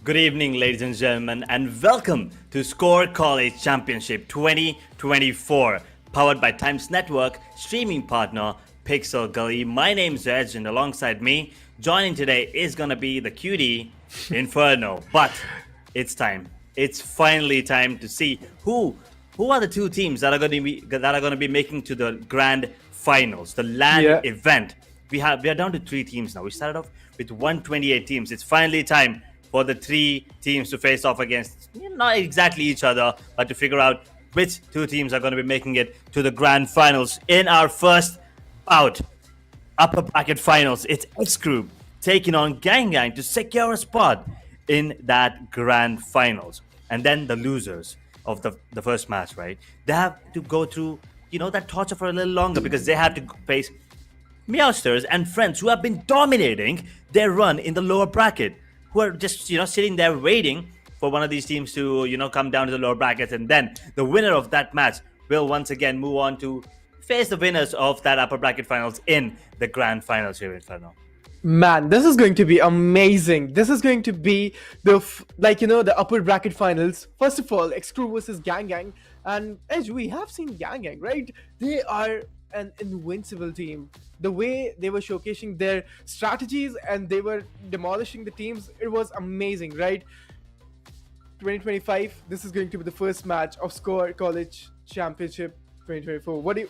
Good evening, ladies and gentlemen, and welcome to SKOAR College Championship 2024, powered by Times Network, streaming partner Pixel Gully. My name's Edge, and alongside me, joining today is gonna be the cutie Inferno. But it's time. It's finally time to see who are the two teams that are gonna be making to the grand finals, the LAN Yeah, event. We are down to three teams now. We started off with 128 teams. It's finally time for the three teams to face off against not exactly each other, but to figure out which two teams are going to be making it to the grand finals in our first bout. Upper bracket finals. It's xCrew taking on Gang to secure a spot in that grand finals. And then the losers of the first match, right? They have to go through, that torture for a little longer because they have to face Meowsterz and friends who have been dominating their run in the lower bracket, who are just sitting there waiting for one of these teams to come down to the lower brackets, and then the winner of that match will once again move on to face the winners of that upper bracket finals in the grand finals here in Inferno. man, this is going to be amazing. This is going to be the upper bracket finals. First of all, xCrew versus Gang, and Edge. We have seen Gang, right? They are an invincible team. The way they were showcasing their strategies and they were demolishing the teams, it was amazing, right? 2025. This is going to be the first match of SKOAR College Championship 2024. What do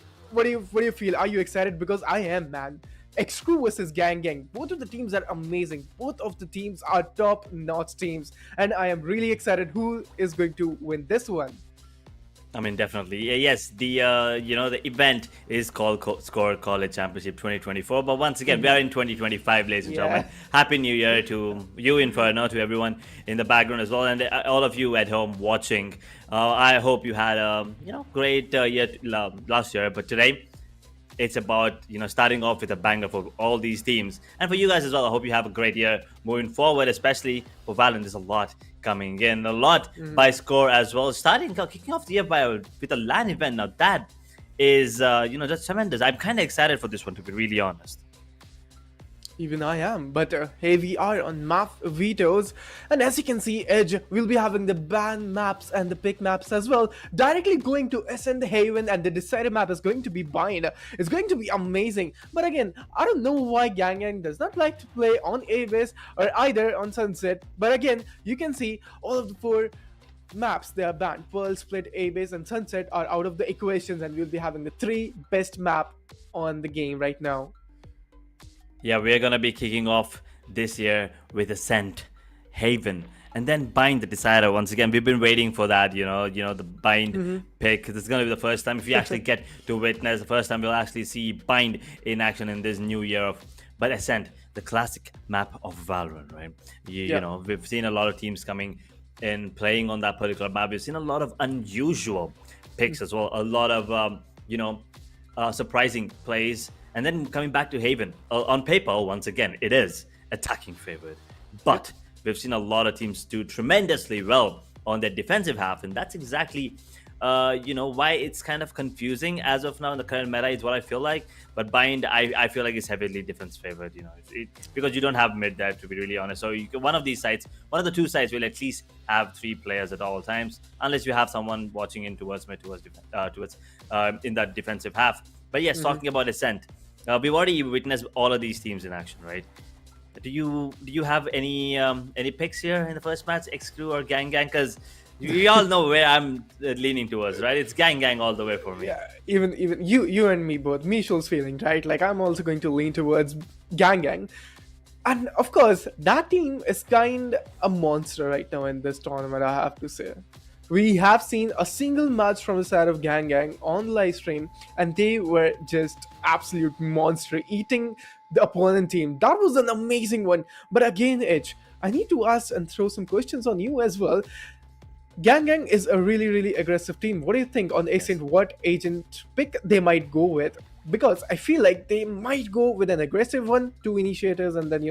you feel? Are you excited? Because I am, man. xCrew versus Gang. Both of the teams are amazing. Both of the teams are top-notch teams, and I am really excited who is going to win this one. I mean, definitely. Yes, the event is called SKOAR College Championship 2024. But once again, we are in 2025, ladies and Yeah. gentlemen. Happy New Year to you, Inferno, to everyone in the background as well, and all of you at home watching. I hope you had a great year last year, but today it's about starting off with a banger for all these teams, and for you guys as well. I hope you have a great year moving forward, especially for Valorant. There's a lot coming in, a lot by SKOAR as well. Kicking off the year with a LAN event. Now that is just tremendous. I'm kind of excited for this one, to be really honest. Even I am, but here we are on map vetoes, and as you can see, Edge will be having the ban maps and the pick maps as well, directly going to Ascend Haven, and the decider map is going to be Bind. It's going to be amazing, but again, I don't know why Gang does not like to play on A base or either on Sunset, but again, you can see all of the four maps they are banned. Pearl, Split, A base, and Sunset are out of the equations, and we'll be having the three best map on the game right now. Yeah, we're gonna be kicking off this year with Ascent, Haven, and then Bind the Decider. Once again, we've been waiting for that. The Bind pick. This is gonna be the first time, if we actually get to witness, the first time we'll actually see Bind in action in this new year of. But Ascent, the classic map of Valorant, right? We've seen a lot of teams coming in playing on that particular map. We've seen a lot of unusual picks as well. A lot of surprising plays. And then coming back to Haven, on paper, once again, it is attacking favorite. But we've seen a lot of teams do tremendously well on their defensive half, and that's exactly, why it's kind of confusing as of now in the current meta is what I feel like. But Bind, I feel like is heavily defense favored, because you don't have mid there, to be really honest. So one of the two sides will at least have three players at all times, unless you have someone watching in towards mid, towards in that defensive half. But yes, talking about Ascent, we've already witnessed all of these teams in action, right? Do you have any picks here in the first match, xCrew or Gang? Because we all know where I'm leaning towards, right? It's Gang all the way for me. Yeah, even you and me both. Michel's feeling, right? Like I'm also going to lean towards Gang. And of course, that team is kind of a monster right now in this tournament, I have to say. We have seen a single match from the side of Gang on live stream, and they were just absolute monster, eating the opponent team. That was an amazing one. But again, Edge, I need to ask and throw some questions on you as well. Gang is a really, really aggressive team. What do you think on Ascent? What agent pick they might go with? Because I feel like they might go with an aggressive one, two initiators, and then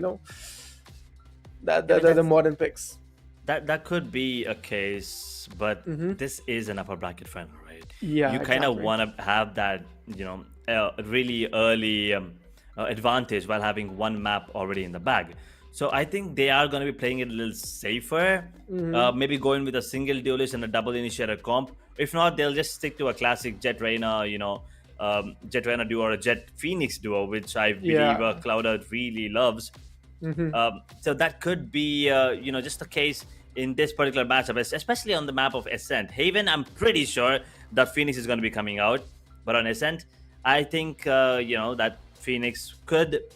the modern picks. That could be a case, but this is an upper bracket final, right? Yeah, you kind of exactly. want to have that, really early advantage while having one map already in the bag. So I think they are going to be playing it a little safer. Hmm. Maybe going with a single duelist and a double initiator comp. If not, they'll just stick to a classic Jet Reyna, Jet Reyna duo or a Jet Phoenix duo, which I believe Yeah. Clouder really loves. Hmm. So that could be, just the case in this particular matchup, especially on the map of Ascent. Haven, I'm pretty sure that Phoenix is going to be coming out, but on Ascent, I think that Phoenix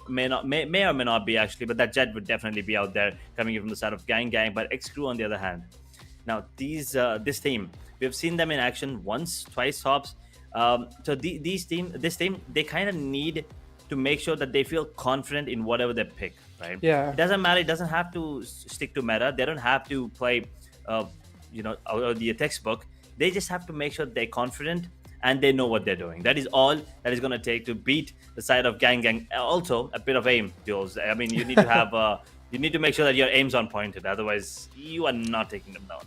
may or may not be actually, but that Jet would definitely be out there coming in from the side of Gang Gang. But xCrew on the other hand, now this team, we've seen them in action once, twice tops. So this team, they kind of need to make sure that they feel confident in whatever they pick. Right? Yeah. It doesn't matter. It doesn't have to stick to meta. They don't have to play, out of the textbook. They just have to make sure they're confident and they know what they're doing. That is all that is going to take to beat the side of Gang Gang. Also, a bit of aim, Jules. I mean, you need to have you need to make sure that your aim's on pointed. Otherwise, you are not taking them down.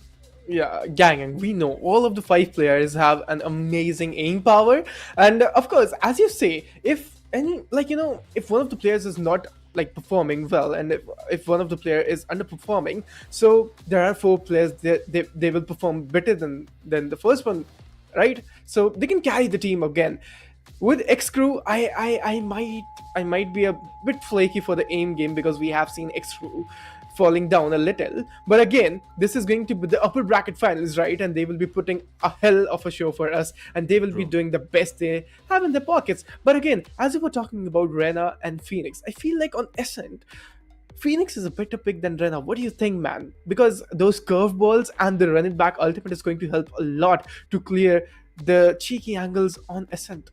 Yeah, gang, and we know all of the five players have an amazing aim power, and of course, as you say, if any, like, if one of the players is not like performing well, and if one of the player is underperforming, so there are four players that they will perform better than the first one, right? So they can carry the team again. With xCrew, I might be a bit flaky for the aim game because we have seen xCrew falling down a little. But again, this is going to be the upper bracket finals, right? And they will be putting a hell of a show for us, and they will be True. doing the best they have in their pockets. But again, as we were talking about Rena and Phoenix, I feel like on Ascent, Phoenix is a better pick than Rena. What do you think, man? Because those curveballs and the run it back ultimate is going to help a lot to clear the cheeky angles on Ascent.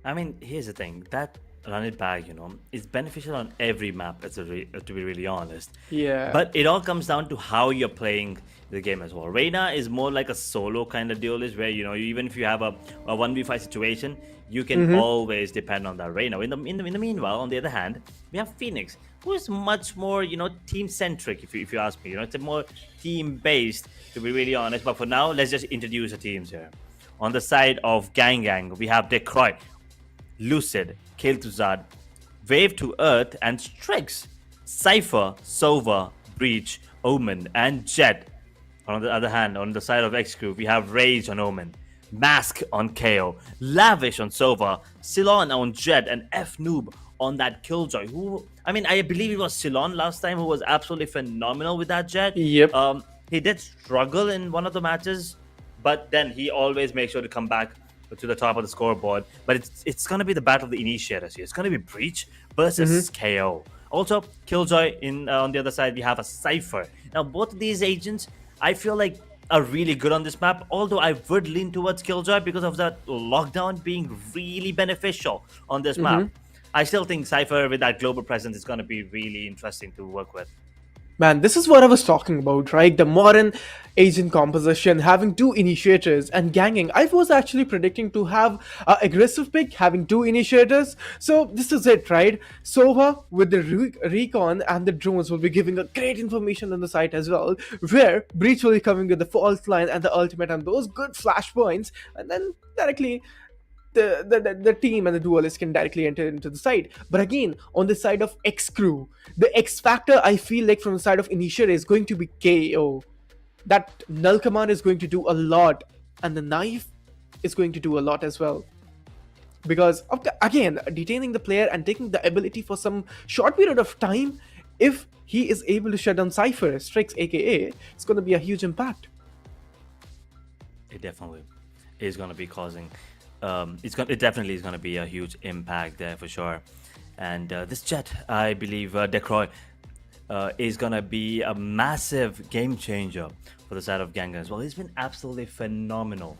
I mean, here's the thing. That run it back, is beneficial on every map, to be really honest. Yeah. But it all comes down to how you're playing the game as well. Reina is more like a solo kind of duelist where, even if you have a 1v5 situation, you can always depend on that Reina. In the meanwhile, on the other hand, we have Phoenix, who is much more, team centric, if you ask me. It's a more team based, to be really honest. But for now, let's just introduce the teams here. On the side of Gang Gang, we have Decroy, Lucid, Kel'Thuzad, Wave to Earth, and Strix, Cypher, Sova, Breach, Omen, and Jet. On the other hand, on the side of xCrew, we have Rage on Omen, Mask on KO, Lavish on Sova, Ceylon on Jet, and F Noob on that Killjoy. I believe it was Ceylon last time who was absolutely phenomenal with that Jet. Yep. He did struggle in one of the matches, but then he always makes sure to come back to the top of the scoreboard. But it's gonna be the battle of the initiators here. It's gonna be Breach versus KO. Also, Killjoy on the other side, we have a Cypher. Now, both of these agents, I feel like are really good on this map. Although I would lean towards Killjoy because of that lockdown being really beneficial on this map. I still think Cypher with that global presence is gonna be really interesting to work with. Man, this is what I was talking about, right? The modern agent composition, having two initiators and ganging. I was actually predicting to have an aggressive pick, having two initiators. So this is it, right? Sova with the recon and the drones will be giving a great information on the site as well, where Breach will be coming with the fault line and the ultimate and those good flashpoints, and then directly the team and the duelists can directly enter into the side. But again, on the side of xCrew, the X factor I feel like from the side of Initiator is going to be KO. That null command is going to do a lot, and the knife is going to do a lot as well. Because again, detaining the player and taking the ability for some short period of time, if he is able to shut down Cypher, Strix, aka, it's going to be a huge impact. It definitely is going to be causing. It definitely is going to be a huge impact there for sure. And this Jet, I believe, Decroy, is going to be a massive game changer for the side of Gangan as well. He's been absolutely phenomenal,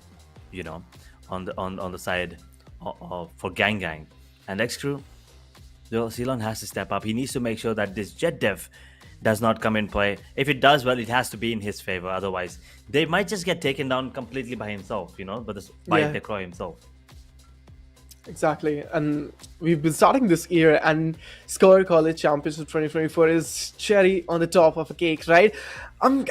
on the side for Gangang. And xCrew, Ceylon has to step up. He needs to make sure that this Jet Dev does not come in play. If it does, well, it has to be in his favor. Otherwise, they might just get taken down completely by himself, by Yeah. Decroy himself. Exactly, and we've been starting this year, and SKOAR College Championship 2024 is cherry on the top of a cake, right? I'm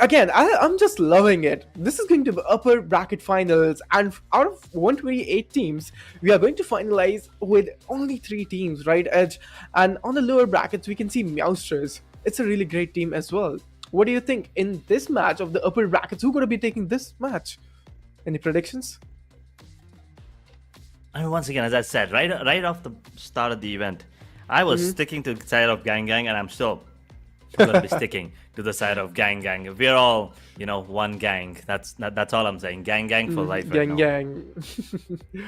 just loving it. This is going to be upper bracket finals, and out of 128 teams, we are going to finalize with only three teams, right, Edge? And on the lower brackets, we can see Meowsterz. it's a really great team as well. What do you think in this match of the upper brackets? Who going to be taking this match? Any predictions? I mean, once again, as I said, right off the start of the event, I was sticking to the side of Gang Gang, and I'm still gonna be sticking to the side of Gang Gang. We're all, one gang. That's all I'm saying. Gang Gang for life. Gang, right now. gang.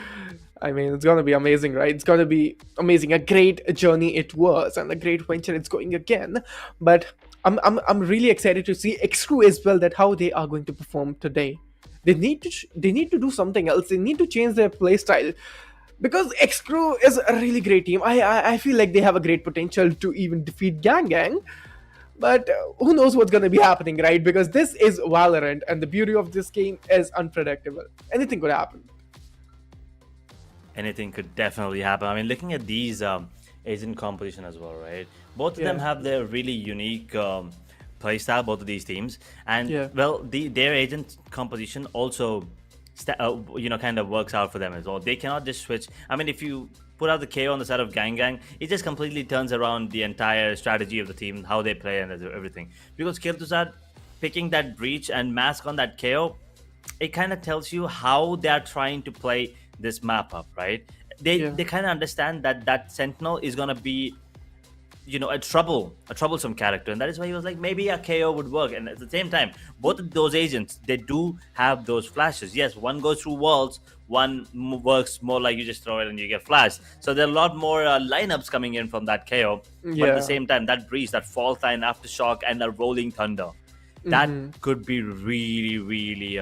I mean, it's gonna be amazing, right? It's gonna be amazing. A great journey it was, and a great venture it's going again. But I'm really excited to see xCrew as well. That how they are going to perform today. They need to do something else. They need to change their play style because xCrew is a really great team. I feel like they have a great potential to even defeat Gang Gang. But who knows what's going to be happening, right? Because this is Valorant, and the beauty of this game is unpredictable. Anything could happen. Anything could definitely happen. I mean, looking at these agent composition as well, right? Both of them have their really unique playstyle, both of these teams, and well, their agent composition also, kind of works out for them as well. They cannot just switch. I mean, if you put out the KO on the side of Gang Gang, it just completely turns around the entire strategy of the team, how they play and everything. Because Kirtuzad picking that breach and mask on that KO, it kind of tells you how they are trying to play this map up, right? They kind of understand that Sentinel is gonna be, a troublesome character, and that is why he was like, maybe a KO would work. And at the same time, both of those agents, they do have those flashes. Yes, one goes through walls, one works more like you just throw it and you get flashed. So there are a lot more lineups coming in from that KO. But at the same time, that breeze, that fault line, aftershock, and the rolling thunder, that could be really, really,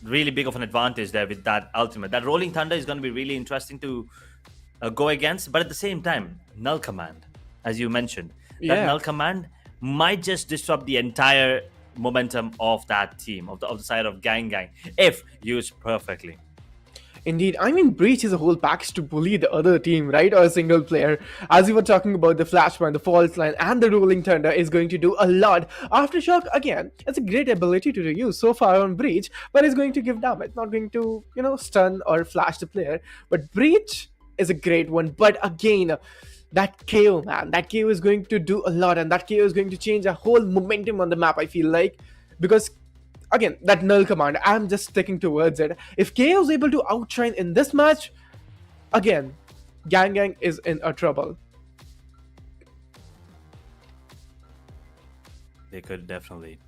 really big of an advantage there with that ultimate. That rolling thunder is going to be really interesting to go against. But at the same time, null command, as you mentioned, that null command might just disrupt the entire momentum of that team, of the side of Gang Gang, if used perfectly. Indeed, I mean, Breach is a whole package to bully the other team, right? Or a single player. As you were talking about, the flashpoint, the false line, and the rolling thunder is going to do a lot. Aftershock, again, it's a great ability to use so far on Breach, but it's going to give damage, not going to, stun or flash the player. But Breach is a great one. But again, that KO, man, that KO is going to do a lot, and that KO is going to change a whole momentum on the map, I feel like. Because again, that null command, I'm just sticking towards it. If KO is able to outshine in this match, again, Gang Gang is in a trouble. They could definitely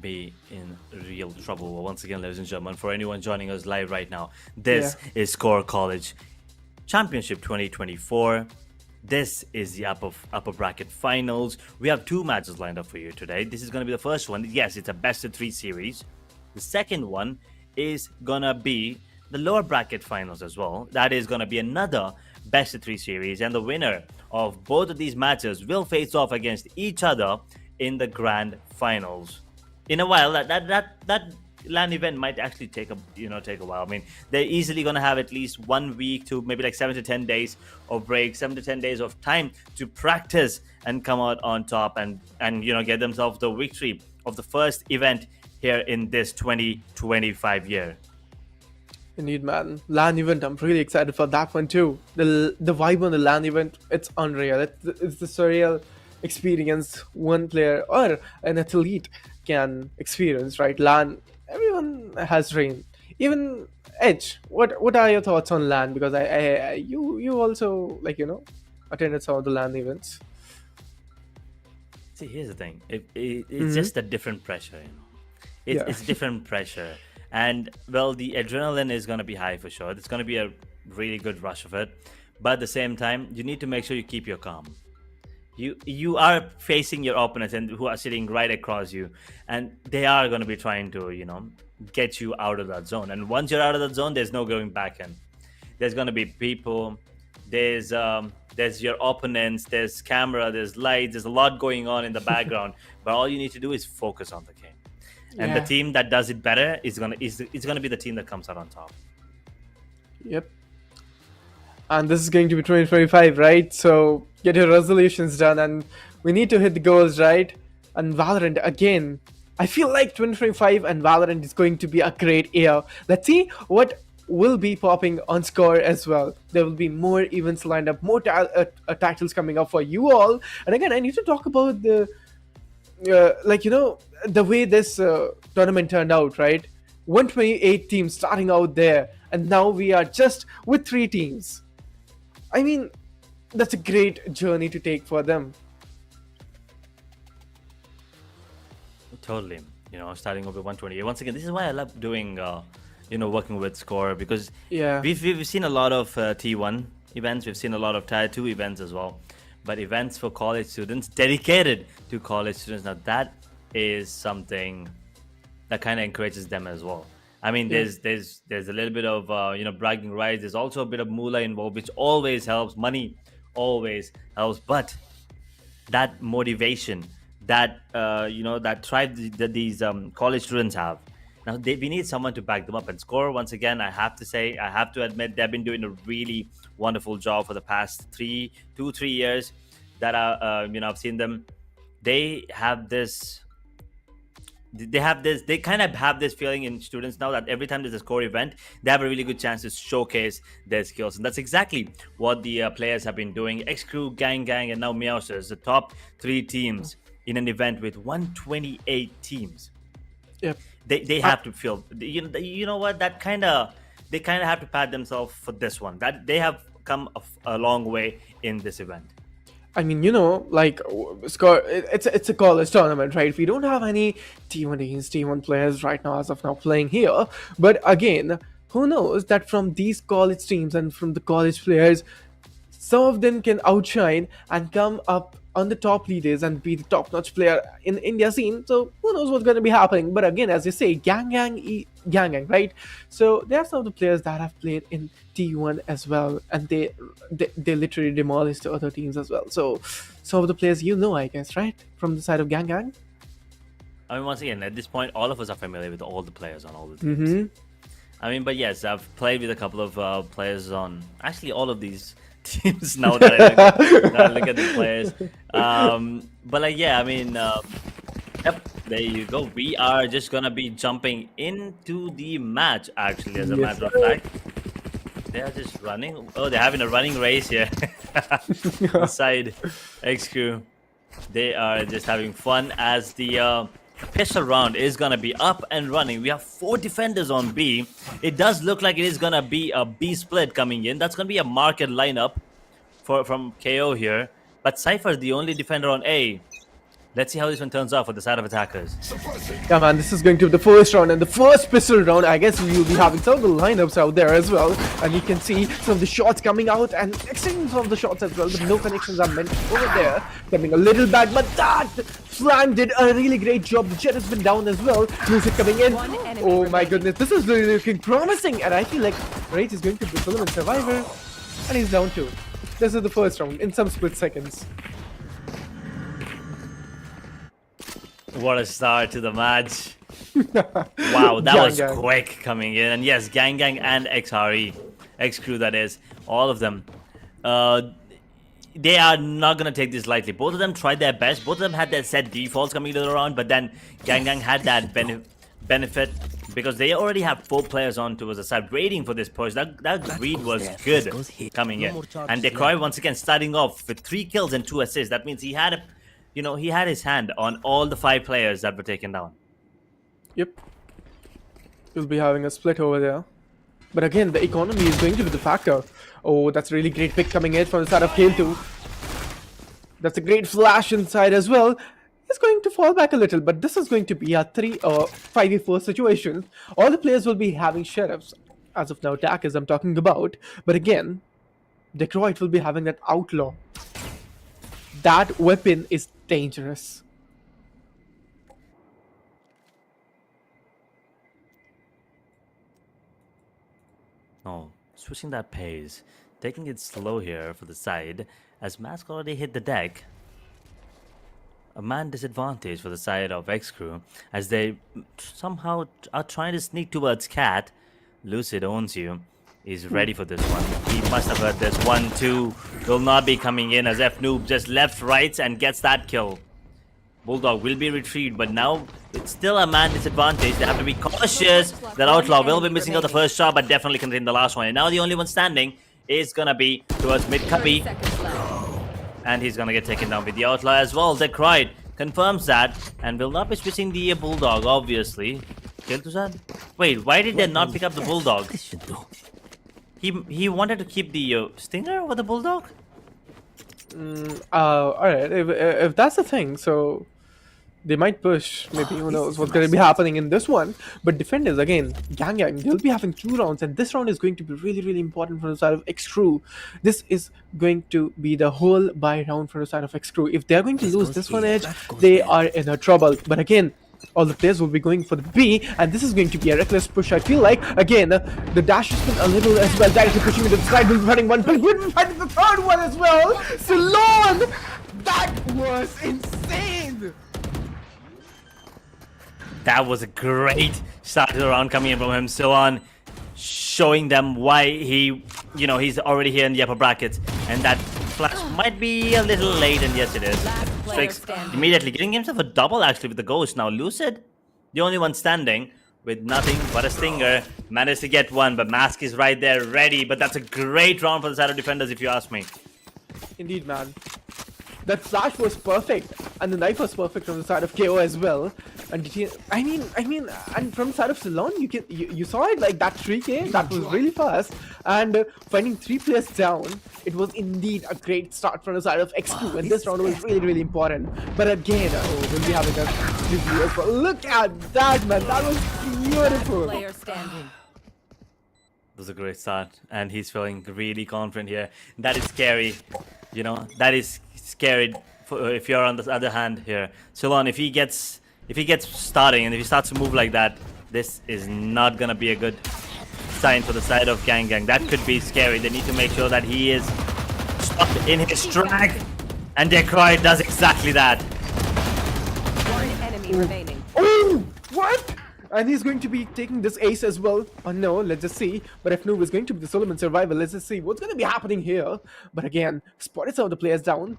be in real trouble. Once again, ladies and gentlemen, for anyone joining us live right now, this is SKOAR College Championship 2024. This is the upper bracket finals. We have two matches lined up for you today. This is going to be the first one. Yes, it's a best of 3 series. The second one is going to be the lower bracket finals as well. That is going to be another best of 3 series. And the winner of both of these matches will face off against each other in the grand finals. In a while, that LAN event might actually take a while. I mean, they're easily going to have at least 1 week to maybe like 7 to 10 days of break, 7 to 10 days of time to practice and come out on top and get themselves the victory of the first event here in this 2025 year. Indeed, man. LAN event, I'm really excited for that one too. The vibe on the LAN event, it's unreal. It's the surreal experience one player or an athlete can experience, right? LAN, everyone has dream. Even Edge, what are your thoughts on LAN? Because you also attended some of the LAN events. See, here's the thing. It's just a different pressure, It's different pressure. And, well, the adrenaline is going to be high for sure. It's going to be a really good rush of it. But at the same time, you need to make sure you keep your calm. You are facing your opponents and who are sitting right across you. And they are going to be trying to, get you out of that zone. And once you're out of that zone, there's no going back in. There's going to be people. There's your opponents. There's camera. There's lights. There's a lot going on in the background. But all you need to do is focus on the game. And the team that does it better is gonna be the team that comes out on top. Yep. And this is going to be 2025, right? So get your resolutions done, and we need to hit the goals, right? And Valorant again. I feel like 2025 and Valorant is going to be a great year. Let's see what will be popping on SKOAR as well. There will be more events lined up, more titles coming up for you all. And again, I need to talk about the the way this tournament turned out, right? 128 teams starting out there, and now we are just with 3 teams. I mean, that's a great journey to take for them. Totally. Starting over 128. Once again, this is why I love doing, working with SKOAR, because Yeah. we've seen a lot of T1 events. We've seen a lot of Tier 2 events as well. But events for college students, dedicated to college students, now that is something that kind of encourages them as well. I mean, there's a little bit of bragging rights. There's also a bit of moolah involved, which always helps. Money always helps, but that motivation, that that drive that these college students have. Now we need someone to back them up. And SKOAR, once again, I have to admit, they've been doing a really wonderful job for the past 3 years that I've seen them. They kind of have this feeling in students now that every time there's a SKOAR event, they have a really good chance to showcase their skills. And that's exactly what the players have been doing. xCrew, Gang, and now Meowsterz, the top 3 teams in an event with 128 teams. Yep. They have to feel, you know what, they kind of have to pat themselves for this one, that they have come a long way in this event. I mean, SKOAR, it's a college tournament, right? We don't have any T1 against T1 players right now as of now playing here. But again, who knows that from these college teams and from the college players, some of them can outshine and come up on the top leaders and be the top-notch player in India scene. So who knows what's going to be happening? But again, as you say, gang, right? So there are some of the players that have played in T1 as well, and they literally demolished the other teams as well. So some of the players, I guess, right, from the side of gang. I mean, once again, at this point, all of us are familiar with all the players on all the teams. I mean, but yes, I've played with a couple of players on actually all of these teams now that I look at the players. But yeah, I mean, yep, there you go. We are just gonna be jumping into the match, actually, as a matter of fact. They are just running. Oh, they're having a running race here. Inside xCrew, they are just having fun as the pistol round is gonna be up and running. We have 4 defenders on B. It does look like it is gonna be a B split coming in. That's gonna be a market lineup from KO here. But Cypher is the only defender on A. Let's see how this one turns out for the side of attackers. Yeah, man, this is going to be the first round and the first pistol round. I guess we will be having some of the lineups out there as well. And you can see some of the shots coming out and extending some of the shots as well. But no connections are meant over there. Coming a little back, but that Flan did a really great job. The jet has been down as well. Lucid coming in. Oh my goodness, this is really looking promising. And I feel like Rage is going to be Filament Survivor. And he's down too. This is the first round in some split seconds. What a start to the match. Wow, that was quick coming in. And yes, Gang and xCrew, that is, all of them. They are not going to take this lightly. Both of them tried their best. Both of them had their set defaults coming into the round, but then Gang had that benefit because they already have 4 players on towards the side waiting for this push. That read was good coming in. And Decoy once again starting off with 3 kills and 2 assists. That means he had he had his hand on all the 5 players that were taken down. Yep. We'll be having a split over there. But again, the economy is going to be the factor. Oh, that's a really great pick coming in from the side of Kale too. That's a great flash inside as well. He's going to fall back a little, but this is going to be a 5v4 situation. All the players will be having sheriffs. As of now, attackers I'm talking about. But again, Detroit will be having that outlaw. That weapon is dangerous. Oh, switching that pace. Taking it slow here for the side. As Mask already hit the deck. A man disadvantage for the side of xCrew. As they somehow are trying to sneak towards Cat. Lucid owns you. Is ready for this one. He must have heard this. 1-2 will not be coming in as F Noob just left, right, and gets that kill. Bulldog will be retrieved, but now it's still a man disadvantage. They have to be cautious. That Outlaw will be missing out the first shot, but definitely contain the last one. And now the only one standing is gonna be towards mid cubby, and he's gonna get taken down with the Outlaw as well. They cried confirms that, and will not be switching the Bulldog, obviously. Kill to that? Wait, why did they not pick up the Bulldog? He wanted to keep the Stinger over the Bulldog? Alright, if that's the thing, so they might push. Maybe who knows what's going to be happening in this one. But defenders, again, Gang, they'll be having 2 rounds, and this round is going to be really important from the side of xCrew. This is going to be the whole buy round from the side of xCrew. If they're going to lose this one edge, they are in a trouble. But again, all the players will be going for the B, and this is going to be a reckless push, I feel like. Again, the dash has been a little as well, directly pushing into the side, will be running one, but will be finding the third one as well. Ceylon! That was insane! That was a great start to the round coming in from him. Ceylon showing them why he's already here in the upper brackets, and that flash might be a little late, and yes it is. Strikes immediately, getting himself a double actually with the ghost. Now Lucid, the only one standing with nothing but a Stinger, managed to get one, but Mask is right there ready. But that's a great round for the side of defenders, if you ask me. Indeed, man. That flash was perfect, and the knife was perfect from the side of KO as well. And I mean, and from the side of Ceylon, you saw it, like that 3K, that was really fast. And finding 3 players down, it was indeed a great start from the side of xCrew, and this round was really important. But again, we'll be having a review as well. Look at that, man, that was beautiful. Player standing. It was a great start, and he's feeling really confident here. That is scary, that is scary if you're on the other hand here. Ceylon, if he gets starting and if he starts to move like that, this is not gonna be a good sign for the side of Gang. That could be scary. They need to make sure that he is stuck in his track, and Decroy does exactly that. One enemy remaining. Oh, what? And he's going to be taking this ace as well. Oh no, let's just see. But if Noob is going to be the Solomon survivor, let's just see what's going to be happening here. But again, spotted some of the players down.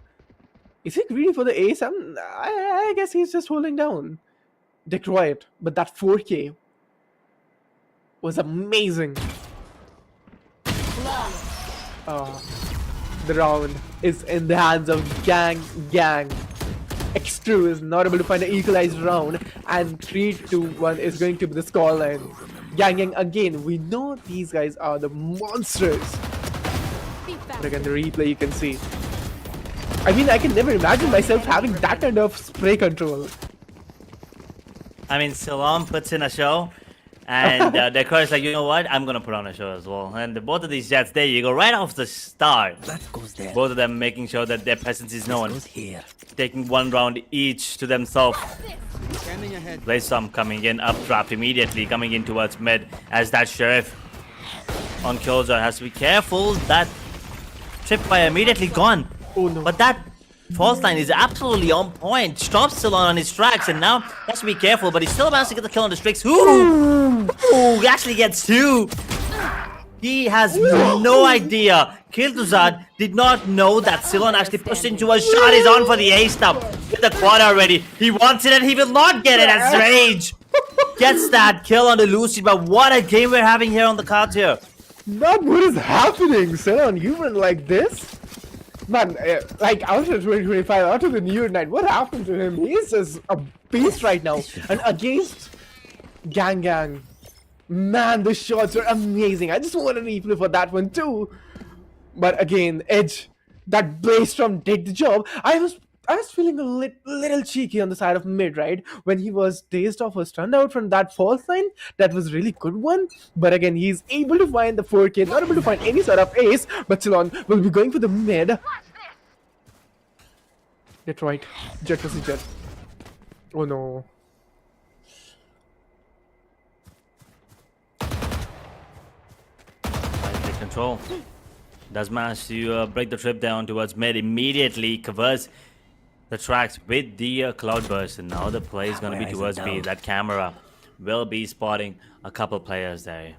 Is he greedy for the ace? I guess he's just holding down. Detroit, but that 4K was amazing. The round is in the hands of Gang. xCrew is not able to find an equalized round, and 3-2-1 is going to be the scoreline. Gang, again, we know these guys are the monsters. But again, the replay you can see. I mean, I can never imagine myself having that kind of spray control. I mean, Ceylon puts in a show, and Decroy is like, you know what? I'm gonna put on a show as well. And both of these jets, there you go, right off the start. That goes there. Both of them making sure that their presence is known. Goes here. Taking 1 round each to themselves. Standing ahead. Blaze coming in, updraft immediately, coming in towards mid as that Sheriff on Killjoy has to be careful. That tripwire immediately gone. Oh no. But that false line is absolutely on point. Stops Ceylon on his tracks, and now he has to be careful, but he still managed to get the kill on the Strix. Ooh! He actually gets 2. He has no idea. Kiltuzad did not know that Ceylon actually pushed into a shot. He's on for the ace now with the quad already. He wants it and he will not get it as Rage gets that kill on the Lucid. But what a game we're having here on the cards here. Not what is happening, Ceylon. You went like this? Man, like out of 2025, out of the New Year night, what happened to him? He's just a beast right now. And against Gang. Man, the shots are amazing. I just want a replay for that one too. But again, Edge, that Blaze did the job. I was feeling a little cheeky on the side of mid, right? When he was dazed off or stunned out from that false line, that was really good one. But again, he's able to find the 4K, not able to find any sort of ace. But Ceylon will be going for the mid. Detroit, Jet versus Jet. Oh no. Take control. Does manage to break the trip down towards mid immediately. Covers the tracks with the Cloudburst, and now the play is going to be towards B. That camera will be spotting a couple players there.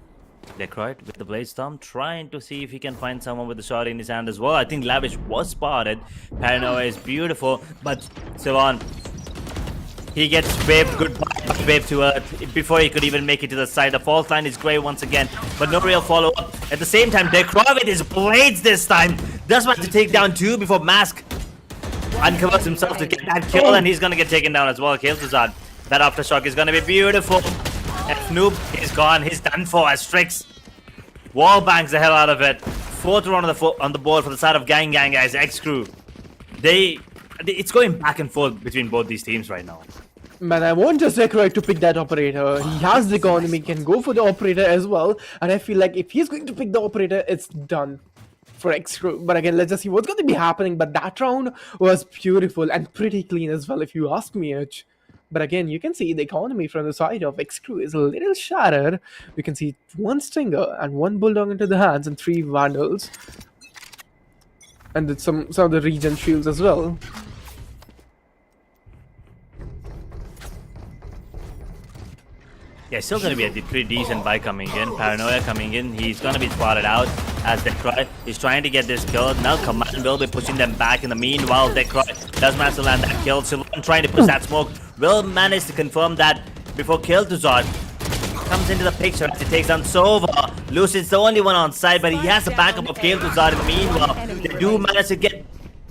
Decroy with the Blade Storm, trying to see if he can find someone with the shot in his hand as well. I think Lavish was spotted. Paranoia is beautiful, but Ceylon He gets waved goodbye, waved to earth before he could even make it to the side. The fault line is grey once again, but no real follow-up. At the same time, xCrew with his blades this time does want to take down 2 before Mask uncovers himself to get that kill, and he's gonna get taken down as well. Kiltuzad. That aftershock is gonna be beautiful. And Noob is gone. He's done for as Strix wall bangs the hell out of it. 4th round on the board for the side of Gang, guys. xCrew. It's going back and forth between both these teams right now. Man, I want just xCrew to pick that operator. He has the economy, can go for the operator as well. And I feel like if he's going to pick the operator, it's done for xCrew. But again, let's just see what's going to be happening. But that round was beautiful and pretty clean as well, if you ask me, Edge. But again, you can see the economy from the side of xCrew is a little shattered. We can see 1 Stinger and 1 Bulldog into the hands and 3 Vandals. And then some of the regen shields as well. Yeah, still going to be a pretty decent buy coming in. Paranoia coming in. He's going to be spotted out as xCrew is trying to get this kill. Now Command will be pushing them back. In the meanwhile, xCrew does manage to land that kill. Silon trying to push that smoke. Will manage to confirm that before Kiltuzad comes into the picture as he takes down Sova. Lucid's the only one on side, but he has the backup of Kiltuzad. In the meanwhile, they do manage to get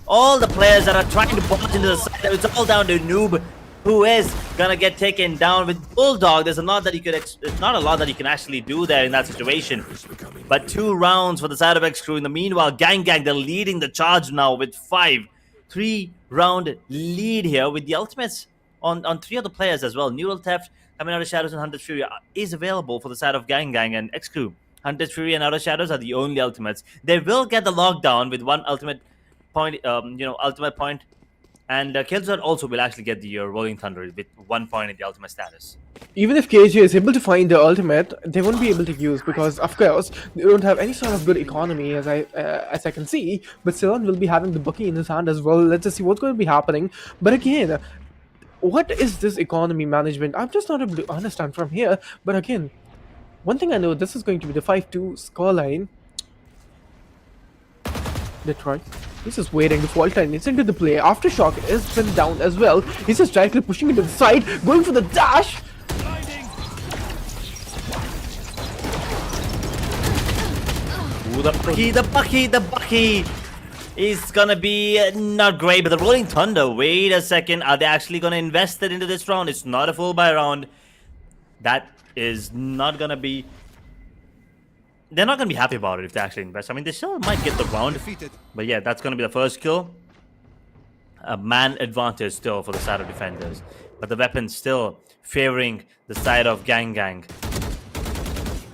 all the players that are trying to punch into the side. It's all down to Noob, who is gonna get taken down with Bulldog. There's a lot that you could, there's not a lot that you can actually do there in that situation. But 2 rounds for the side of xCrew. In the meanwhile, Gang, they're leading the charge now with 5. 3-round lead here with the ultimates on 3 other players as well. Neural Theft, coming out of Shadows, and Hunter's Fury is available for the side of Gang and xCrew. Hunter's Fury and Outer Shadows are the only ultimates. They will get the lockdown with 1 ultimate point, ultimate point. And Kiltuzad also will actually get the Rolling Thunder with 1 point in the ultimate status. Even if KJ is able to find the ultimate, they won't be able to use because, of course, they don't have any sort of good economy as I can see. But Silon will be having the Bucky in his hand as well. Let's just see what's going to be happening. But again, what is this economy management? I'm just not able to understand from here. But again, one thing I know, this is going to be the 5-2 scoreline. Detroit. He's just waiting. The fault line is into the play. Aftershock is pinned down as well. He's just directly pushing it to the side, going for the dash. Ooh, the Bucky is gonna be not great, but the Rolling Thunder, wait a second, are they actually gonna invest it into this round? It's not a full buy round. That is not gonna be, they're not gonna be happy about it if they actually invest. I mean, they still might get the round, but yeah, that's gonna be the first kill. A man advantage still for the side of defenders, but the weapon still favoring the side of Gang.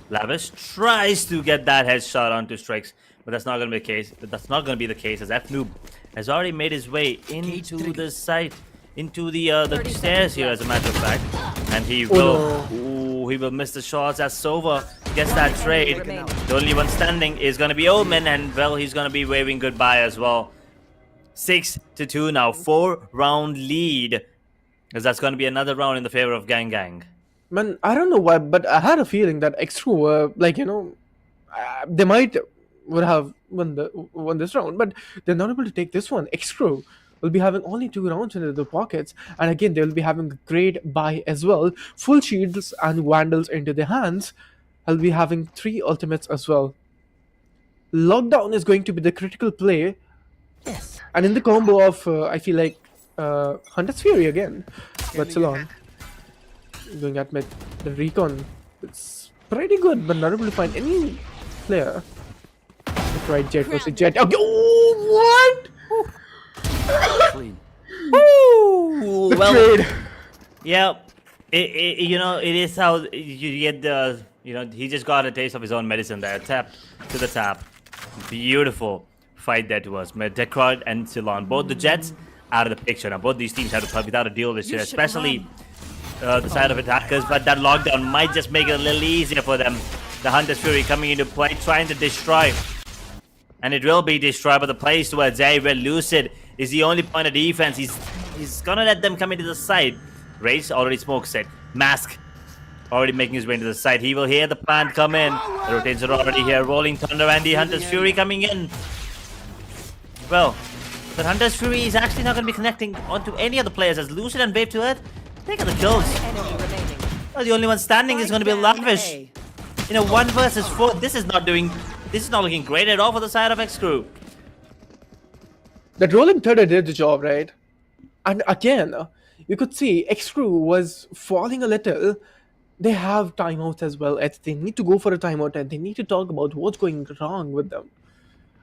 Lavish tries to get that headshot onto Strix, but that's not going to be the case. That's not going to be the case as Noob has already made his way into the site, into the stairs here, as a matter of fact, and he will miss the shots as Sova gets that trade. The only one standing is going to be Omen, and well, he's going to be waving goodbye as well. 6-2 now, 4-round lead, because that's going to be another round in the favor of Gang. Man, I don't know why, but I had a feeling that xCrew, they would have won this round, but they're not able to take this one. xCrew will be having only 2 rounds into the pockets, and again, they will be having a great buy as well. Full shields and Vandals into their hands. I'll be having 3 ultimates as well. Lockdown is going to be the critical play. Yes. And in the combo of, I feel like, Hunter's Fury again. But Silon going at mid. The recon, it's pretty good, but not able to find any player. Right, Jet versus Jet. Okay, oh, what? Clean. Ooh, The well, trade. yeah, it is how you get the, he just got a taste of his own medicine there. Tap to the tap. Beautiful fight that was. xCrew and Silon, both the Jets out of the picture. Now, both these teams have to play without a deal this year, especially the side of attackers, but that lockdown might just make it a little easier for them. The Hunter's Fury coming into play, trying to destroy. And it will be destroyed, but the plays towards A, where Lucid is the only point of defense. He's gonna let them come into the side. Race already smoke set. Mask already making his way into the side. He will hear the plant come in. The rotations are already here. Rolling Thunder and the Hunter's Fury coming in. Well, but Hunter's Fury is actually not going to be connecting onto any of the players as Lucid and Wave to Earth Think of the kills. Enemy remaining. Well, the only one standing is going to be Spike down Lavish. A. You know, 1 versus 4. This is not looking great at all for the side of xCrew. That rolling thunder did the job, right? And again, you could see xCrew was falling a little. They have timeouts as well. They need to go for a timeout and they need to talk about what's going wrong with them.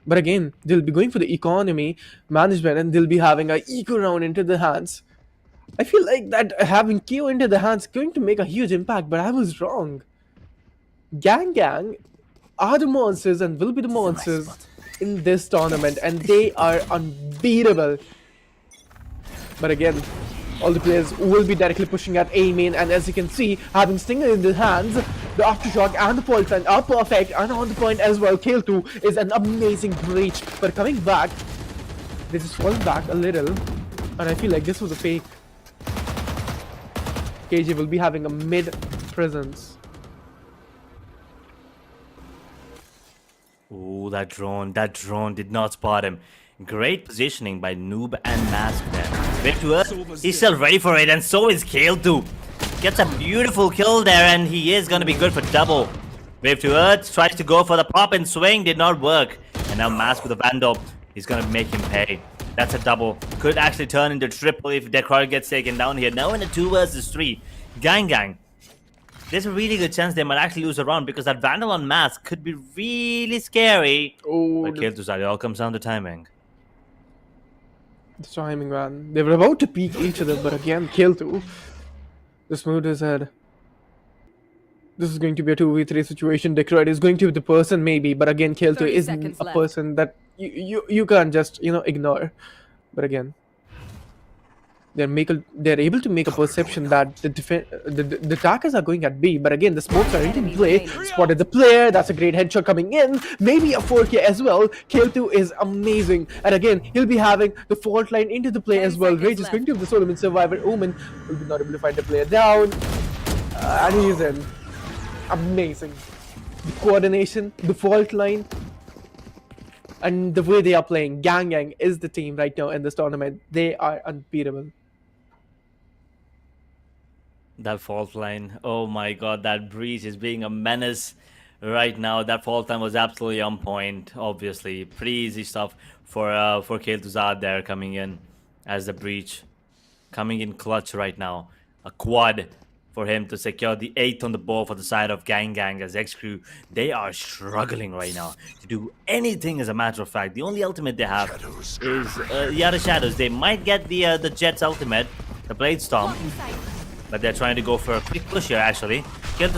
But again, they'll be going for the economy management and they'll be having a eco round into the hands. I feel like that having KO into the hands is going to make a huge impact, but I was wrong. Gang are the monsters and will be the monsters in this tournament, and they are unbeatable. But again, all the players will be directly pushing at A main, and as you can see, having Stinger in the hands, the Aftershock and the Pulse line are perfect and on the point as well. Kale 2 is an amazing breach, but coming back, they just fall back a little, and I feel like this was a fake. KJ will be having a mid presence. Ooh, that drone did not spot him. Great positioning by Noob and Mask there. Wave to Earth, he's still ready for it, and so is Kale 2. Gets a beautiful kill there, and he is gonna be good for double. Wave to Earth, tries to go for the pop and swing, did not work. And now Mask with a Vandal, he's gonna make him pay. That's a double. Could actually turn into triple if Decroy gets taken down here. Now in a 2 versus 3. Gang. There's a really good chance they might actually lose a round because that Vandal on Mask could be really scary. Oh, But Kale 2 side, it all comes down to timing. the timing, man. They were about to peek each other, but again, Kale 2 just moved his head. This is going to be a 2v3 situation. Detroit is going to be the person, maybe, but again, Kale 2 is a seconds left. person that you can't just ignore. But again, they're able to make a perception that the attackers are going at B, but again the smokes are into play. Spotted the player. That's a great headshot coming in. Maybe a 4K as well. Kale 2 is amazing, and again he'll be having the fault line into the play as well. Rage is going to have the Solomon survivor. Omen will be not able to find the player down, and he's in. Amazing. The coordination, the fault line, and the way they are playing. Gang is the team right now in this tournament. They are unbeatable. That fault line, oh my god, that breach is being a menace right now. That fault line was absolutely on point. Obviously, pretty easy stuff for Kale 2 there coming in as the breach, coming in clutch right now. A quad for him to secure the 8th on the board for the side of Gang as xCrew. They are struggling right now to do anything, as a matter of fact. The only ultimate they have is the Shadows. They might get the Jet's ultimate, the Blade Storm, but they're trying to go for a quick push here, actually. Kale 2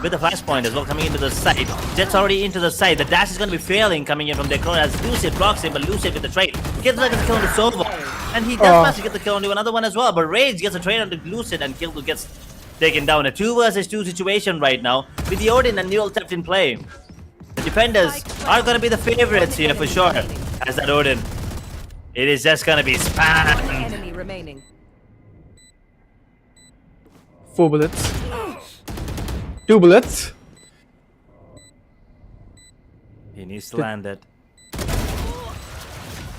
with the flashpoint as well coming into the side. Jet's already into the side. The dash is going to be failing coming in from their corner as Lucid blocks him, but Lucid with the trade. Kale 2 gets a kill on the Sova, and he does manage to get the kill onto another one as well, but Rage gets a trade on the Lucid, and Kale 2 gets taken down. A 2 versus 2 situation right now with the Odin and Neural Theft in play. The defenders are going to be the favorites here for sure, as that Odin, it is just going to be spammed. Enemy remaining. 4 bullets. 2 bullets. He needs to land it.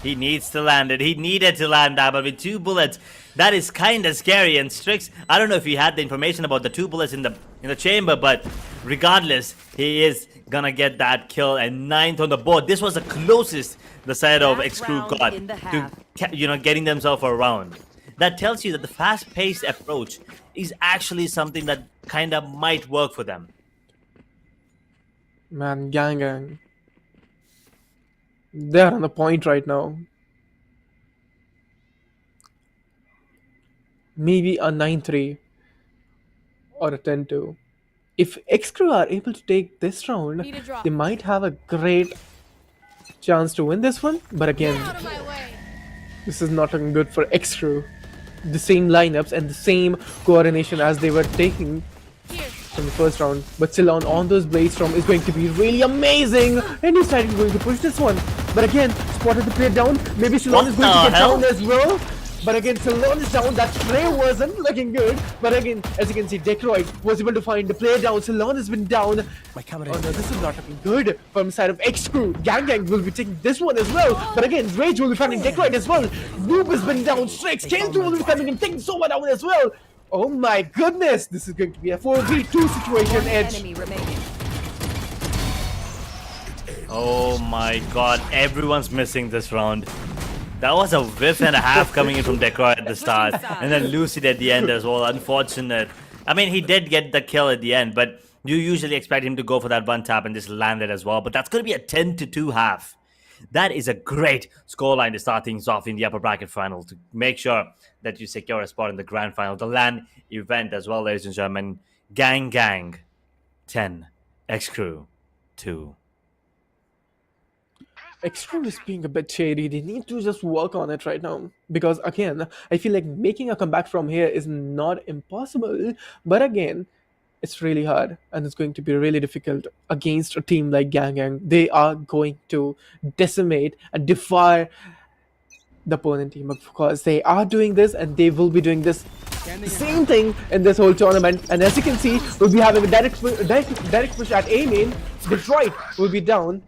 He needs to land it. He needed to land that, but with 2 bullets, that is kind of scary. And Strix, I don't know if he had the information about the 2 bullets in the chamber, but regardless, he is gonna get that kill and 9th on the board. This was the closest the side of Last xCrew round got in the to getting themselves a round. That tells you that the fast-paced approach is actually something that kind of might work for them. Man, Gang. They're on the point right now. Maybe a 9-3 or a 10-2. If xCrew are able to take this round, Need a drop. they might have a great chance to win this one. But again, this is not looking good for xCrew. The same lineups and the same coordination as they were taking from the first round, but still on those Blade Storm is going to be really amazing, and he's trying going to push this one, but again spotted the player down. Maybe Ceylon is going to get down as well, but again Ceylon is down. That play wasn't looking good, but again as you can see Detroit was able to find the player down. Ceylon has been down. My camera. Oh no, this is not looking good from the side of xCrew. Gang will be taking this one as well, but again Rage will be finding Detroit as well. Noob has been down. Strix, Kale 2 will be coming and taking Sova down as well. Oh my goodness! This is going to be a 4v2 situation, One Edge. enemy remaining. Oh my god, everyone's missing this round. That was a whiff and a half coming in from Decroy at the start. And then Lucid at the end as well. Unfortunate. I mean, he did get the kill at the end, but you usually expect him to go for that one tap and just land it as well. But that's going to be a 10-2 half. That is a great scoreline to start things off in the upper bracket final to make sure that you secure a spot in the grand final, the LAN event as well, ladies and gentlemen. Gang 10, xCrew 2. xCrew is being a bit shady. They need to just work on it right now. Because again, I feel like making a comeback from here is not impossible. But again, it's really hard. And it's going to be really difficult against a team like Gang. They are going to decimate and defy the opponent team. Of course, they are doing this and they will be doing this same thing in this whole tournament. And as you can see, we'll be having a direct push at A main. Detroit will be down.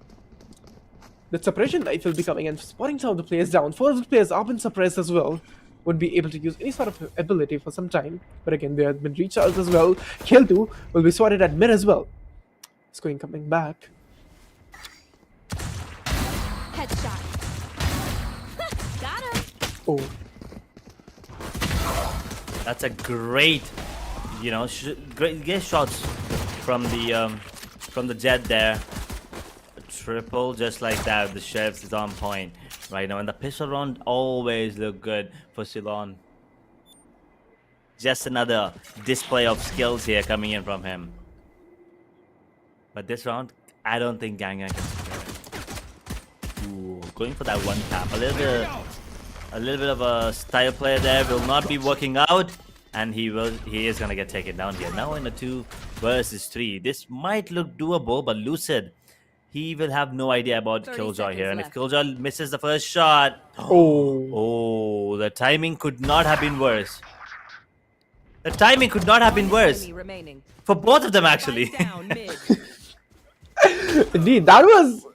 The suppression knife will be coming and spotting some of the players down. 4 of the players are been suppressed as well. Would be able to use any sort of ability for some time. But again, they have been recharged as well. Kill 2 will be spotted at mid as well. SKOAR coming back. Headshot. Got him. Oh, That's a great, great shots from the jet there. A triple just like that. The chefs is on point right now, and the pistol round always look good for Ceylon. Just another display of skills here coming in from him. But this round, I don't think Gang can secure it. Ooh, going for that one tap. A little bit of a style player there will not be working out, and he is gonna get taken down here. Now in a 2 versus 3, this might look doable, but Lucid, he will have no idea about 30 Killjoy here, and if seconds Killjoy misses the first shot, oh, the timing could not have been worse. The timing could not have been worse Enemy remaining. for both of them actually. Spike down mid. indeed, that was.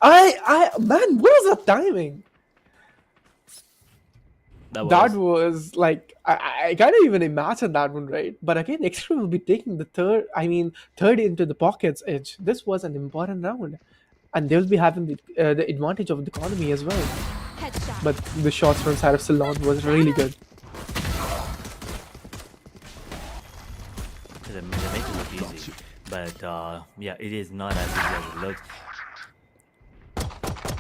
Man, what was that timing? That was like I can't even imagine that one, right? But again, xCrew will be taking the third into the pockets edge. This was an important round, and they'll be having the advantage of the economy as well. Headshot. But the shots from side of Ceylon was really good. They make it look easy, but yeah, it is not as easy as it looks.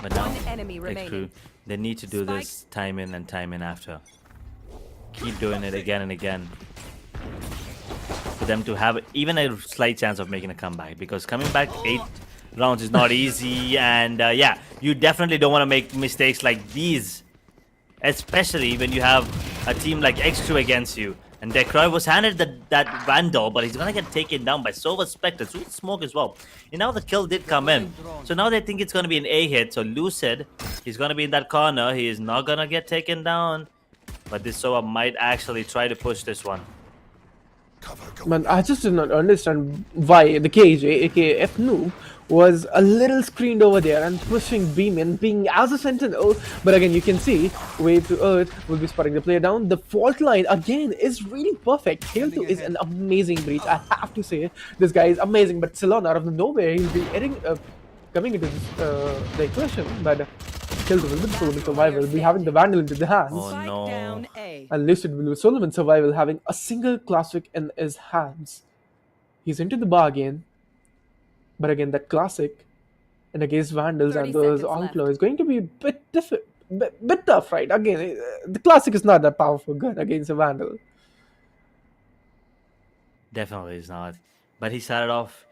But now, One enemy remaining. xCrew, they need to do this time in and time in after. Keep doing it again and again for them to have even a slight chance of making a comeback. Because coming back 8 rounds is not easy, and yeah, you definitely don't want to make mistakes like these, especially when you have a team like xCrew against you. And Decroy was handed that Vandal, but he's gonna get taken down by Sova Spectre. So Smoke as well. And now the kill did come in. So now they think it's gonna be an A hit. So Lucid, he's gonna be in that corner. He is not gonna get taken down. But this Sova might actually try to push this one. Man, I just did not understand why the KJ, aka F Noob, was a little screened over there and pushing Beam in, being as a sentinel. But again, you can see Wave to Earth will be spotting the player down. The fault line again is really perfect. Hail 2 is an amazing breach. I have to say, this guy is amazing. But Ceylon, out of nowhere, he'll be coming into this, the equation. But Hail 2 will be Solomon Survival, will be having the Vandal into the hands. Oh Spike no. down A. And Lucid will be Solomon Survival having a single classic in his hands. He's into the bargain. But again, that classic and against Vandals 30 and those seconds left. Outlaws is going to be a bit tough, right? Again, the classic is not that powerful gun against a Vandal. Definitely is not. But he started off,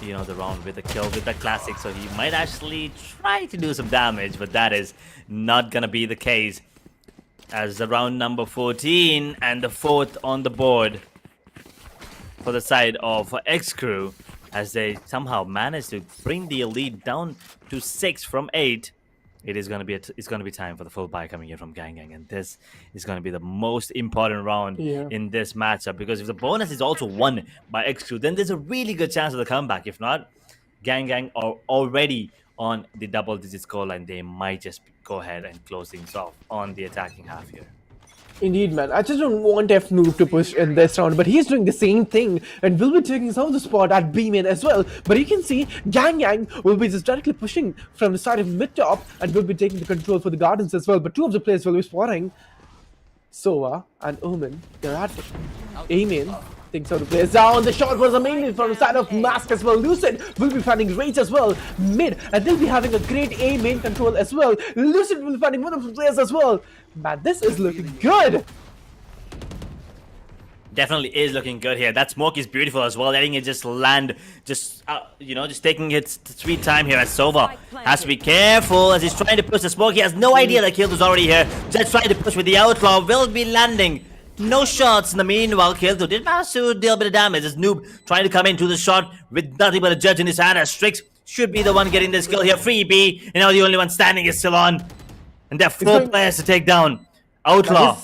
the round with a kill with the classic, so he might actually try to do some damage, but that is not gonna be the case. As the round number 14 and the 4th on the board for the side of xCrew, as they somehow managed to bring the lead down to 6 from 8. It's gonna be time for the full buy coming in from Gang, and this is gonna be the most important round in this matchup, because if the bonus is also won by xCrew, then there's a really good chance of the comeback. If not, Gang are already on the double-digit scoreline. They might just go ahead and close things off on the attacking half here. Indeed, man. I just don't want F Noob to push in this round, but he's doing the same thing and will be taking some of the spot at B main as well. But you can see Gang Gang will be just directly pushing from the side of mid top and will be taking the control for the gardens as well. But two of the players will be spotting Sova and Omen. They're at A main. Thinks how to play down. The shot was amazing from the side of Mask as well. Lucid will be finding Rage as well mid, and they'll be having a great A main control as well. Lucid will be finding one of the players as well. Man, this is looking good. Definitely is looking good here. That smoke is beautiful as well, letting it just land, just just taking its sweet time here as Sova has to be careful as he's trying to push the smoke. He has no idea that Kildu's already here. Just trying to push with the Outlaw, will be landing. No shots in the meanwhile. Kildu did manage to deal a bit of damage as Noob trying to come into the shot with nothing but a judge in his hand as Strix should be the one getting this kill here. Free B, and now the only one standing is still on. And there are 4 players to take down. Outlaw.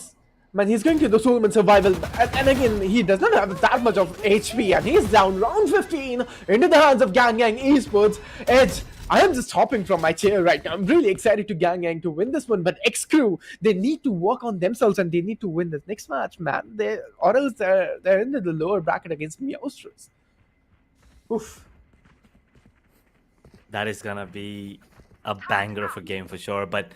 Man, he's going to the Solomon survival, and again, he does not have that much of HP, and he's down round 15 into the hands of Gang Gang Esports. Edge, I am just hopping from my chair right now. I'm really excited to Gang Gang to win this one, but xCrew, they need to work on themselves and they need to win this next match, man. Or else they're in the lower bracket against Meowsterz. Oof. That is gonna be a banger of a game for sure, but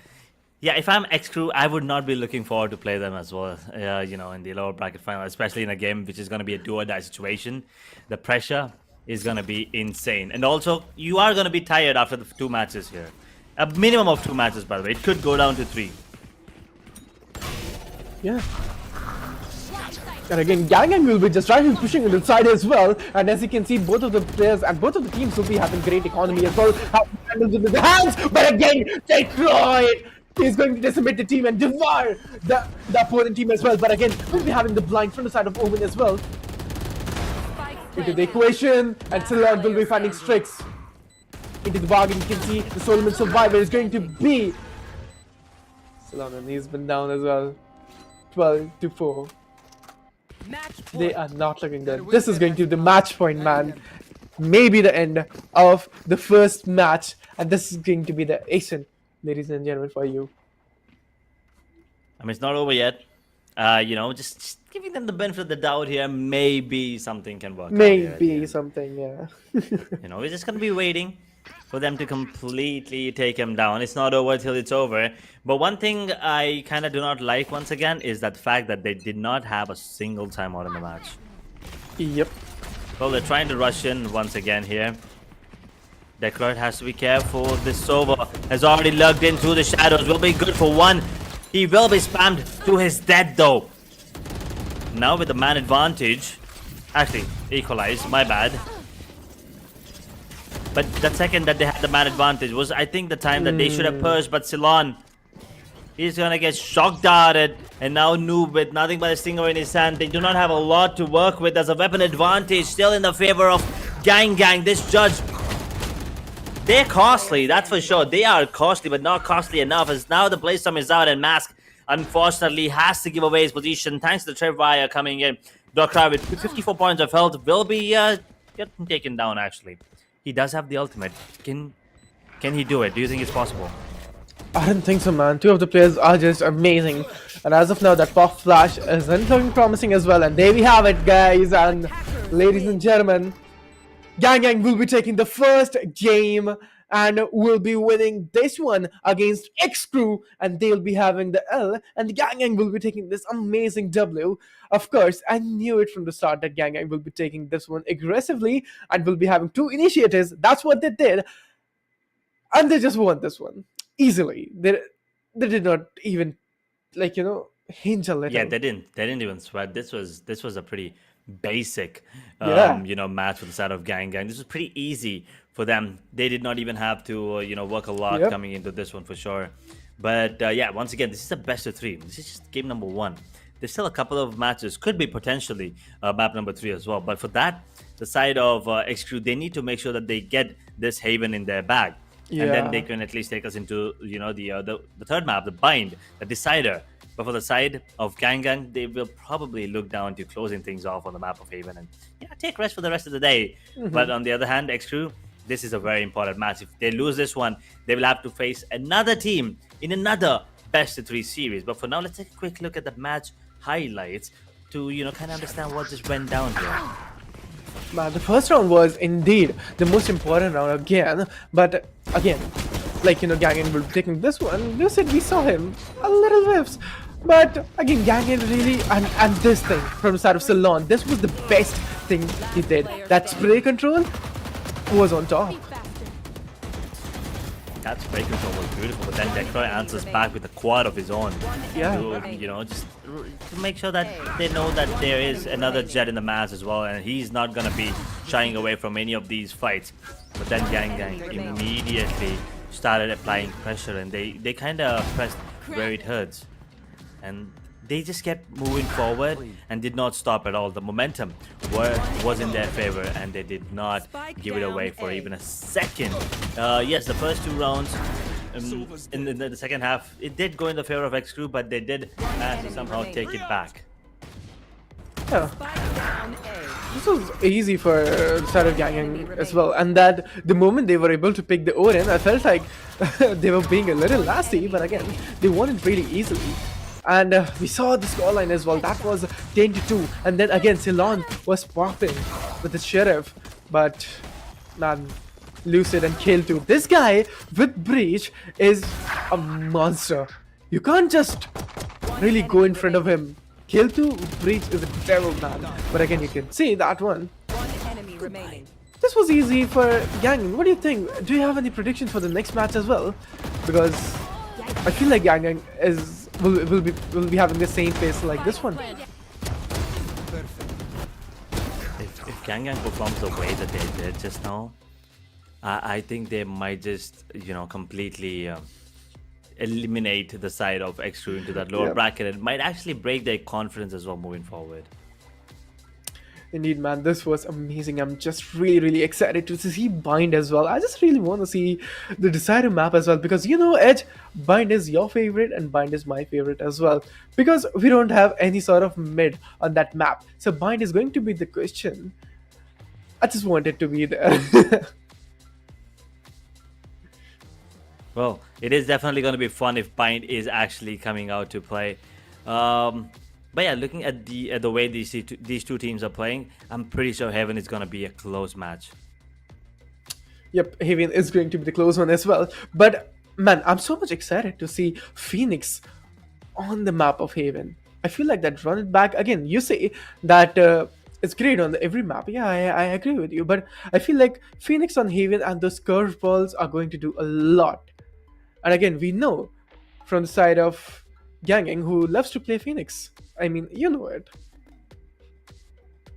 yeah, if I'm xCrew, I would not be looking forward to play them as well, in the lower bracket final, especially in a game which is going to be a do-or-die situation. The pressure is going to be insane. And also, you are going to be tired after the 2 matches here. A minimum of 2 matches, by the way. It could go down to 3. Yeah. And again, Gang Gang will be just trying to pushing on the side as well. And as you can see, both of the players and both of the teams will be having great economy as well. How handles it with the hands, but again, destroyed. He's going to decimate the team and devour the opponent team as well. But again, we'll be having the blind from the side of Omen as well. Into the equation, and Silon will be finding Strix. Into the bargain, you can see the Solomon survivor is going to be Silon, and he's been down as well. 12-4. They are not looking good. This is going to be the match point, man. Maybe the end of the first match, and this is going to be the Asian, ladies and gentlemen, for you. I mean, it's not over yet. Just giving them the benefit of the doubt here. Maybe something can work out here. Something, yeah. We're just going to be waiting for them to completely take him down. It's not over till it's over. But one thing I kind of do not like once again is that fact that they did not have a single timeout in the match. Yep. Well, they're trying to rush in once again here. Decroid has to be careful. This Sova has already lugged in through the shadows. Will be good for 1. He will be spammed to his death though. Now with the man advantage. Actually, equalized. My bad. But the second that they had the man advantage was, I think, the time that they should have pushed. But Silon, he's gonna get shock darted. And now Noob with nothing but a stinger in his hand. They do not have a lot to work with. There's a weapon advantage still in the favor of Gang Gang. This judge, they're costly, that's for sure. They are costly, but not costly enough, as now the Blaze is out and Mask, unfortunately, has to give away his position thanks to the Tripwire coming in. Dokra with 54 points of health will be getting taken down, actually. He does have the ultimate. Can he do it? Do you think it's possible? I don't think so, man. 2 of the players are just amazing. And as of now, that Puff Flash isn't looking promising as well. And there we have it, guys and ladies and gentlemen. Gang Gang will be taking the first game and will be winning this one against xCrew, and they'll be having the L, and the Gang Gang will be taking this amazing W. Of course, I knew it from the start that Gang Gang will be taking this one aggressively and will be having 2 initiators. That's what they did, and they just won this one easily. They did not even hinge a little. Yeah, they didn't even sweat. This was a pretty basic match with the side of Gang Gang. This was pretty easy for them. They did not even have to work a lot coming into this one for sure. But once again, this is the best of 3. This is just game number 1. There's still a couple of matches, could be potentially map number 3 as well. But for that, the side of xCrew, they need to make sure that they get this Haven in their bag. And then they can at least take us into the third map, the Bind, the Decider. But for the side of Gang Gang, they will probably look down to closing things off on the map of Haven and take rest for the rest of the day. But on the other hand, xCrew, this is a very important match. If they lose this one, they will have to face another team in another best of 3 series. But for now, let's take a quick look at the match highlights to kind of understand what just went down here. Man, the first round was indeed the most important round again. But again, like Gangan will be taking this one. You said we saw him a little whiffs. But again, Gangan really and this thing from the side of Ceylon, this was the best thing he did. That spray control was on top. Be faster. That spray control was beautiful, but then Decroy answers back with a quad of his own. Yeah. To, just to make sure that they know that there is another Jet in the match as well, and he's not gonna be shying away from any of these fights. But then Gang immediately started applying pressure, and they kind of pressed where it hurts, and they just kept moving forward and did not stop at all. The momentum was in their favor, and they did not give it away for even a second. Yes, the first 2 rounds in the second half, it did go in the favor of xCrew, but they did manage to somehow take it back. Yeah. This was easy for the side of Gangang as well, and that the moment they were able to pick the Orin, I felt like they were being a little nasty, but again, they won it really easily. And we saw the scoreline as well. That was 10-2. And then again, Ceylon was popping with the Sheriff. But, man, Lucid and Kill 2. This guy with Breach is a monster. You can't just really go in front of him. Kill 2, Breach is a devil, man. But again, you can see that one. One enemy remaining. This was easy for Gangang. What do you think? Do you have any predictions for the next match as well? Because I feel like Gangang will be having the same pace like this one. If Gangang performs the way that they did just now, I think they might just completely eliminate the side of xCrew into that lower bracket. It might actually break their confidence as well moving forward. Indeed, man, this was amazing. I'm just really excited to see Bind as well. I just really want to see the Decider map as well, because Edge, Bind is your favorite and Bind is my favorite as well, because we don't have any sort of mid on that map. So Bind is going to be the question. I just wanted to be there. Well, it is definitely going to be fun if Bind is actually coming out to play. But yeah, looking at the way these two teams are playing, I'm pretty sure Heaven is going to be a close match. Yep, Haven is going to be the close one as well. But man, I'm so much excited to see Phoenix on the map of Haven. I feel like that run it back again. You say that it's great on every map. Yeah, I agree with you. But I feel like Phoenix on Haven and those curveballs are going to do a lot. And again, we know from the side of Gangang who loves to play Phoenix. I mean, you know it.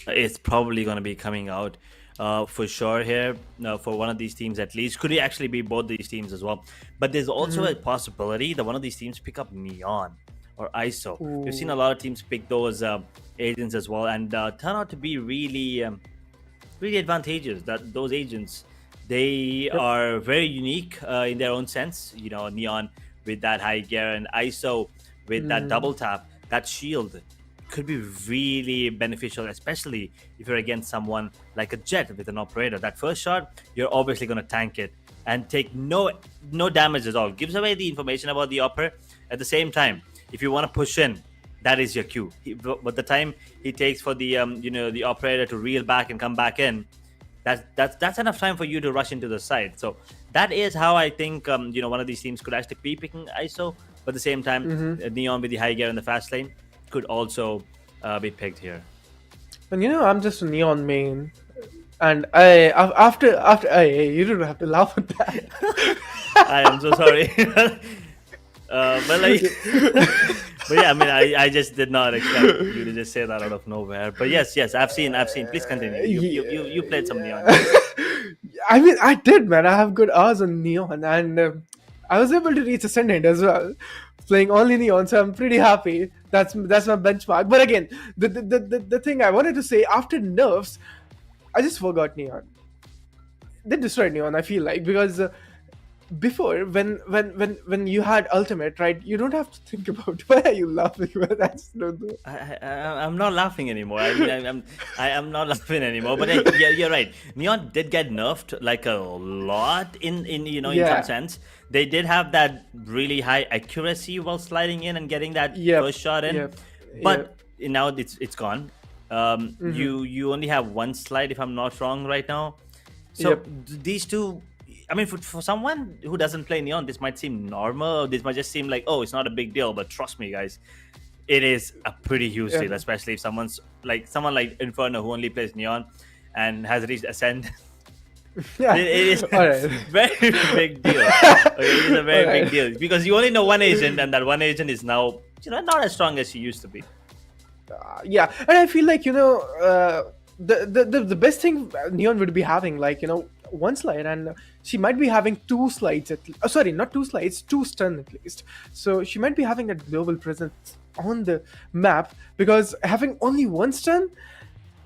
It's probably going to be coming out for sure here for one of these teams at least. Could it actually be both these teams as well? But there's also a possibility that one of these teams pick up Neon or ISO. We've seen a lot of teams pick those agents as well, and turn out to be really advantageous. That those agents, they are very unique in their own sense. Neon with that high gear and ISO with that double tap, that shield could be really beneficial, especially if you're against someone like a Jet with an operator. That first shot, you're obviously going to tank it and take no damage at all. Gives away the information about the operator. At the same time, if you want to push in, that is your cue. But the time he takes for the the operator to reel back and come back in, that's enough time for you to rush into the side. So that is how I think one of these teams could actually be picking ISO. But at the same time, Neon with the high gear in the fast lane could also be picked here. And I'm just a Neon main, and after you don't have to laugh at that. I am so sorry. But yeah, I mean, I just did not expect you to just say that out of nowhere. But yes, I've seen. Please continue. You played some Neon. I mean, I did, man. I have good hours on Neon, and I was able to reach Ascendant as well, playing only Neon. So I'm pretty happy. That's my benchmark. But again, the thing I wanted to say, after nerfs, I just forgot Neon. They destroyed Neon, I feel like, because before when you had ultimate, right? You don't have to think about why are you laughing. But I just don't know. I'm not laughing anymore. I mean, I'm not laughing anymore. But yeah, you're right. Neon did get nerfed like a lot in in Yeah. some sense. They did have that really high accuracy while sliding in and getting that Yep, first shot in. yep, But now it's gone. Mm-hmm. You only have one slide if I'm not wrong right now. So Yep. these two, I mean, for someone who doesn't play Neon, this might seem normal. This might just seem like, oh, it's not a big deal. But trust me, guys, it is a pretty huge Yeah. deal, especially if someone like Inferno who only plays Neon and has reached Ascend. Yeah. It is All right. a very big deal. Okay, it is a very Alright. big deal because you only know one agent, and that one agent is now not as strong as she used to be. Yeah, and I feel like the best thing Neon would be having, like, one slide, and she might be having two slides at sorry, not two slides, two stun at least. So she might be having that global presence on the map, because having only one stun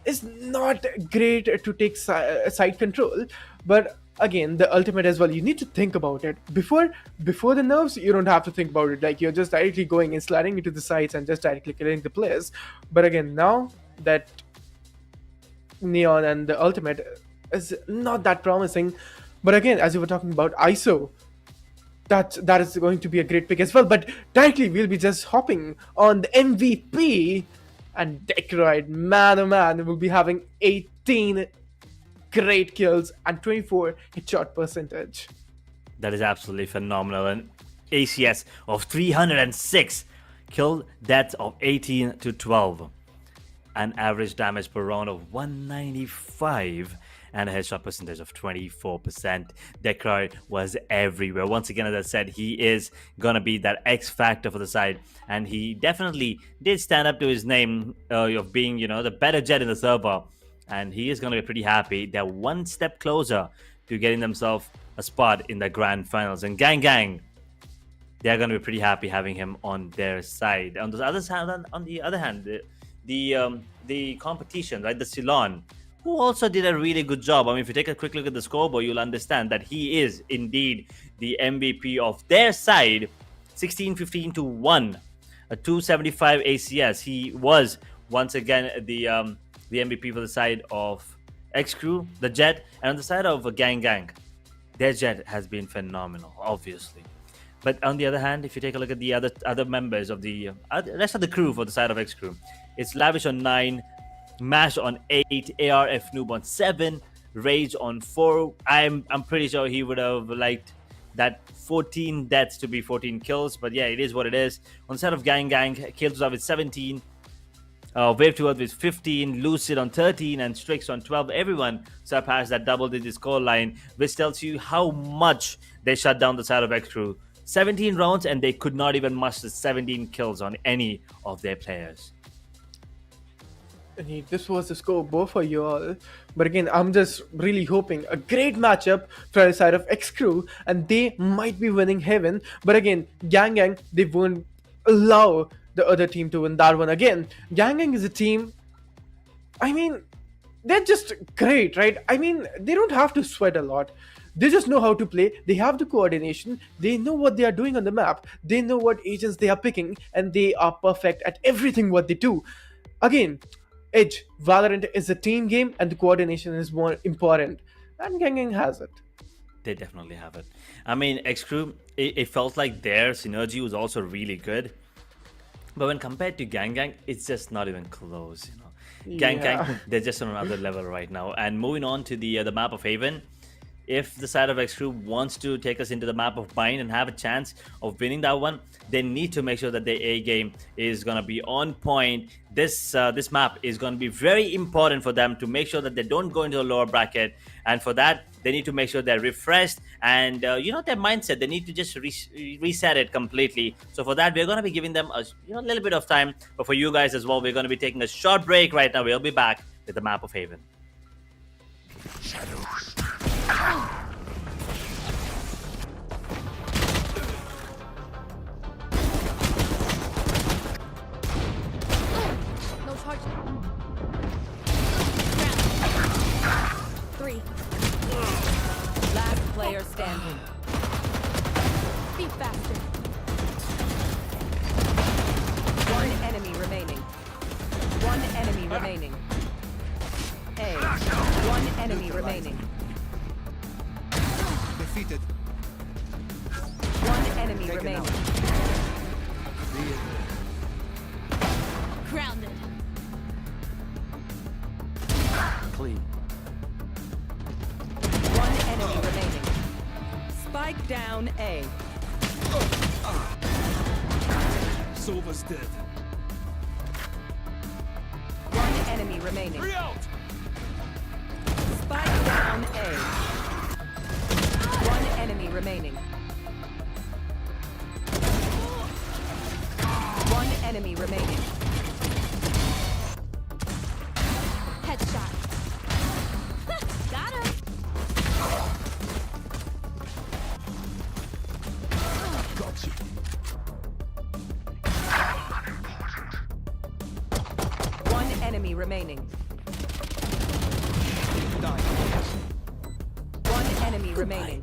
is not great to take side control. But again, the ultimate as well, you need to think about it before the nerves. You don't have to think about it, like you're just directly going and sliding into the sides and just directly killing the players. But again, now that Neon and the ultimate is not that promising. But again, as you were talking about ISO, that is going to be a great pick as well. But directly we'll be just hopping on the MVP, and Deckroyd, man oh man, will be having 18 great kills and 24 headshot percentage. That is absolutely phenomenal. An ACS of 306, kill death of 18 to 12, an average damage per round of 195, and a headshot percentage of 24%. Deckroyd was everywhere. Once again, as I said, he is gonna be that X factor for the side, and he definitely did stand up to his name of being, the better jet in the server. And he is gonna be pretty happy. They're one step closer to getting themselves a spot in the grand finals. And Gang, they're gonna be pretty happy having him on their side. On the other hand, the competition, right? The Ceylon, who also did a really good job. I mean, if you take a quick look at the scoreboard, you'll understand that he is indeed the MVP of their side. 16-15 to 1, a 275 ACS. He was once again the MVP for the side of xCrew, the Jet, and on the side of Gang, their Jet has been phenomenal, obviously. But on the other hand, if you take a look at the other members of the rest of the crew for the side of xCrew, it's Lavish on 9, Mash on 8, ARF Noob on 7, Rage on 4. I'm pretty sure he would have liked that 14 deaths to be 14 kills, but yeah, it is what it is. On the side of Gang, kills with 17, Wave 2 Earth with 15, Lucid on 13, and Strix on 12. Everyone surpassed that double-digit score line, which tells you how much they shut down the side of xCrew. 17 rounds, and they could not even muster 17 kills on any of their players. This was the scoreboard for you all. But again, I'm just really hoping a great matchup for the side of xCrew, and they might be winning Heaven. But again, Gang, they won't allow the other team to win that one. Again, Gang is a team, I mean, they're just great, right? I mean, they don't have to sweat a lot. They just know how to play. They have the coordination. They know what they are doing on the map. They know what agents they are picking, and they are perfect at everything what they do. Again, Edge, Valorant is a team game, and the coordination is more important. And Gang has it. They definitely have it. I mean, xCrew, it felt like their synergy was also really good. But when compared to Gang, it's just not even close, Gang, they're just on another level right now. And moving on to the map of Haven, if the side of xCrew wants to take us into the map of Bind and have a chance of winning that one, they need to make sure that their A game is going to be on point. This map is going to be very important for them to make sure that they don't go into the lower bracket. And for that, they need to make sure they're refreshed and, their mindset. They need to just reset it completely. So for that, we're going to be giving them a little bit of time. But for you guys as well, we're going to be taking a short break right now. We'll be back with the map of Haven. No charge. 3. Last player standing. Be faster. One enemy remaining. One enemy remaining. A. One enemy remaining. Defeated. One enemy Taken remaining. out. Grounded. Clean. One enemy remaining. Spike down A. Sova's dead. One enemy remaining. Out. Spike down A. One enemy remaining. One enemy remaining. Headshot. Got him. Got you. One enemy remaining. Die. One enemy remaining.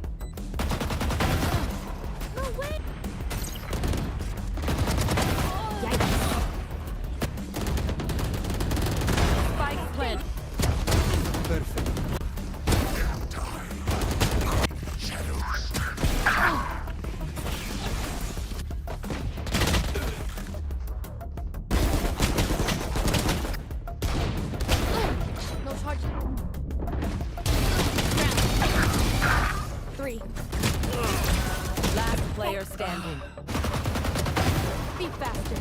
No way. Yikes. Spike plant. Perfect. No charge. Three. Last player standing. Be faster.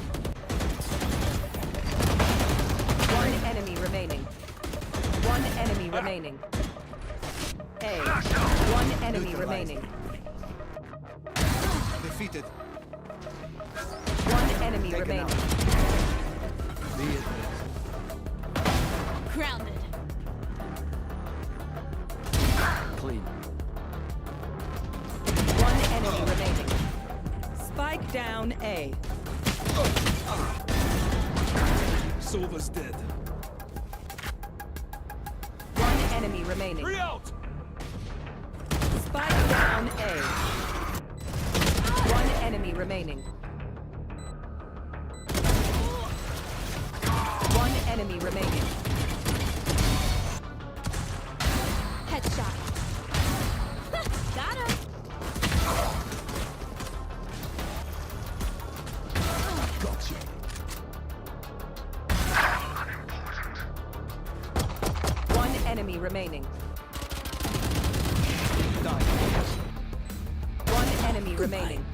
One enemy remaining. One enemy remaining. A. One enemy remaining. Defeated. One enemy Taken remaining. out. Grounded. Clean. One enemy remaining. Spike down A. Sova's dead. One enemy remaining. Out. Spike down A. One enemy remaining. One enemy remaining. Headshot. Got him. Got you. One enemy remaining. Die. One enemy remaining.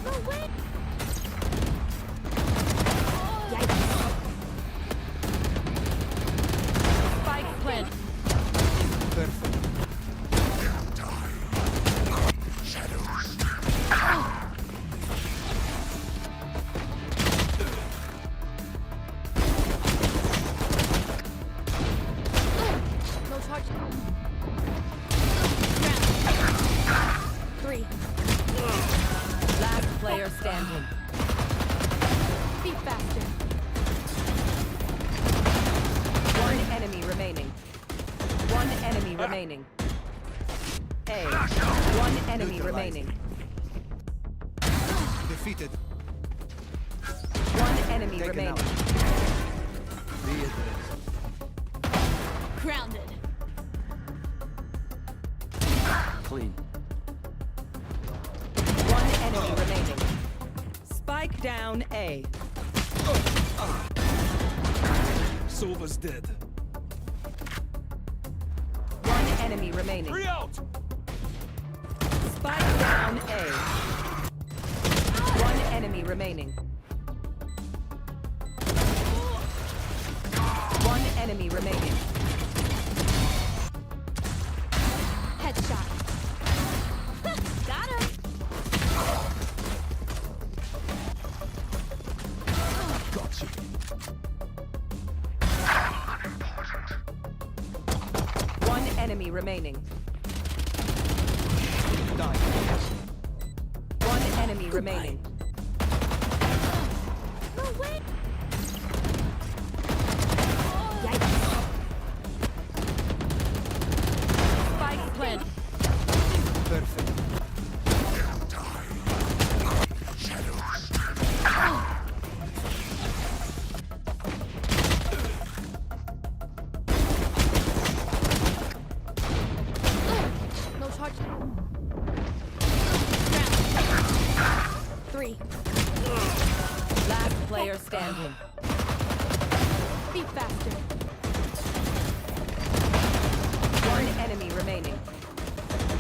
No way. Yikes. Spike plant. Perfect. No charge. Three. Last player standing. Be faster. One enemy remaining. One enemy remaining. A. One enemy remaining. Defeated. One enemy Taken remaining. out. Grounded. Clean. One enemy remaining. Spike down A. Sova's dead. One enemy remaining. Out. Spike down A. One enemy remaining. One enemy remaining. Headshot. Got him. Got you. One enemy remaining. Die. One enemy remaining. No way. Yikes. Spike plant. Perfect. Three. Last player standing. Be faster. One enemy remaining.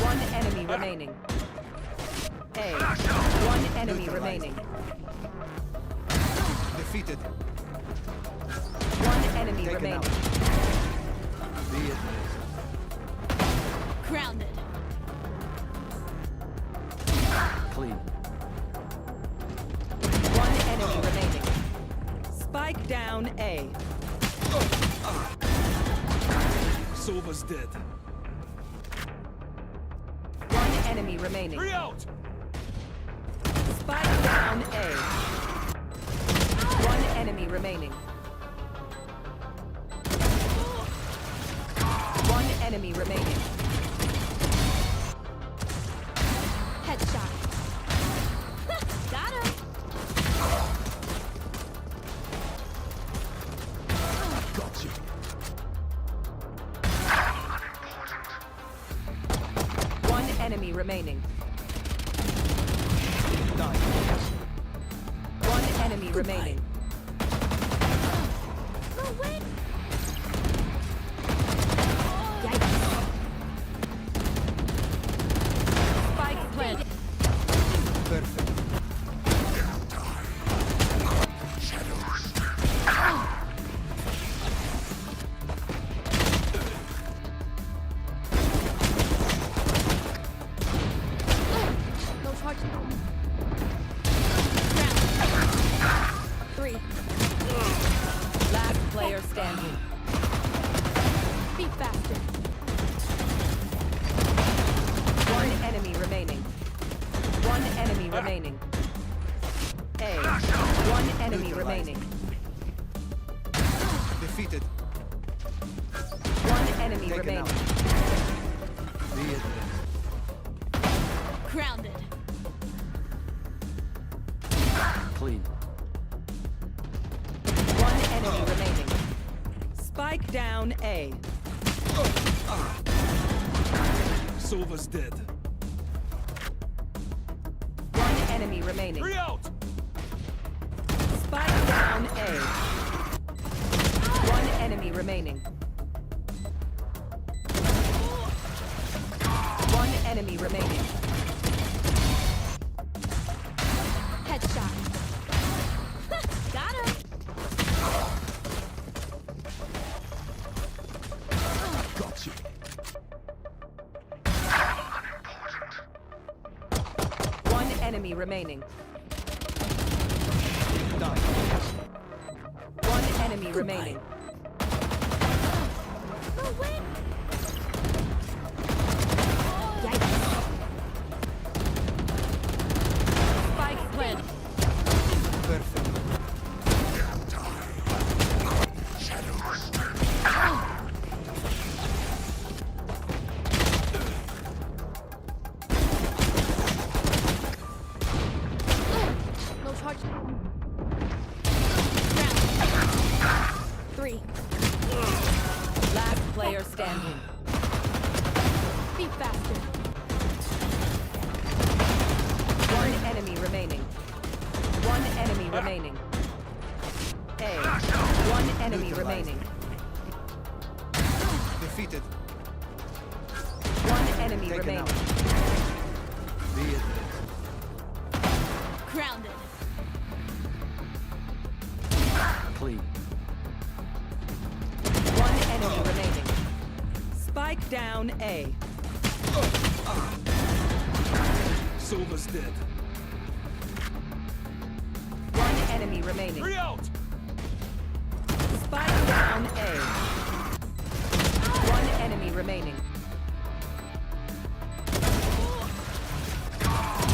One enemy remaining. A. One enemy remaining. Defeated. One enemy Taken remaining. out. Be it. Grounded. Clean. One enemy remaining. Spike down A. Sova's dead. One enemy remaining. Three out. Spike down A. One enemy remaining. One enemy remaining. Headshot. Got him. Got you. One enemy remaining. Die. One enemy remaining. The win. Yikes. Spike planted. Perfect. No charge. Three. Last player standing. Be faster. One enemy remaining. One enemy remaining. A. One enemy remaining. Defeated. One enemy Taken remaining. out. Be it. Grounded. Clean. One enemy remaining. Spike down A. Sova's dead. One enemy remaining. Three out. Spike down A. One enemy remaining. One enemy remaining. Headshot. Got him. Got you. One enemy remaining. Die. One enemy remaining. The win. Yikes. Spike planted. Perfect. No charge. Three. Last player standing. Be faster. One enemy remaining. One enemy remaining. A. One enemy remaining. Defeated. One enemy Taken remaining. out. Be it. Grounded. Clean. One enemy remaining. Spike down A. Sova's dead. One enemy remaining. Three out. Spike down A. One enemy remaining.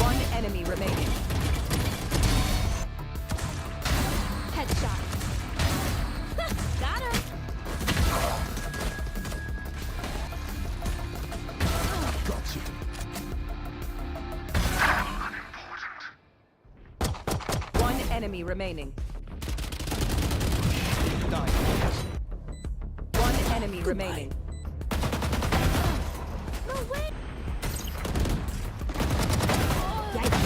One enemy remaining. Headshot. Got him. Got you. One enemy remaining. Die. One enemy remaining. The win. Yikes.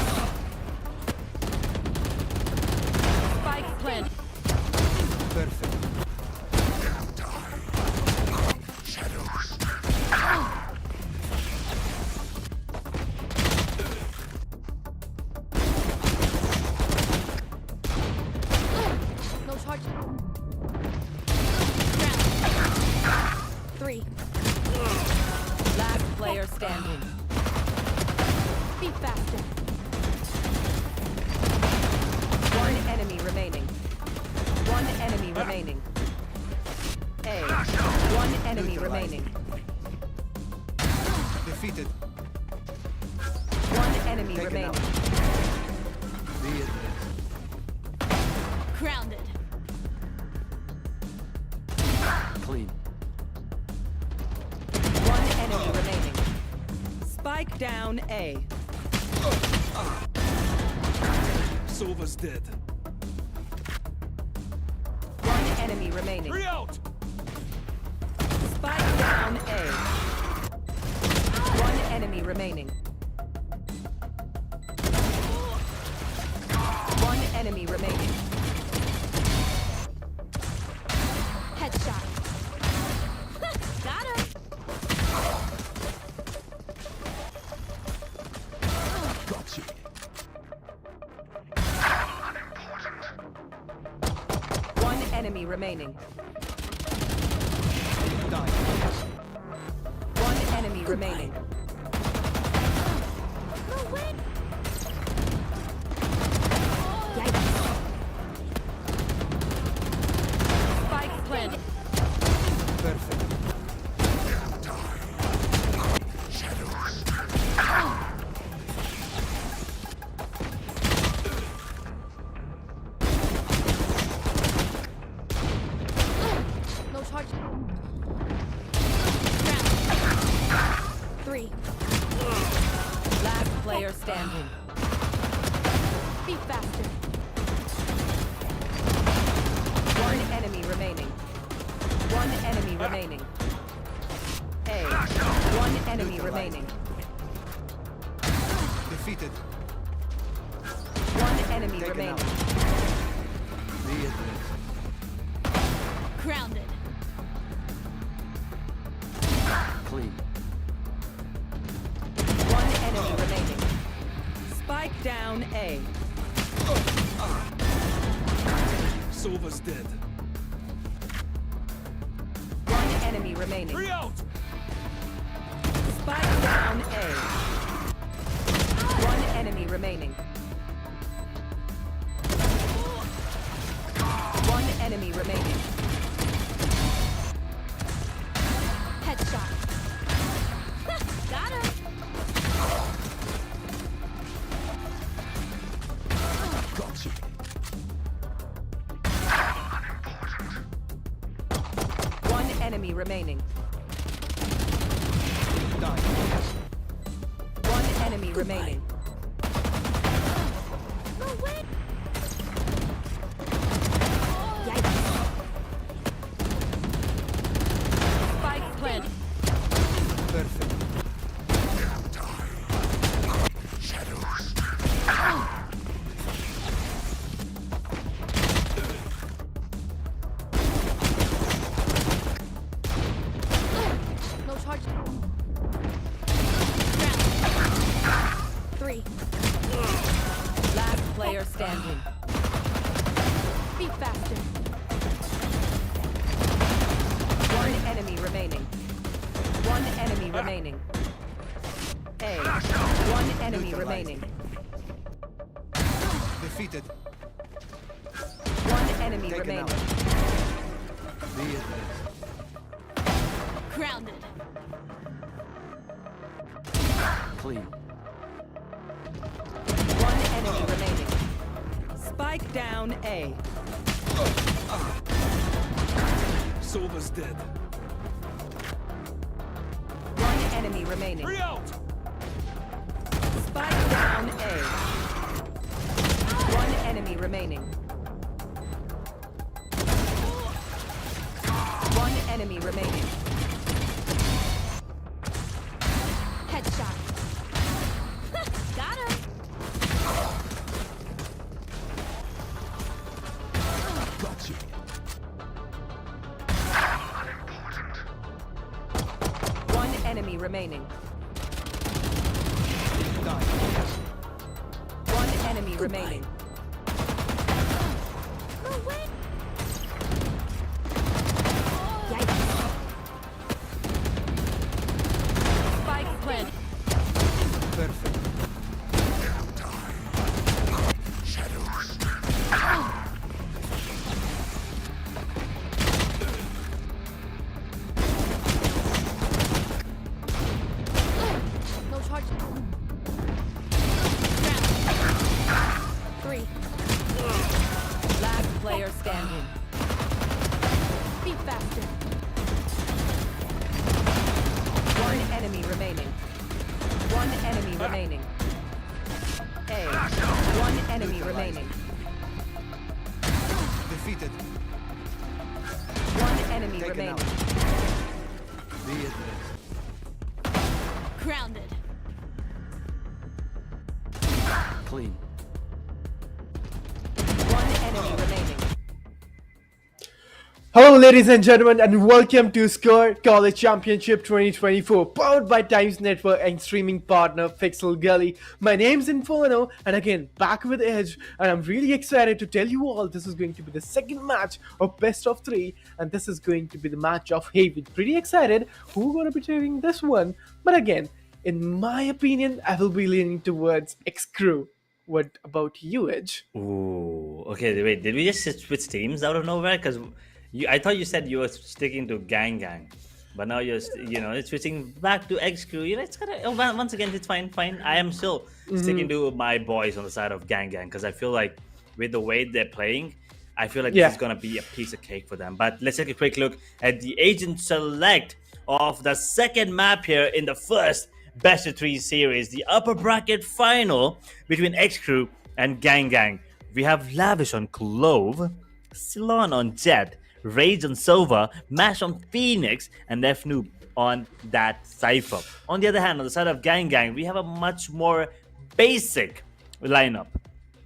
Last player standing. Be faster. One enemy remaining. One enemy remaining. A. One enemy remaining. Defeated. One enemy Taken remaining. out. Be advised. Grounded. Clean. One enemy remaining. Spike down A. Silver's dead. One enemy remaining. Three out. Spike down A. One enemy remaining. One enemy remaining. Headshot. Got him. Got you. One enemy remaining. Die. One enemy remaining. No win. Yikes. Spike planted. Perfect. No charge. Three. Last player standing. Be faster. One enemy remaining. One enemy remaining. A. One enemy remaining. Defeated. One enemy Taken remaining. out. Be advised. Grounded. Clean. One enemy remaining. Spike down A. Silver's dead. One enemy remaining. Three out. Spike down A. One enemy remaining. One enemy remaining. Headshot. Got him. Got you. One enemy remaining. Die. One enemy remaining. No win. Yikes. Spike planted. Perfect. No charge. Three. Last player standing. Be faster. One enemy remaining. One enemy remaining. A. One enemy remaining. Defeated. One enemy Taken remaining. out. Be advised. Grounded. Clean. One enemy remaining. Spike down A. Silver's dead. One enemy remaining. Three out. Spike down A. One enemy remaining. One enemy remaining. Headshot. Got him. Got you. One enemy remaining. Die. One enemy remaining. No win. Yikes. remaining. A. One enemy remaining. Defeated. One enemy Taken remaining. out. Be at rest. Grounded. Clean. One enemy remaining. Hello, ladies and gentlemen, and welcome to SKOAR College Championship 2024, powered by Times Network and streaming partner Pixel Gully. My name's Inferno, and again, back with Edge, and I'm really excited to tell you all this is going to be the second match of best of 3, and this is going to be the match of Haven. Pretty excited who's going to be taking this one, but again, in my opinion, I will be leaning towards xCrew. What about you, Edge? Ooh. Okay, wait. Did we just switch teams out of nowhere? Because I thought you said you were sticking to Gang, but now you're it's switching back to xCrew. It's kind of once again, it's fine. I am still sticking to my boys on the side of Gang because I feel like with the way they're playing, I feel like this is gonna be a piece of cake for them. But let's take a quick look at the agent select of the second map here in the first best of 3 series, the upper bracket final between xCrew and Gang. We have Lavish on Clove, Silon on Jet, Rage on Sova, Mash on Phoenix, and Noob on that Cypher. On the other hand, on the side of Gang, we have a much more basic lineup.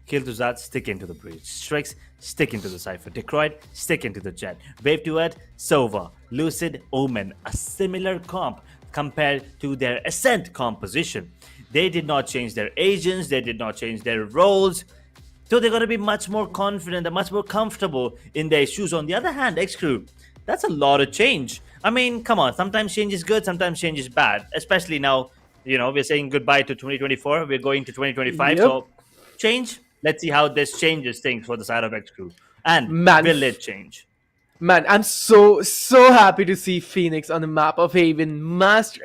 Kiltuzat stick into the Breach, Strix stick into the Cypher, Decroid stick into the Jet, Wave Duet, Sova, Lucid, Omen, a similar comp compared to their Ascent composition. They did not change their agents, they did not change their roles, so they're going to be much more confident and much more comfortable in their shoes. On the other hand, xCrew, that's a lot of change. I mean, come on, sometimes change is good, sometimes change is bad, especially now, we're saying goodbye to 2024, we're going to 2025, so change. Let's see how this changes things for the side of xCrew. And will it change? Man, I'm so happy to see Phoenix on the map of Haven.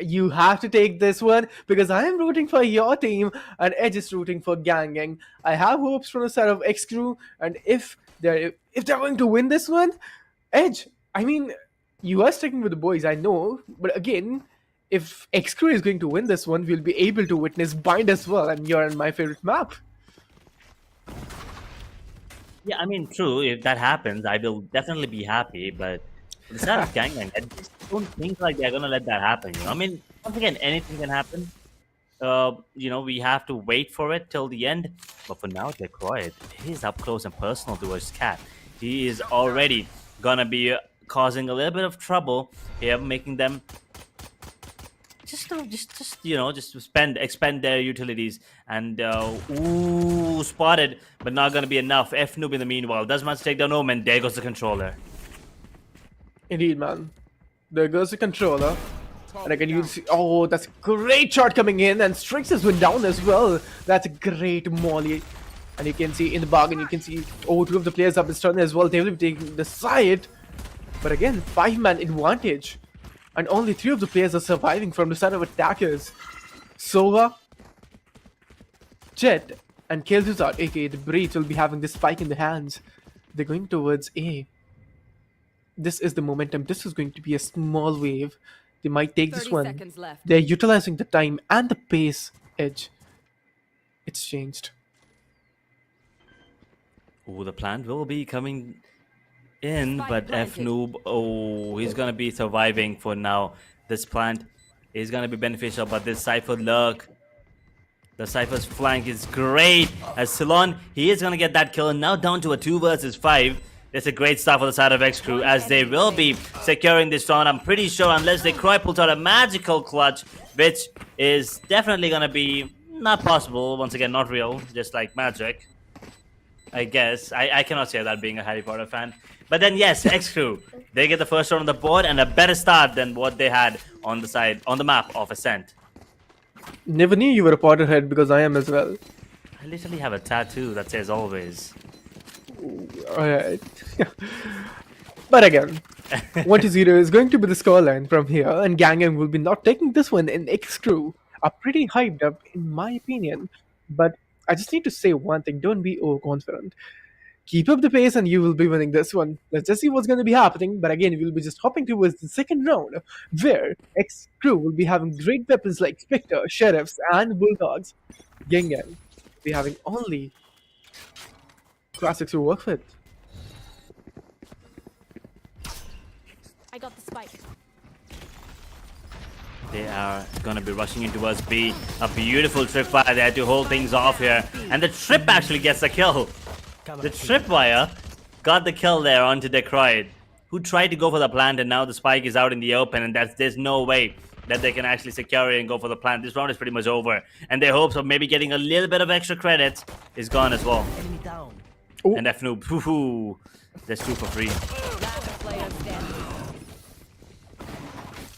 You have to take this one because I am rooting for your team and Edge is rooting for Gang. I have hopes from the side of xCrew, and if they're going to win this one, Edge, I mean, you are sticking with the boys, I know, but again, if xCrew is going to win this one, we'll be able to witness Bind as well, and you're on my favorite map. Yeah, I mean, true. If that happens, I will definitely be happy. But for the side of Gang, I just don't think like they're gonna let that happen. I mean, once again, anything can happen. We have to wait for it till the end. But for now, Decroid, he's up close and personal towards Cat. He is already gonna be causing a little bit of trouble here, making them just expend their utilities, and spotted, but not gonna be enough. Noob in the meanwhile does much take down Omen. There goes the controller. Indeed, man. There goes the controller. And again, you see, oh, that's a great shot coming in, and Strix has went down as well. That's a great molly. And you can see in the bargain, you can see, two of the players up this turn as well. They will be taking the side. But again, 5-man advantage. And only 3 of the players are surviving from the side of attackers. Sova, Jet, and Kiltuzat, aka the Breach, will be having this spike in the hands. They're going towards A. This is the momentum. This is going to be a small wave. They might take this 30 one. seconds left. They're utilizing the time and the pace, Edge. It's changed. Oh, the plant will be coming in, Spike but planted. Noob, he's gonna be surviving for now. This plant is gonna be beneficial, but this Cypher lurk, the Cypher's flank is great. As Silon, he is gonna get that kill, and now down to a 2 versus 5. It's a great start for the side of xCrew, as they will be securing this round. I'm pretty sure, unless they pulls out a magical clutch, which is definitely gonna be not possible. Once again, not real, just like magic, I guess. I cannot say that being a Harry Potter fan. But then yes, xCrew, they get the first round on the board and a better start than what they had on the map of Ascent. Never knew you were a Potterhead because I am as well. I literally have a tattoo that says always. Alright. But again, 1-0 is going to be the scoreline from here, and Gang will be not taking this one, and xCrew are pretty hyped up in my opinion. But I just need to say one thing, don't be overconfident. Keep up the pace and you will be winning this one. Let's just see what's going to be happening. But again, we'll be just hopping towards the second round, where xCrew will be having great weapons like Spectre, Sheriffs, and Bulldogs. Gang will be having only classics to work with. I got the spike. They are gonna be rushing in towards B. A beautiful tripwire there to hold things off here. And the trip actually gets the kill. The tripwire got the kill there onto Detroit, who tried to go for the plant, and now the spike is out in the open, and there's no way that they can actually secure it and go for the plant. This round is pretty much over, and their hopes of maybe getting a little bit of extra credits is gone as well. Enemy down. Ooh. And F-Noob, hoo-hoo, that's 2 for free. Last player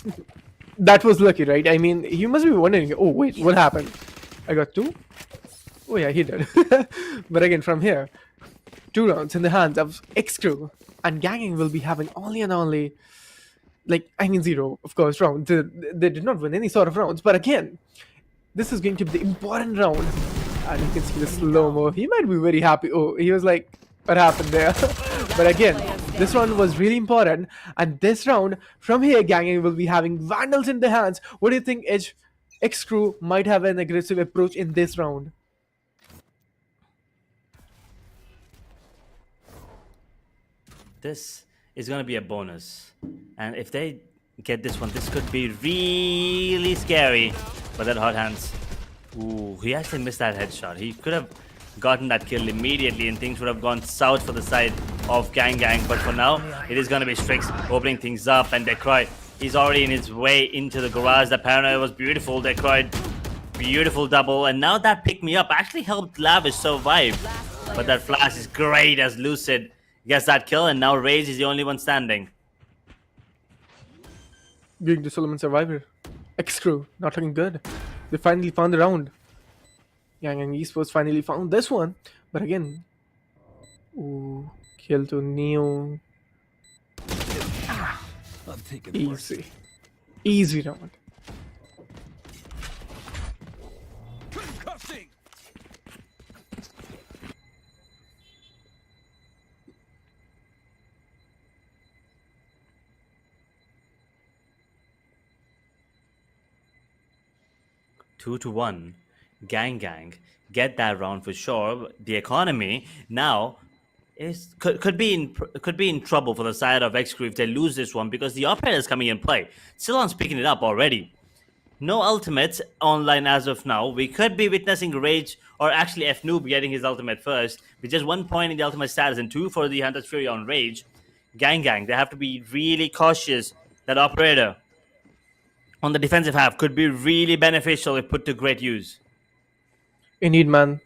standing. That was lucky, right? I mean, you must be wondering, oh wait, what happened? I got 2? Oh yeah, he did. But again, from here, 2 rounds in the hands of xCrew, and Ganging will be having only and only, 0, of course, rounds. They did not win any sort of rounds, but again, this is going to be the important round. And you can see the slow-mo. He might be very happy. Oh, he was like, what happened there? But again, this round was really important. And this round, from here, Ganging will be having Vandals in their hands. What do you think xCrew might have an aggressive approach in this round? This is going to be a bonus. And if they get this one, this could be really scary. But that hot hands. Ooh, he actually missed that headshot. He could have gotten that kill immediately and things would have gone south for the side of Gang. But for now, it is going to be Strix opening things up, and Detroit, he's already in his way into the garage. The paranoia was beautiful. Detroit, beautiful double. And now that pick me up actually helped Lavish survive. But that flash is great as Lucid gets that kill, and now Rage is the only one standing. Being the Solomon Survivor. xCrew, not looking good. They finally found the round. Yang and Esports finally found this one. But again, ooh, kill to Neo. I'm taking mercy. Easy. Easy round. Concussing. Two to 1. Gang get that round for sure. The economy now could be in trouble for the side of xCrew if they lose this one, because the operator is coming in play. Silon's picking it up already. No ultimates online as of now. We could be witnessing Rage, or actually F-Noob getting his ultimate first, with just 1 point in the ultimate status and 2 for the Hunter's Fury on Rage. Gang, they have to be really cautious. That operator on the defensive half could be really beneficial if put to great use. Indeed, man.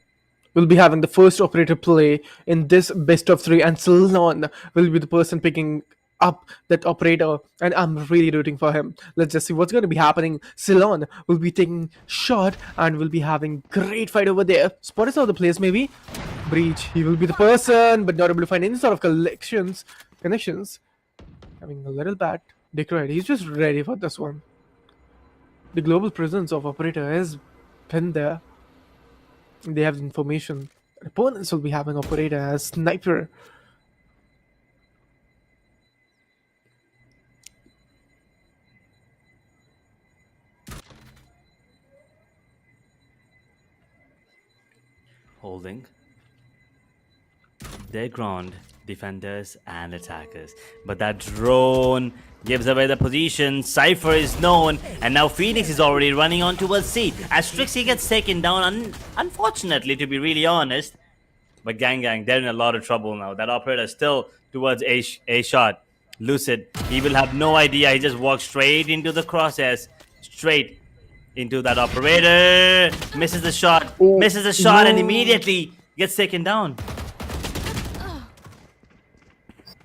We'll be having the first operator play in this best of 3, and Silon will be the person picking up that operator, and I'm really rooting for him. Let's just see what's going to be happening. Silon will be taking shot and will be having great fight over there. Spot is out of the place, maybe. Breach, he will be the person, but not able to find any sort of connections. Having a little bad. Detroit, he's just ready for this one. The global presence of operator has been there. They have information. Opponents will be having operator as sniper. Holding their ground, defenders and attackers. But that drone gives away the position. Cypher is known, and now Phoenix is already running on towards C. As Trixie gets taken down, unfortunately, to be really honest. But Gang, they're in a lot of trouble now. That operator is still towards A shot. Lucid, he will have no idea. He just walks straight into the crosshairs. Straight into that operator. Misses the shot. And immediately gets taken down.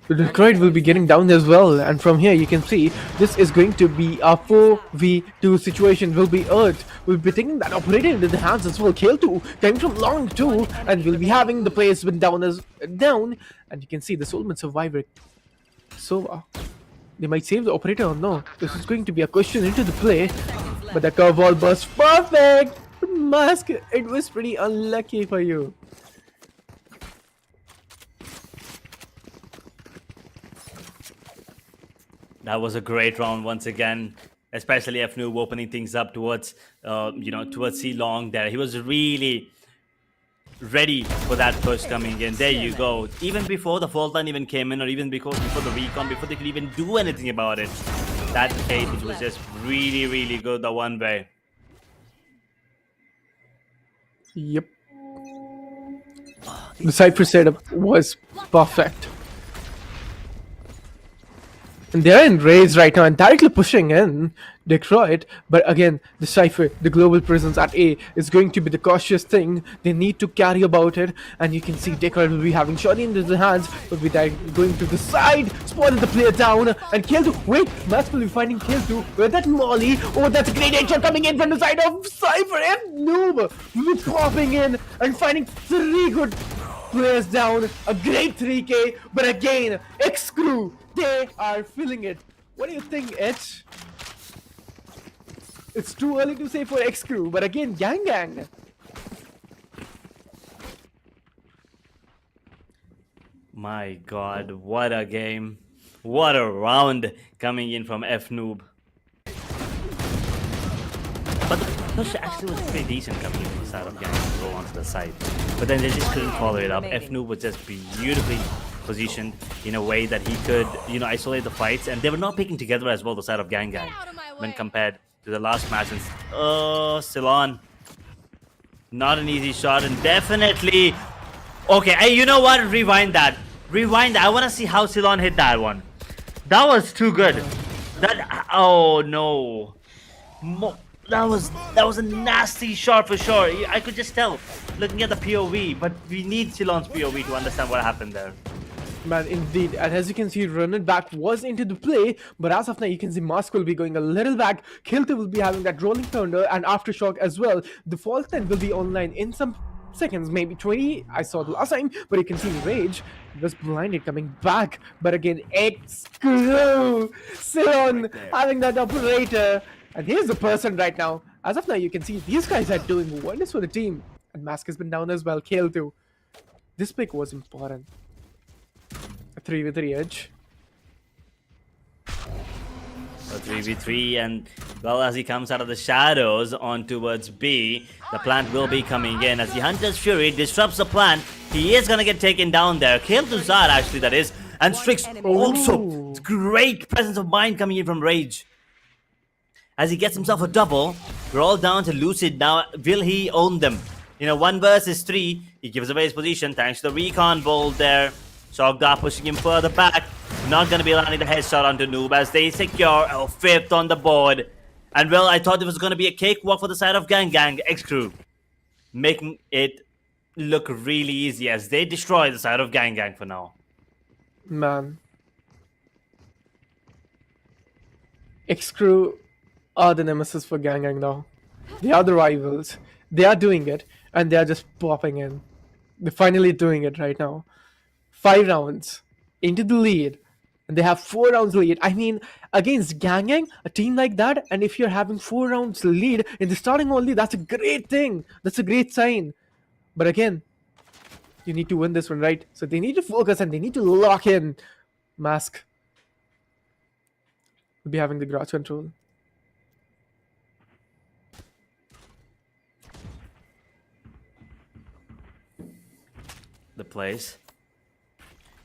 The Detroit will be getting down as well, and from here you can see this is going to be a 4v2 situation. Will be Earth will be taking that operator into the hands as well. Kill 2 coming from long 2, and we'll be having the players went down, and you can see the Solomon Survivor. So they might save the operator or no. This is going to be a question into the play, but the curveball burst perfect. Mask, it was pretty unlucky for you. That was a great round once again, especially Fnu opening things up towards, towards C Long there. He was really ready for that push coming in. There you go. Even before the fault line even came in, or even before the recon, before they could even do anything about it, that cage was just really, really good the one way. Yep. The Cypher setup was perfect. And they're in rage right now and directly pushing in Detroit. But again, the Cypher, the global presence at A is going to be the cautious thing. They need to carry about it. And you can see Detroit will be having shot into the hands. Will be going to the side, spotted the player down. And Kill2, wait, Max will be finding Kill2 with that Molly. Oh, that's a great headshot coming in from the side of Cypher. And Noob will be popping in and finding 3 good players down. A great 3K. But again, xCrew, they are feeling it. What do you think, Edge? It's too early to say for xCrew, but again, Gang. My god, what a game. What a round coming in from F-Noob. But the push actually was pretty decent coming in from the side of Gang to go onto the side. But then they just couldn't follow it up. F-Noob was just beautifully positioned in a way that he could, isolate the fights. And they were not picking together as well, the side of Gang when compared to the last match. And Ceylon, not an easy shot, and definitely okay. Hey, you know what, rewind that. I want to see how Ceylon hit that one. That was too good. Oh no, that was a nasty shot for sure. I could just tell looking at the POV, but we need Ceylon's POV to understand what happened there. Man, indeed. And as you can see, run it back was into the play. But as of now, you can see Mask will be going a little back. Kill2 will be having that rolling thunder and aftershock as well. The fault line will be online in some seconds, maybe 20. I saw the last time, but you can see Rage was blinded coming back. But again, xCrew, Sion having that operator. And here's the person right now. As of now, you can see these guys are doing wonders for the team. And Mask has been down as well. Kill2. This pick was important. A 3v3 Edge. A 3v3, and well, as he comes out of the shadows on towards B, the plant will be coming in as the Hunter's Fury disrupts the plant. He is gonna get taken down there. Kill to Zard, actually, that is. And Strix also. Great presence of mind coming in from Rage. As he gets himself a double, we're all down to Lucid now. Will he own them? 1 versus 3. He gives away his position thanks to the recon bolt there. Showdown pushing him further back. Not going to be landing the headshot onto Noob as they secure a 5th on the board. And well, I thought it was going to be a cakewalk for the side of Gang xCrew, making it look really easy as they destroy the side of Gang for now. Man. xCrew are the nemesis for Gang now. They are the rivals. They are doing it, and they are just popping in. They're finally doing it right now. 5 rounds into the lead, and they have 4 rounds lead. I mean, against Gang, a team like that, and if you're having 4 rounds lead in the starting only, that's a great thing. That's a great sign. But again, you need to win this one, right? So they need to focus and they need to lock in. Mask will be having the garage control. The plays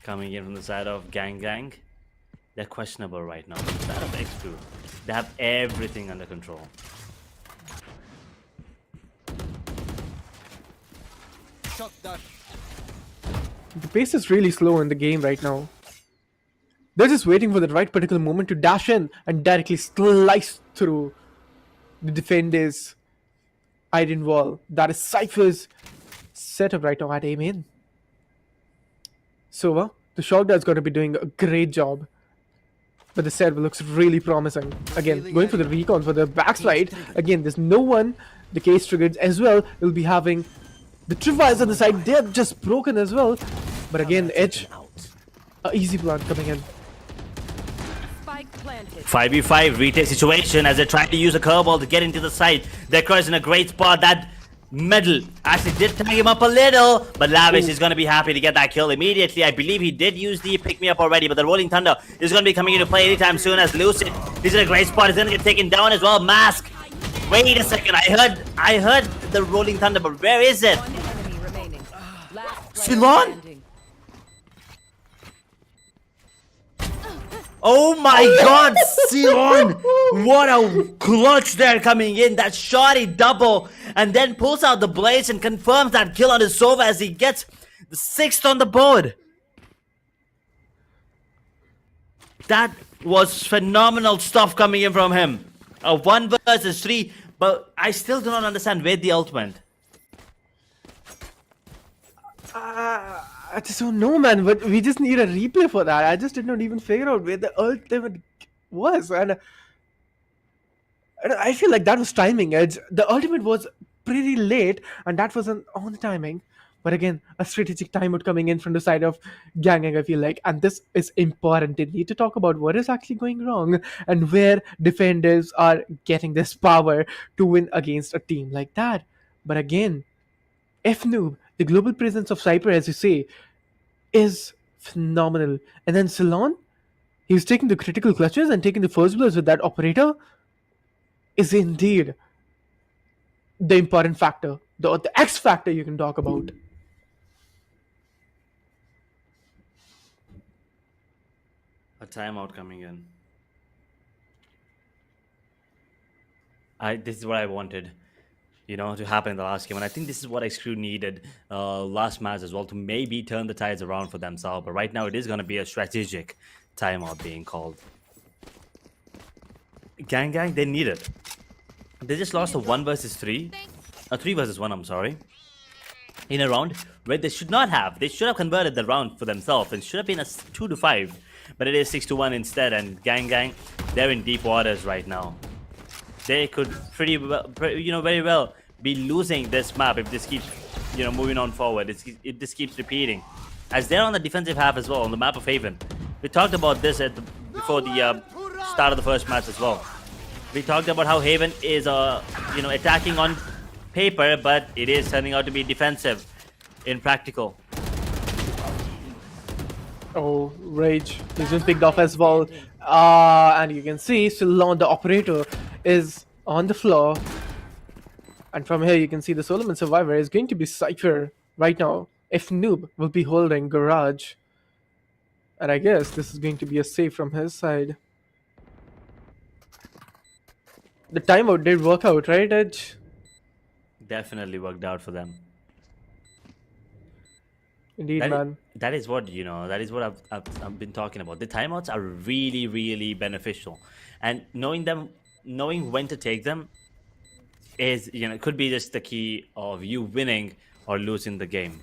coming in from the side of Gang. They're questionable right now. The side of xCrew, they have everything under control. Shot that. The pace is really slow in the game right now. They're just waiting for the right particular moment to dash in and directly slice through the defender's iron wall. That is Cypher's setup right now at aim in. So, the Showdown is going to be doing a great job. But the setup looks really promising. Again, going for the recon, for the backslide. Again, there's no one. The case triggered as well. We'll be having the tripwires on the side. They're just broken as well. But again, Edge, a easy plant coming in. 5v5 retake situation as they're trying to use a curveball to get into the side. They're in a great spot. That Medal actually did tag him up a little, but Lavish is going to be happy to get that kill immediately. I believe he did use the pick me up already, but the Rolling Thunder is going to be coming into play anytime soon as Lucid. He's in a great spot. He's going to get taken down as well. Mask. Wait a second. I heard the Rolling Thunder, but where is it? One enemy remaining. Last player Ceylon? standing. Oh my god, Ceylon! What a clutch there coming in. That shoddy double, and then pulls out the blaze and confirms that kill on his Sova as he gets the 6th on the board. That was phenomenal stuff coming in from him. A 1 versus 3, but I still do not understand where the ult went. I just don't know, man. But we just need a replay for that. I just did not even figure out where the ultimate was, and I feel like that was timing. The ultimate was pretty late, and that wasn't on timing. But again, a strategic timeout coming in from the side of Gang, I feel like, and this is important. They need to talk about what is actually going wrong and where defenders are getting this power to win against a team like that. But again, F-Noob, the global presence of Cypher, as you say, is phenomenal. And then Ceylon, he's taking the critical clutches and taking the first blows with that operator, is indeed the important factor, the X factor you can talk about. A timeout coming in. This is what I wanted, to happen in the last game. And I think this is what xCrew needed last match as well, to maybe turn the tides around for themselves. But right now it is going to be a strategic timeout being called. Gang, they need it. They just lost a 1 versus 3. A 3 versus 1, I'm sorry. In a round where they should not have. They should have converted the round for themselves. It should have been a 2-5. But it is 6-1 instead. And Gang, they're in deep waters right now. They could very well be losing this map if this keeps, moving on forward. If this keeps repeating, as they're on the defensive half as well on the map of Haven. We talked about this before the start of the first match as well. We talked about how Haven is, attacking on paper, but it is turning out to be defensive in practical. Oh, Rage. He's been picked off as well. And you can see Ceylon, the operator, is on the floor. And from here, you can see the Solomon Survivor is going to be Cypher right now. If Noob will be holding Garage. And I guess this is going to be a save from his side. The timeout did work out, right, Edge? Definitely worked out for them. Indeed, man. That is what I've been talking about. The timeouts are really, really beneficial, and knowing when to take them is could be just the key of you winning or losing the game.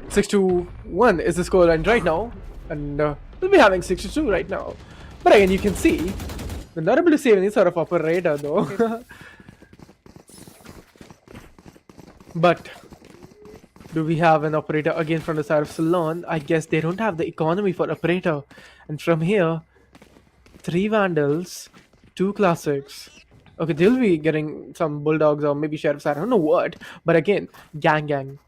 Six to 1 is the scoreline right now, and we'll be having 6-2 right now. But again, you can see they're not able to save any sort of operator though. But do we have an operator again from the side of Ceylon? I guess they don't have the economy for operator. And from here, 3 Vandals, 2 Classics. Okay, they'll be getting some Bulldogs or maybe Sheriffs, I don't know what. But again, Gang.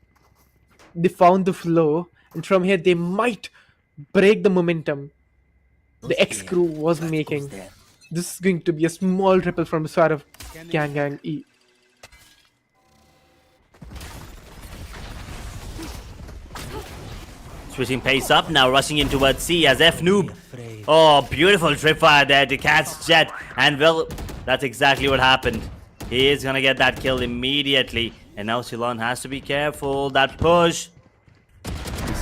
They found the flow, and from here they might break the momentum the xCrew was making. This is going to be a small ripple from the side of Gang E. Switching pace up now, rushing in towards C as F-Noob. Oh, beautiful tripwire there to catch Jet. And well, that's exactly what happened. He is gonna get that kill immediately. And now Ceylon has to be careful. That push.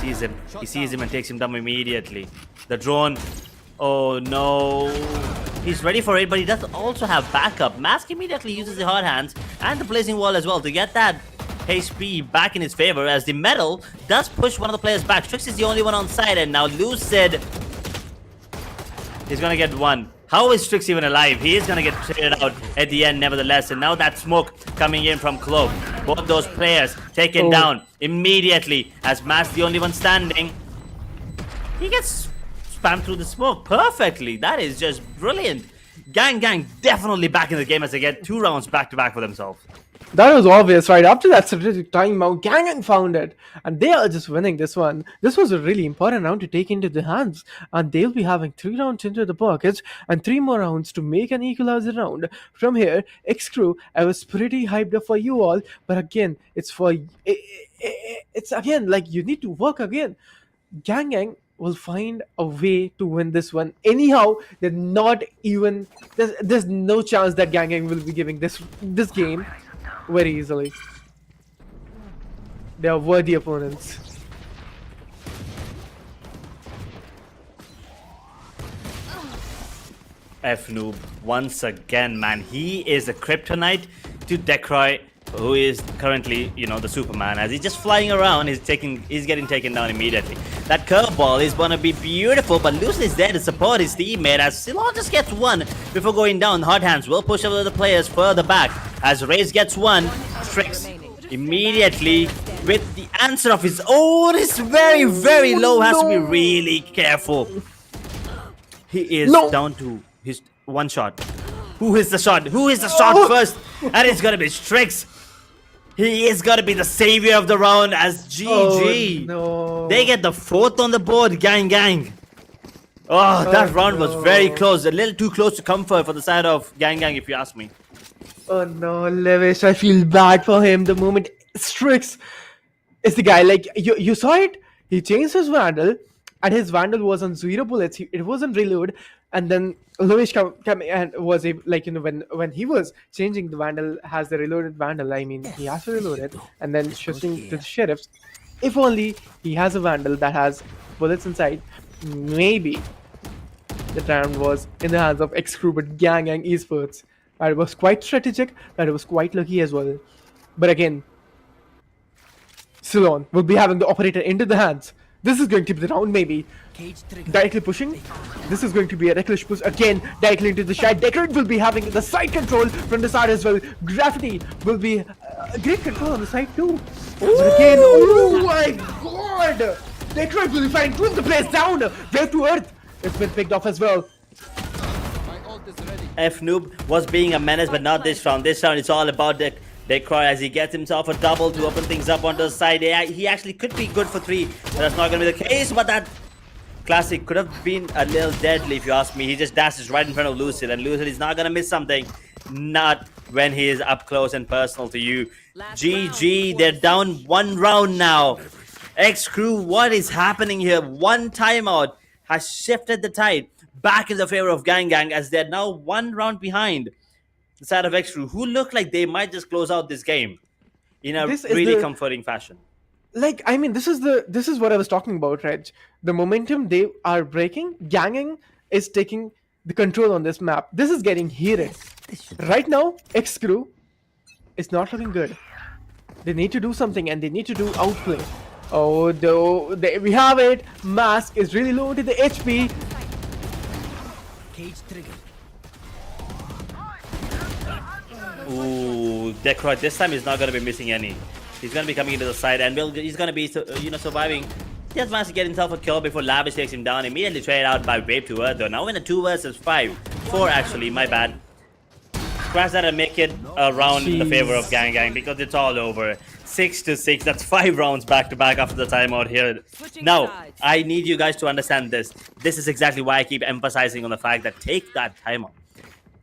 He sees him and takes him down immediately. The drone. Oh no. He's ready for it, but he does also have backup. Mask immediately uses the hard hands and the blazing wall as well to get that HP back in his favor, as the metal does push one of the players back. Strix is the only one on side, and now Lucid is gonna get one. How is Strix even alive? He is gonna get traded out at the end nevertheless. And now that smoke coming in from Cloak. Both those players taken down immediately as Mask the only one standing. He gets spammed through the smoke perfectly. That is just brilliant. Gang definitely back in the game as they get 2 rounds back to back for themselves. That was obvious, right? After that strategic timeout, Gangan found it, and they are just winning this one. This was a really important round to take into the hands, and they'll be having 3 rounds into the pockets and 3 more rounds to make an equalizer round. From here, xCrew, I was pretty hyped up for you all, but again, it's again like you need to work again. Gang will find a way to win this one. Anyhow, they're not even there's no chance that Gang will be giving this game very easily. They are worthy opponents. F-Noob, once again, man, he is a kryptonite to Decroy, who is currently, the Superman. As he's just flying around, he's getting taken down immediately. That curveball is gonna be beautiful, but Lucy is there to support his teammate as Silon just gets one before going down. Hot Hands will push over the players further back as Raze gets one. Strix immediately with the answer of his own. It's very, very low. Has to be really careful. He is down to his one shot. Who is the shot? Who is the shot first? And it's gonna be Strix. He is gonna be the savior of the round as GG. Oh, no. They get the 4th on the board, gang. Oh, that round was very close. A little too close to comfort for the side of gang, if you ask me. Oh no, Levish, I feel bad for him. The moment Strix is the guy, like you saw it. He changed his Vandal, and his Vandal was on 0 bullets. It wasn't reload, and then Levish came and was able, when he was changing the Vandal, has the reloaded Vandal. I mean, he has to reload it and then shifting to the sheriffs. If only he has a Vandal that has bullets inside, maybe the round was in the hands of xCrew, but Gang Esports. That was quite strategic, that was quite lucky as well. But again, Silon will be having the operator into the hands. This is going to be the round, maybe. Directly pushing. This is going to be a reckless push again, directly into the side. Decorate will be having the side control from the side as well. Graffiti will be great control on the side too. But again, oh my god! Decorate will be finding 2 of the players down. Wave to earth. It's been picked off as well. F-Noob was being a menace, but not this round. This round, it's all about Decroy as he gets himself a double to open things up onto the side. He actually could be good for 3, but that's not going to be the case. But that classic could have been a little deadly if you ask me. He just dashes right in front of Lucid, and Lucid is not going to miss something. Not when he is up close and personal to you. GG, they're down 1 round now. xCrew, what is happening here? 1 timeout has shifted the tide back in the favor of Gang as they're now 1 round behind the side of xCrew, who look like they might just close out this game in a really comforting fashion. Like, I mean, this is what I was talking about, Reg. The momentum they are breaking, Ganging is taking the control on this map. This is getting heated. Right now, xCrew is not looking good. They need to do something, and they need to do outplay. Oh, though, we have it. Mask is really low to the HP. Ooh, Decroy this time is not going to be missing any. He's going to be coming into the side, and he's going to be, surviving. He has managed to get himself a kill before Lavish takes him down. Immediately traded out by Wave to Earth, though. Now in a 2 versus 5. 4 actually, my bad. Scratch that and make it a round in the favor of Gang because it's all over. 6-6. That's 5 rounds back to back after the timeout here. Now, I need you guys to understand this. This is exactly why I keep emphasizing on the fact that take that timeout.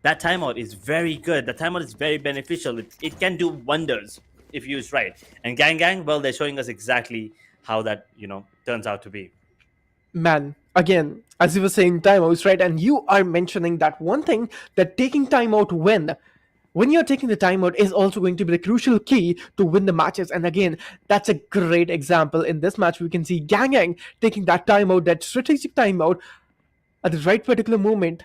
That timeout is very good. The timeout is very beneficial. It can do wonders if used right. And Gang, well, they're showing us exactly how that, turns out to be. Man, again, as you were saying, timeouts, right? And you are mentioning that one thing, that taking timeout when you're taking the timeout is also going to be the crucial key to win the matches. And again, that's a great example. In this match, we can see Gang taking that timeout, that strategic timeout at the right particular moment.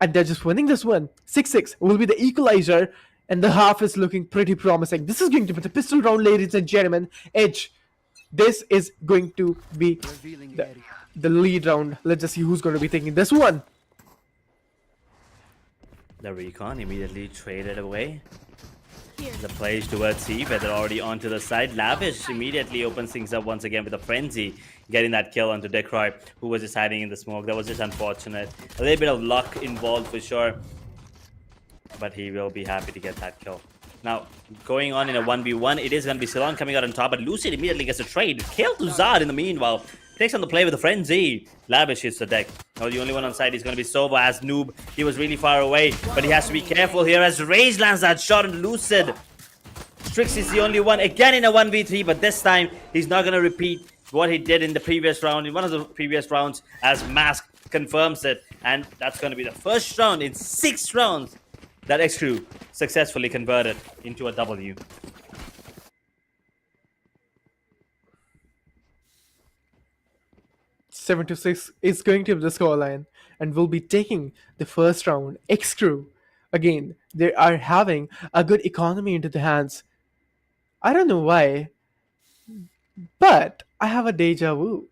And they're just winning this one. 6-6 will be the equalizer. And the half is looking pretty promising. This is going to be the pistol round, ladies and gentlemen. Edge. This is going to be the lead round. Let's just see who's going to be taking this one. The recon immediately traded away. The plays towards C, where they're already onto the side. Lavish immediately opens things up once again with a frenzy, getting that kill onto Decroy, who was just hiding in the smoke. That was just unfortunate. A little bit of luck involved for sure, but he will be happy to get that kill. Now, going on in a 1v1, it is going to be Ceylon coming out on top, but Lucid immediately gets a trade. Kill to Zard in the meanwhile. Takes on the play with a frenzy. Lavish hits the deck. Now the only one on side is going to be Sova as Noob. He was really far away, but he has to be careful here as Rage lands that shot on Lucid. Strix is the only one again in a 1v3, but this time he's not going to repeat what he did in the previous round, in one of the previous rounds, as Mask confirms it. And that's going to be the first round in 6 rounds that xCrew successfully converted into a W. Seven to 6 is going to be the scoreline, and will be taking the first round. xCrew, again, they are having a good economy into the hands. I don't know why, but I have a deja vu.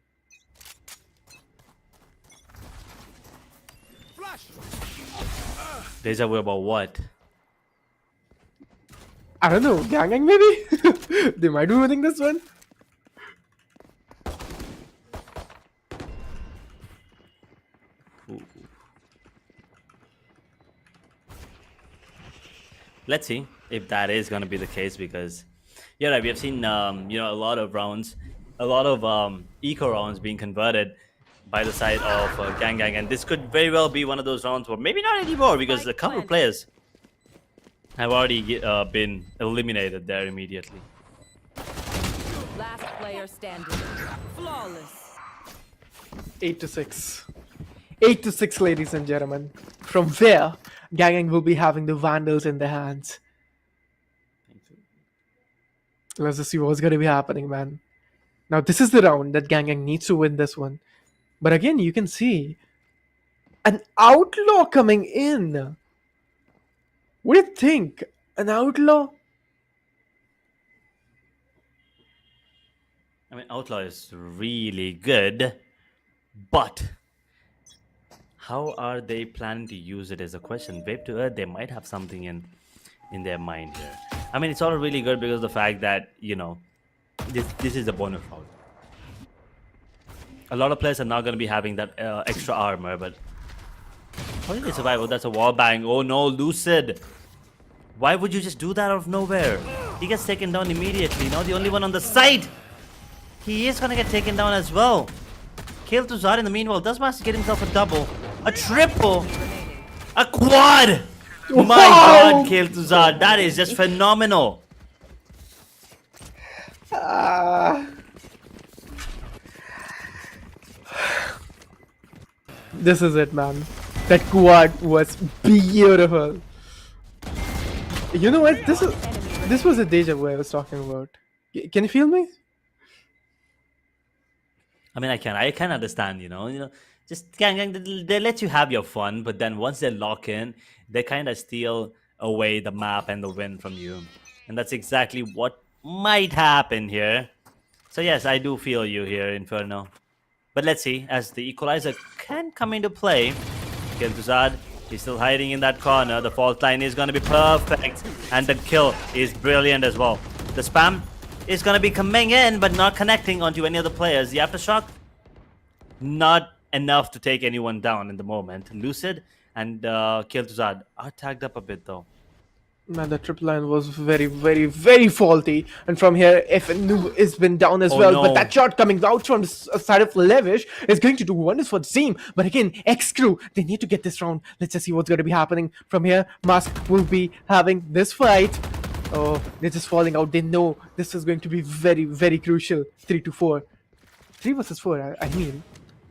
Flash. Deja vu about what? I don't know, Gang maybe? They might be winning this one. Let's see if that is going to be the case, because yeah, right, we have seen a lot of rounds, a lot of eco rounds being converted by the side of Gang, and this could very well be one of those rounds, or maybe not anymore, because a couple of players have already been eliminated there immediately. Last player standing. Flawless. 8 to 6. 8 to 6, ladies and gentlemen. From where Gang will be having the Vandals in their hands. Let's just see what's going to be happening, man. Now, this is the round that Gang needs to win this one. But again, you can see an outlaw coming in. What do you think? An outlaw? I mean, Outlaw is really good, but how are they planning to use it is a question. Wave to Earth, they might have something in their mind here. I mean, it's all really good because of the fact that, this is a bonus round. A lot of players are not going to be having that extra armor, but how did they survive? Oh, that's a wall bang. Oh no, Lucid. Why would you just do that out of nowhere? He gets taken down immediately. Now the only one on the side. He is going to get taken down as well. Kill to Zard in the meanwhile. Does Master get himself a double? A triple? A quad? My god, Kill to Zard. That is just phenomenal. This is it, man. That quad was beautiful. You know what? This was a deja vu I was talking about. Can you feel me? I mean, I can understand, just gang, they let you have your fun, but then once they lock in, they kind of steal away the map and the win from you. And that's exactly what might happen here. So yes, I do feel you here, Inferno. But let's see, as the equalizer can come into play. Kill to Zard, he's still hiding in that corner. The fault line is going to be perfect, and the kill is brilliant as well. The spam is going to be coming in, but not connecting onto any other players. The aftershock, not enough to take anyone down in the moment. Lucid and Kill to Zard are tagged up a bit though. Man, the trip line was very, very, very faulty. And from here, if Noob has been down as well, no. but that shot coming out from the side of Lavish is going to do wonders for the team. But again, xCrew, they need to get this round. Let's just see what's going to be happening from here. Mask will be having this fight. Oh, they're just falling out. They know this is going to be very, very crucial. 3 to 4. 3 versus 4, I mean.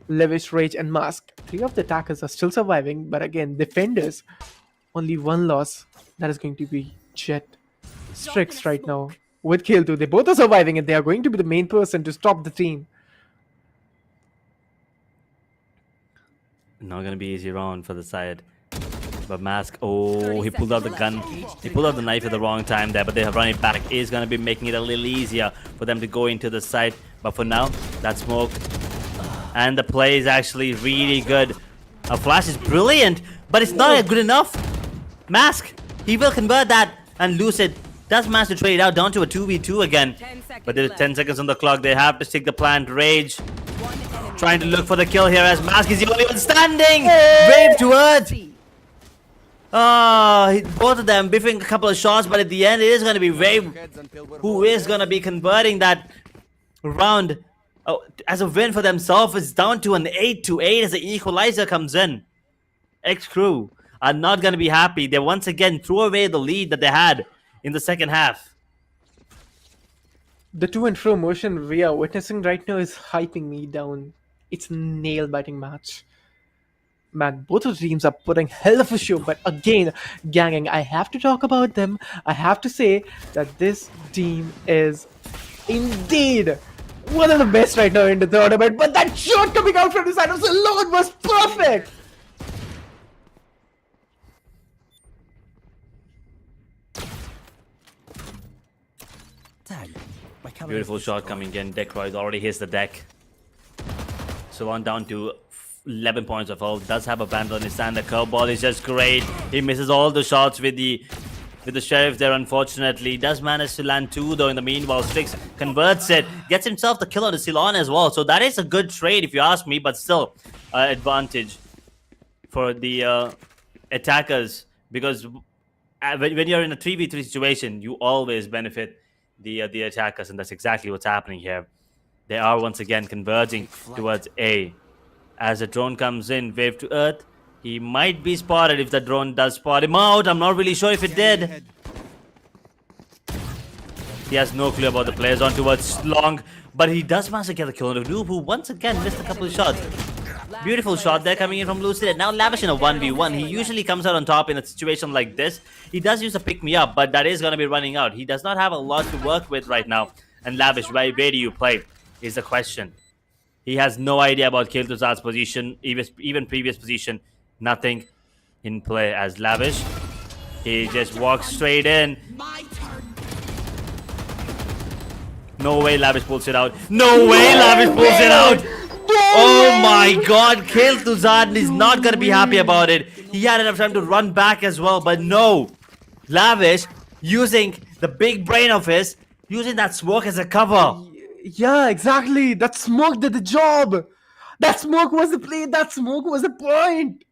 Lavish, Rage, and Mask. 3 of the attackers are still surviving. But again, defenders, only 1 loss. That is going to be Jet. Strix right now with Kill2. They both are surviving, and they are going to be the main person to stop the team. Not gonna be easy round for the side. But Mask, oh, he pulled out the gun. He pulled out the knife at the wrong time there, but they have run it back. Is gonna be making it a little easier for them to go into the side. But for now, that smoke. And the play is actually really good. A flash is brilliant, but it's not good enough. Mask, he will convert that. And Lucid does manage to trade out down to a 2v2 again. 10 seconds But there's left. 10 seconds on the clock. They have to stick the plant. Rage One enemy. trying to look for the kill here as Mask is the only one standing. Wave to earth. C. Both of them biffing a couple of shots, but at the end it is going to be Wave Heads until we're who is going to be converting that round as a win for themselves. It's down to an 8-8 as the equalizer comes in. xCrew are not going to be happy. They once again threw away the lead that they had in the second half. The to and fro motion we are witnessing right now is hyping me down. It's a nail-biting match. Man, both of the teams are putting hell of a show, but again, Gang, I have to talk about them. I have to say that this team is indeed one of the best right now in the tournament, but that shot coming out from the side of the Lord was perfect! Tag. My camera Beautiful is shot destroyed. coming in. Decroy already hits the deck. So on down to 11 points of health. Does have a vandal on his stand. The curveball is just great. He misses all the shots with the sheriff there, unfortunately. Does manage to land 2 though in the meanwhile. Strix converts it. Gets himself the kill on the Ceylon as well. So that is a good trade if you ask me, but still advantage for the attackers, because when you're in a 3v3 situation, you always benefit the attackers, and that's exactly what's happening here. They are once again converging towards A. As the drone comes in, wave to earth. He might be spotted if the drone does spot him out. I'm not really sure if it did. Ahead. He has no clue about the players on towards long, but he does manage to get the kill on the noob, who once again missed a couple of shots. Beautiful shot there coming in from Lucid. Now Lavish in a 1v1. He usually comes out on top in a situation like this. He does use a pick-me-up, but that is going to be running out. He does not have a lot to work with right now. And Lavish, where do you play is the question. He has no idea about Kiltuzad's position, even previous position. Nothing in play as Lavish. He just walks straight in. No way Lavish pulls it out. No way Lavish pulls it out. Oh my god, Kiltuzad is not going to be happy about it. He had enough time to run back as well, but no. Lavish using the big brain of his, using that smoke as a cover. Yeah, exactly. That smoke did the job. That smoke was the play. That smoke was the point.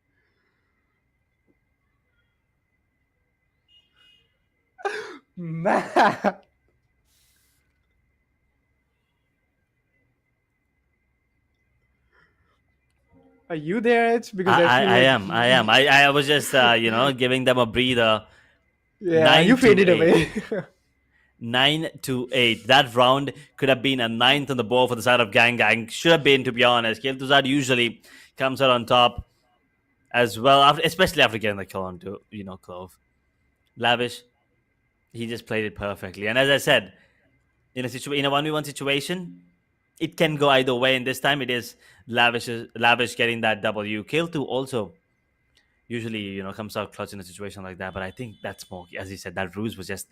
Man. Are you there, Edge? Because feel I like- am. I was just, giving them a breather. Yeah, 9 you to faded 8. away. 9-8. That round could have been a 9th on the board for the side of Gang. Should have been, to be honest. Kiltuzad usually comes out on top as well, especially after getting the kill onto, Clove. Lavish, he just played it perfectly. And as I said, in a 1v1 situation, it can go either way. And this time it is Lavish getting that W. Kill2 also usually, comes out clutch in a situation like that. But I think that smoke, as you said, that ruse was just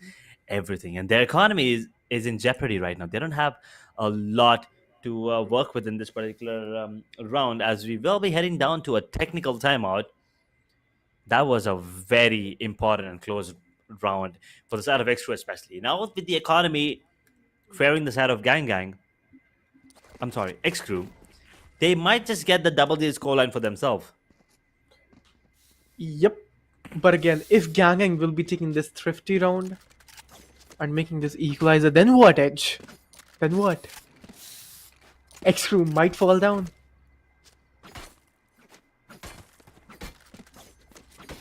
everything. And their economy is in jeopardy right now. They don't have a lot to work with in this particular round, as we will be heading down to a technical timeout. That was a very important and close round for the side of xCrew especially. Now with the economy favoring the side of xCrew, they might just get the double digit scoreline for themselves. Yep. But again, if Gang will be taking this thrifty round and making this equalizer, then what, Edge? Then what? xCrew might fall down.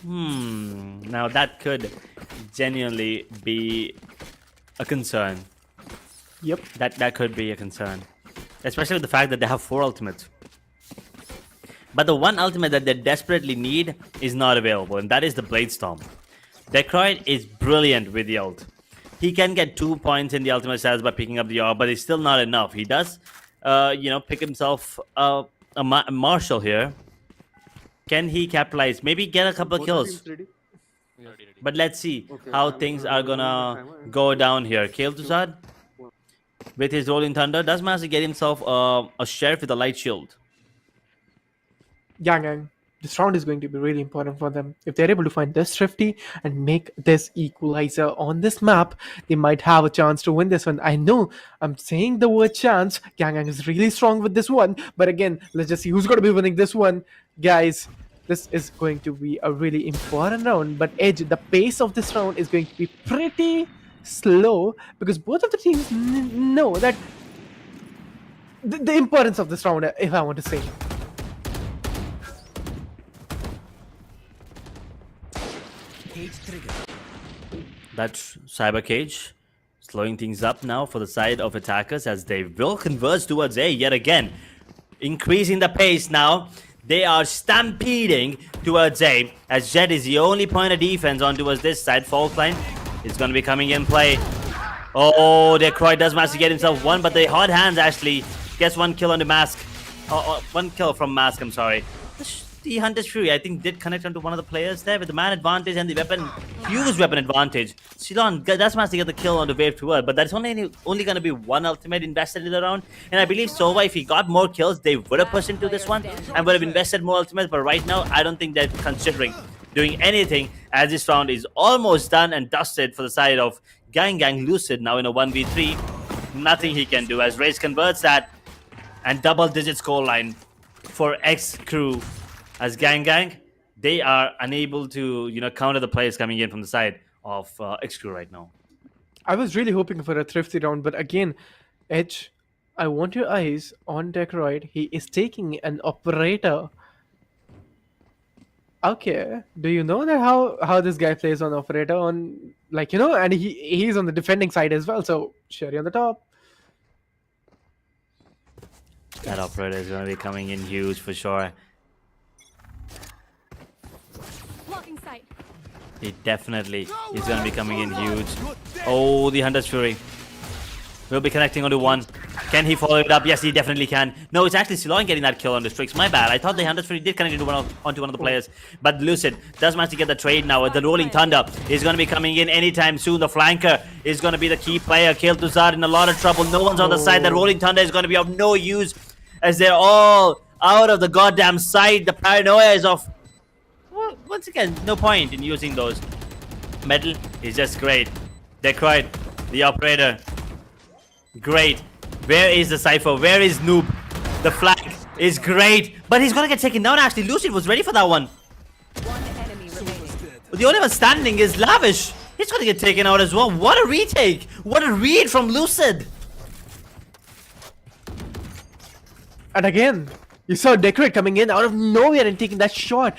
Now that could genuinely be a concern. Yep. That could be a concern. Especially with the fact that they have 4 ultimates. But the one ultimate that they desperately need is not available, and that is the Blade Storm. Decroid is brilliant with the ult. He can get 2 points in the ultimate stats by picking up the orb, but it's still not enough. He does, pick himself a Marshall here. Can he capitalize? Maybe get a couple of kills. But let's see how things are gonna go down here. Kiltuzad, with his Rolling Thunder, does manage to get himself a Sheriff with a light shield. Gang. this round is going to be really important for them. If they're able to find this Thrifty and make this equalizer on this map, they might have a chance to win this one. I know I'm saying the word chance. Gang is really strong with this one. But again, let's just see who's going to be winning this one. Guys, this is going to be a really important round. But Edge, the pace of this round is going to be pretty slow because both of the teams know that the importance of this round, if I want to say. Cage trigger. That's Cyber Cage slowing things up now for the side of attackers as they will converge towards A yet again. Increasing the pace now. They are stampeding towards A as Jet is the only point of defense on towards this side. Fault line is going to be coming in play. Oh, Croy does manage to get himself one, but the hard hands actually gets one kill on the mask. One kill from mask, I'm sorry. The Hunter's Fury, I think, did connect onto one of the players there with the man advantage and the weapon, huge weapon advantage. Ceylon does manage to get the kill on the wave to Earth, but that's only going to be one ultimate invested in the round. And I believe Sova, if he got more kills, they would have pushed into this one and would have invested more ultimates. But right now, I don't think they're considering doing anything as this round is almost done and dusted for the side of Gang Lucid now in a 1v3. Nothing he can do as Raze converts that and double-digit scoreline for xCrew. As Gang, they are unable to, counter the players coming in from the side of xCrew right now. I was really hoping for a thrifty round, but again, Edge, I want your eyes on Decroid. He is taking an operator. Okay, do you know that how this guy plays on operator on and he's on the defending side as well, so Sherry on the top. That operator is going to be coming in huge for sure. Blocking sight. He definitely is going to be coming in huge. Oh, the Hunter's Fury will be connecting onto one. Can he follow it up? Yes, he definitely can. No, it's actually Ceylon getting that kill on the Strix. My bad. I thought the Hunter's Fury did connect onto one of the players. But Lucid does manage to get the trade now. The Rolling Thunder is going to be coming in anytime soon. The flanker is going to be the key player. Kale Tuzar in a lot of trouble. No one's on the side. The Rolling Thunder is going to be of no use as they're all out of the goddamn side. The paranoia is off. Well, once again, no point in using those. Metal is just great. Decroid, the operator. Great. Where is the Cypher? Where is Noob? The flag is great. But he's going to get taken down actually. Lucid was ready for that one. One enemy remaining. The only one standing is Lavish. He's going to get taken out as well. What a retake. What a read from Lucid. And again, you saw Decroid coming in out of nowhere and taking that shot.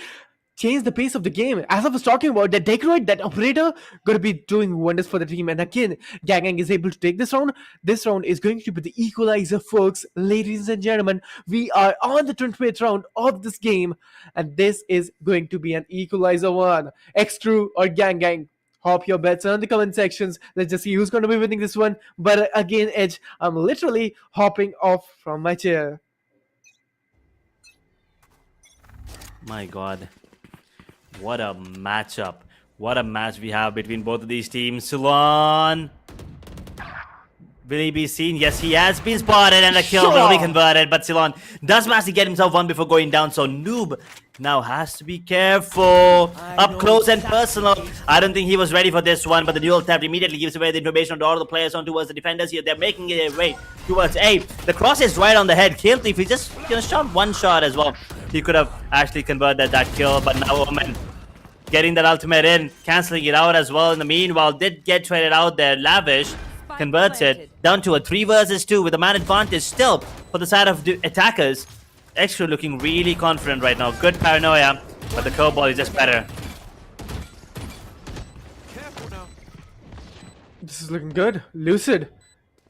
Changed the pace of the game. As I was talking about, that Decroid, that operator, gonna be doing wonders for the team. And again, Gang is able to take this round. This round is going to be the equalizer, folks. Ladies and gentlemen, we are on the 28th round of this game. And this is going to be an equalizer one. xCrew or Gang. Hop your bets on the comment sections. Let's just see who's going to be winning this one. But again, Edge, I'm literally hopping off from my chair. My God. What a matchup. What a match we have between both of these teams. Ceylon. Will he be seen? Yes, he has been spotted and a kill will be converted. But Ceylon does manage to get himself one before going down. So Noob now has to be careful. Up close and personal. I don't think he was ready for this one. But the dual tap immediately gives away the information to all the players on towards the defenders here. They're making it way towards A. The cross is right on the head. Killed if he just shot one shot as well. He could have actually converted that kill. But now Omen getting that ultimate in, cancelling it out as well. In the meanwhile, did get traded out there. Lavish converts it down to a 3 versus 2 with a man advantage still for the side of the attackers. xCrew looking really confident right now. Good paranoia, but the curveball is just better. This is looking good. Lucid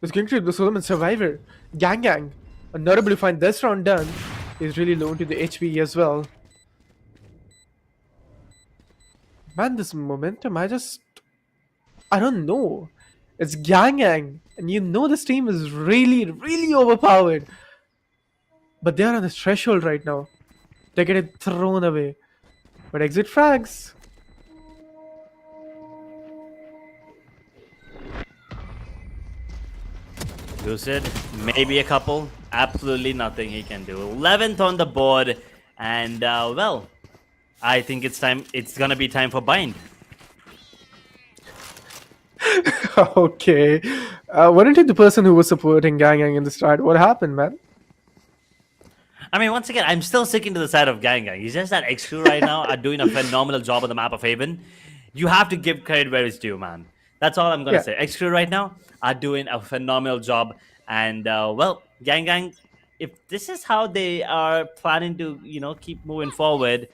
is going to be the Solomon Survivor. Gang, and not able to find this round done. Is really low to the HP as well. Man, this momentum, I don't know. It's Gang, and you know this team is really, really overpowered. But they are on this threshold right now. They're getting thrown away. But exit frags. Lucid, maybe a couple. Absolutely nothing he can do. 11th on the board. And, well, I think it's time. It's gonna be time for bind. Okay. Weren't you the person who was supporting Gang Gang in the start? What happened, man? I mean, once again, I'm still sticking to the side of Gang Gang. It's just that xCrew right now are doing a phenomenal job on the map of Haven. You have to give credit where it's due, man. That's all I'm gonna Yeah. say. xCrew right now are doing a phenomenal job, and well, Gang Gang, if this is how they are planning to, keep moving forward,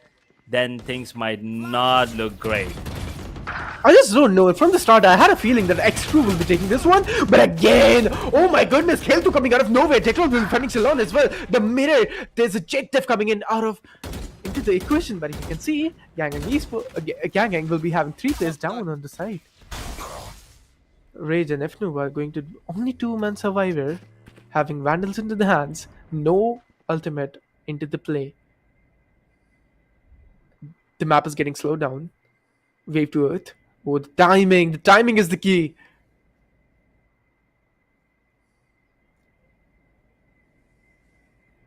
then things might not look great. I just don't know. From the start, I had a feeling that xCrew will be taking this one. But again, oh my goodness, Hale2 coming out of nowhere. Techlon will be finding Ceylon as well. The mirror, there's a Jet Def coming in into the equation. But if you can see, Gang Gang will be having 3 players down on the side. Rage and FNU are going to only 2-man survivor, having Vandals into the hands, no ultimate into the play. The map is getting slowed down. Wave to earth. Oh, the timing. The timing is the key.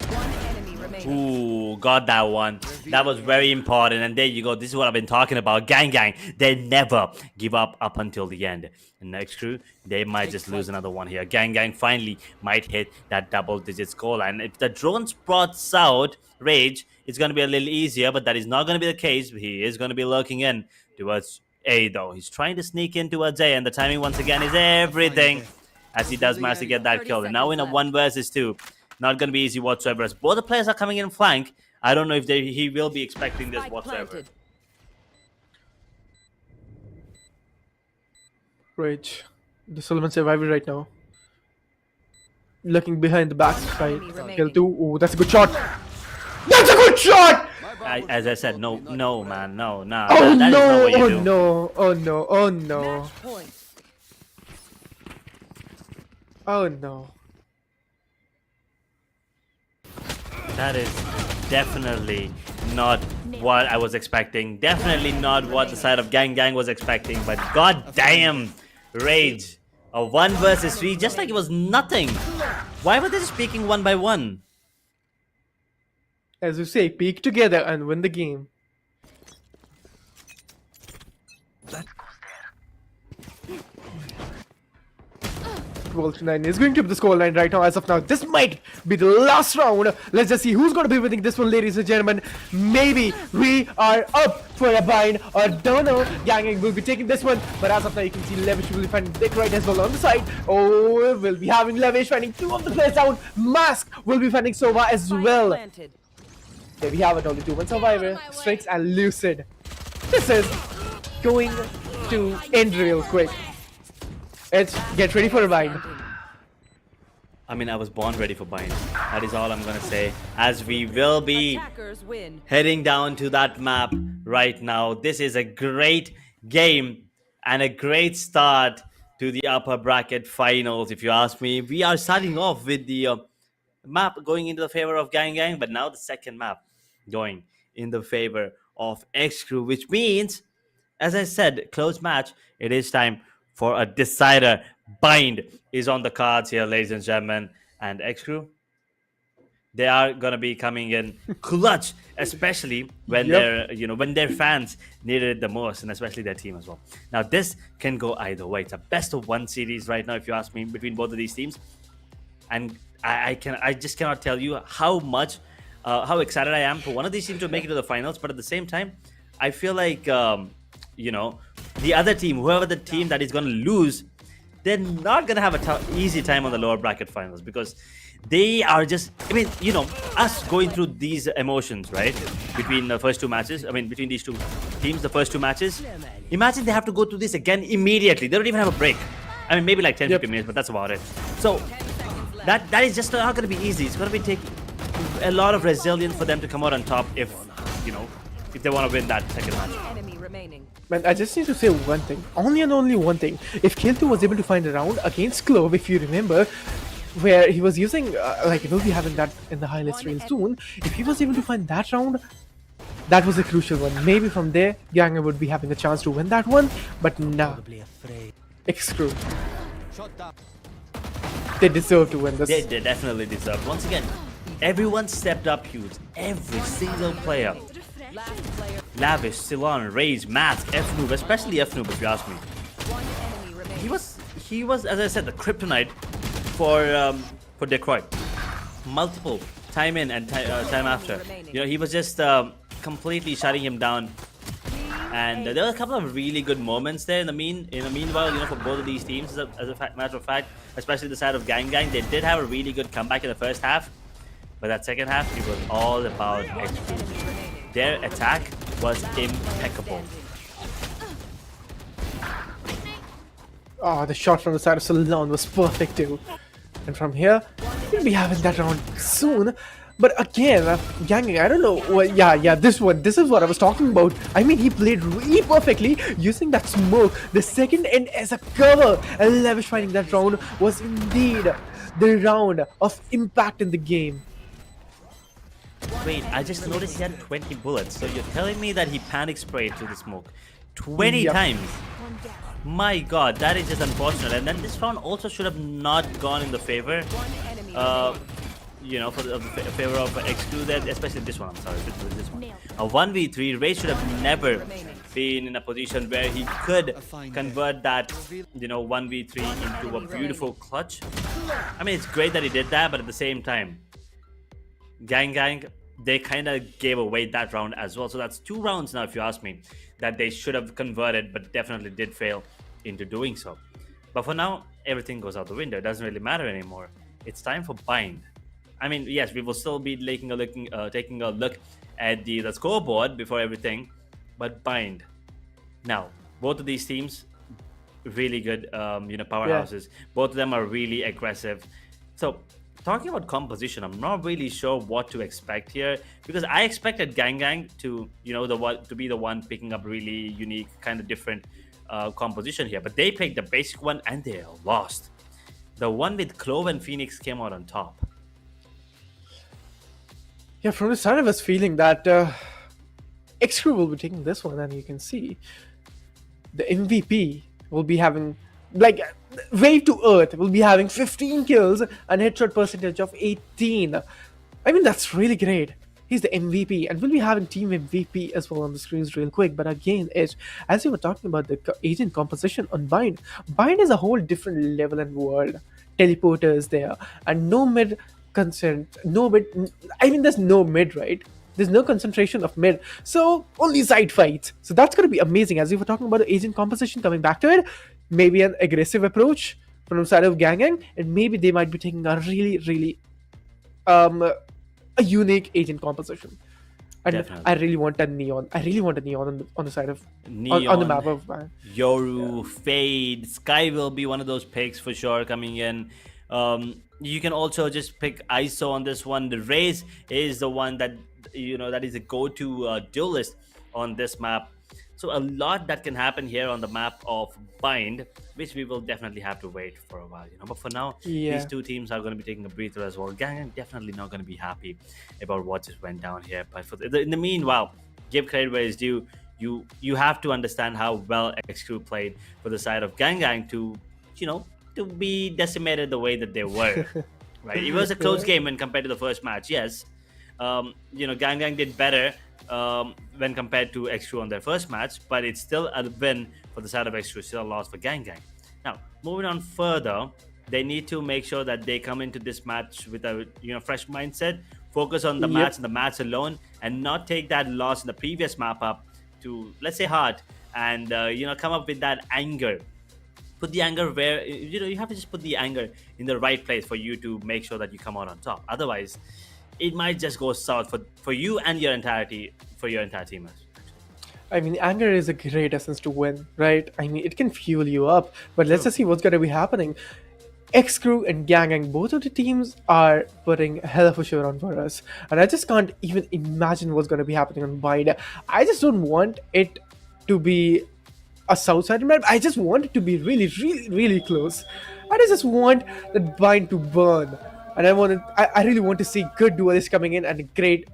One enemy remaining. Ooh, got that one. That was very important. And there you go. This is what I've been talking about. Gang Gang, they never give up until the end. And xCrew, they might just lose another one here. Gang Gang finally might hit that double-digit scoreline. If the drone spots out Rage, it's going to be a little easier, but that is not going to be the case. He is going to be lurking in towards A, though. He's trying to sneak in towards A, and the timing, once again, is everything, as he does manage to get that kill. And now in a 1 versus 2, not going to be easy whatsoever. As both the players are coming in flank, I don't know if he will be expecting this Spike whatsoever. planted. Rage. The Solomon survivor right now. Looking behind the backside. Kill 2. Oh, that's a good shot. That's a good shot! As I said, no, man, no, nah. Oh that is not no! what you Oh do. no! Oh no! Oh no! Match point. Oh no! That is definitely not what I was expecting. Definitely not what the side of Gang Gang was expecting. But god damn, Rage. A 1 versus 3, just like it was nothing. Why were they just peeking 1 by 1? As you say, peak together and win the game. Gold 9 is going to be the scoreline right now. As of now, this might be the last round. Let's just see who's going to be winning this one, ladies and gentlemen. Maybe we are up for a bind, or don't know. Gang Gang will be taking this one, but as of now, you can see Levish will be finding Dick right as well on the side. Oh, we'll be having Levish finding 2 of the players down. Mask will be finding Sova as Spike well. planted. There we have it, only 2-1 survivor, Strix and Lucid. This is going to end real quick. Let's get ready for a bind. I mean, I was born ready for bind. That is all I'm gonna say. As we will be Attackers win. heading down to that map right now. This is a great game and a great start to the upper bracket finals, if you ask me. We are starting off with the map going into the favor of Gang Gang, but now the second map going in the favor of xCrew, which means, as I said, close match. It is time for a decider. Bind is on the cards here, ladies and gentlemen, and xCrew, they are gonna be coming in clutch, especially when when their fans needed it the most, and especially their team as well. Now this can go either way. It's a best of 1 series right now, if you ask me, between both of these teams, and I just cannot tell you how excited I am for one of these teams to make it to the finals. But at the same time, I feel like the other team, whoever the team that is going to lose, they're not going to have a easy time on the lower bracket finals, because they are just, I mean, us going through these emotions, right, between the first 2 matches, between these 2 teams, the first 2 matches. Imagine they have to go through this again immediately. They don't even have a break. Maybe like 10-15 minutes, but that's about it. So that is just not going to be easy. It's going to be taking a lot of resilience for them to come out on top if they want to win that second match. Enemy remaining. Man, I just need to say one thing. Only and only one thing. If Hale2 was able to find a round against Clove, if you remember, where he was using, we'll be having that in the highlights reel soon. If he was able to find that round, that was a crucial one. Maybe from there, Gang would be having a chance to win that one. But nah. Probably afraid. xCrew. They deserve to win this. They definitely deserve. Once again, everyone stepped up huge. Every single player. Last player. Lavish, Ceylon, Rage, Mask, F-Noob, especially F-Noob if you ask me. One enemy remaining. He was, as I said, the kryptonite for Detroit. Multiple time in and time after. You know, he was just completely shutting him down. And there were a couple of really good moments there. In the meanwhile, you know, for both of these teams, as a matter of fact, especially the side of Gang Gang, they did have a really good comeback in the first half. But that second half, it was all about xCrew. Their attack was impeccable. Oh, the shot from the side of Ceylon was perfect too. And from here, we'll be having that round soon. But again, Gang, I don't know. Well, yeah, this is what I was talking about. I mean, he played really perfectly using that smoke, the second end as a cover. And Lavish finding that round was indeed the round of impact in the game. Wait, I just noticed he had 20 bullets. So you're telling me that he panic sprayed through the smoke 20 Yep. times? My god, that is just unfortunate. And then this round also should have not gone in the favor. One enemy remaining. You know, for the favor of xCrew there, especially this one. I'm sorry, this one. A 1v3, Ray should have never been in a position where he could convert that, you know, 1v3 into a beautiful clutch. I mean, it's great that he did that, but at the same time, Gang Gang, they kind of gave away that round as well. So that's 2 rounds now, if you ask me, that they should have converted, but definitely did fail into doing so. But for now, everything goes out the window. It doesn't really matter anymore. It's time for Bind. I mean, yes, we will still be taking a look at the scoreboard before everything, but Bind. Now, both of these teams, really good, you know, powerhouses. Yeah. Both of them are really aggressive. So, talking about composition, I'm not really sure what to expect here, because I expected Gang Gang to, you know, to be the one picking up really unique, kind of different composition here, but they picked the basic one and they lost. The one with Clove and Phoenix came out on top. Yeah, from the side, I was feeling that xCrew will be taking this one, and you can see the MVP will be having, like, Wave to Earth will be having 15 kills and headshot percentage of 18. I mean, that's really great. He's the MVP, and we'll be having team MVP as well on the screens real quick. But again, as you were talking about the agent composition on Bind is a whole different level and world. Teleporters there, and no mid consent, no mid. I mean, there's no mid, right? There's no concentration of mid, so only side fights. So that's going to be amazing. As we were talking about the agent composition, coming back to it, maybe an aggressive approach from the side of Gang Gang, and maybe they might be taking a really a unique agent composition. And definitely. I really want a neon. I really want a neon on the side of neon, on the map of Yoru, Fade, Sky will be one of those picks for sure coming in. You can also just pick ISO on this one. The Raze is the one that, you know, that is a go-to duelist on this map. So a lot that can happen here on the map of Bind, which we will definitely have to wait for a while, you know. But for now, these two teams are going to be taking a breather as well. Gang definitely not going to be happy about what just went down here. But in the meanwhile, give credit where it's due. You have to understand how well xCrew played for the side of Gang Gang to, you know, to be decimated the way that they were. Right? It was a close game when compared to the first match. Yes, you know, Gang Gang did better when compared to xCrew on their first match, but it's still a win for the side of xCrew, still a loss for Gang Gang. Now, moving on further, they need to make sure that they come into this match with a, you know, fresh mindset, focus on the match and the match alone, and not take that loss in the previous map up to, let's say, heart, and you know, come up with that anger. Put the anger where, you know, you have to just put the anger in the right place for you to make sure that you come out on top. Otherwise, it might just go south for you and your entirety, for your entire team. I mean, anger is a great essence to win, right? I mean, it can fuel you up, but let's just see what's going to be happening. xCrew and Gang Gang, both of the teams are putting a hell of a show on for us, and I just can't even imagine what's going to be happening on Bind. I just don't want it to be a south side map. I just want it to be really close. I just want that Bind to burn. And I really want to see good duelists coming in and a great,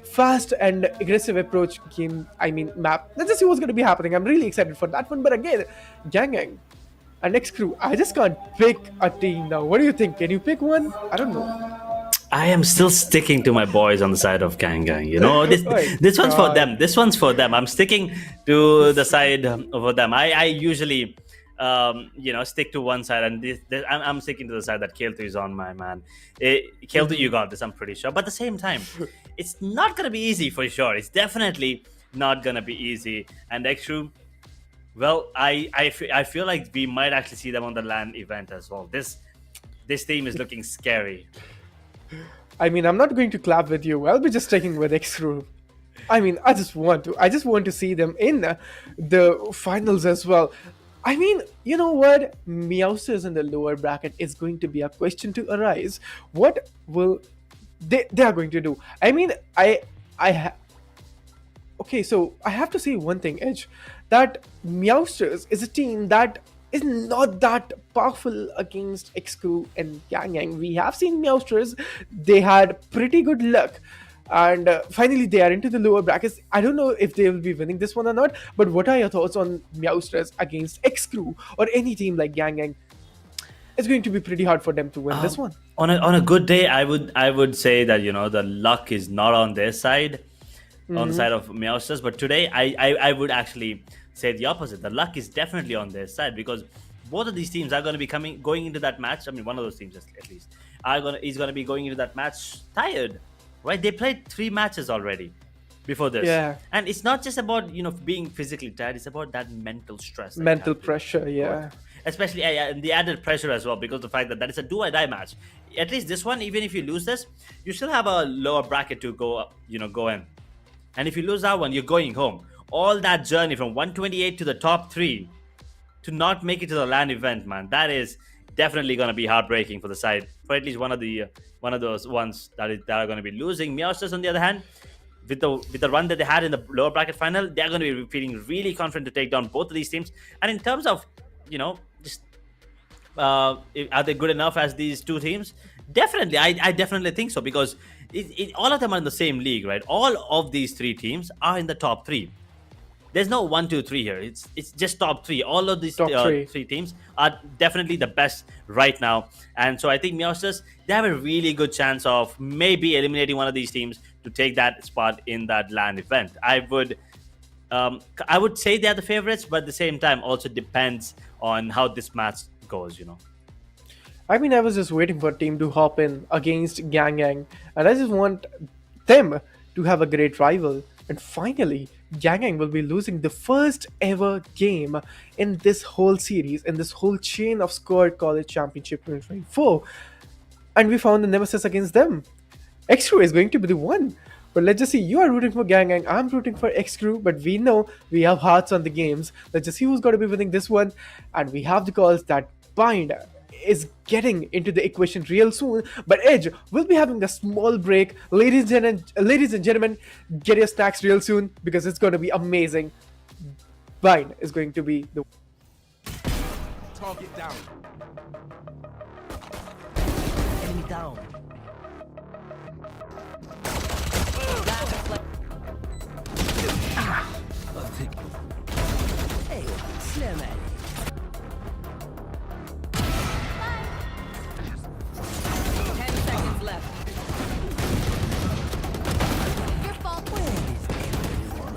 fast and aggressive approach game, I mean, map. Let's just see what's going to be happening. I'm really excited for that one. But again, Gang Gang and xCrew, I just can't pick a team now. What do you think? Can you pick one? I don't know. I am still sticking to my boys on the side of Gang Gang. You know, this Oh my this one's for God. them. This one's for them. I'm sticking to the side for them. I usually, stick to one side, and I'm sticking to the side that Keltu is on, my man. Keltu, you got this. I'm pretty sure. But at the same time, it's not gonna be easy for sure. It's definitely not gonna be easy. And xCrew, well, I feel like we might actually see them on the LAN event as well. This team is looking scary. I mean, I'm not going to clap with you. I'll be just sticking with xCrew. I mean, I just want to see them in the finals as well. I mean, you know what? Meowsterz in the lower bracket is going to be a question to arise. What will they are going to do? I mean, okay, so I have to say one thing, Edge, that Meowsterz is a team that is not that powerful against xCrew and Gang Gang. We have seen Meowsterz; they had pretty good luck, and finally they are into the lower brackets. I don't know if they will be winning this one or not. But what are your thoughts on Meowsterz against xCrew or any team like Gang Gang? It's going to be pretty hard for them to win this one. On a good day, I would say that the luck is not on their side, on the side of Meowsterz. But today, I would actually say the opposite. The luck is definitely on their side, because both of these teams are going to be going into that match. I mean, one of those teams at least is going to be going into that match tired, right? They played 3 matches already before this, Yeah. and it's not just about being physically tired. It's about that mental stress, that you Mental have to pressure, go yeah. through. Especially and the added pressure as well, because the fact that is a do or die match. At least this one, even if you lose this, you still have a lower bracket to go in. And if you lose that one, you're going home. All that journey from 128 to the top 3 to not make it to the LAN event, man, that is definitely going to be heartbreaking for the side, for at least one of those ones that are going to be losing. Meowsterz, on the other hand, with the run that they had in the lower bracket final, they're going to be feeling really confident to take down both of these teams. And in terms of just are they good enough as these two teams? Definitely, I definitely think so, because all of them are in the same league, right? All of these 3 teams are in the top 3. There's no 1, 2, 3 here. It's just top 3. All of these Top three. 3 teams are definitely the best right now, and so I think Meowsterz, they have a really good chance of maybe eliminating one of these teams to take that spot in that LAN event. I would say they're the favorites, but at the same time, also depends on how this match goes. I mean, I was just waiting for a team to hop in against Gang Gang, and I just want them to have a great rival. And finally, Gang Gang will be losing the first ever game in this whole series, in this whole chain of SKOAR College Championship 2024. And we found the nemesis against them. xCrew is going to be the one. But let's just see, you are rooting for Gang Gang, I'm rooting for xCrew, but we know we have hearts on the games. Let's just see who's going to be winning this one. And we have the calls that Bind is getting into the equation real soon. But Edge will be having a small break. Ladies and gentlemen, get your stacks real soon, because it's going to be amazing. Bind is going to be the Target down. Enemy down. Hey, slam at it. 10 seconds left. Your fault. Where is everyone?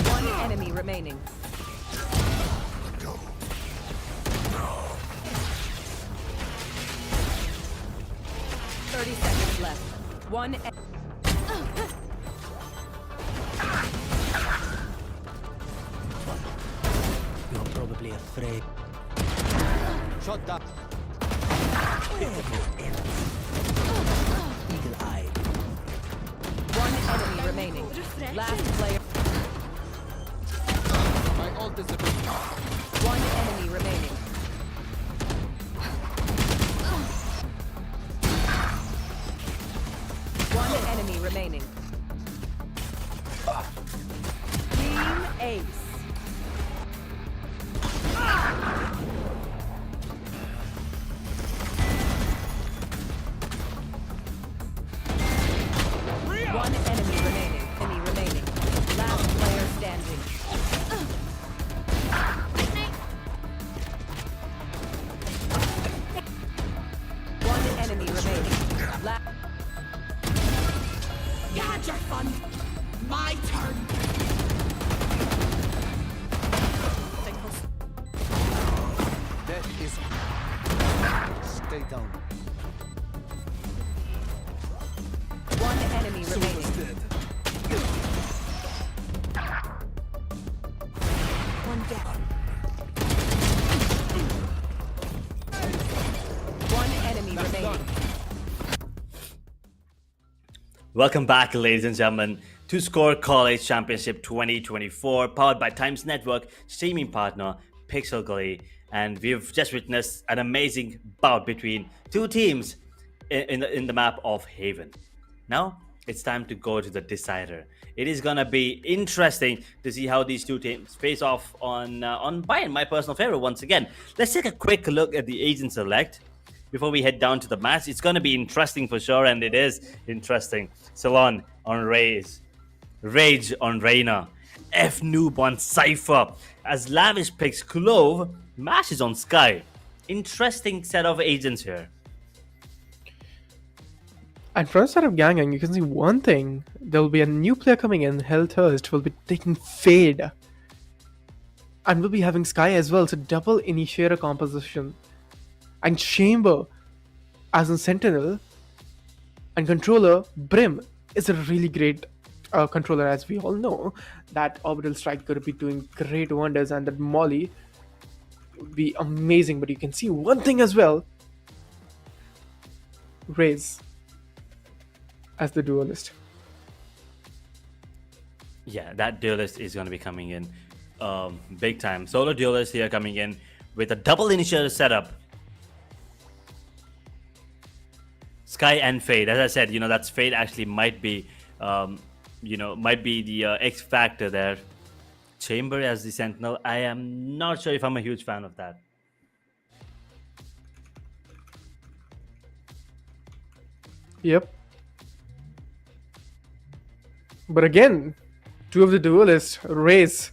1 enemy remaining. Go. 30 seconds left. 1 You're probably afraid. Shot down. Eagle eye. 1 enemy remaining. Last player. My ult is a 1 enemy remaining. One enemy remaining. Team Ace. One enemy remaining. Enemy remaining. Last player standing. One enemy remaining. You had your fun. My turn. That is. Stay down. One enemy remaining. One down. One enemy remaining. Welcome back, ladies and gentlemen, to SKOAR College Championship 2024, powered by Times Network, streaming partner Pixel Gully. And we've just witnessed an amazing bout between two teams in the map of Haven. Now, it's time to go to the decider. It is gonna be interesting to see how these two teams face off on Bayern, my personal favorite once again. Let's take a quick look at the agent select before we head down to the match. It's going to be interesting for sure, and it is interesting. Salon on Raze, Rage on Reyna, F Noob on Cypher, as Lavish picks Clove, Mash is on Sky. Interesting set of agents here. And for a side of Gangang, you can see one thing. There will be a new player coming in, Hellthirst, will be taking Fade. And we'll be having Sky as well, so double initiator composition. And Chamber as a Sentinel. And controller, Brim, is a really great controller, as we all know. That Orbital Strike could be doing great wonders, and that Molly would be amazing. But you can see one thing as well. Raze as the duelist. Yeah, that duelist is going to be coming in big time. Solo duelist here coming in with a double initiator setup. Sky and Fade. As I said, that's Fade actually might be, might be the X factor there. Chamber as the Sentinel. I am not sure if I'm a huge fan of that. Yep. But again, two of the duelists, Raze.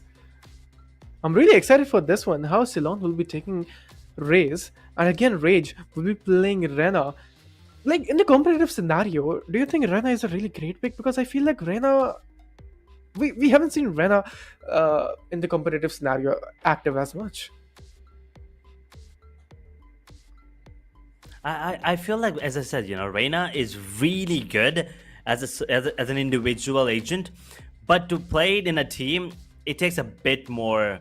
I'm really excited for this one. How Ceylon will be taking Raze. And again, Rage will be playing Reyna. Like, in the competitive scenario, do you think Reyna is a really great pick? Because I feel like Reyna... We haven't seen Reyna in the competitive scenario active as much. I feel like, as I said, Reyna is really good as an individual agent, but to play it in a team, it takes a bit more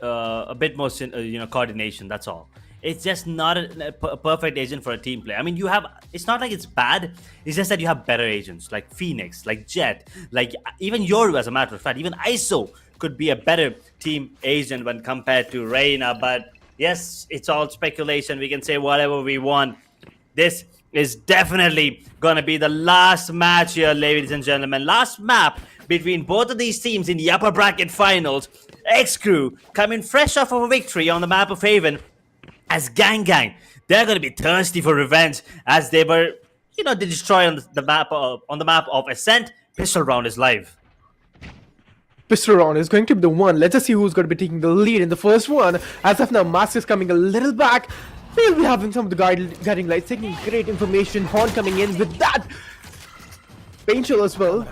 coordination. That's all. It's just not a perfect agent for a team play. I mean, it's not like it's bad. It's just that you have better agents like Phoenix, like Jet, like even Yoru, as a matter of fact. Even ISO could be a better team agent when compared to Reyna. But yes, it's all speculation. We can say whatever we want. This is definitely going to be the last match here, ladies and gentlemen. Last map between both of these teams in the upper bracket finals. xCrew coming fresh off of a victory on the map of Haven. As Gang, they're going to be thirsty for revenge, as they were, they destroy on the map of Ascent. Pistol round is live. Pistol round is going to be the one. Let's just see who's going to be taking the lead in the first one. As of now, Mask is coming a little back. We'll be having some of the guiding lights taking great information. Horn coming in with that Painchill as well.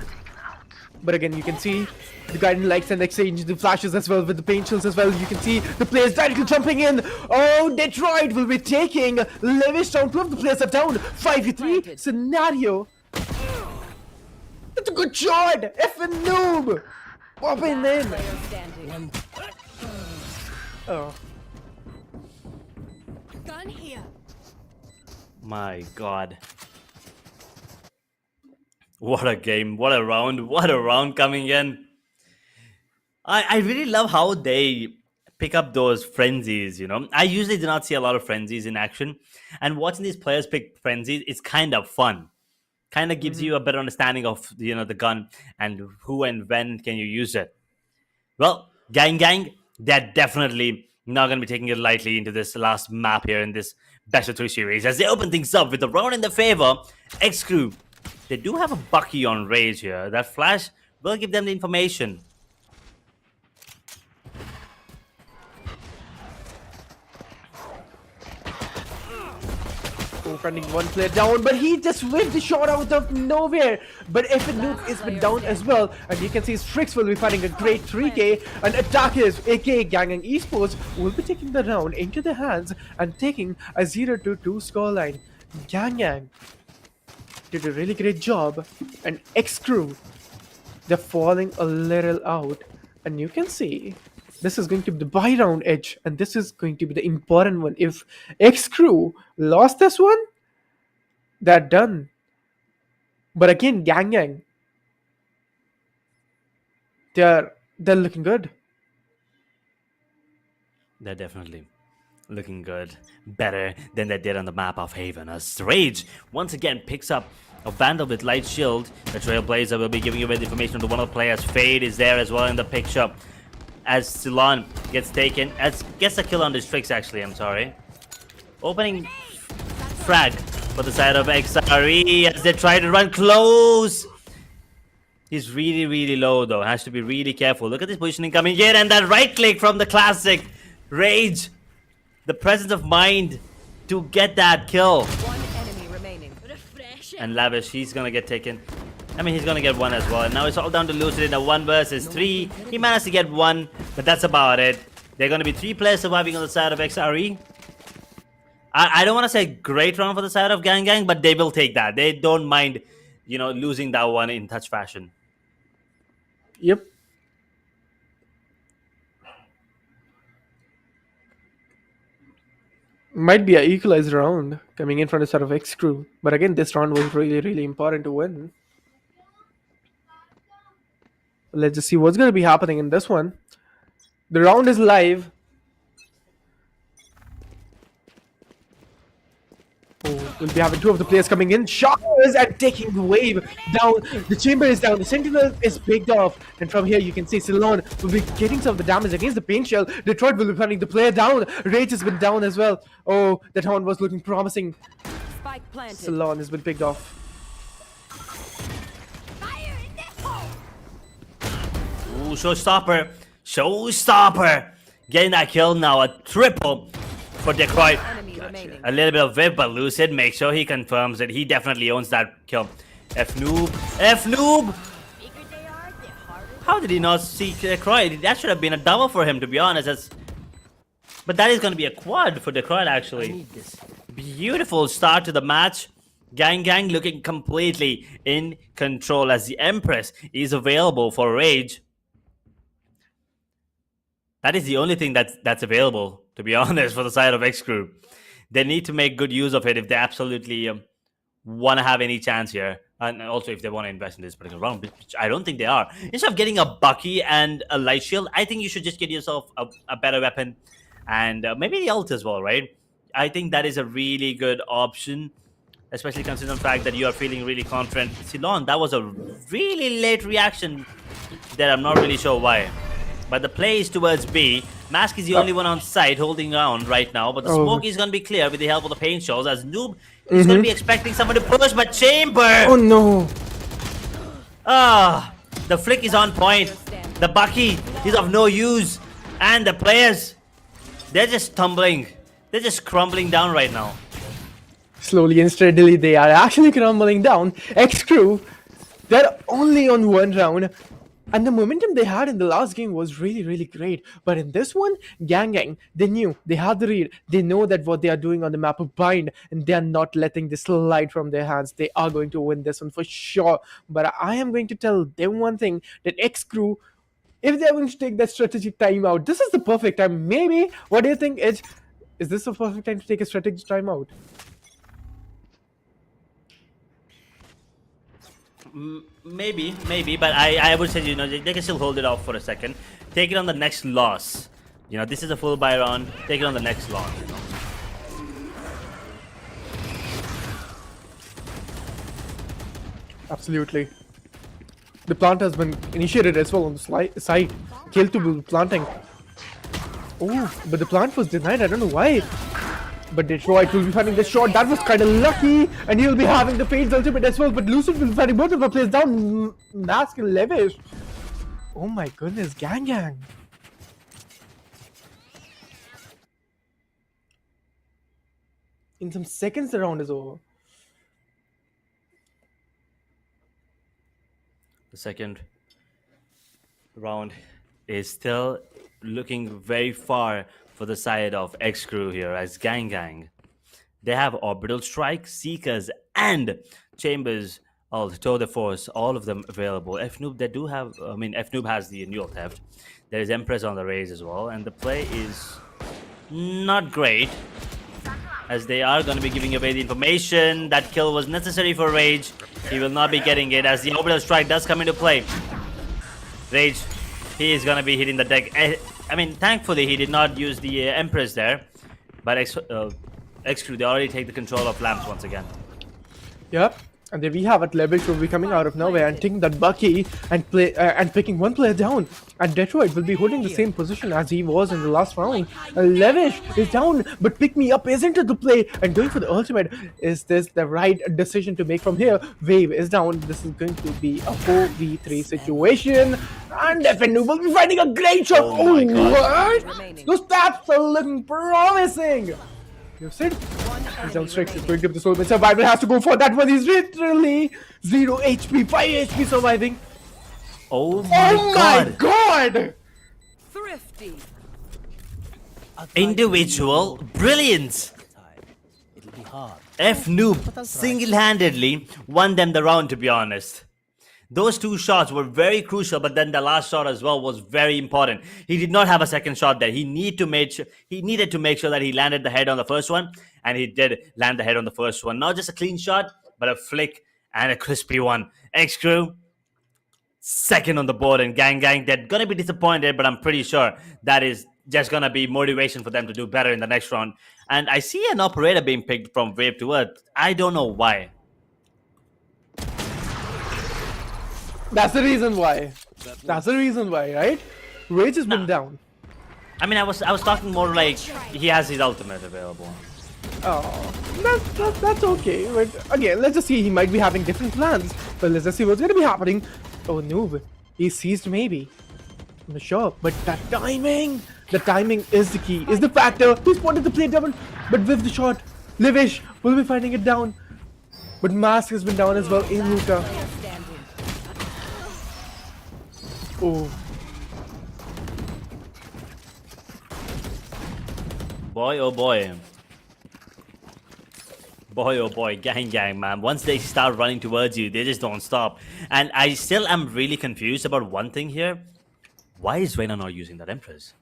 But again, you can see the guiding lights and exchange the flashes as well with the Painchills as well. You can see the players directly jumping in. Oh, Detroit will be taking Levish down. Two of the players are down. 5v3 scenario. That's a good shot. F&N Noob. Popping in. Player standing. Oh. Gun here. My God. What a game. What a round coming in. I really love how they pick up those frenzies, I usually do not see a lot of frenzies in action. And watching these players pick frenzies is kind of fun. Kind of gives you a better understanding of, the gun and who and when can you use it. Well, Gang, they're definitely not going to be taking it lightly into this last map here in this Best of 3 series. As they open things up with the round in their favor, xCrew. They do have a Bucky on Rage here. That flash will give them the information. finding one player down, but he just whipped the shot out of nowhere. But if Nuke is been down as well, and you can see Strix will be finding a great 3K, and Attackers, aka Gangang Esports, will be taking the round into their hands and taking a 0-2 scoreline. Gangang did a really great job, and xCrew, they're falling a little out, and you can see this is going to be the buy round edge, and this is going to be the important one. If xCrew lost this one, they're done. But again, Gangang, they're looking good. They're definitely looking good. Better than they did on the map of Haven. As Rage once again picks up a Vandal with Light Shield. The Trailblazer will be giving away the information to one of the players. Fade is there as well in the picture. As Ceylon gets taken, gets a kill on the Strix actually, I'm sorry. Opening frag for the side of XRE as they try to run close. He's really, really low though, has to be really careful. Look at this positioning coming in, and that right click from the classic. Rage, the presence of mind to get that kill. One enemy remaining. And Lavish, he's gonna get taken. I mean, he's gonna get one as well. And now it's all down to Lucid in a 1 versus 3. He managed to get one, but that's about it. There are gonna be 3 players surviving on the side of XRE. I don't want to say great round for the side of Gangang, but they will take that. They don't mind, you know, losing that one in touch fashion. Yep. Might be an equalized round coming in from the side of xCrew, but again, this round was really, really important to win. Let's just see what's going to be happening in this one. The round is live. Oh, we'll be having 2 of the players coming in. Shockers and taking the wave down. The chamber is down. The sentinel is picked off. And from here, you can see Ceylon will be getting some of the damage against the paint shell. Detroit will be finding the player down. Rage has been down as well. Oh, that horn was looking promising. Spike planted. Ceylon has been picked off. Ooh, Showstopper. Showstopper. Getting that kill now. A triple for Detroit. Enemy remaining. A little bit of whip, but Lucid makes sure he confirms that he definitely owns that kill. F-Noob. F-Noob! How did he not see Detroit? That should have been a double for him, to be honest. But that is going to be a quad for Detroit, actually. Beautiful start to the match. Gangang looking completely in control as the Empress is available for Rage. That is the only thing that's available, to be honest, for the side of xCrew. They need to make good use of it if they absolutely want to have any chance here. And also if they want to invest in this particular round, which I don't think they are. Instead of getting a Bucky and a Light Shield, I think you should just get yourself a better weapon. And maybe the ult as well, right? I think that is a really good option. Especially considering the fact that you are feeling really confident. Ceylon, that was a really late reaction that I'm not really sure why. But the play is towards B. Mask is the only one on site holding on right now. But the smoke is going to be clear with the help of the paint shells. As Noob is going to be expecting someone to push. But Chamber! Oh no! Ah, the flick is on point. The Bucky is of no use. And the players, they're just tumbling. They're just crumbling down right now. Slowly and steadily, they are actually crumbling down. xCrew, they're only on 1 round. And the momentum they had in the last game was really, really great. But in this one, Gangang, they knew, they had the read. They know that what they are doing on the map of Bind, and they are not letting this slide from their hands. They are going to win this one for sure. But I am going to tell them one thing, that xCrew, if they are going to take that strategic timeout, this is the perfect time. Maybe, what do you think, Edge? Is this the perfect time to take a strategic timeout? Maybe, but I would say, you know, they can still hold it off for a second. Take it on the next loss. You know, this is a full buy round. Take it on the next loss. You know? Absolutely. The plant has been initiated as well on the side. Kill to be planting. Oh, but the plant was denied. I don't know why. But Detroit will be finding the shot. That was kind of lucky. And he'll be having the Fade's ultimate as well. But Lucid will be finding both of the players down. Mask and Levish. Oh my goodness, Gangang. In some seconds, the round is over. The second round is still looking very far for the side of xCrew here as Gang. They have Orbital Strike, Seekers, and Chambers, all tour de force, all of them available. FNoob, they do have, FNoob has the Neural Theft. There is Empress on the raise as well, and the play is not great as they are going to be giving away the information. That kill was necessary for Rage. He will not be getting it as the Orbital Strike does come into play. Rage, he is going to be hitting the deck. Thankfully, he did not use the Empress there, but xCrew, they already take the control of lamps once again. Yep. And there we have it. Levish will be coming out of nowhere and taking that Bucky and picking one player down. And Detroit will be holding the same position as he was in the last round. Levish is down, but Pick Me Up isn't the play and going for the ultimate. Is this the right decision to make from here? Wave is down. This is going to be a 4v3 situation. And FNoob will be finding a great shot. Oh my God. What? Those stats are looking promising. You said he's down straight. He's going to give this ultimate. Survival has to go for that one. He's literally 0 HP, 5 HP surviving. Oh my God! Thrifty. Individual brilliance. It'll be hard. FNoob single-handedly won them the round, to be honest. Those two shots were very crucial, but then the last shot as well was very important. He did not have a second shot there. He needed to make sure that he landed the head on the first one, and he did land the head on the first one. Not just a clean shot, but a flick and a crispy one. xCrew, second on the board, and Gang, they're gonna be disappointed, but I'm pretty sure that is just gonna be motivation for them to do better in the next round. And I see an operator being picked from Wave to Earth. I don't know why. That's the reason why. That's the reason why, right? Rage has been down. I was talking more like he has his ultimate available. Oh, that's okay. But again, let's just see. He might be having different plans. But let's just see what's gonna be happening. Oh, Noob. He seized maybe. I'm not sure. But the timing is the key, is the factor. He's wanted to play double, but with the shot, Livish will be finding it down. But Mask has been down as well in Luka. Oh. Boy, oh boy. Boy, oh boy, gang, man. Once they start running towards you, they just don't stop. And I still am really confused about one thing here. Why is Reyna not using that Empress?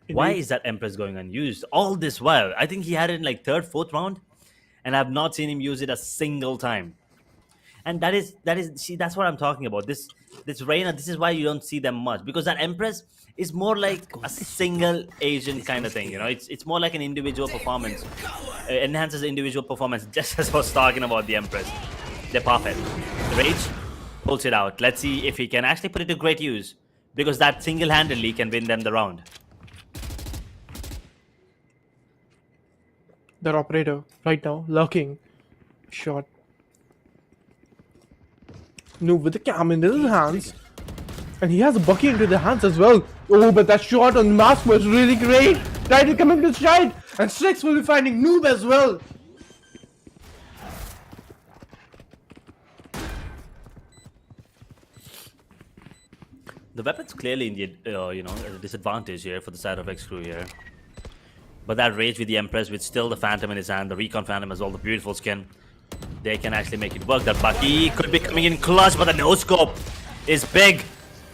Why is that Empress going unused all this while? I think he had it in like third, fourth round, and I've not seen him use it a single time. And that is see, that's what I'm talking about. This Reyna, this is why you don't see them much, because that Empress is more like a single agent kind of thing, you know. It's more like an individual performance. Enhances individual performance, just as I was talking about the Empress. They're perfect. Rage pulls it out. Let's see if he can actually put it to great use, because that single-handedly can win them the round. That operator right now lurking. Shot. Noob with the cam in his hands. And he has a Bucky into the hands as well. Oh, but that shot on Mask was really great. Tried to come into stride. And Strix will be finding Noob as well. The weapon's clearly in the a disadvantage here for the side of xCrew here. But that Rage with the Empress, with still the Phantom in his hand, the Recon Phantom as well, the beautiful skin, they can actually make it work. That Bucky could be coming in clutch, but the no-scope is big.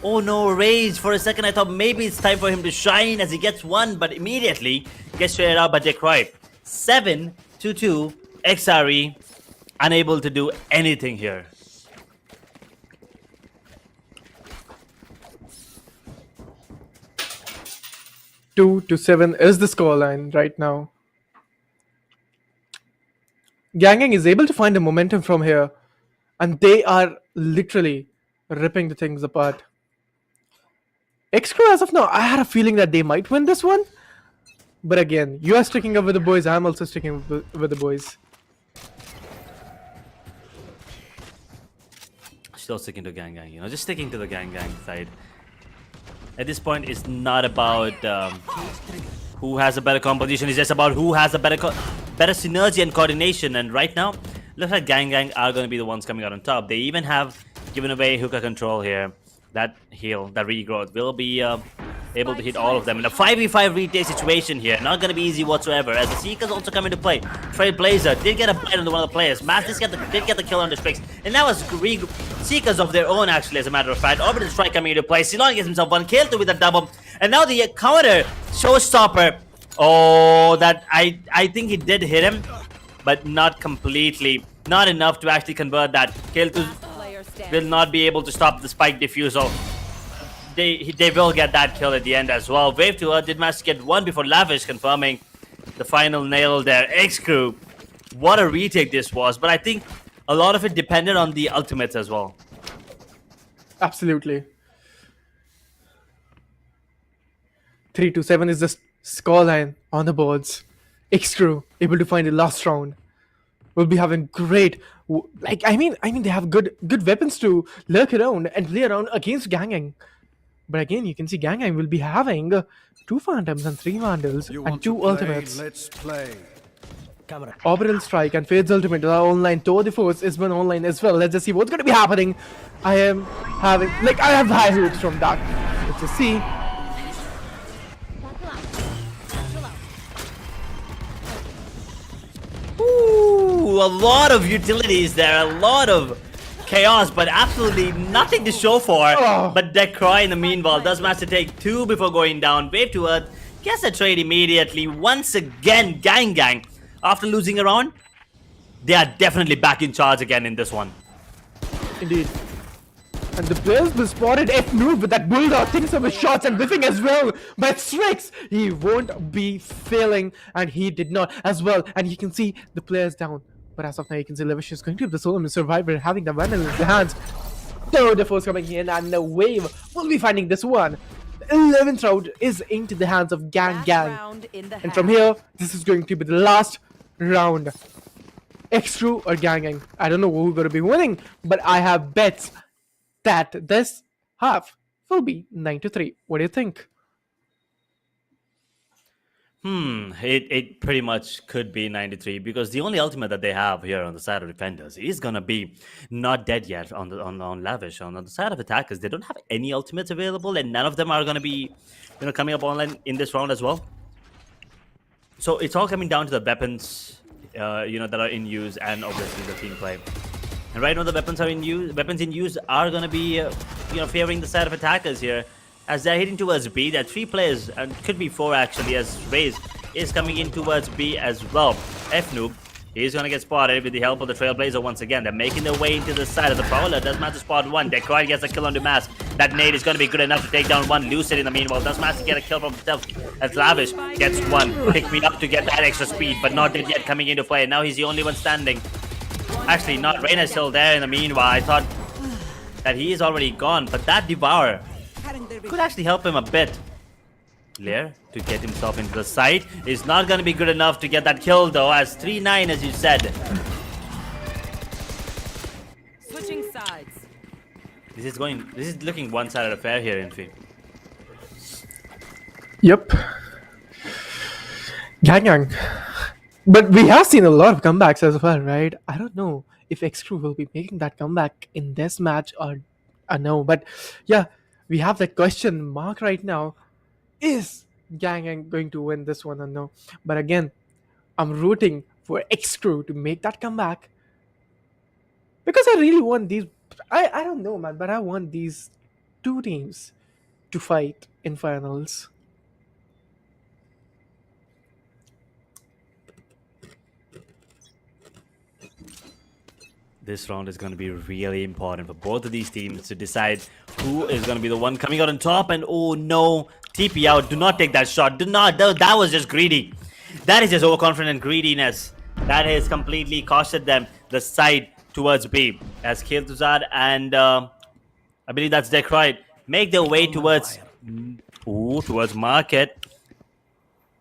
Oh no, Rage. For a second I thought maybe it's time for him to shine as he gets one, but immediately gets traded out by Detroit. 7-2, XRE, unable to do anything here. 2-7 is the scoreline right now. Gang is able to find the momentum from here, and they are literally ripping the things apart. xCrew, as of now, I had a feeling that they might win this one, but again, you are sticking up with the boys. I'm also sticking with the boys. Still sticking to gang, you know, just sticking to the gang side. At this point, it's not about who has a better composition. It's just about who has a better better synergy and coordination. And right now, looks like Gang are going to be the ones coming out on top. They even have given away hookah control here. That heal, that regrowth will be able to hit all of them in a 5v5 retake situation here. Not going to be easy whatsoever, as the Seekers also come into play. Trailblazer did get a bite on one of the players. Matt did get the kill on the Strix, and that was Seekers of their own, actually, as a matter of fact. Orbital Strike coming into play. Ceylon gets himself one kill with a double, and now the counter showstopper. Oh, that I think he did hit him, but not completely, not enough to actually convert that. Kill will not be able to stop the spike defusal. They will get that kill at the end as well. Wave to Earth did manage to get one before Lavish, confirming the final nail there. xCrew, what a retake this was, but I think a lot of it depended on the ultimates as well. Absolutely. 3-7 is the scoreline on the boards. xCrew able to find the last round. Will be having great, I mean they have good weapons to lurk around and play around against Gang. But again, you can see Gang will be having 2 Phantoms and 3 Vandals and 2 Ultimates. Let's play. Camera. Orbital Strike and Fade's Ultimate are online. Tour de Force is one online as well. Let's just see what's going to be happening. I have high hopes from that. Let's just see. Ooh, a lot of utilities there, a lot of chaos, but absolutely nothing to show for. Oh. But Decroy in the meanwhile does manage to take 2 before going down. Wave to Earth gets a trade immediately. Once again, Gang, after losing a round, they are definitely back in charge again in this one. Indeed. And the players were spotted F-Noob with that bulldog, taking some shots and whiffing as well. But Strix, he won't be failing, and he did not as well. And you can see the players down. But as of now, you can see Lavish is going to be the solo survivor, having the Vandal in his hands. So the force coming in, and the Wave will be finding this one. The 11th round is into the hands of Gang. And from here, this is going to be the last round. xCrew or Gang. I don't know who's going to be winning, but I have bets that this half will be 9-3. What do you think? It pretty much could be 93, because the only ultimate that they have here on the side of defenders is gonna be not dead yet on Lavish. On the side of attackers, they don't have any ultimates available, and none of them are gonna be coming up online in this round as well. So it's all coming down to the weapons that are in use, and obviously the team play. And right now the weapons in use are gonna be favoring the side of attackers here, as they're hitting towards B. There are 3 players, and could be 4 actually, as Raze is coming in towards B as well. F-Noob, he's gonna get spotted with the help of the Trailblazer once again. They're making their way into the side of the Prowler. Does manage to spot one. Decroy gets a kill on Dumas. That nade is gonna be good enough to take down one. Lucid in the meanwhile does manage to get a kill from himself, as Lavish gets one. Pick me up to get that extra speed, but not dead yet coming into play. Now he's the only one standing. Actually, not. Reyna's still there in the meanwhile. I thought that he is already gone, but that Devour could actually help him a bit. Lair to get himself into the site is not going to be good enough to get that kill though, as 3-9 as you said. Switching sides. This is looking one-sided affair here, Infi. Yep. Gang. But we have seen a lot of comebacks as well, right? I don't know if xCrew will be making that comeback in this match or no. But yeah, we have that question mark right now. Is Gang going to win this one or no? But again, I'm rooting for xCrew to make that comeback, because I really want these. I don't know, man, but I want these 2 teams to fight in finals. This round is going to be really important for both of these teams to decide who is going to be the one coming out on top. And oh no, TP out. Do not take that shot. Do not. That was just greedy. That is just overconfident greediness. That has completely costed them the side towards B. As Kel'Thuzad and I believe that's Decroy make their way towards Market.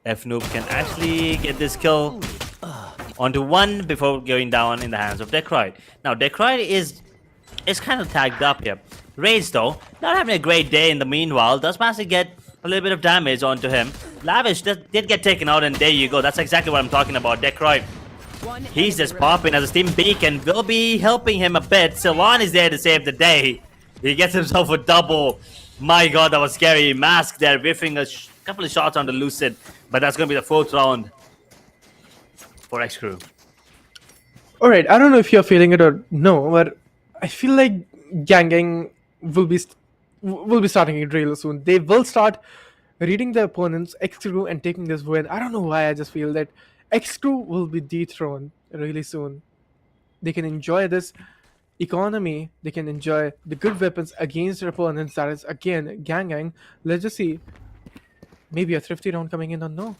F-Noob can actually get this kill onto one before going down in the hands of Decroy. Now Decroy is kind of tagged up here. Raze though, not having a great day in the meanwhile, does manage to get a little bit of damage onto him. Lavish did get taken out, and there you go. That's exactly what I'm talking about. Decroy, One he's enemy just popping as a steam beacon. Will be helping him a bit. Ceylon is there to save the day. He gets himself a double. My god, that was scary. Mask there, whiffing a couple of shots on the Lucid. But that's going to be the 4th round for xCrew. Alright, I don't know if you're feeling it or no, but I feel like Gang will be starting it really soon. They will start reading their opponents, xCrew, and taking this win. I don't know why, I just feel that xCrew will be dethroned really soon. They can enjoy this economy, they can enjoy the good weapons against their opponents, that is again Gang. Let's just see. Maybe a thrifty round coming in or no.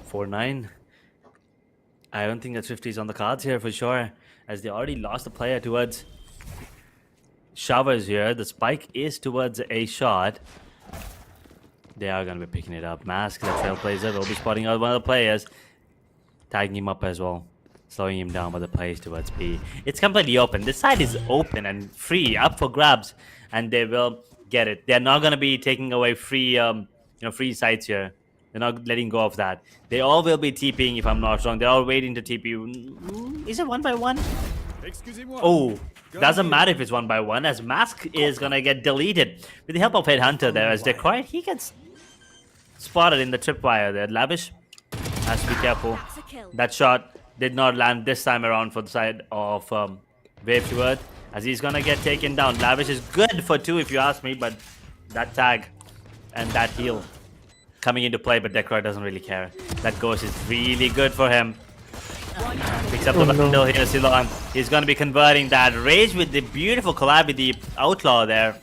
For 9. I don't think that 50 is on the cards here for sure, as they already lost a player towards showers here. The spike is towards a shot. They are going to be picking it up. Mask, the trailblazer, will be spotting out one of the players, tagging him up as well, slowing him down by the plays towards B. It's completely open. This side is open and free, up for grabs, and they will get it. They're not going to be taking away free, free sites here. They're not letting go of that. They all will be TPing, if I'm not wrong. They're all waiting to TP. Is it 1-by-1? Oh, doesn't matter if it's 1-by-1, as Mask is gonna get deleted with the help of Headhunter there. As they're quiet, he gets spotted in the tripwire there. Lavish has to be careful. That's a kill. That shot did not land this time around for the side of Wave to Earth, as he's gonna get taken down. Lavish is good for 2 if you ask me, but that tag and that heal coming into play, but Decroy doesn't really care. That ghost is really good for him. Picks up the bundle here, Ceylon. He's going to be converting that. Rage with the beautiful collab with the Outlaw there.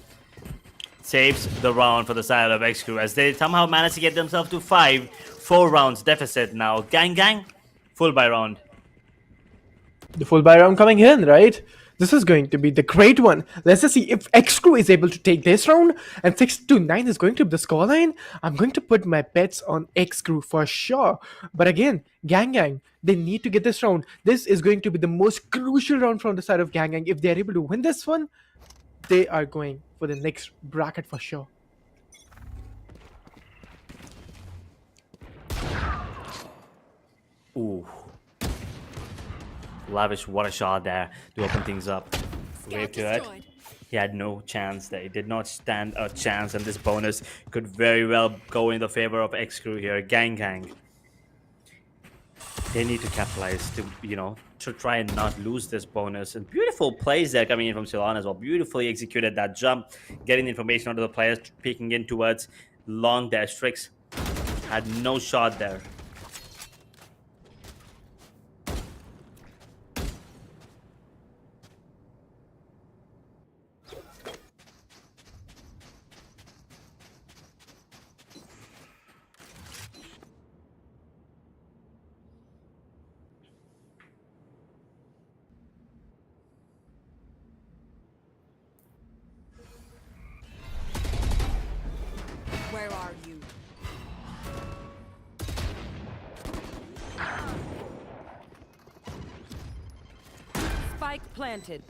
Saves the round for the side of xCrew, as they somehow manage to get themselves to 4 rounds deficit now. Gang, full buy round. The full buy round coming in, right? This is going to be the great one. Let's just see if xCrew is able to take this round, and 6-9 is going to be the scoreline. I'm going to put my bets on xCrew for sure. But again, Gang, they need to get this round. This is going to be the most crucial round from the side of Gang. If they're able to win this one, they are going for the next bracket for sure. Ooh. Lavish, what a shot there to open things up. Wave to it. destroyed. He had no chance there. He did not stand a chance, and this bonus could very well go in the favor of xCrew here. Gang. They need to capitalize to try and not lose this bonus. And beautiful plays there coming in from Ceylon as well. Beautifully executed that jump, getting information onto the players, peeking in towards long dash tricks. Had no shot there. Where are you? Spike planted.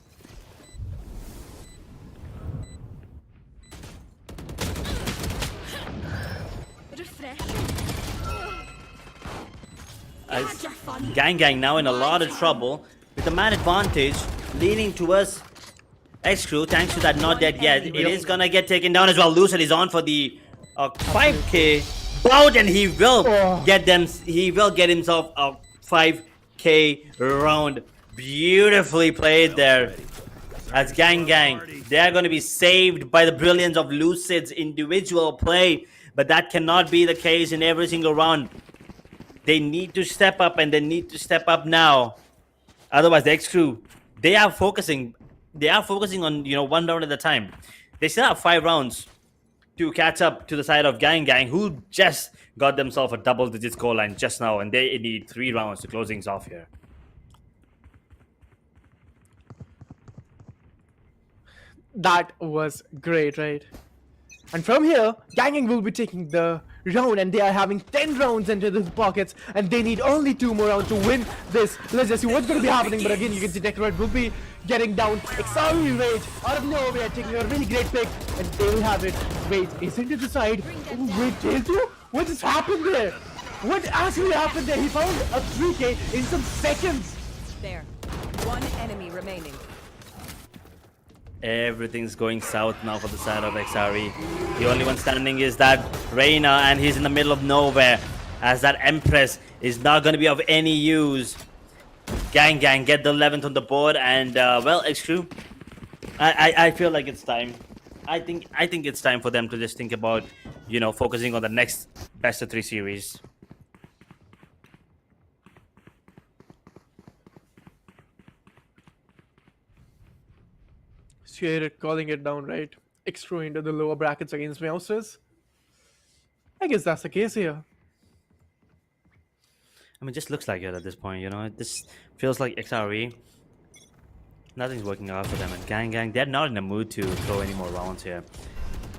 Refreshing. As Your fun. Gang now in a lot of trouble with the man advantage leaning towards xCrew, thanks to that not dead yet. It is gonna get taken down as well. Lucid is on for the 5k bout, and he will get them. He will get himself a 5k round. Beautifully played there. As Gang, they are going to be saved by the brilliance of Lucid's individual play, but that cannot be the case in every single round. They need to step up, and they need to step up now. Otherwise, the xCrew, they are focusing on 1 round at a time. They still have 5 rounds to catch up to the side of Gang, who just got themselves a double-digit scoreline just now, and they need 3 rounds to close things off here. That was great, right? And from here, Gang will be taking the round, and they are having 10 rounds into the pockets, and they need only 2 more rounds to win this. Let's just see what's going to be happening. But again, you can see Decorate will be getting down. xCrew Rage out of nowhere, taking a really great pick, and they will have it. Rage is into the side. Oh, wait, Tail 2? What just happened there? What actually happened there? He found a 3K in some seconds. There. One enemy remaining. Everything's going south now for the side of xRe. The only one standing is that Reyna, and he's in the middle of nowhere, as that Empress is not going to be of any use. Gang get the 11th on the board, and well, xCrew, I feel like it's time. I think it's time for them to just think about, you know, focusing on the next best of 3 series. Here calling it down, right? xCrew into the lower brackets against Meowsterz. I guess that's the case here. I mean, it just looks like it at this point, you know. This feels like xRe. Nothing's working out for them, and Gang, they're not in the mood to throw any more rounds here.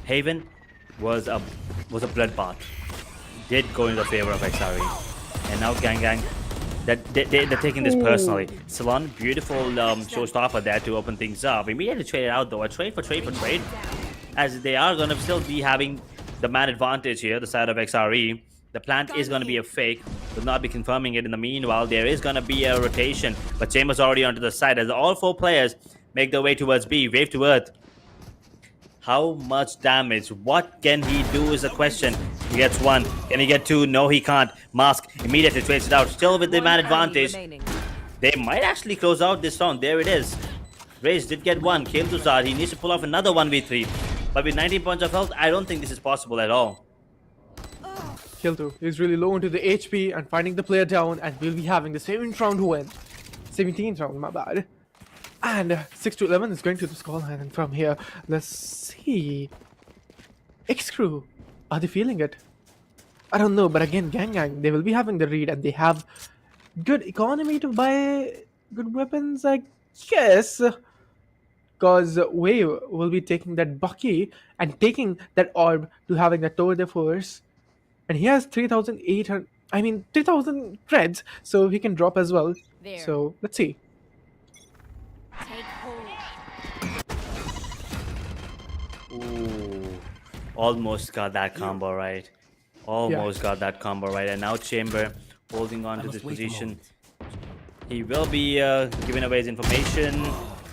Haven was a bloodbath. Did go in the favor of xRe, and now Gang, they're taking this personally. Salon, beautiful showstopper there to open things up. Immediately traded out though, a trade for trade, as they are gonna still be having the man advantage here, the side of xRe. The plant is going to be a fake. Will not be confirming it. In the meanwhile, there is going to be a rotation. But Chamber's already onto the side as all 4 players make their way towards B. Wave to Earth. How much damage? What can he do is the question. He gets 1. Can he get 2? No, he can't. Mask immediately trades it out. Still with the man advantage. They might actually close out this round. There it is. Raze did get 1. Kill to Zard. He needs to pull off another 1v3. But with 19 points of health, I don't think this is possible at all. Kill2 is really low into the HP and finding the player down, and we'll be having the 7th round win. 17th round, my bad. And 6-11 is going to the scoreline, and from here, let's see. xCrew, are they feeling it? I don't know, but again, Gang, they will be having the read, and they have good economy to buy good weapons, I guess. Because Wave will be taking that Bucky and taking that orb to having that Tour de Force. And he has 3,800, 3,000 creds, so he can drop as well. There. So, let's see. Take hold. Ooh, almost got that combo right. Almost got that combo right. And now Chamber holding on to this position. He will be giving away his information.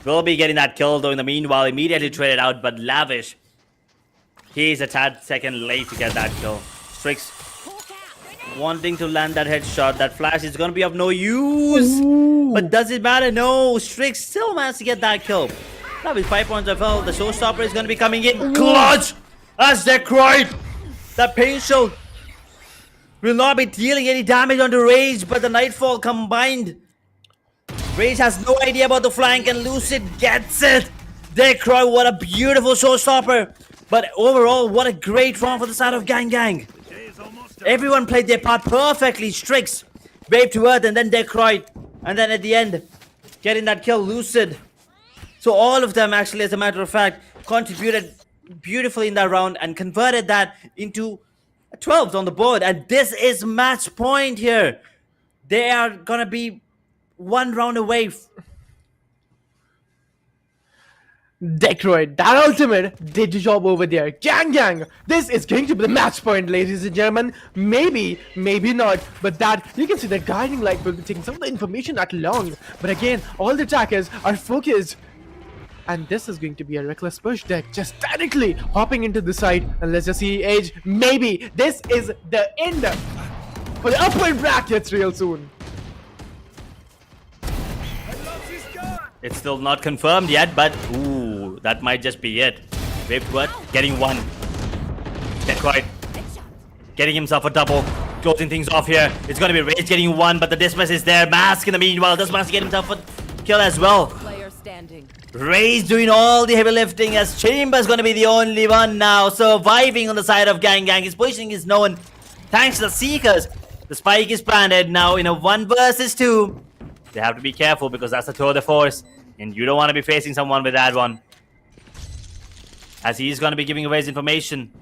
Will be getting that kill though in the meanwhile. Immediately traded out, but Lavish, he's a tad second late to get that kill. Strix wanting to land that headshot. That flash is going to be of no use. But does it matter? No. Strix still managed to get that kill. Now with 5 points of health, the showstopper is going to be coming in. Clutch! As they cried. That pain shield will not be dealing any damage on the Rage, but the Nightfall combined. Rage has no idea about the flank, and Lucid gets it. They cry. What a beautiful showstopper. But overall, what a great round for the side of Gang. Everyone played their part perfectly. Strix, Wave to Earth, and then they cried. And then at the end, getting that kill, Lucid. So all of them actually, as a matter of fact, contributed beautifully in that round and converted that into 12th on the board. And this is match point here. They are going to be 1 round away. Detroit, that ultimate did the job over there. Gang, this is going to be the match point, ladies and gentlemen. Maybe not, but that you can see that guiding light will be taking some of the information that long. But again, all the attackers are focused, and this is going to be a reckless push deck, just statically hopping into the side. And let's just see Age. Maybe this is the end for the upward brackets real soon. It's still not confirmed yet, but ooh, that might just be it. Wave to Earth, getting 1. Decoy getting himself a double, closing things off here. It's gonna be Rage getting 1, but the dismiss is there. Mask in the meanwhile does manage to get himself a kill as well. Player standing. Rage doing all the heavy lifting, as Chamber's gonna be the only one now surviving on the side of Gang. His positioning is known thanks to the Seekers. The spike is planted now in a 1 versus 2. They have to be careful because that's the Tour de Force, and you don't want to be facing someone with that one. as he's going to be giving away his information.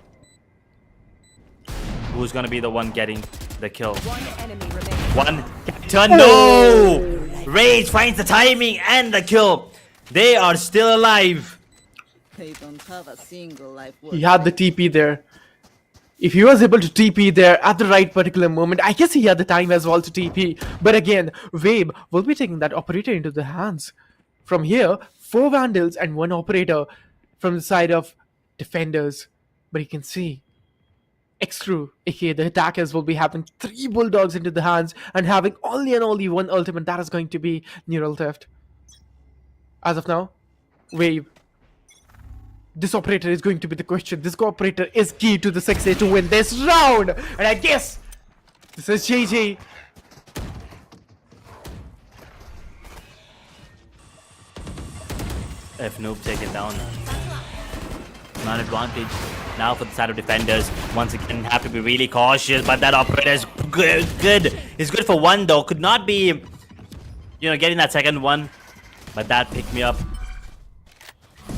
Who's going to be the one getting the kill? One enemy remaining. One turn. No! Rage finds the timing and the kill. They are still alive. They don't have a single life worth He had the TP there. If he was able to TP there at the right particular moment, I guess he had the time as well to TP. But again, Wabe will be taking that operator into the hands. From here, 4 Vandals and 1 operator from the side of defenders. But you can see xCrew, aka the attackers, will be having 3 Bulldogs into the hands and having only and only 1 ultimate. That is going to be Neural Theft. As of now, Wave. This operator is going to be the question. This operator is key to the 6A to win this round. And I guess this is JJ. If Noob taken down. Man advantage now for the side of defenders. Once again, have to be really cautious. But that operator is good. It's good for 1 though. Could not be, getting that second one. But that picked me up.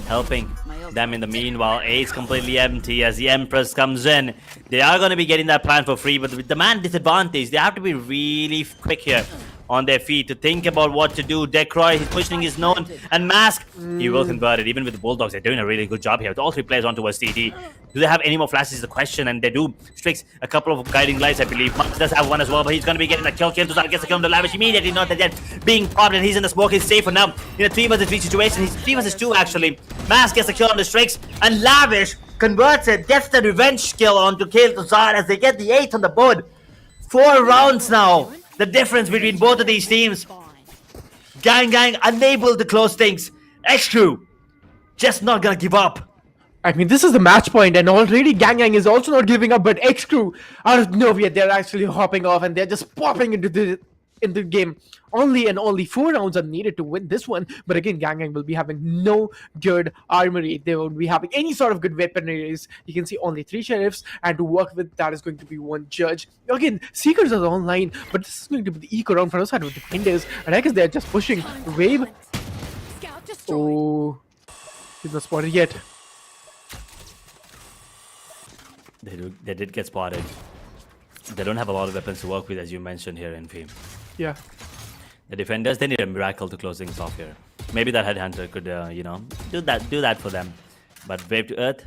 Helping them in the meanwhile. A is completely empty as the Empress comes in. They are going to be getting that plan for free, but with the man disadvantage, they have to be really quick here on their feet to think about what to do. Decroy, his positioning is known, and Mask, he will convert it. Even with the Bulldogs, they're doing a really good job here. With all 3 players on towards TD. Do they have any more flashes is the question, and they do. Strix, a couple of guiding lights, I believe. Max does have 1 as well, but he's going to be getting a kill. Kim gets the kill on the Lavish immediately. Not that yet being popped, and he's in the smoke. He's safe for now. In a 3 vs 3 situation, he's 3 vs 2 actually. Mask gets the kill on the Strix, and Lavish converts it, gets the revenge kill onto Kale Tuzar as they get the 8th on the board. 4 rounds now. The difference between both of these teams. Gang unable to close things. xCrew just not gonna give up. I mean, this is the match point, and already Gang is also not giving up, but xCrew, out of nowhere, they're actually hopping off, and they're just popping into the game. Only and only 4 rounds are needed to win this one, but again, Gang will be having no good armory. They won't be having any sort of good weaponaries. You can see only 3 sheriffs, and to work with that is going to be 1 judge. Again, Seekers are online, but this is going to be the eco round for the side of the defenders, and I guess they're just pushing. Wave. Scout destroyed. Oh, he's not spotted yet. They did get spotted. They don't have a lot of weapons to work with, as you mentioned here in Fame. Yeah. The defenders, they need a miracle to close things off here. Maybe that headhunter could, do that for them. But Wave to Earth,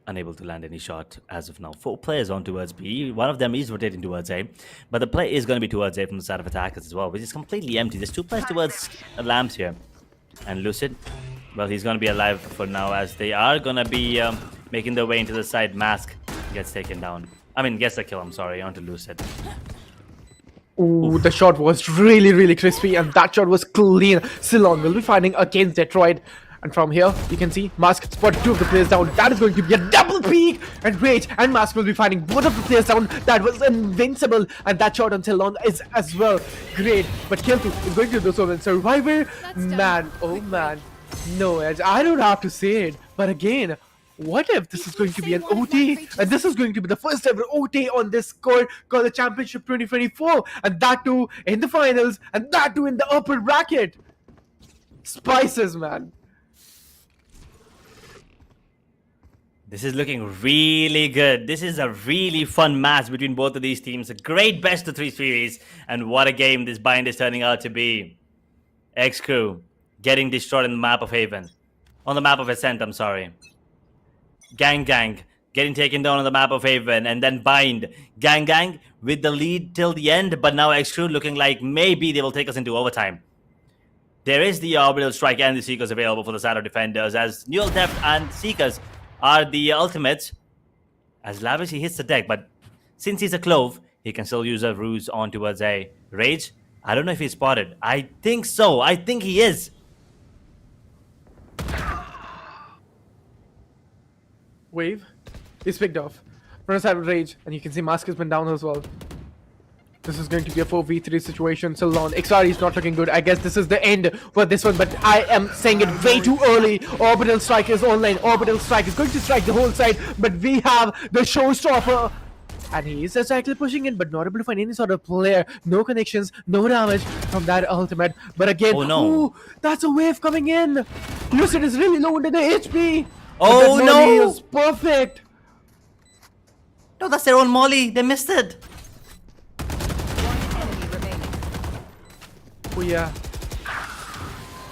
unable to land any shot as of now. 4 players on towards B. One of them is rotating towards A, but the play is going to be towards A from the side of attackers as well, which is completely empty. There's 2 players towards Lamps here, and Lucid. Well, he's going to be alive for now as they are going to be making their way into the side. Mask gets taken down. Gets the kill. I'm sorry, onto Lucid. Ooh, the shot was really crispy, and that shot was clean. Ceylon will be fighting against Detroit. And from here, you can see Mask spotted 2 of the players down. That is going to be a double peek. And Rage and Mask will be fighting both of the players down. That was invincible. And that shot on Ceylon is as well great. But Keltu is going to do so well. Survivor, man, oh man. No, I don't have to say it. But again, what if this is going to be an OT? And this is going to be the first ever OT on this score called the Championship 2024. And that too in the finals. And that too in the upper bracket. Spices, man. This is looking really good. This is a really fun match between both of these teams. A great best of 3 series. And what a game this bind is turning out to be. xCrew getting destroyed on the map of Haven. On the map of Ascent, I'm sorry. Gang getting taken down on the map of Haven. And then Bind. Gang with the lead till the end. But now xCrew looking like maybe they will take us into overtime. There is the Orbital Strike and the Seekers available for the side of defenders. As Neural Theft and Seekers are the ultimates. As Lavish, he hits the deck, but since he's a Clove, he can still use a ruse on towards A. Rage, I don't know if he's spotted. I think so. I think he is. Wave is picked off. From the side of Rage, and you can see Mask has been down as well. This is going to be a 4v3 situation. Ceylon, XR is not looking good. I guess this is the end for this one, but I am saying it way too early. Orbital Strike is online. Orbital Strike is going to strike the whole side, but we have the showstopper. And he is just actually pushing in, but not able to find any sort of player. No connections, no damage from that ultimate. But again, oh no, ooh, that's a wave coming in. Lucid is really low into the HP. Oh that molly no! is perfect. No, that's their own molly. They missed it. One enemy remaining. Oh yeah.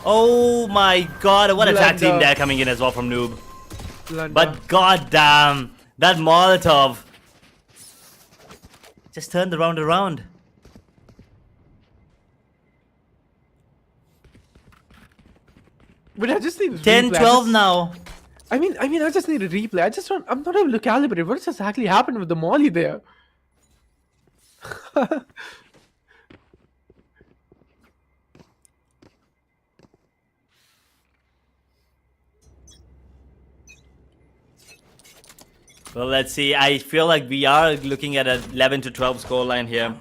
Oh my god, what a tag team Blunder. there coming in as well from Noob. Blunder. But goddamn, that Molotov just turned the round around. But I just need a 10, replay. 12 now. I mean, I just need a replay. I'm not able to calibrate what exactly happened with the molly there. Well, let's see. I feel like we are looking at an 11 to 12 scoreline here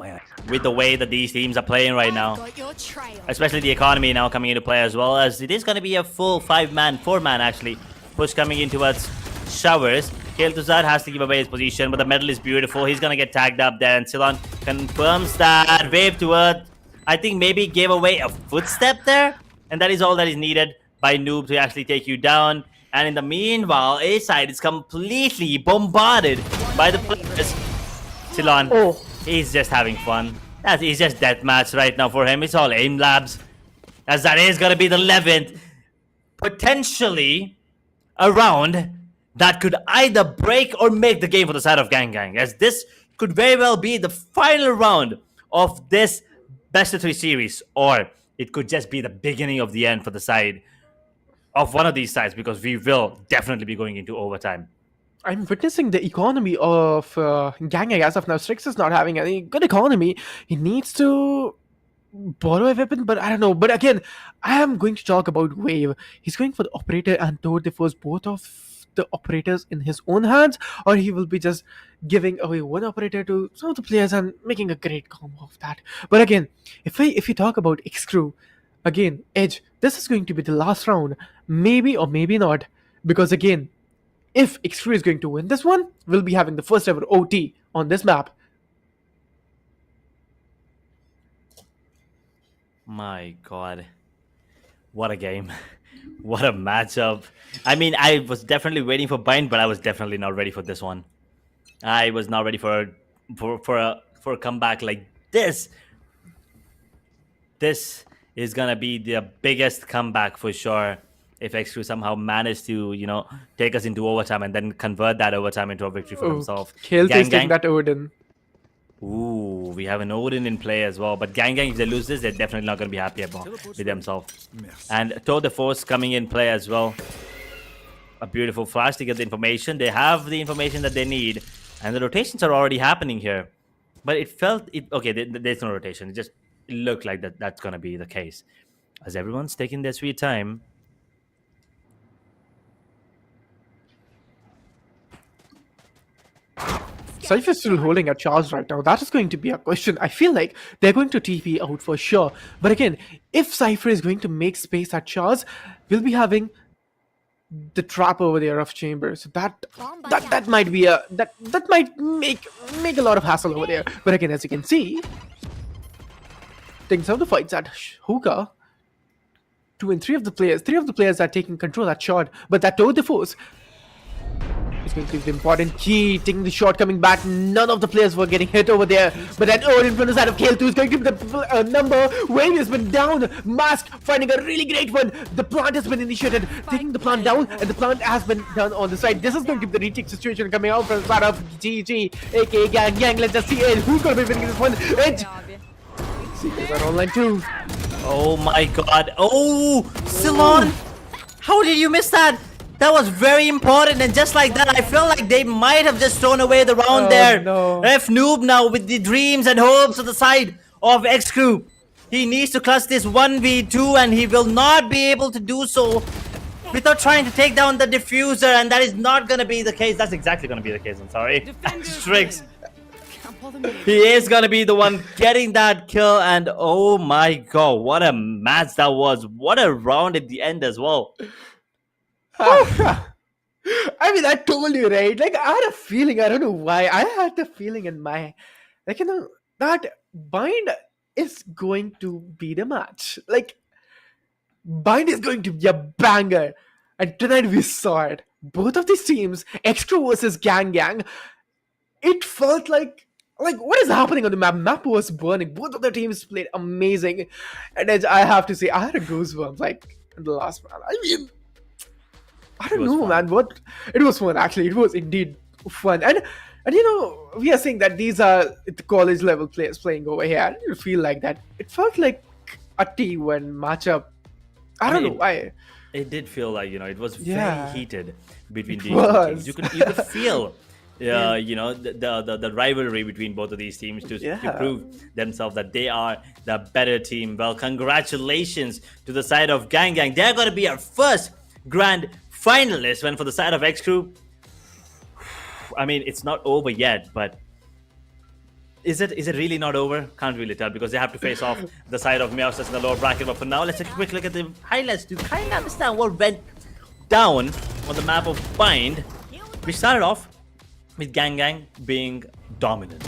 with the way that these teams are playing right now. Got your trail. Especially the economy now coming into play as well, as it is going to be a full 4-man actually, push coming in towards Showers. Kel'Thuzad has to give away his position, but the medal is beautiful. He's going to get tagged up there, and Silon confirms that. Wave to Earth. I think maybe gave away a footstep there, and that is all that is needed by Noob to actually take you down. And in the meanwhile, A side is completely bombarded by the players. Silon, Oh. he's just having fun. He's just deathmatch right now for him. It's all aim labs. As that is going to be the 11th. Potentially a round that could either break or make the game for the side of Gang Gang. As this could very well be the final round of this best of 3 series. Or it could just be the beginning of the end for the side of one of these sides, because we will definitely be going into overtime. I'm witnessing the economy of Gang as of now. Strix is not having any good economy. He needs to borrow a weapon, but I don't know. But again, I am going to talk about Wave. He's going for the operator and Toad the Force, both of the operators in his own hands, or he will be just giving away one operator to some of the players and making a great combo of that. But again, if we talk about xCrew, again, Edge, this is going to be the last round. Maybe or maybe not. Because again, if xCrew is going to win this one, we'll be having the first ever OT on this map. My god. What a game. What a matchup. I mean, I was definitely waiting for Bind, but I was definitely not ready for this one. I was not ready for a comeback like this. This is gonna be the biggest comeback for sure if xCrew somehow managed to, you know, take us into overtime and then convert that overtime into a victory for himself. Kale Gang tasting Gang. that Odin. Ooh, we have an Odin in play as well. But Gang Gang, if they lose this, they're definitely not going to be happy with themselves. And Toad the Force coming in play as well. A beautiful flash to get the information. They have the information that they need. And the rotations are already happening here. But it felt... Okay, there's no rotation. It just looked like that's going to be the case. As everyone's taking their sweet time. Cypher is still holding a charge right now. That is going to be a question. I feel like they're going to TP out for sure. But again, if Cypher is going to make space at charge, we'll be having the trap over there of Chamber. So that might be that might make a lot of hassle over there. But again, as you can see, taking some of the fights at Hookah. 2 and 3 of the players are taking control at shot, but that Toad the Force is going to be the important key. Taking the shot, coming back. None of the players were getting hit over there. But then Odin from the side of Kale2 is going to be the number. Wave has been down. Mask finding a really great one. The plant has been initiated. Taking the plant down, and the plant has been done on the side. This is going to be the retake situation coming out from the side of GG, aka Gang Gang. Let's just see who's going to be winning this one. Edge. Secrets are online too. Oh my god. Oh, Silon! How did you miss that? That was very important, and just like that, I felt like they might have just thrown away the round there. No. F Noob now with the dreams and hopes on the side of xCrew. He needs to clutch this 1v2, and he will not be able to do so without trying to take down the diffuser, and that is not going to be the case. That's exactly going to be the case, I'm sorry. Strix. He is going to be the one getting that kill, and oh my god, what a match that was. What a round at the end as well. I mean, I told you, right? Like, I had a feeling. I don't know why. I had the feeling in my, like, that Bind is going to be the match. Like, Bind is going to be a banger, and tonight we saw it. both of these teams, xCrew versus Gang Gang, it felt like what is happening on the map? Map was burning. Both of the teams played amazing, and I have to say, I had a goosebumps like in the last round. I mean, I don't was know, fun. man. What it was fun actually. It was indeed fun, and you know, we are saying that these are the college level players playing over here. I didn't feel like that. It felt like a T1 matchup. I don't know why. It did feel like, it was Yeah. very heated between It these two was. teams. You could feel, the rivalry between both of these teams to Yeah. prove themselves that they are the better team. Well, congratulations to the side of Gang Gang. They're going to be our first grand finalist. When for the side of xCrew, I mean, it's not over yet, but is it really not over? Can't really tell, because they have to face off the side of Meowsterz in the lower bracket. But for now, let's take a quick look at the highlights to kind of understand what went down on the map of Bind. We started off with Gang Gang being dominant,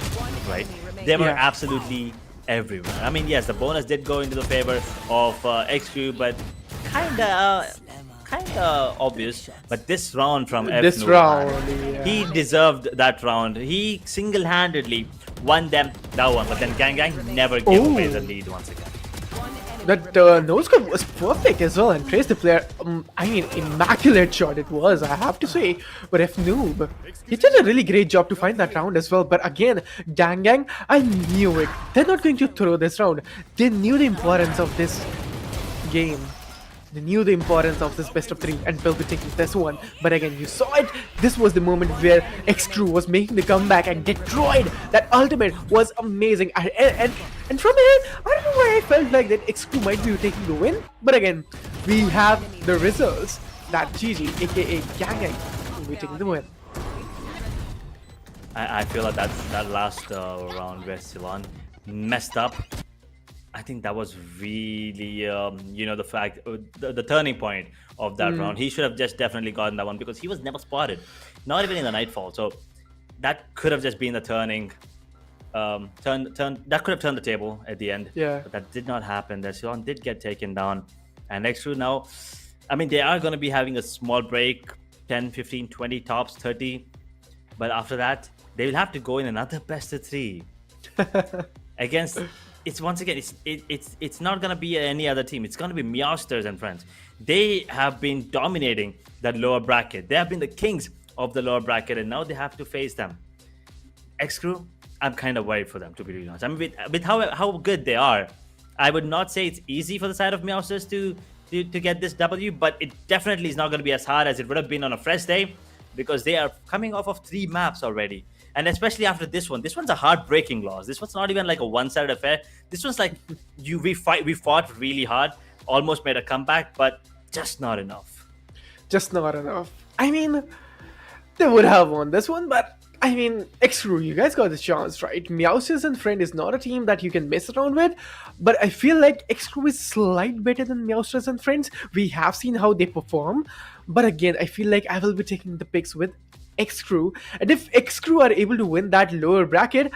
right? They were Yeah. absolutely everywhere. I mean, yes, the bonus did go into the favor of xCrew, but kinda obvious. But this round from This F round, yeah. he deserved that round. He single-handedly won them that one. But then Gang Gang never gave away the lead once again. That nose scope was perfect as well, and Trace the player, I mean, immaculate shot it was, I have to say. But F Noob, he did a really great job to find that round as well. But again, Gang Gang, I knew it. They're not going to throw this round. They knew the importance of this game. They knew the importance of this best of 3 and will be taking this one. But again, you saw it. This was the moment where xCrew was making the comeback and destroyed. That ultimate was amazing. And from here, I don't know why I felt like that xCrew might be taking the win. But again, we have the results that GG, aka Gang Gang, will be taking the win. I feel like that last round where Ceylon messed up. I think that was really, the fact, the turning point of that round. He should have just definitely gotten that one, because he was never spotted, not even in the Nightfall. So that could have just been the turning, that could have turned the table at the end. Yeah. But that did not happen. That Ceylon did get taken down. And xCrew now, I mean, they are going to be having a small break, 10, 15, 20, tops 30. But after that, they will have to go in another best of 3 against. It's once again, it's not gonna be any other team. It's gonna be Meowsterz and friends. They have been dominating that lower bracket. They have been the kings of the lower bracket, and now they have to face them. xCrew, I'm kind of worried for them, to be really honest. I mean, with how good they are, I would not say it's easy for the side of Meowsterz to get this W, but it definitely is not going to be as hard as it would have been on a fresh day, because they are coming off of 3 maps already. And especially after this one. This one's a heartbreaking loss. This one's not even like a one-sided affair. This one's like we fought really hard, almost made a comeback, but just not enough. Just not enough. I mean, they would have won this one, but I mean, xCrew, you guys got the chance, right? Meowsterz and Friend is not a team that you can mess around with, but I feel like xCrew is slight better than Meowsterz and Friends. We have seen how they perform, but again, I feel like I will be taking the picks with xCrew, and if xCrew are able to win that lower bracket,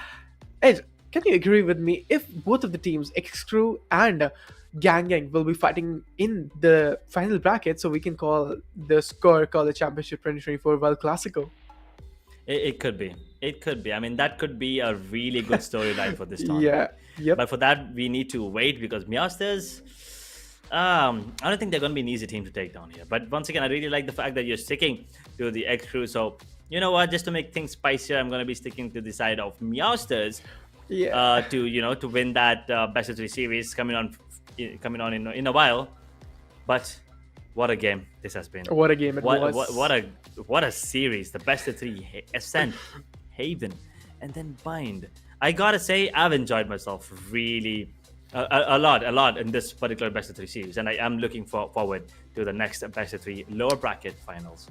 Ed, can you agree with me? If both of the teams, xCrew and Gang Gang, will be fighting in the final bracket, so we can call the SKOAR College Championship 2024 World Classico. It could be. It could be. I mean, that could be a really good storyline for this tournament. Yeah. Yep. But for that, we need to wait, because Meowsterz, I don't think they're going to be an easy team to take down here. But once again, I really like the fact that you're sticking to the xCrew. So, you know what? Just to make things spicier, I'm going to be sticking to the side of Meowsterz. Yeah. To win that best of 3 series coming on in a while. But what a game this has been. What a game it was. What a series. The best of 3, Ascent, Haven, and then Bind. I gotta say, I've enjoyed myself really a lot in this particular best of 3 series, and I am looking forward to the next best of 3 lower bracket finals.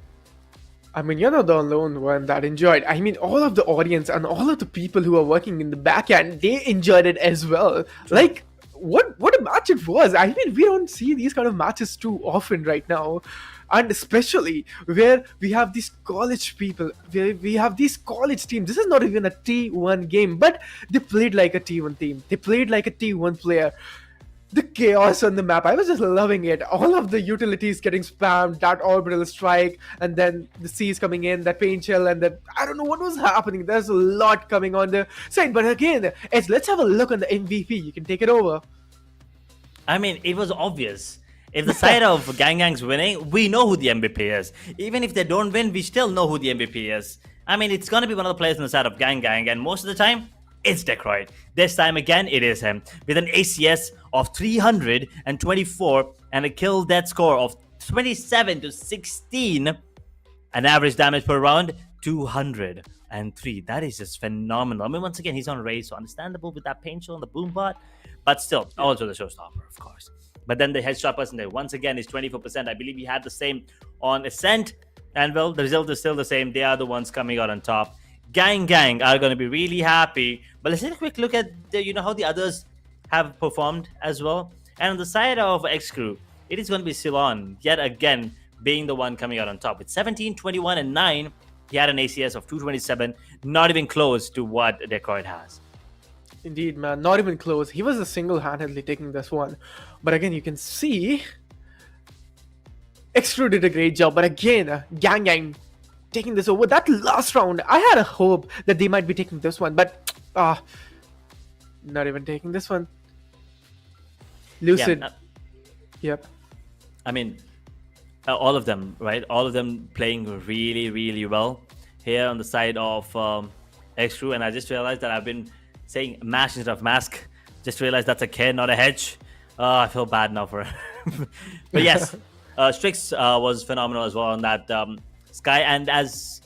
I mean, you're not the only one that enjoyed. I mean, all of the audience and all of the people who are working in the back end, they enjoyed it as well. Like, what a match it was. I mean, we don't see these kind of matches too often right now. And especially where we have these college people, where we have these college teams. This is not even a T1 game, but they played like a T1 team. They played like a T1 player. the chaos on the map. I was just loving it. All of the utilities getting spammed, that orbital strike, and then the C's coming in, that paint shell, and that I don't know what was happening. There's a lot coming on the side. But again, let's have a look on the MVP. You can take it over. I mean, it was obvious. If the side of Gang Gang's winning, we know who the MVP is. Even if they don't win, we still know who the MVP is. I mean, it's going to be one of the players on the side of Gang Gang, and most of the time, it's Detroit. This time again, it is him. With an ACS of 324 and a kill death score of 27 to 16, an average damage per round, 203. That is just phenomenal. I mean, once again, he's on race, so understandable with that paint shell on the boom bot, but still, also the showstopper, of course. But then the headshot percentage, once again, is 24%. I believe he had the same on Ascent. And well, the result is still the same. They are the ones coming out on top. Gang Gang are going to be really happy. But let's take a quick look at how the others have performed as well. And on the side of xCrew, it is going to be Ceylon, yet again, being the one coming out on top. With 17, 21, and 9, he had an ACS of 227. Not even close to what Detroit has. Indeed, man, not even close. He was single-handedly taking this one. But again, you can see xCrew did a great job. But again, Gang Gang taking this over. That last round, I had a hope that they might be taking this one. But, not even taking this one. Lucid. Yeah, Yep. I mean, all of them, right? All of them playing really, really well here on the side of xCrew. And I just realized that I've been saying mash instead of mask. Just realized that's a K, not a H. I feel bad now for him. But yes, Strix was phenomenal as well on that Sky. And as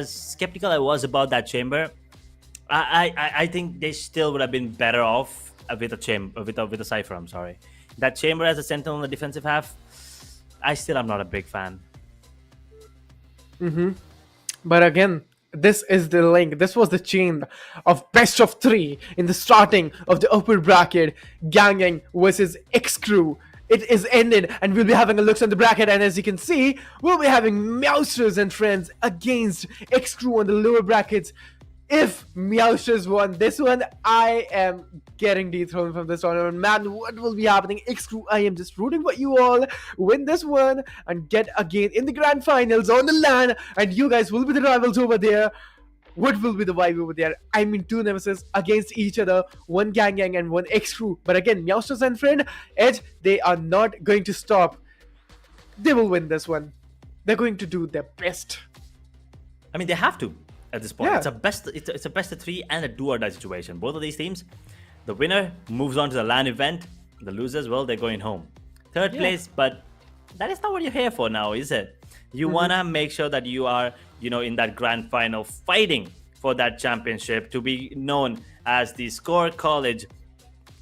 skeptical I was about that chamber, I think they still would have been better off with a chamber, with a Cypher. I'm sorry. That chamber as a sentinel on the defensive half, I still am not a big fan. But again, this is the link. This was the chain of best of 3 in the starting of the upper bracket. Gang Gang versus xCrew. It is ended, and we'll be having a look on the bracket. And as you can see, we'll be having Meowsterz and friends against xCrew on the lower brackets. If Meowsterz won this one, I am getting dethroned from this tournament. Man, what will be happening? xCrew, I am just rooting for you all. Win this one and get again in the grand finals on the LAN. And you guys will be the rivals over there. What will be the vibe over there? I mean, 2 nemesis against each other. 1 Gang Gang and 1 xCrew. But again, Meowsterz and friend, Edge, they are not going to stop. They will win this one. They're going to do their best. I mean, they have to. At this point, Yeah. it's a best of 3 and a do or die situation. Both of these teams, the winner moves on to the LAN event. The losers, well, they're going home. Third place, but that is not what you're here for now, is it? You wanna make sure that you are, in that grand final, fighting for that championship to be known as the SKOAR College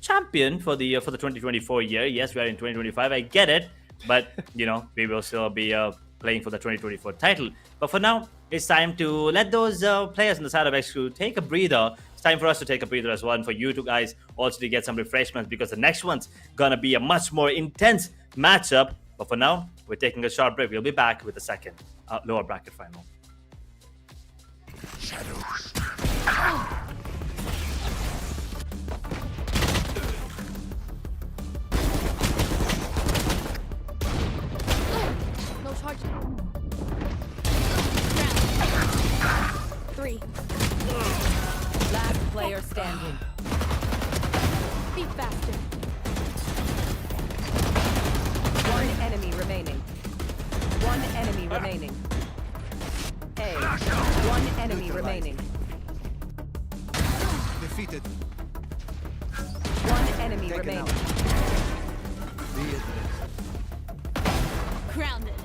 champion for the 2024 year. Yes, we are in 2025. I get it, but we will still be playing for the 2024 title. But for now, it's time to let those players on the side of xCrew take a breather. It's time for us to take a breather as well, and for you two guys also to get some refreshments, because the next one's gonna be a much more intense matchup. But for now, we're taking a short break. We'll be back with the second lower bracket final. No charge. 3. Last player standing. Be faster. 1 enemy remaining. 1 enemy remaining. A. 1 enemy remaining. Defeated. 1 enemy Taken remaining. out. Be it. Grounded.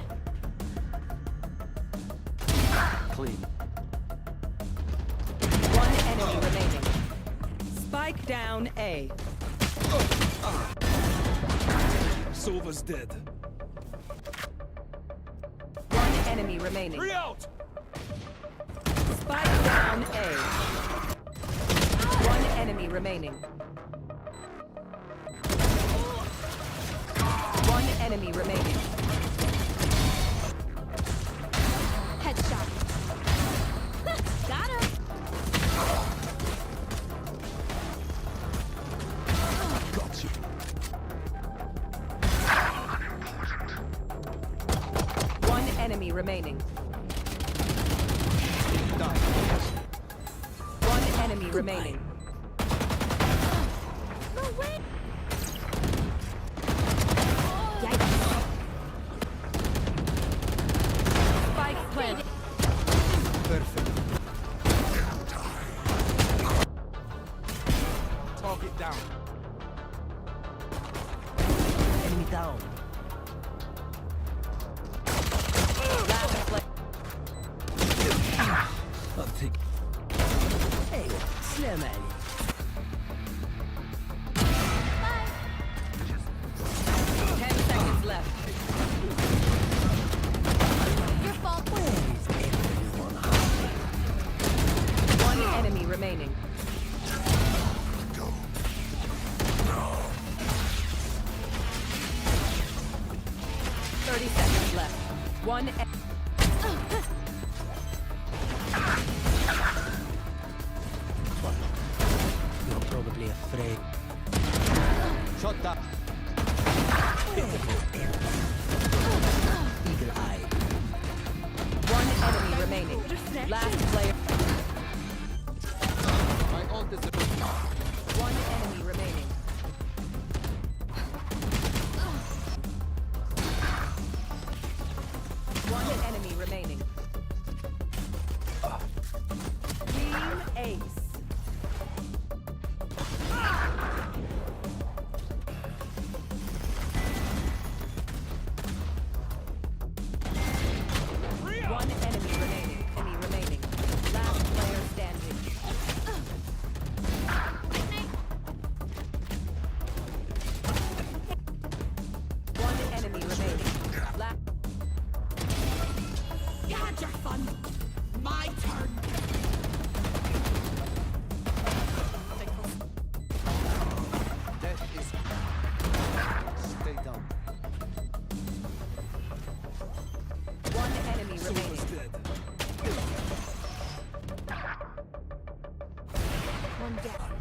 Clean. 1 enemy remaining. Spike down A. Sova's dead. 1 enemy remaining. Out! Spike down A. 1 enemy remaining. 1 enemy remaining. Headshot. Got him. Got you. remaining. One enemy remaining. Spike planted. Perfect. Target down. Enemy down. Last play. I'll take. ايوه سلام عليك. 10 seconds left. Your fault. One enemy remaining. Go. 30 seconds left. One. You're probably afraid. Shot down. Eagle eye. One enemy remaining. Last player. My ult is One enemy remaining. One enemy remaining. Team Ace. One enemy remaining. Enemy remaining. Last player standing. One enemy remaining. You had your fun. My turn. Death is. Stay down. One enemy Sova's remaining. dead. One down.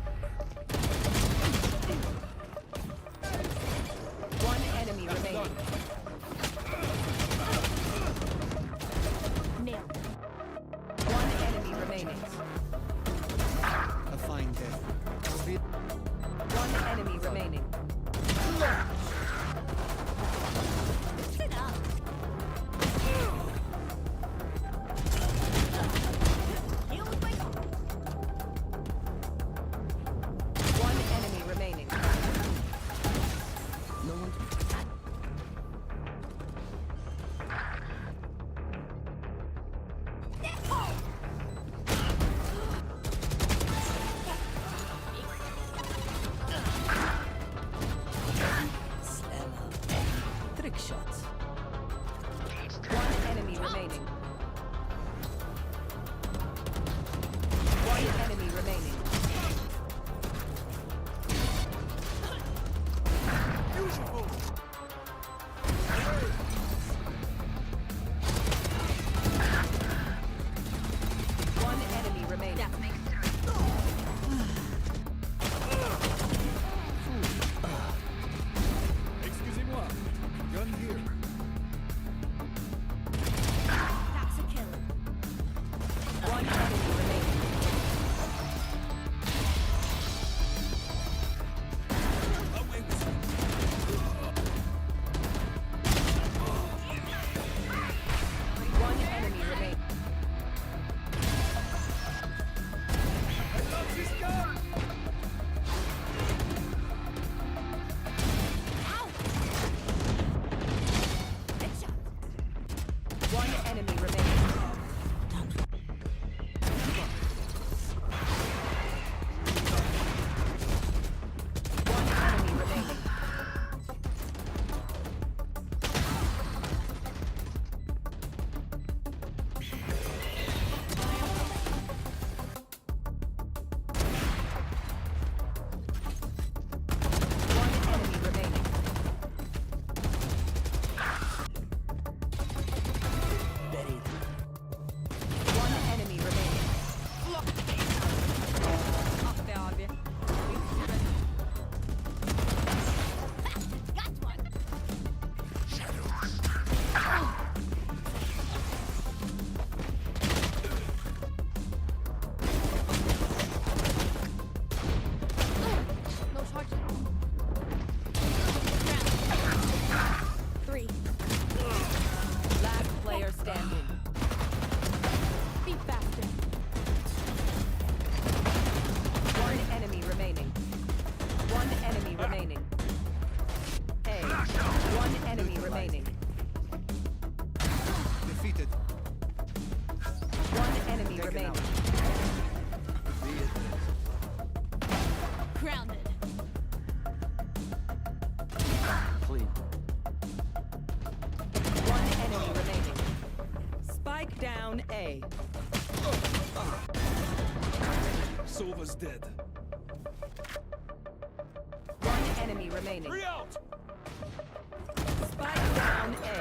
One enemy remaining. Nailed. One enemy remaining. A fine death. One enemy remaining. Sit up. You look like A. Sova's dead. One enemy remaining. Three out. Spike down A.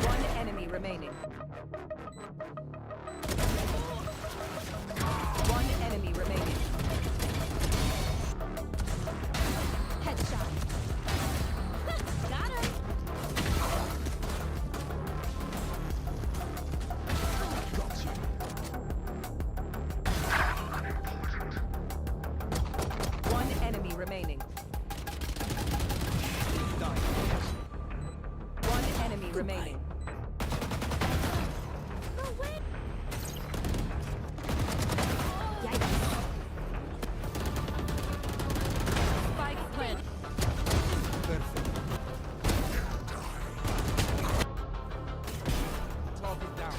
One enemy remaining. One enemy remaining. Headshot. Got him. One enemy remaining. One enemy remaining. No way. Yikes. Spike plant. Perfect. Target down.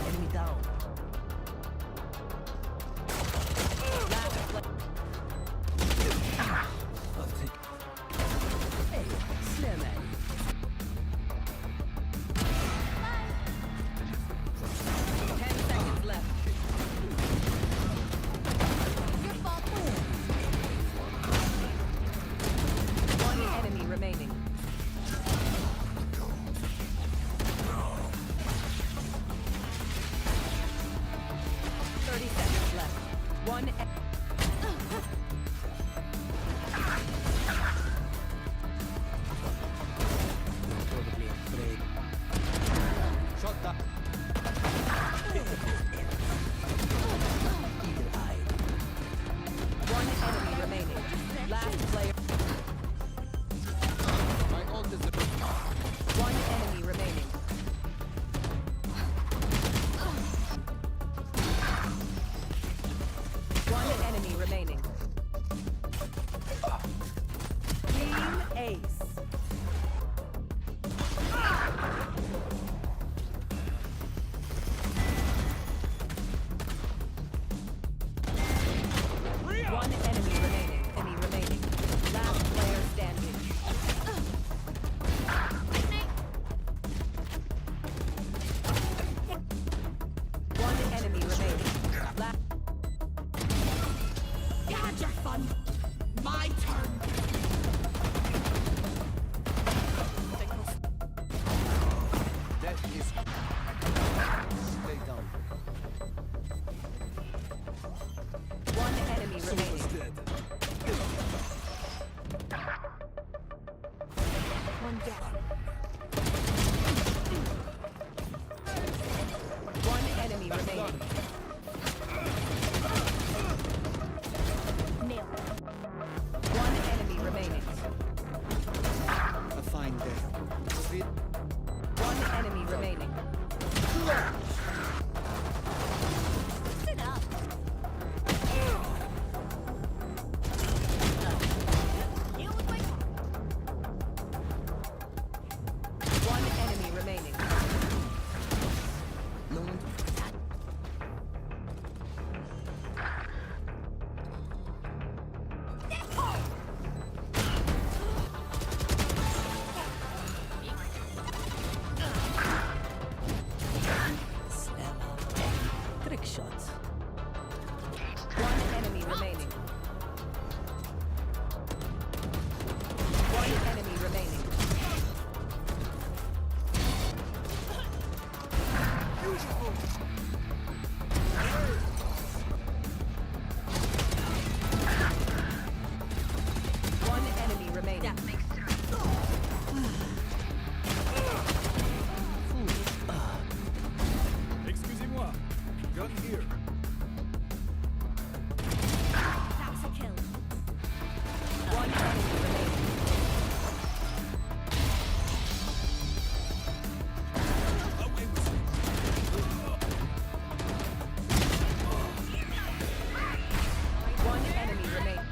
Enemy down. Last play. Hey, سلام عليك. 10 seconds left. Your fault. One enemy remaining. Thirty seconds left. One. You're probably afraid. Showdown. Eagle-eyed. One enemy remaining. Last player. My ult is One enemy remaining. One enemy remaining. Team Ace. One enemy remaining. Enemy remaining. Last player standing. One enemy remaining. Last. You had your fun. My turn. That is. Stay down. One enemy remaining. Sova's dead. One down. One enemy remaining. Nailed it. One enemy remaining. A fine day. One enemy remaining. Sit up. You look like One enemy remaining. Trick shots. One enemy remaining. One enemy remaining. One enemy remaining. Excusez-moi. Gun here. that's a kill. One enemy remaining. Away with you. One enemy remaining.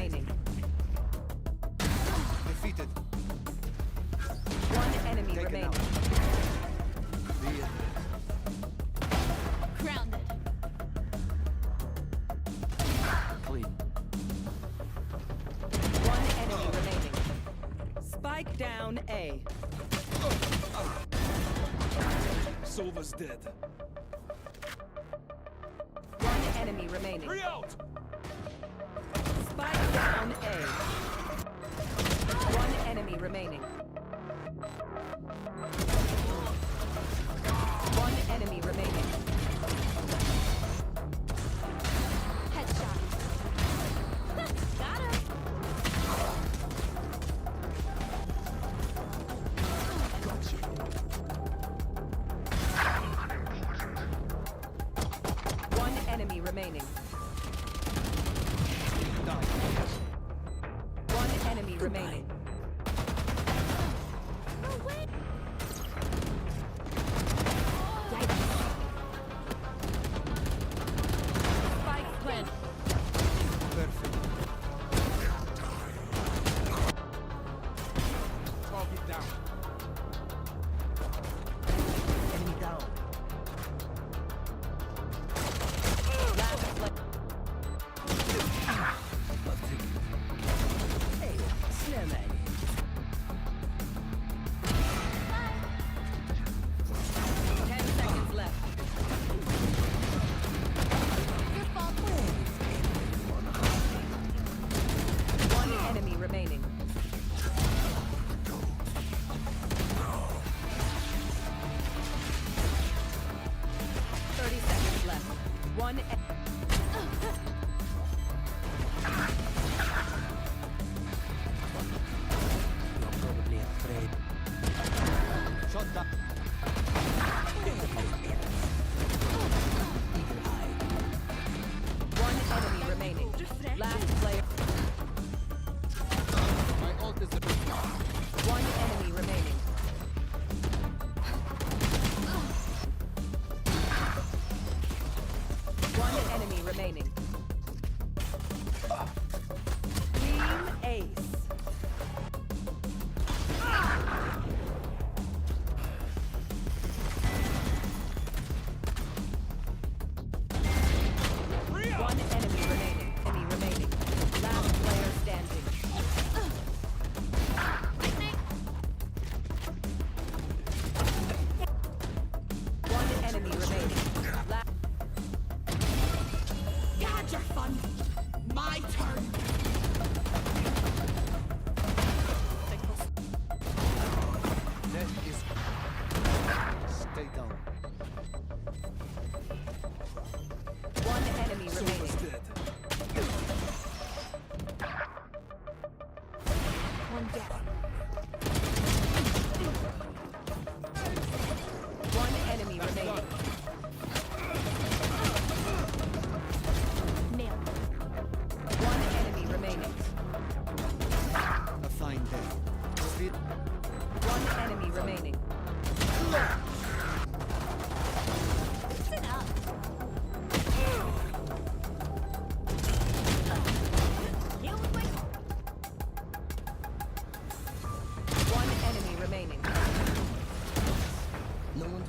remaining. Defeated. One enemy Taken remaining. out. Be it. Grounded. Clean. One enemy remaining. Spike down A. Silva's dead. One enemy remaining. Three out. Spike down A. One enemy remaining. One enemy remaining. Headshot. Got him. One enemy remaining. Down. One enemy remaining. No way. Spike planted. Perfect. Target down. Enemy down. Last play. Hey, snowman. 10 seconds left. Your fault. One enemy remaining. Thirty seconds left. One. You're probably afraid. Shot down. Eagle eye. One enemy remaining. Last player. My ult is One enemy remaining. One enemy remaining. Team Ace. One enemy remaining. Enemy remaining. Last player standing. One enemy remaining. You had your fun. My turn. That is. Stay down. One enemy Silva's remaining. dead. One down. One enemy remaining. Nailed. One enemy remaining. A fine day. Defeat. One enemy remaining. Sit up. You with my One enemy remaining. No one.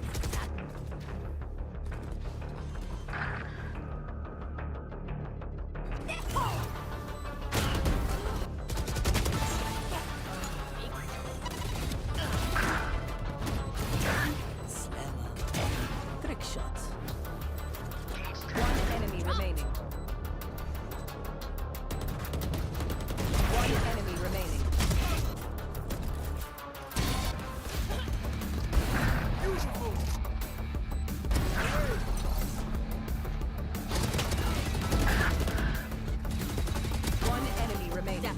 Slammer. Trick shots. One enemy remaining. One enemy remaining. One enemy remaining.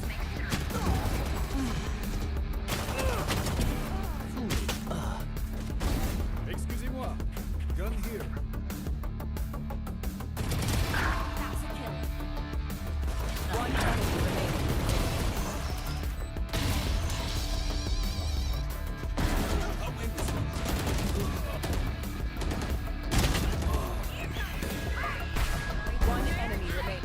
Excusez-moi. Gun here. That's a kill. One enemy remaining. Away with One enemy remaining.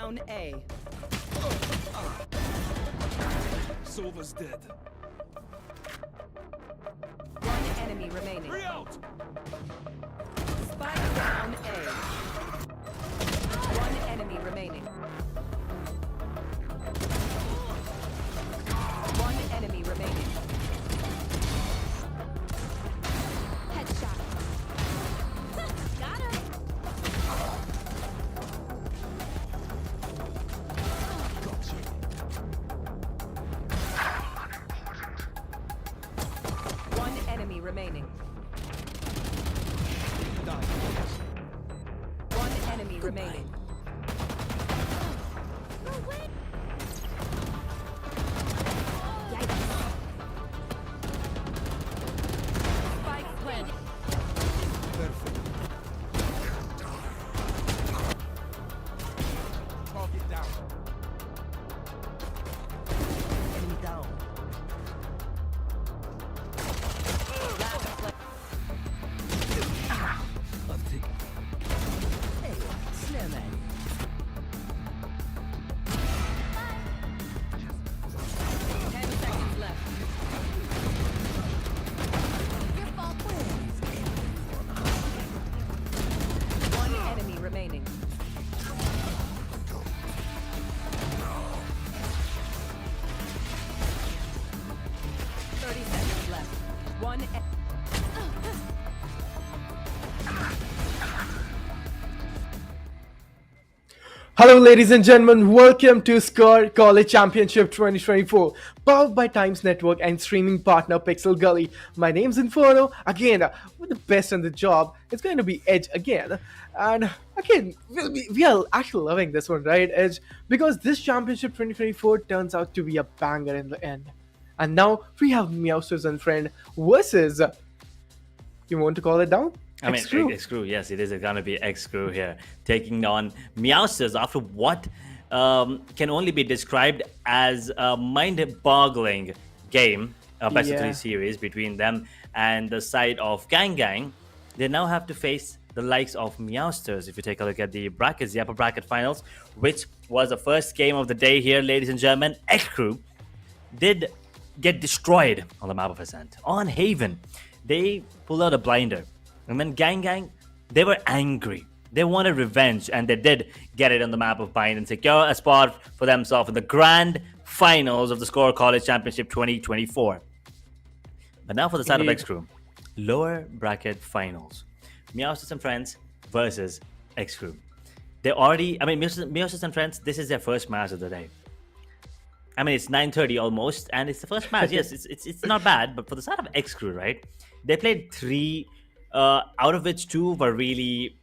down A. Silva's dead. One enemy remaining. Three out. Spike down A. One enemy remaining. One enemy remaining. Headshot. Got him. One enemy remaining. One enemy remaining. No way. Spike planted. Perfect. Target down. Enemy down. Hey, snowman. 10 seconds left. Your fault. One enemy remaining. Seconds left. Hello, ladies and gentlemen. Welcome to SKOAR College Championship 2024, powered by Times Network and streaming partner Pixel Gully. My name's Inferno. Again, with the best on the job, it's going to be Edge again. And again, we are actually loving this one, right, Edge? Because this Championship 2024 turns out to be a banger in the end. And now we have Meowsterz and Friend versus. You want to call it down? I mean, xCrew. xCrew, yes, it is going to be xCrew here, taking on Meowsterz after what can only be described as a mind-boggling game, a best of Yeah. 3 series between them and the side of Gang Gang. They now have to face the likes of Meowsterz. If you take a look at the brackets, the upper bracket finals, which was the first game of the day here, ladies and gentlemen, xCrew did get destroyed on the map of Ascent. On Haven, they pulled out a blinder. And then Gang, they were angry. They wanted revenge, and they did get it on the map of Bind and secure a spot for themselves in the grand finals of the SKOAR College Championship 2024. But now for the side of Indeed. xCrew, lower bracket finals. Meowsterz and Friends versus xCrew. They already, Meowsterz and Friends, this is their first match of the day. I mean, it's 9:30 almost, and it's the first match. Yes, it's not bad, but for the side of xCrew, right? They played 3, out of which 2 were really,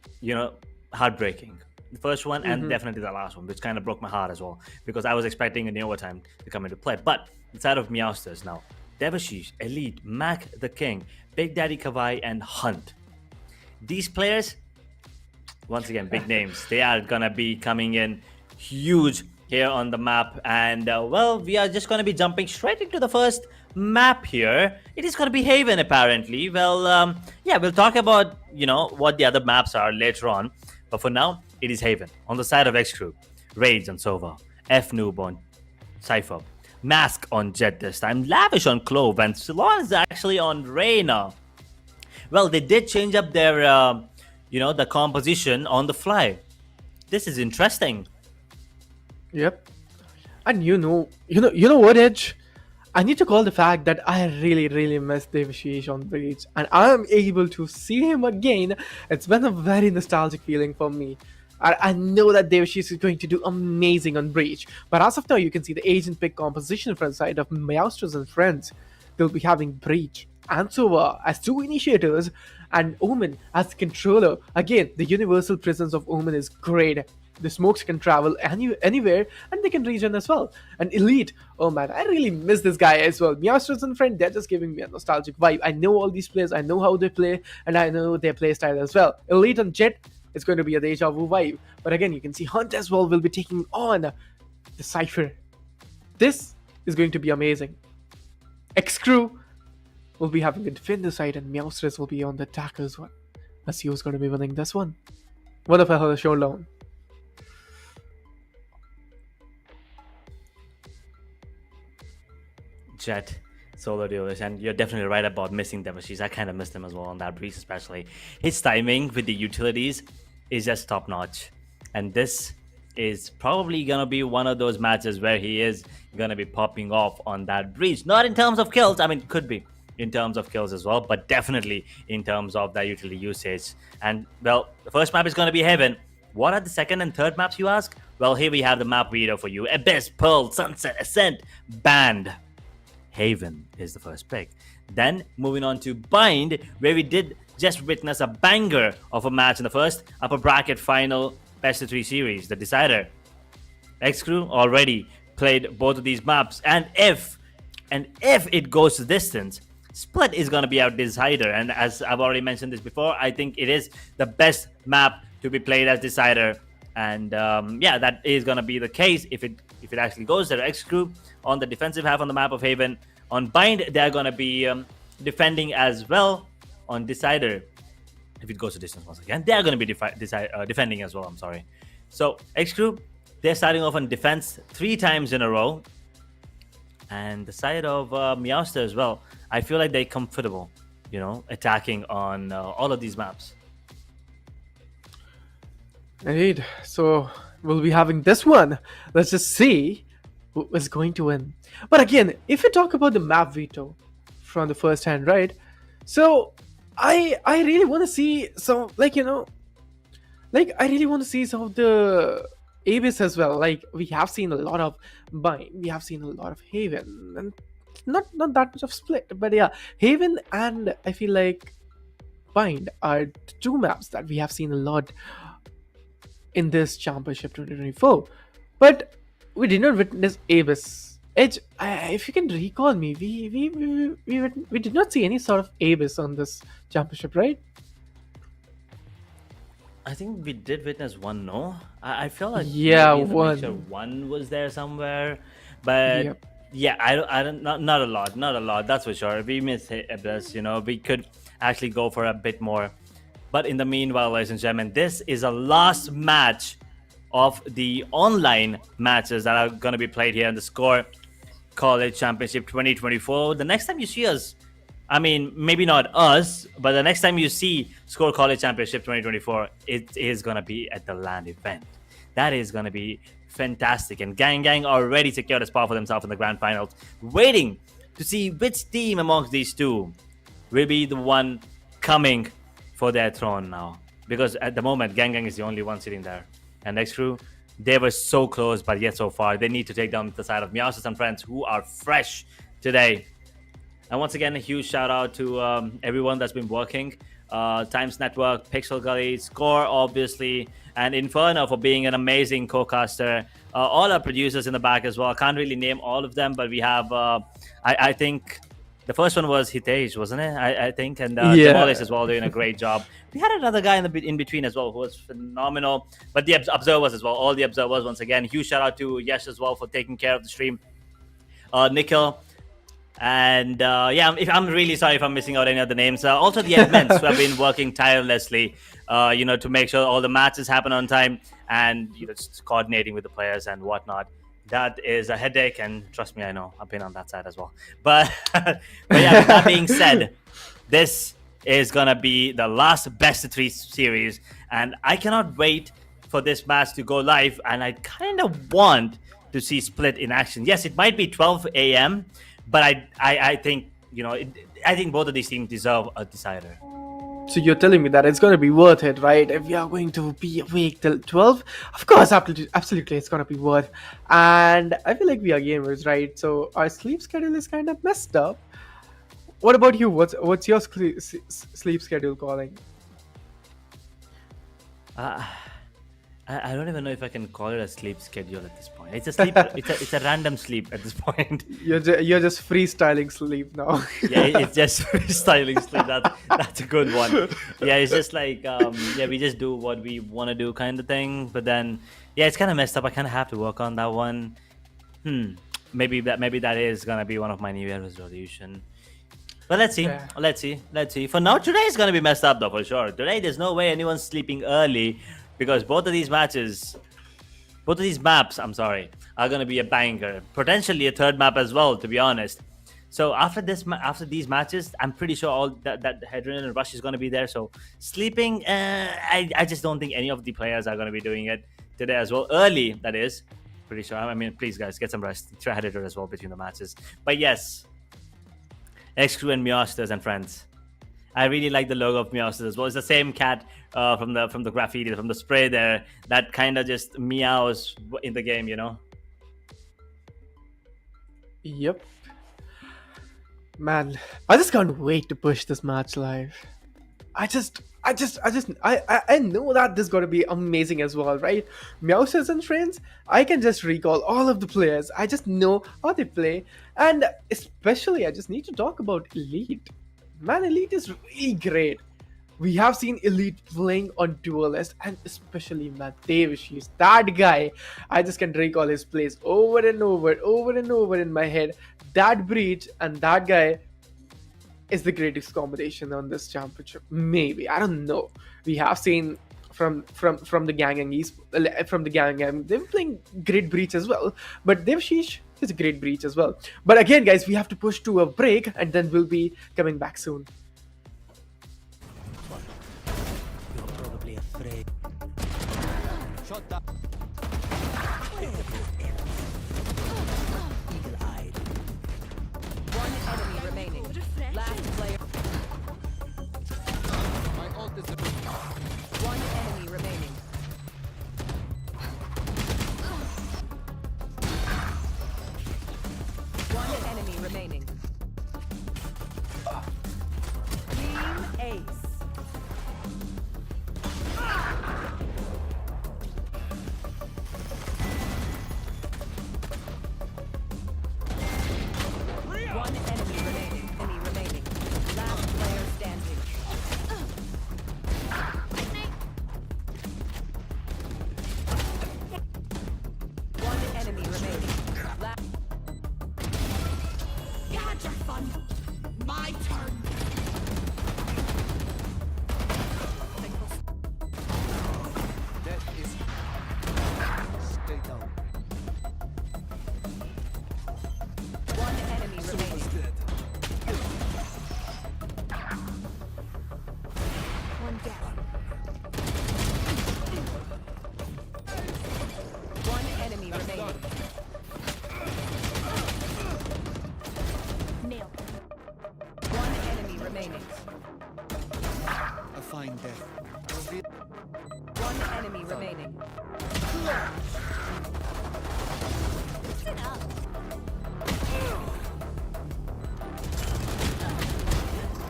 heartbreaking. The first one and definitely the last one, which kind of broke my heart as well, because I was expecting in the overtime to come into play. But the side of Meowsterz now, Devashish, Elite, Mac the King, Big Daddy Kawai, and Hunt. These players, once again, big names. They are gonna be coming in huge here on the map, and we are just gonna be jumping straight into the first map here. It is gonna be Haven, apparently. Well, we'll talk about what the other maps are later on, but for now, it is Haven on the side of xCrew. Raids on Sova, F Noob on Cypher, Mask on Jet this time, Lavish on Clove, and Ceylon is actually on Reyna. Well, they did change up their the composition on the fly. This is interesting. Yep. And you know what, Edge? I need to call the fact that I really miss Devashish on Breach, and I am able to see him again. It's been a very nostalgic feeling for me. I know that Devashish is going to do amazing on Breach, but as of now, you can see the agent pick composition from the side of Meowsterz and Friends. They'll be having Breach and Sova as 2 initiators, and Omen as the controller. Again, the universal presence of Omen is great. The smokes can travel anywhere, and they can regen as well. And Elite, oh man, I really miss this guy as well. Meowsterz and Friend, they're just giving me a nostalgic vibe. I know all these players, I know how they play, and I know their play style as well. Elite and Jet, it's going to be a deja vu vibe. But again, you can see Hunt as well will be taking on the Cypher. This is going to be amazing. xCrew will be having the defender side, and Meowsterz will be on the attackers one. Let's see who's going to be winning this one. Wonderful Showdown. Jet solo duelist, and you're definitely right about missing Devashish. I kind of missed him as well on that breeze, especially. His timing with the utilities is just top notch, and this is probably gonna be one of those matches where he is gonna be popping off on that breach. Not in terms of kills, I mean, could be in terms of kills as well, but definitely in terms of that utility usage. And well, the first map is gonna be Heaven. What are the second and third maps, you ask? Well, here we have the map reader for you: Abyss, Pearl, Sunset, Ascent, Band. Haven is the first pick. Then moving on to Bind, where we did just witness a banger of a match in the first upper bracket final best of 3 series, the decider. xCrew already played both of these maps, and if it goes to distance, Split is going to be our decider. And as I've already mentioned this before, I think it is the best map to be played as decider. And yeah, that is going to be the case if it actually goes there. xCrew on the defensive half on the map of Haven. On Bind, they're going to be defending as well. On decider, if it goes to distance once again, they're going to be defending as well. I'm sorry. So xCrew, they're starting off on defense 3 times in a row. And the side of Meowsterz as well, I feel like they're comfortable, attacking on all of these maps. Indeed. So we'll be having this one. Let's just see who is going to win. But again, if you talk about the map veto from the first hand, right? So I really want to see some, I really want to see some of the Abyss as well. Like, we have seen a lot of Bind, we have seen a lot of Haven, and not that much of Split. But yeah, Haven and I feel like Bind are the 2 maps that we have seen a lot in this championship 2024. But we did not witness Abyss. Edge, if you can recall me, we did not see any sort of Abyss on this championship, right? I think we did witness one. No, I feel like Yeah, maybe in the one. mixture one was there somewhere, but Yep. yeah, I don't, not a lot. That's for sure. We missed Abyss. We could actually go for a bit more. But in the meanwhile, ladies and gentlemen, this is a last match of the online matches that are going to be played here in the SKOAR College Championship 2024. The next time you see us, I mean, maybe not us, but the next time you see SKOAR College Championship 2024, it is going to be at the LAN event. That is going to be fantastic. And Gang already secured a spot for themselves in the grand finals, waiting to see which team amongst these 2 will be the one coming for their throne now. Because at the moment, Gang is the only one sitting there. And xCrew, they were so close, but yet so far. They need to take down the side of Meowsterz and friends, who are fresh today. And once again, a huge shout out to everyone that's been working. Times Network, Pixel Gully, SKOAR, obviously, and Inferno for being an amazing co-caster. All our producers in the back as well. I can't really name all of them, but we have, I think, the first one was Hitesh, wasn't it? I think, and Demolish as well, doing a great job. We had another guy in between as well who was phenomenal. But the observers as well, all the observers, once again, huge shout out to Yash as well for taking care of the stream. Nikhil. And yeah, I'm really sorry if I'm missing out any of the names. Also the admins who have been working tirelessly, to make sure all the matches happen on time, and just coordinating with the players and whatnot. That is a headache, and trust me, I know I've been on that side as well. But yeah, with that being said, this is gonna be the last best of 3 series, and I cannot wait for this match to go live. And I kind of want to see Split in action. Yes, it might be 12 a.m., but I think I think both of these teams deserve a decider. So you're telling me that it's going to be worth it, right? If we are going to be awake till 12, of course, absolutely, it's going to be worth. And I feel like we are gamers, right? So our sleep schedule is kind of messed up. What about you? What's your sleep schedule calling? I don't even know if I can call it a sleep schedule at this point. It's a sleep. it's a random sleep at this point. You're just freestyling sleep now. Yeah, it's just freestyling sleep. That's a good one. Yeah, it's just like we just do what we want to do kind of thing. But then yeah, it's kind of messed up. I kind of have to work on that one. Maybe that is gonna be one of my New Year resolution. But let's see. Yeah. Let's see. For now, today is gonna be messed up though, for sure. Today, there's no way anyone's sleeping early, because both of these maps, are going to be a banger. Potentially a third map as well, to be honest. So after after these matches, I'm pretty sure all that adrenaline rush is going to be there. So sleeping, I just don't think any of the players are going to be doing it today as well. Early, that is. Pretty sure. I mean, please guys, get some rest. Try editor as well between the matches. But yes, xCrew and Meowsterz and friends. I really like the logo of Meowsterz as well. It's the same cat from the graffiti, from the spray there, that kind of just meows in the game, you know. Yep. Man, I just can't wait to push this match live. I know that this got to be amazing as well, right? Meowsterz and friends, I can just recall all of the players. I just know how they play, and especially I just need to talk about Elite. Man, Elite is really great. We have seen Elite playing on Duelist, and especially man, Dave, she's that guy. I just can recall his plays over and over in my head. That breach and that guy is the greatest combination on this championship. Maybe, I don't know. We have seen from the gang, they're playing great breach as well. But Dev Sheesh is a great breach as well. But again, guys, we have to push to a break, and then we'll be coming back soon. You're probably afraid. Shot down. Eagle-eyed. One enemy remaining. Last player. My ult is a bit. One enemy remaining. One enemy remaining. Team Ace. One enemy remaining. Last player standing. One enemy remaining. You had your fun. My turn. That is. Stay down. One enemy remaining. Sova's dead. One down. One enemy remaining. Nailed. One enemy remaining. A fine death. One enemy remaining. Listen up.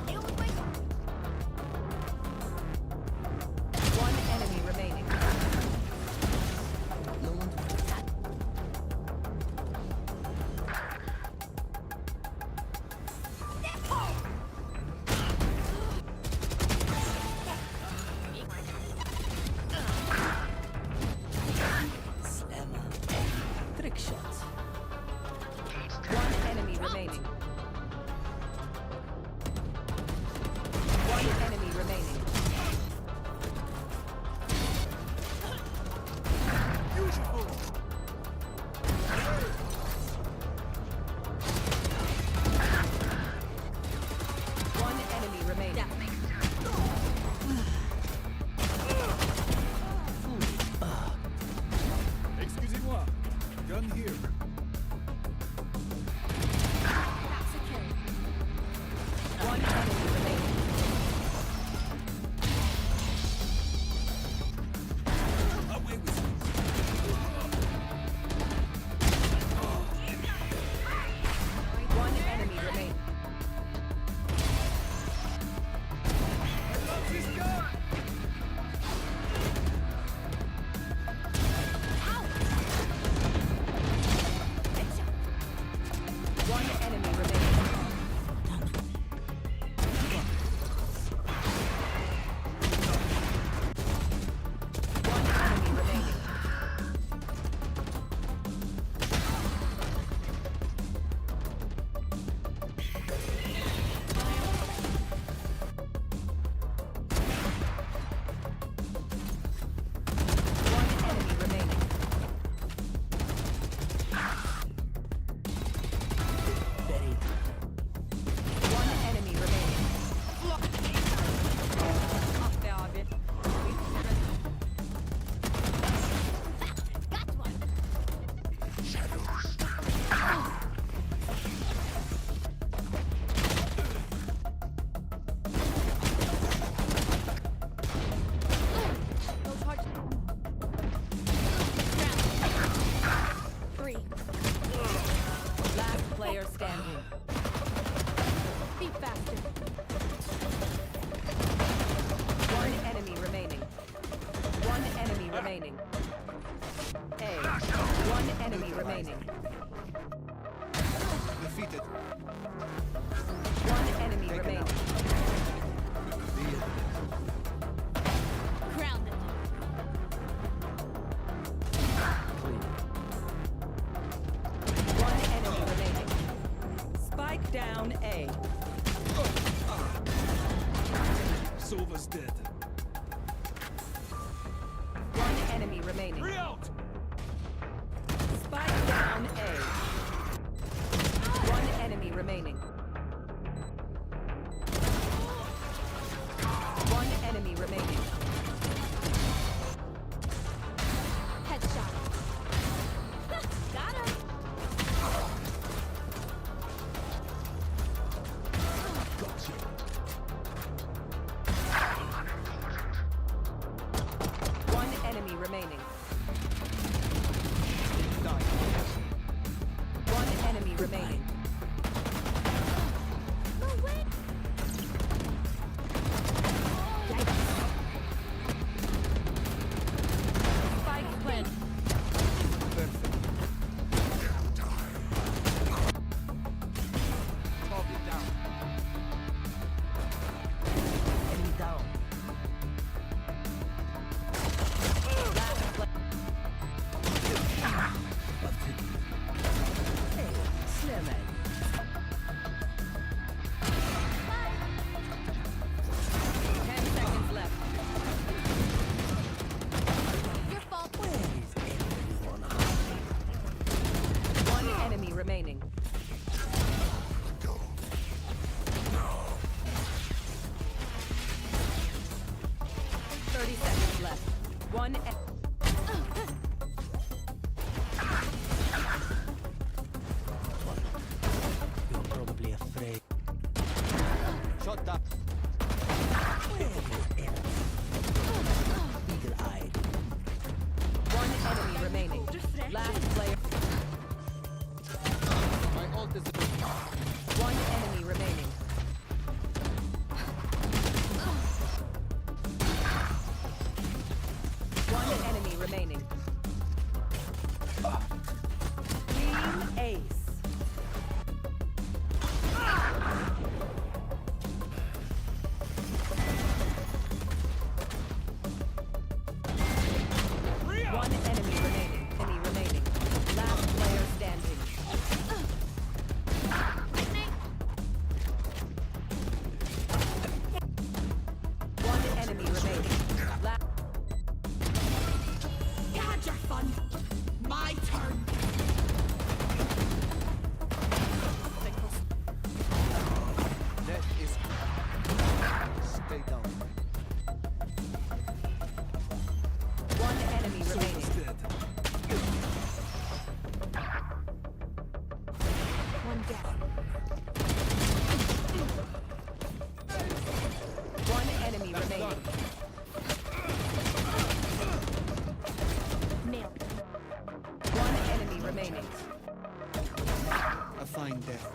Deal with my One enemy remaining. No one slammer. Trick shots. One enemy remaining. One enemy remaining. One enemy remaining. Excusez-moi. Gun here. standing. Be faster. One enemy remaining. One enemy remaining. A. One enemy remaining. Defeated. One enemy Taken remaining. out. Grounded. One enemy remaining. Spike down A. Silver's dead. One enemy remaining. Out! Spike down A. One enemy remaining. One enemy remaining. Headshot. Got him. One enemy remaining. Die. One enemy remaining. No way. Spike planted. Perfect. Target down. Enemy down. Hey, Slimmy. 10 seconds left. Your fault. Where is everyone? One enemy remaining. Thirty seconds left. One. You're probably afraid. Shot down. Where is everyone? Eagle-eyed. One enemy remaining. Last player. My ult is One enemy remaining. One enemy remaining. Team Ace. One enemy remaining. Enemy remaining. Last player standing. One enemy remaining. You had your fun. My turn. That is. Stay down. One enemy remaining. Silver's dead. One death. One enemy remaining. Nailed it. One enemy remaining. A fine death.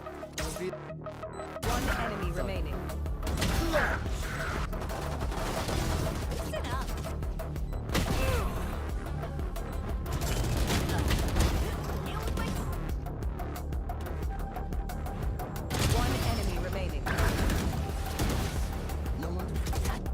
One enemy remaining. Listen up. Deal with my One enemy remaining. No one to protect.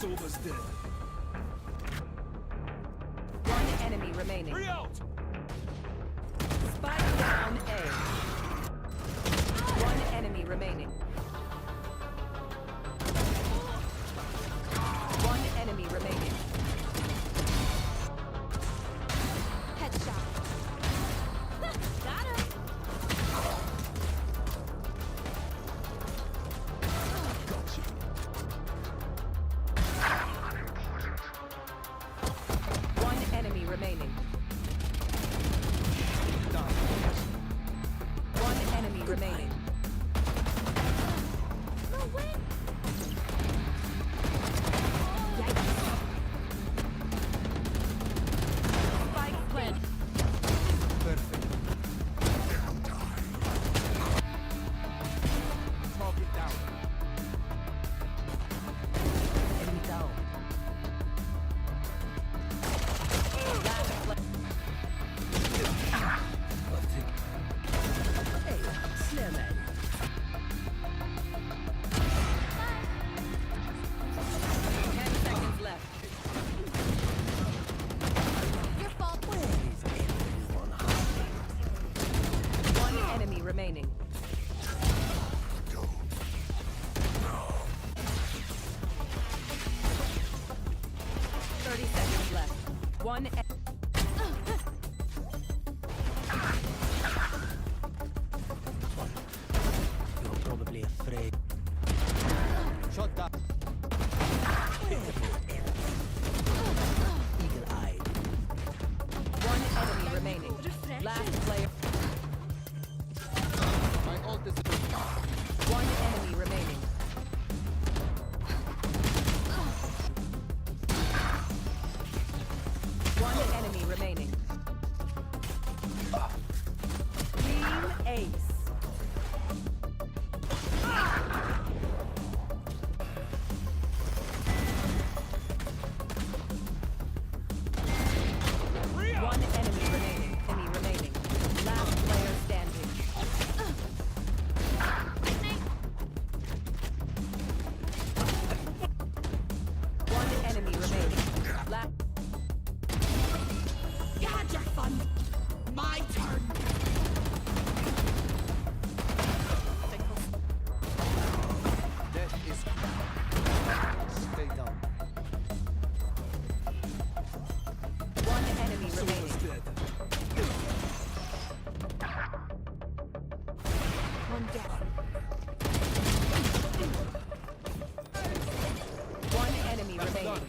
almost dead. One enemy remaining. Free out! Spike down A. One enemy remaining. One enemy remaining. Headshot. Got him. One enemy remaining. One enemy remaining. No way. Yikes. Spike planted. Perfect. Target down. Enemy down. Hey, snowman. 10 seconds left. Your fault. Where is everyone hiding? One enemy remaining. $30 left. One. You're probably afraid. Shot down. Eagle-eyed. One enemy remaining. Last player. My ult is One enemy remaining. One enemy remaining. Team Ace. One enemy remaining. Enemy remaining. Last player standing. One enemy remaining. Last. You had your fun. My turn. That is. Stay down. One enemy remaining. Dead. One down. One enemy remaining.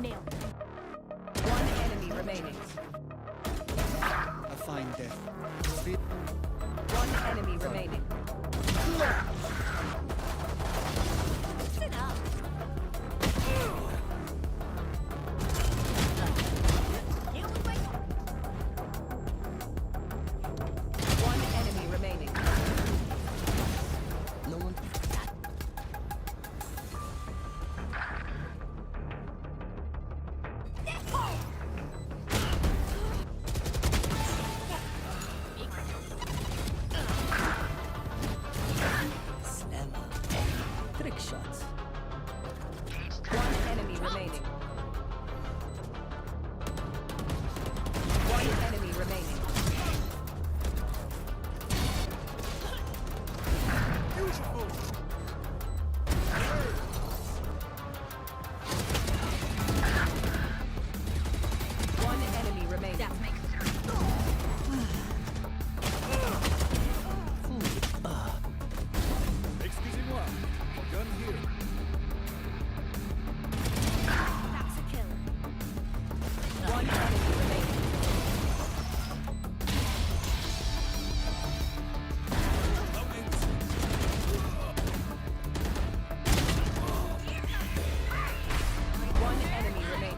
Nailed it. One enemy remaining. A fine death. One enemy remaining. Listen up. You with my One enemy remaining. No one. Slammer. Trick shots. One enemy remaining. One enemy remaining. One enemy remaining. Excusez-moi. Gun here. That's a kill. One enemy remaining. One enemy remaining.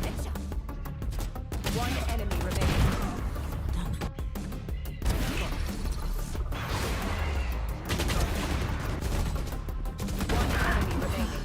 Headshot. One enemy remaining. One enemy remaining.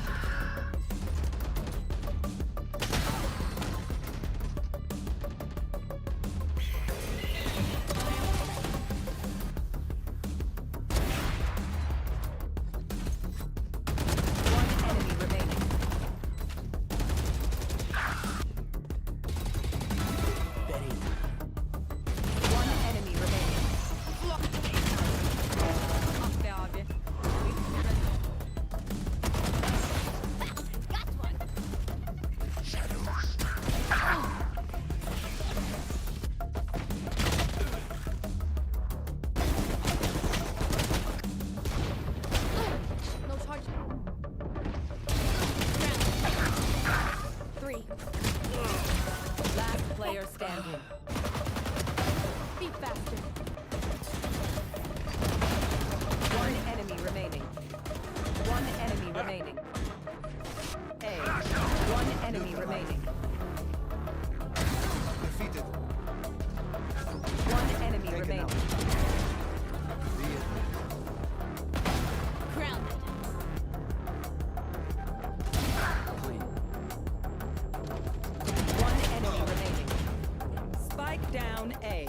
down A.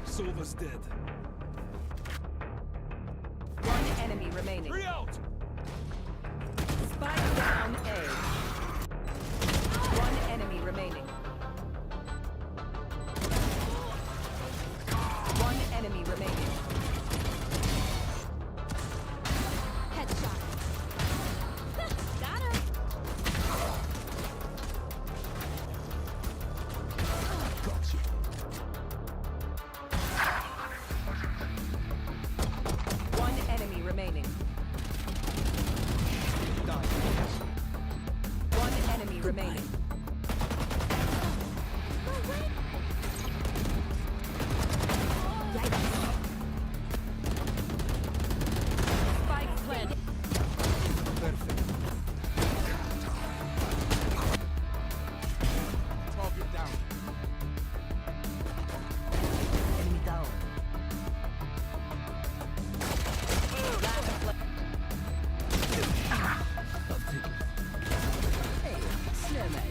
Silver's dead. One enemy remaining. 3 out. Spike down A. One enemy remaining. One enemy remaining. Headshot. Got him. Gotcha. One enemy remaining. Die. One enemy remaining. Spike planted. Perfect. Target down. Enemy down. Hey, snowman.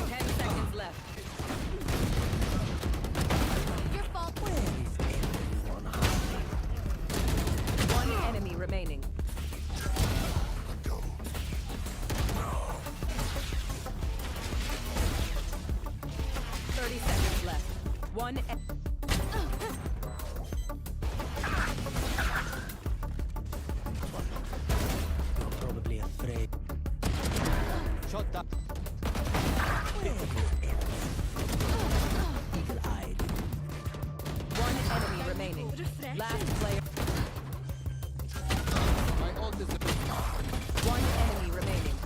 10 seconds left. Your fault. Where is everyone hiding? One enemy remaining. Seconds left. One. You're probably afraid. Shot down. Where is everyone? Eagle-eyed. One enemy remaining. Last player. My ult is a bit. One enemy remaining.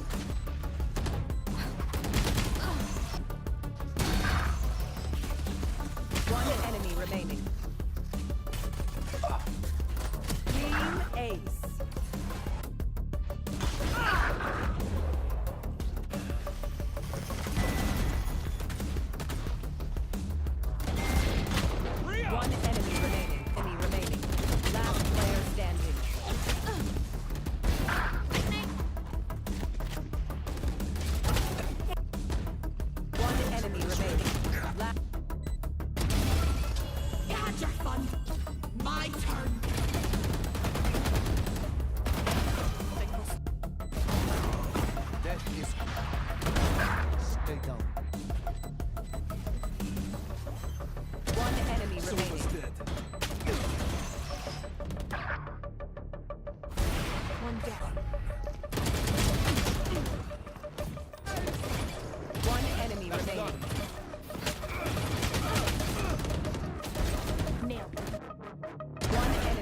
One enemy remaining. Team Ace. One enemy remaining. Enemy remaining. Last player standing. One enemy remaining. You had your fun. My turn. That is. Stay down. One enemy Silver's remaining. dead. One down. One enemy remaining. Nailed. One enemy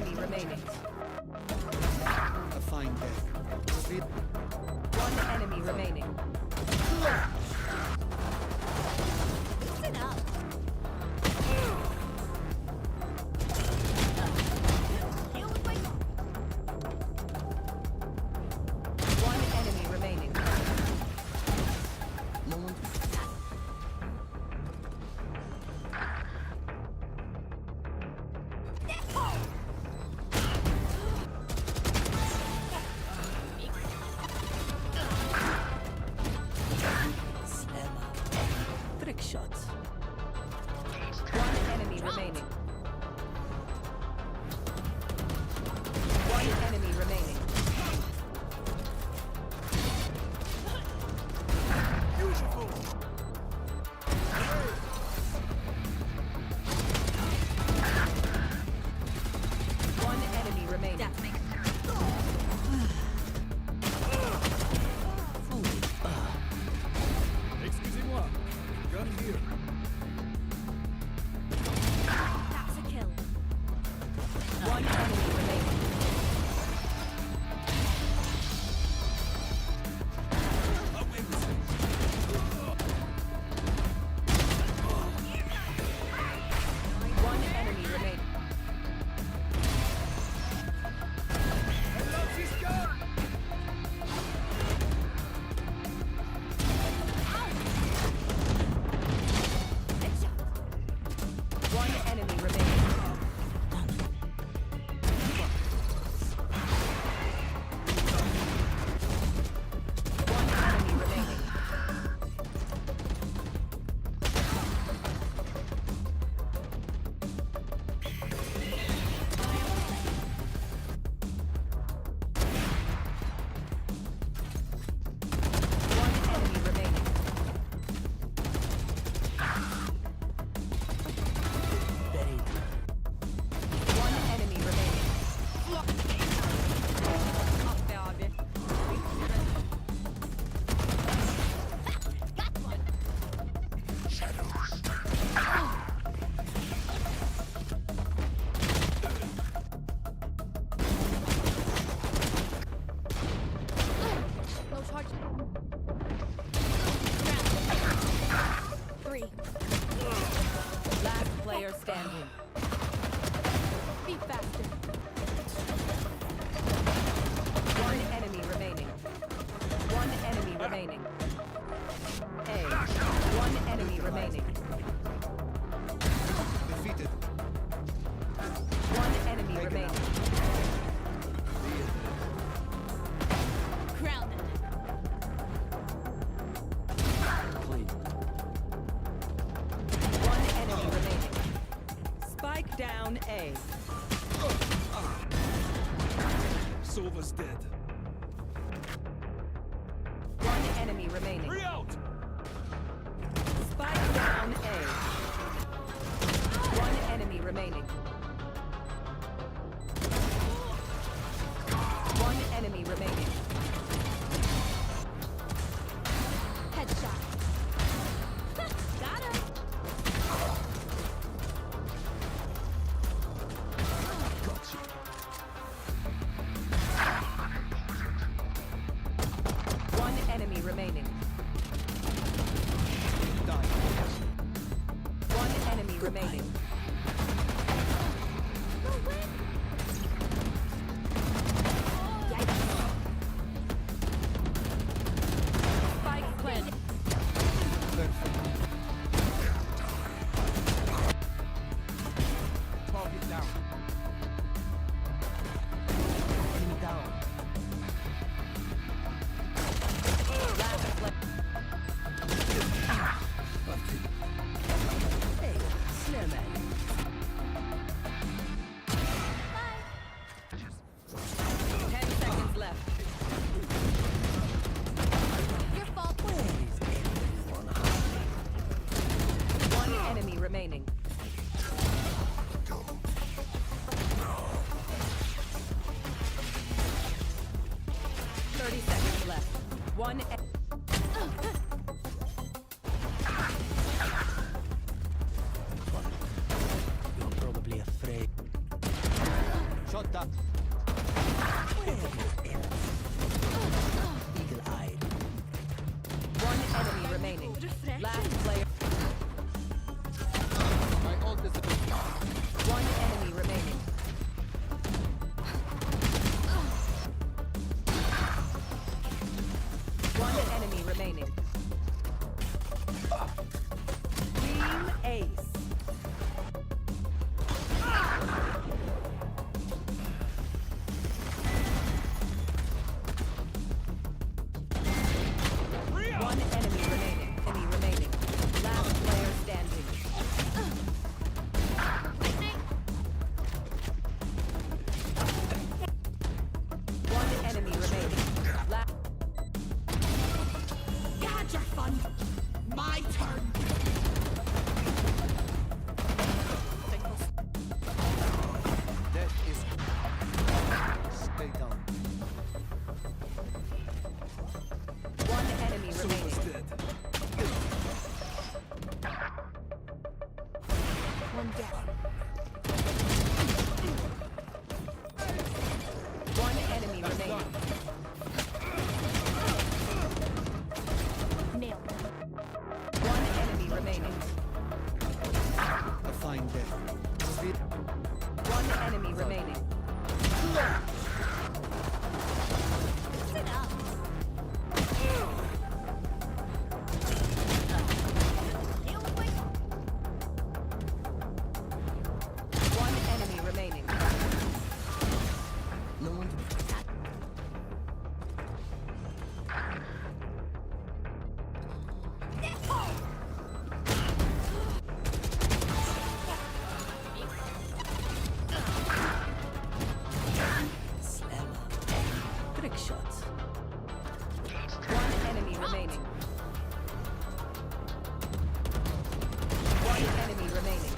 Silver's dead. One enemy remaining. Three out! Spike down A. One enemy remaining. One enemy remaining. Headshot. Got him. Gotcha. One enemy remaining. Die. One enemy remaining. Spike planted. Target down. Enemy down. Last play. Hey, snowman. 10 seconds left. Your fault. Where is everyone hiding? One enemy remaining. Seconds left. One. You're probably afraid. Shot down. Where else? Eagle-eyed. One enemy remaining. Last player. My ult is One enemy remaining. One enemy remaining. Team Ace. One enemy remaining. Enemy remaining. Last player standing. One enemy remaining. Last. You had your fun. My turn. That is. Stay down. One enemy Silver's remaining. dead. One down. One enemy remaining. Nailed them. One enemy remaining. I find death. One enemy remaining. Sit up. One enemy remaining. No one. Slammer. Trick shots. One enemy remaining. One enemy remaining.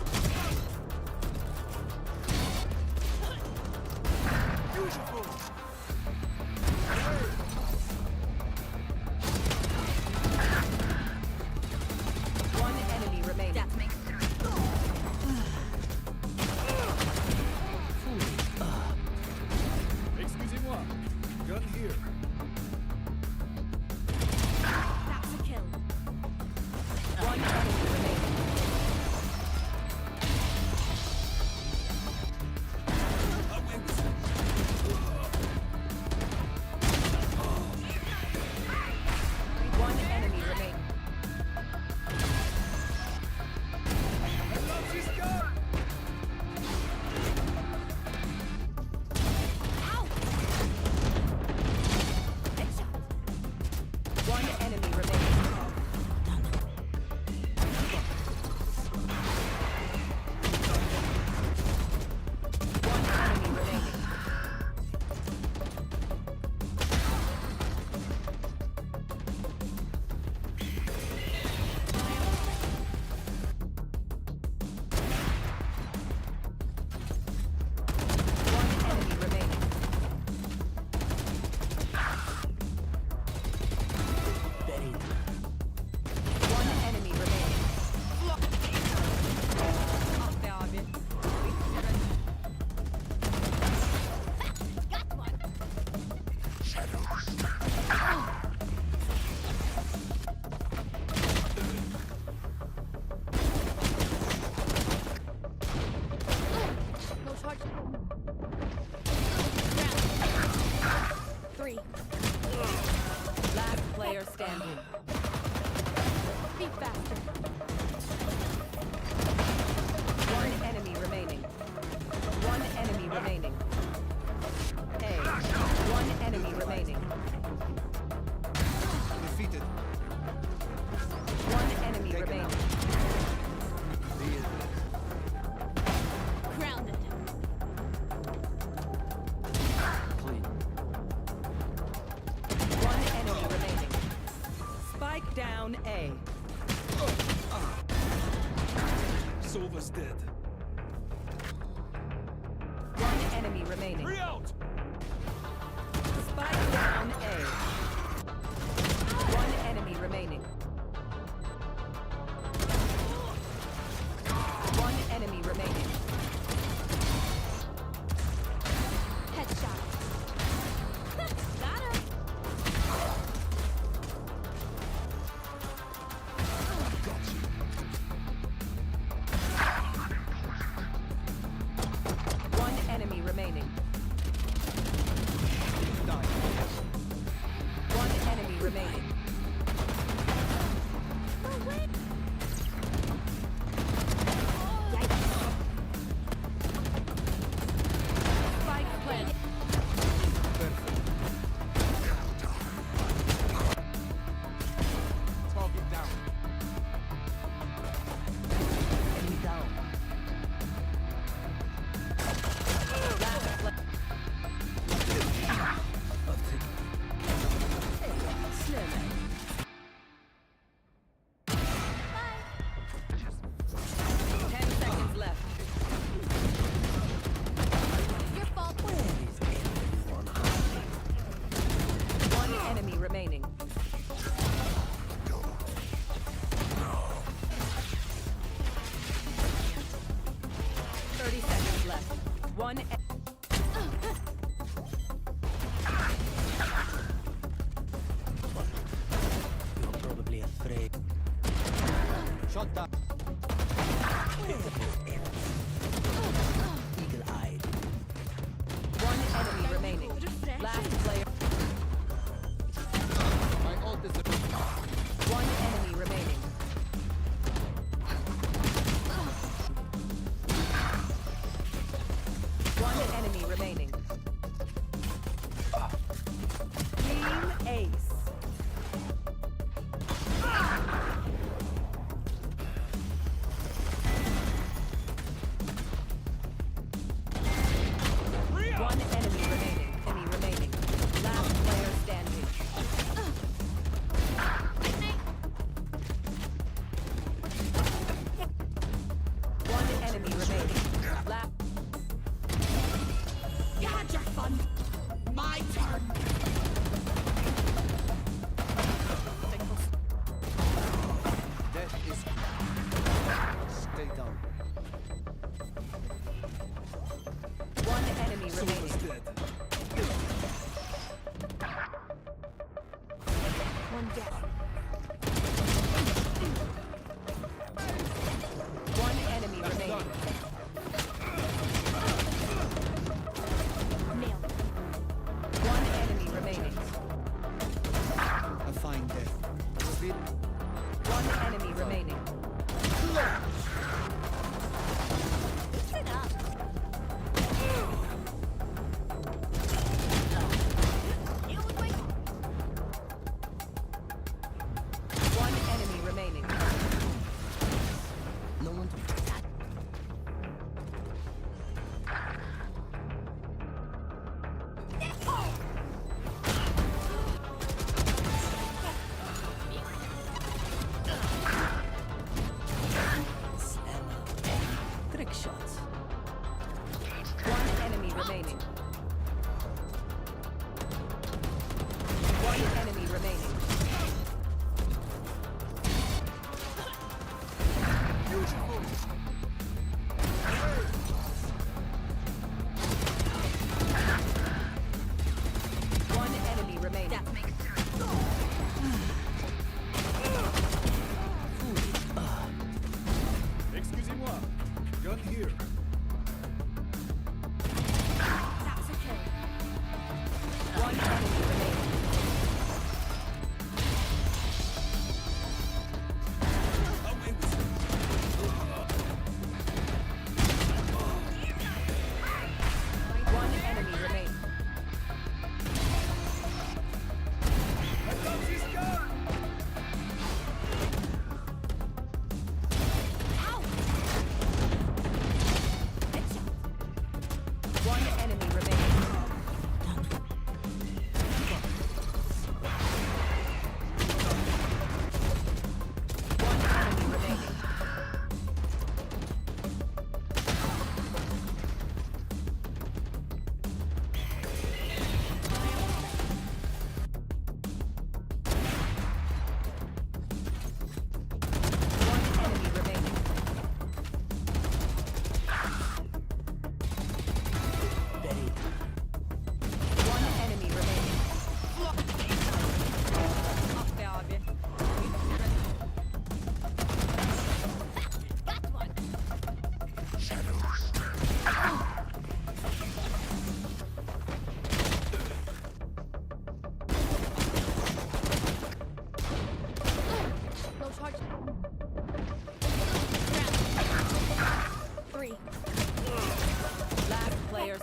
One enemy remaining. That's me. Excusez-moi. Gun here. That's a kill. One enemy remaining. I win this. Down A. Silver's dead. One enemy remaining. Three out. Spike down A. One enemy remaining. One enemy remaining. Headshot. Got him. One enemy remaining. One enemy remaining. Spike planted. Target down. Enemy down. Last play. Snowman. 10 seconds left. Your fault. Where is everyone hiding? One enemy remaining. $30 left. One. You're probably afraid. Shot down. Eagle-eyed. One enemy remaining. Last player. My ult is One enemy remaining. One enemy remaining. Team Ace. One enemy remaining. Enemy remaining. Last player standing. One enemy remaining. Last. You had your fun. My turn. Death is. Stay down. One enemy Silver's remaining. dead. One down. One enemy remaining. Nailed it. One enemy remaining. A fine death. Reveal. One enemy remaining. Sit up. You would wait. One enemy remaining. No one to slammer. Trick shots. One enemy remaining. One enemy remaining. One enemy remaining. Excusez-moi. Gun here. That's a kill. One enemy remaining. Away with you. One enemy remaining. One enemy remaining.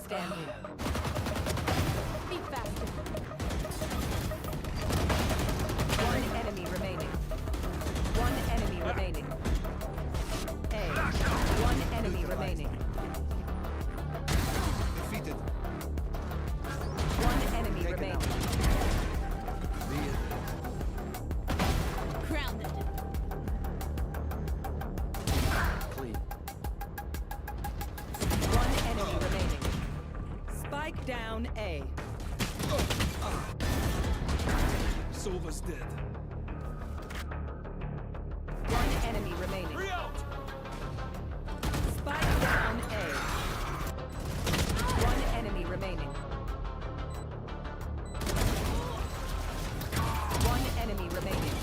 standing. Be faster. One enemy remaining. One enemy remaining. A. One enemy remaining. Defeated. One enemy Taken remaining. out. Grounded. Clean. One enemy remaining. Spike down A. Sova's dead. One enemy remaining. Free out! Spike down A. One enemy remaining. One enemy remaining.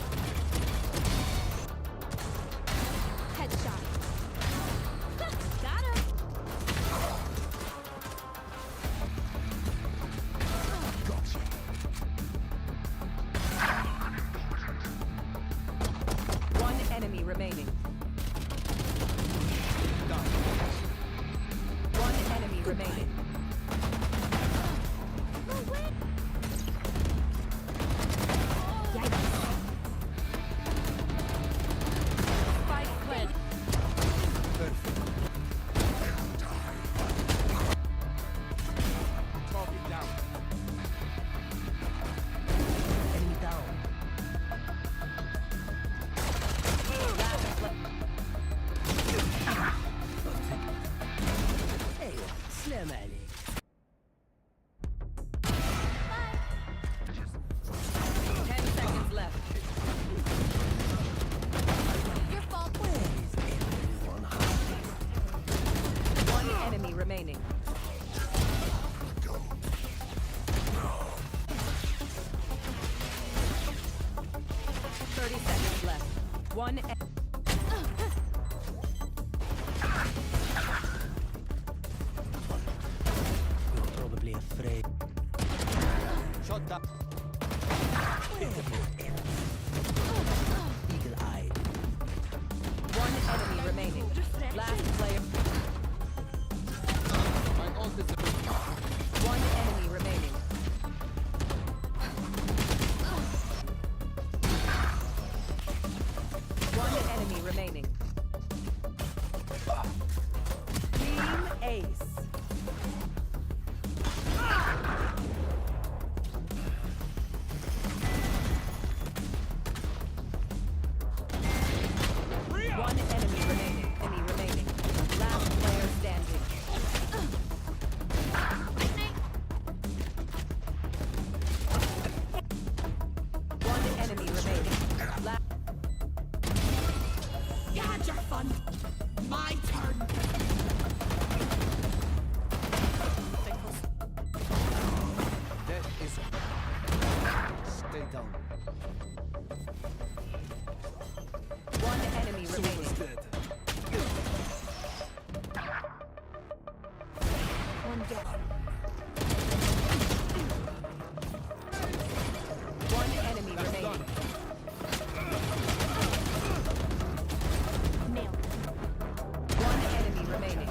Headshot. Got him. One enemy remaining. Done. One enemy remaining. Spike planted. Perfect. Copy down. Enemy down. ايوه سلام عليك. 10 seconds left. Your fault. Where is everyone hiding? One enemy remaining. Seconds left. One. You're probably afraid. Shot down. Eagle-eyed. One enemy remaining. Last player. My ult is One enemy remaining. One enemy remaining. Team Ace. One enemy remaining. Enemy remaining. Last player standing. One enemy remaining. You had your fun. My turn. That is. Stay down. One enemy Sova's remaining. dead. One down. One enemy remaining. Nailed. One enemy remaining.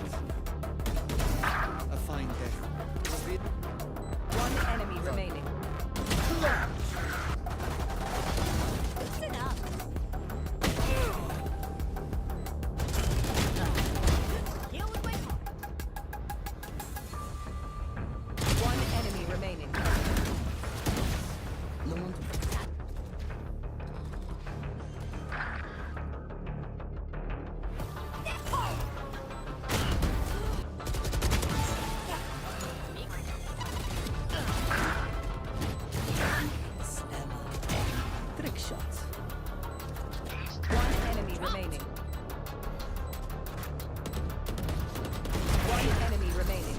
A fine death. Defeat. One enemy remaining. Listen up. Deal with my heart. One enemy remaining. No one to slammer. Trick shots. One enemy remaining. One enemy remaining.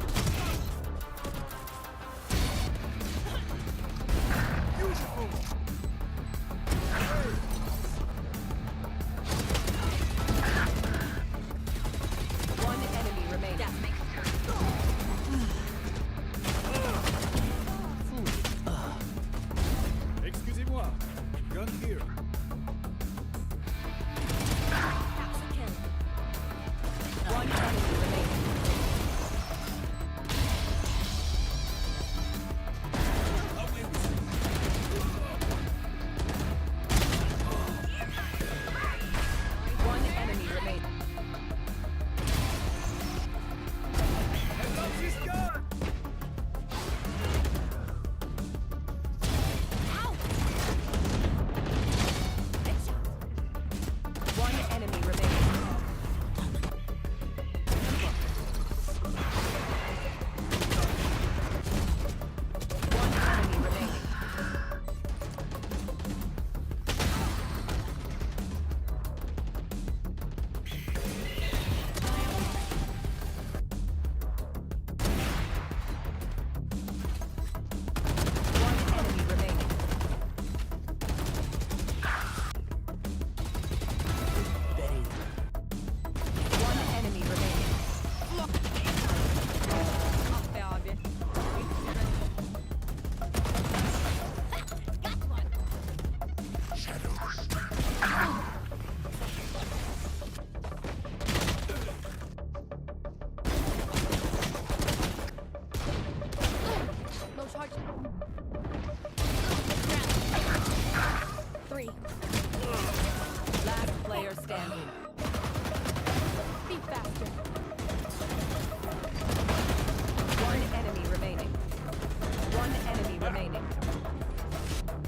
remaining.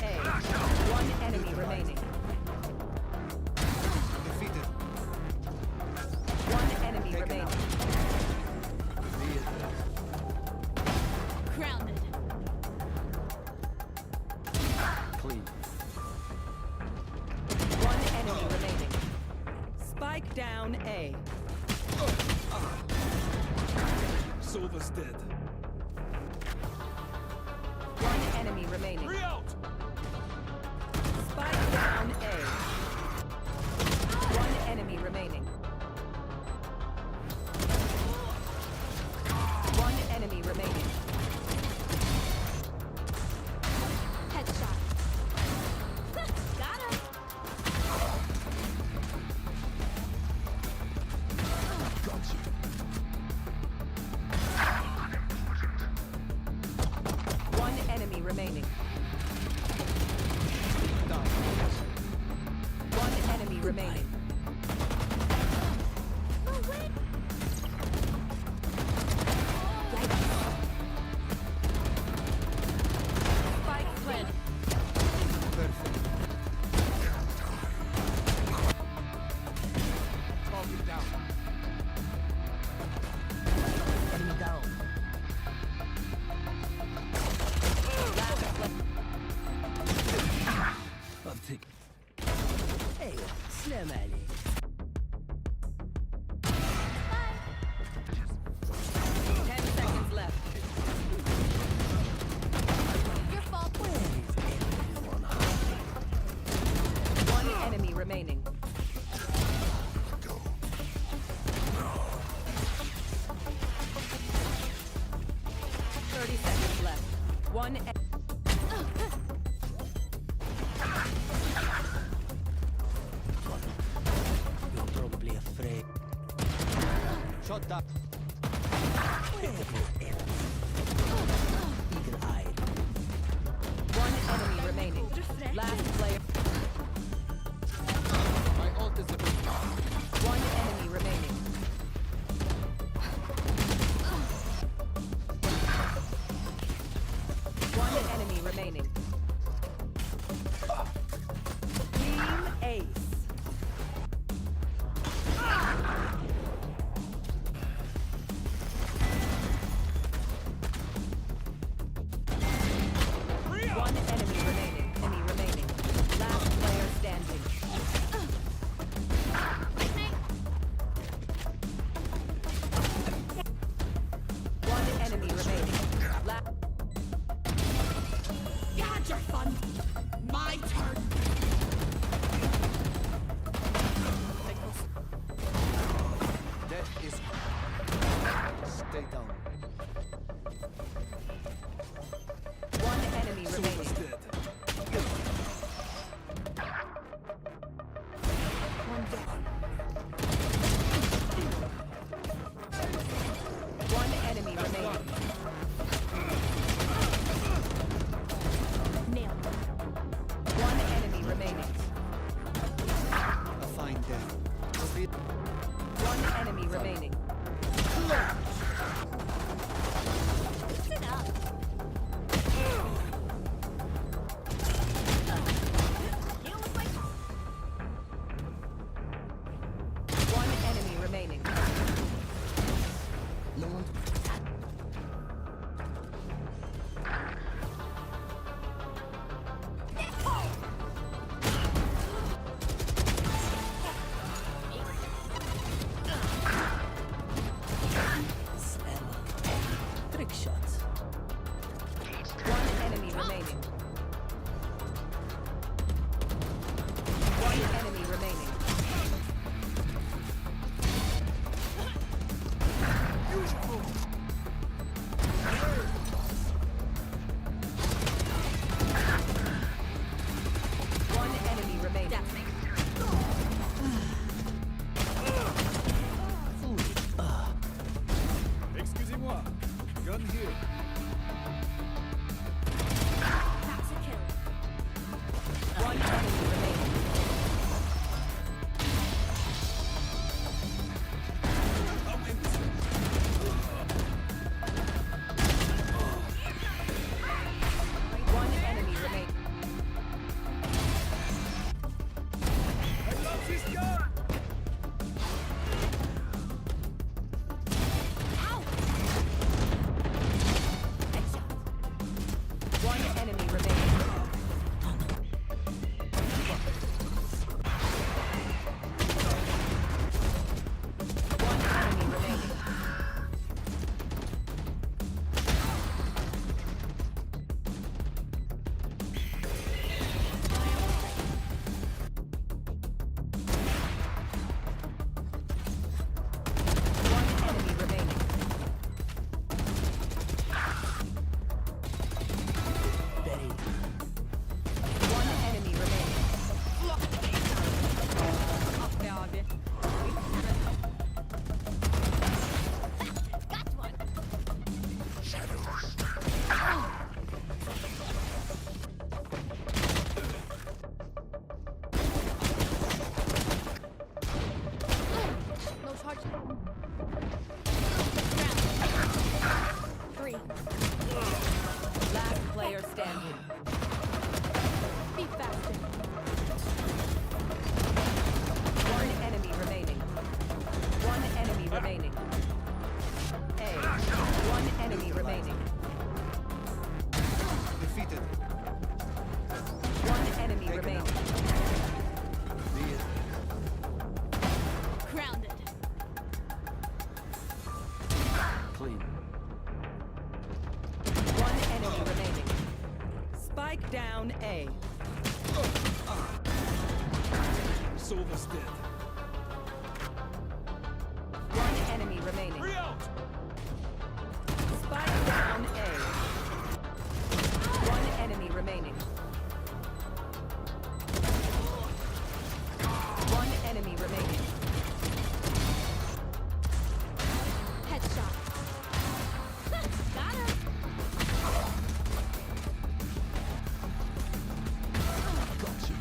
A. One enemy remaining. Defeated. One enemy remaining. Grounded. Clean. One enemy remaining. Spike down A. Silver's dead. One enemy remaining. Out! Spike down A. One enemy remaining. One enemy remaining. Headshot. Got him. One enemy remaining. One enemy remaining. Spike planted. Perfect. Falling down. Enemy down. I'll take it. ايوه سلام عليك. 10 seconds left. Your fault. Where is everyone hiding? One enemy remaining. Seconds left. One. You're probably afraid. Shot down. Eagle-eyed. One enemy remaining. Last player. My ult is about. One enemy remaining. One enemy remaining. Team Ace. One enemy remaining. Enemy remaining. Last player standing. One enemy remaining. Spike down A. Sova's dead. One enemy remaining. Free out! Spike down A. One enemy remaining. One enemy remaining. Headshot. Got him. Got you.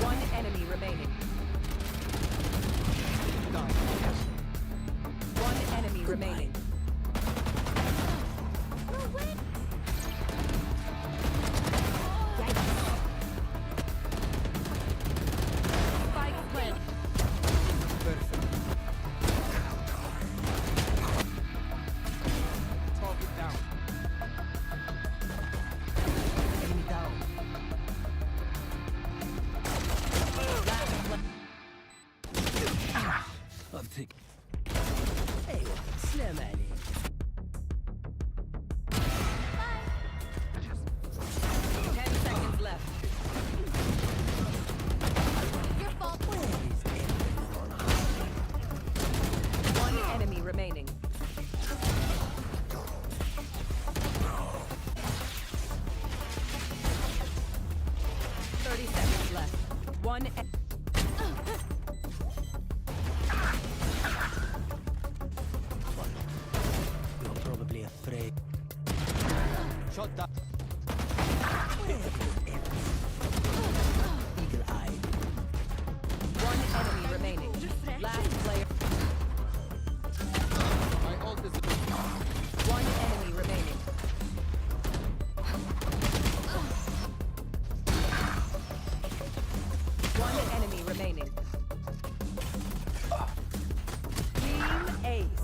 One enemy remaining. Down. One enemy remaining. Spike plant. Perfect. Target down. Enemy down. I'm taking. ايوه سلام عليك. 10 seconds left. Your fault. Where is everyone hiding? One enemy remaining. Seconds left. One. You're probably afraid. Shot down. Eagle eye. One enemy remaining. Last player. My ult is One enemy remaining. One enemy remaining. Team Ace.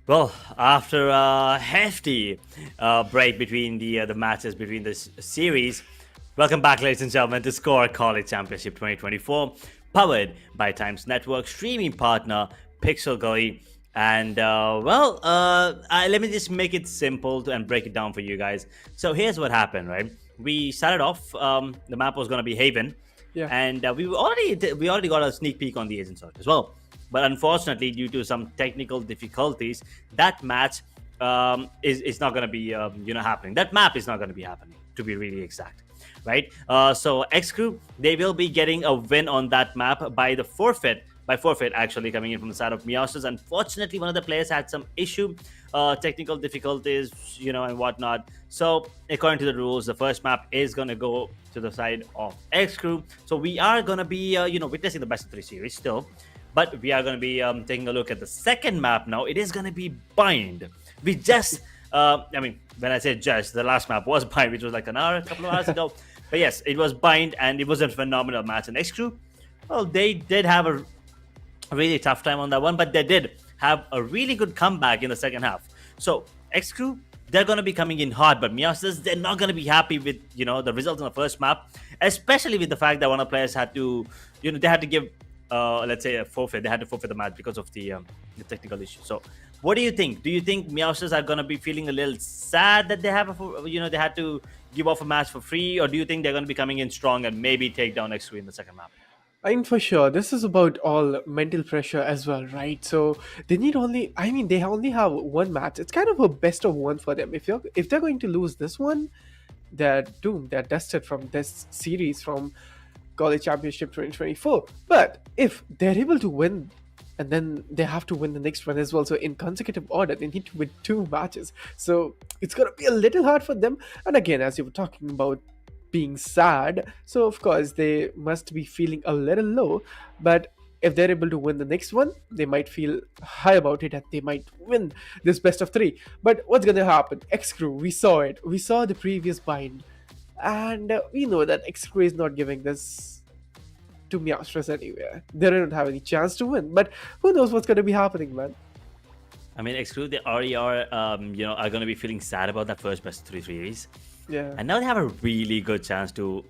Well, after a hefty break between the matches between this series, welcome back, ladies and gentlemen, to SKOAR College Championship 2024, powered by Times Network, streaming partner Pixel Gully. And let me just make it simple and break it down for you guys. So here's what happened, right? We started off. The map was gonna be Haven, Yeah. and we already got a sneak peek on the agent search as well. But unfortunately, due to some technical difficulties, that match is not going to be happening. That map is not going to be happening, to be really exact, right? So xCrew, they will be getting a win on that map by forfeit actually coming in from the side of Meowsterz. Unfortunately, one of the players had some issue, technical difficulties, and whatnot. So according to the rules, the first map is going to go to the side of xCrew. So we are going to be witnessing the best of 3 series still. But we are going to be taking a look at the second map now. It is going to be Bind. We just, when I say just, the last map was Bind, which was like a couple of hours ago. But yes, it was Bind, and it was a phenomenal match. And xCrew, well, they did have a really tough time on that one, but they did have a really good comeback in the second half. So xCrew, they're going to be coming in hard, but Meowsterz, they're not going to be happy with, the results in the first map, especially with the fact that one of the players had to, they had to give let's say a forfeit. They had to forfeit the match because of the technical issue. So what do you think? Do you think Meowsterz are going to be feeling a little sad that they have they had to give off a match for free, or do you think they're going to be coming in strong and maybe take down xCrew in the second map? I mean, for sure, this is about all mental pressure as well, right? So they need only, they only have one match. It's kind of a best of one for them. If they're going to lose this one, they're doomed. They're dusted from this series, from College Championship 2024. But if they're able to win, and then they have to win the next one as well, so in consecutive order they need to win 2 matches, so it's gonna be a little hard for them. And again, as you were talking about being sad, so of course they must be feeling a little low, but if they're able to win the next one, they might feel high about it and they might win this best of 3. But what's gonna happen? xCrew, we saw the previous Bind, and we know that xCrew is not giving this to Meowsterz anywhere. They don't have any chance to win. But who knows what's going to be happening, man? I mean, xCrew, they already are going to be feeling sad about that first best of 3 series. Yeah. And now they have a really good chance to,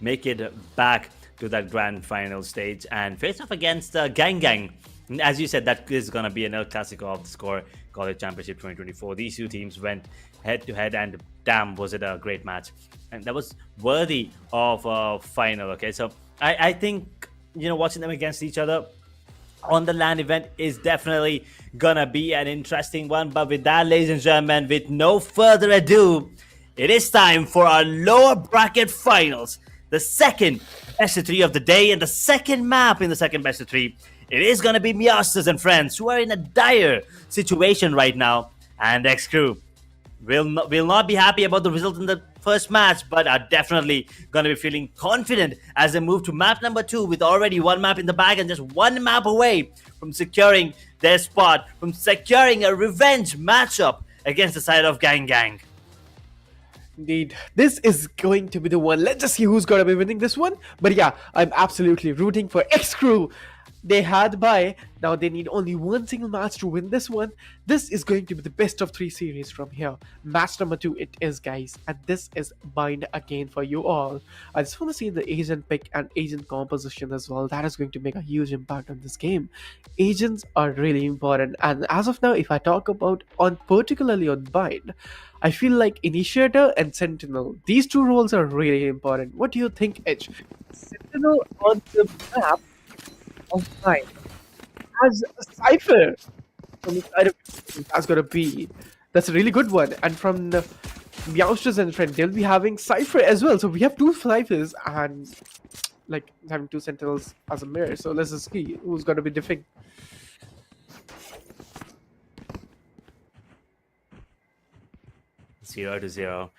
make it back to that grand final stage and face off against Gang Gang. And as you said, that is going to be an El Clasico of the SKOAR College Championship 2024. These 2 teams went head-to-head, and damn, was it a great match. And that was worthy of a final, okay? So I think, watching them against each other on the LAN event is definitely going to be an interesting one. But with that, ladies and gentlemen, with no further ado, it is time for our lower bracket finals. The second best of 3 of the day, and the second map in the second best of 3. It is going to be Meowsterz and friends, who are in a dire situation right now. And xCrew will not be happy about the result in the first match, but are definitely going to be feeling confident as they move to map number 2 with already 1 map in the bag and just 1 map away from securing their spot, from securing a revenge matchup against the side of Gang Gang. Indeed, this is going to be the one. Let's just see who's going to be winning this one. But yeah, I'm absolutely rooting for xCrew. They had bye. Now they need only 1 single match to win this one. This is going to be the best of 3 series from here. Match number 2 it is, guys. And this is Bind again for you all. I just want to see the agent pick and agent composition as well. That is going to make a huge impact on this game. Agents are really important. And as of now, if I talk about particularly on Bind, I feel like Initiator and Sentinel, these 2 roles are really important. What do you think, Edge? Sentinel on the map of Bind has a Cypher from the side of that's a really good one. And from the Meowsterz and friend, they'll be having Cypher as well. So we have 2 Cyphers and like having 2 Sentinels as a mirror. So let's just see who's gonna be diffing. 0-0,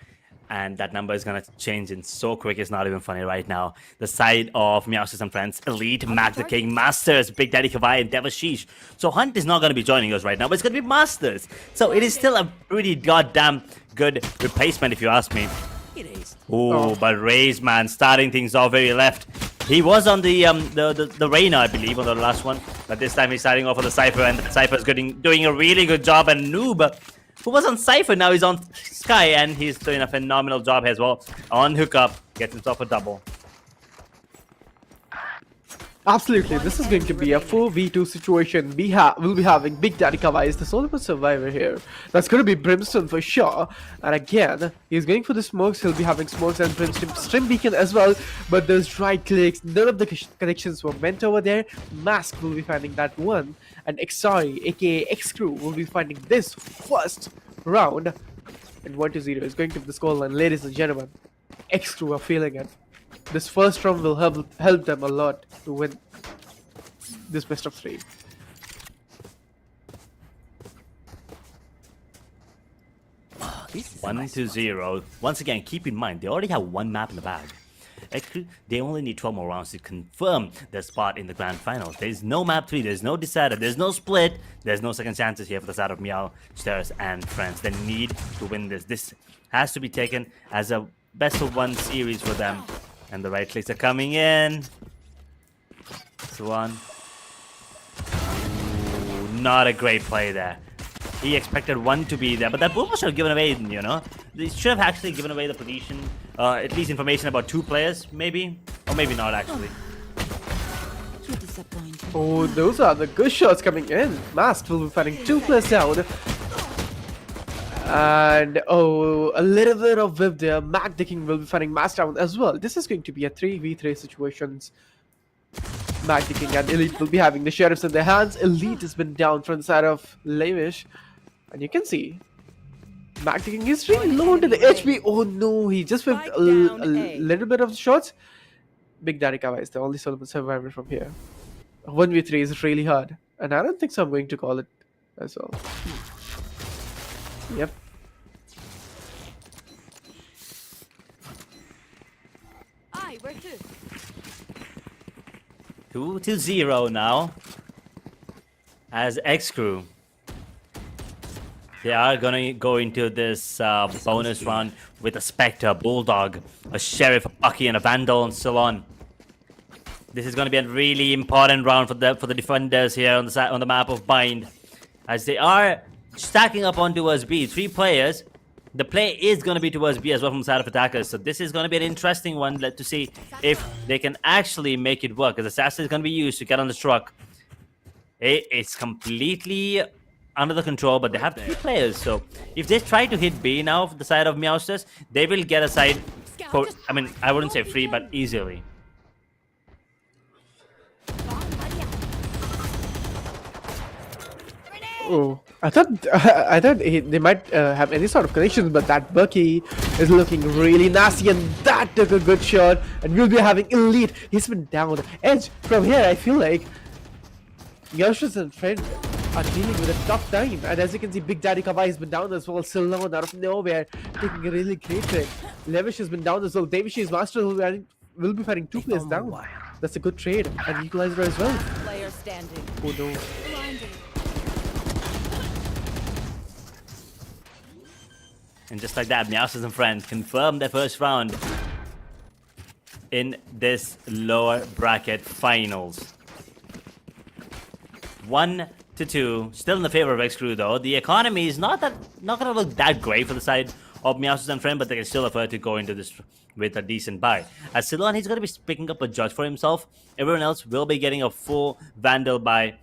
and that number is gonna change in so quick. It's not even funny right now. The side of Meowsterz and friends, Elite, Mac the King, Meowsterz, Big Daddy Kawhi, and Devashish. So Hunt is not gonna be joining us right now, but it's gonna be Meowsterz. So it is still a pretty goddamn good replacement, if you ask me. It is. Ooh, but Raze, man, starting things off very left. He was on the Reina, I believe, on the last one. But this time he's starting off on the Cypher, and the Cypher's doing a really good job. And Noob, who was on Cypher, now he's on Sky, and he's doing a phenomenal job as well. On hookup, gets himself a double. Absolutely, this is going to be a 4v2 situation. We'll be having Big Daddy Kawhi, the ultimate survivor here. That's going to be Brimstone for sure. And again, he's going for the smokes. He'll be having smokes and Brimstone Stream Beacon as well. But there's right clicks. None of the connections were meant over there. Mask will be finding that one. And Xari, aka xCrew, will be finding this first round. And 1-0 is going to be the scoreline, ladies and gentlemen. xCrew are feeling it. This first round will help them a lot to win this best of 3. This is 1-0. Once again, keep in mind, they already have one map in the bag. Actually, they only need 12 more rounds to confirm their spot in the grand finals. There's no map 3, there's no decider, there's no split, there's no second chances here for the side of Meowsterz and friends. They need to win this. This has to be taken as a best of 1 series for them. And the right clicks are coming in. Swan. Ooh, not a great play there. He expected one to be there, but that boomer should have given away, you know. They should have actually given away the position. At least information about 2 players, maybe. Or maybe not, actually. Too disappointing. Oh, those are the good shots coming in. Mask will be fighting 2 players down. And oh, a little bit of whip there. Mac Dicking will be fighting Mask down as well. This is going to be a 3v3 situations. Mac Dicking and Elite will be having the sheriffs in their hands. Elite has been down from the side of Lavish. And you can see Mac Dicking is really low into the HP. Oh no, he just whipped a little bit of the shots. Big Daddy Kawhi is the only solo survivor from here. 1v3 is really hard. And I don't think so I'm going to call it as well. Yep. Aye, where to? 2-0 now. As xCrew. They are gonna go into this bonus round with a Spectre, Bulldog, a Sheriff, a Bucky, and a Vandal, and so on. This is gonna be a really important round for the defenders here on the map of Bind, as they are stacking up on towards B. 3 players. The play is going to be towards B as well from the side of attackers. So this is going to be an interesting one to see if they can actually make it work. As Assassin is going to be used to get on the truck. It's completely under the control, but they have 3 players. So if they try to hit B now from the side of Meowsterz, they will get a side for, I mean, I wouldn't say free, but easily. Oh, I thought they might have any sort of connections, but that Bucky is looking really nasty, and that took a good shot. And we'll be having Elite. He's been down. Edge from here. I feel like Meowsterz and Friend are dealing with a tough time. And as you can see, Big Daddy Kawhi has been down as well. Silon out of nowhere, taking a really great trick. Levish has been down as well. Davish's Master will be fighting 2 players down. That's a good trade, and equalizer as well. Player standing. Oh no. Blinding. And just like that, Meowsterz and friends confirm their first round in this lower bracket finals. 1-2, still in the favor of xCrew though. The economy is not gonna look that great for the side of Meowsterz and friend, but they can still afford to go into this with a decent buy. As Silon, he's gonna be picking up a judge for himself. Everyone else will be getting a full Vandal buy.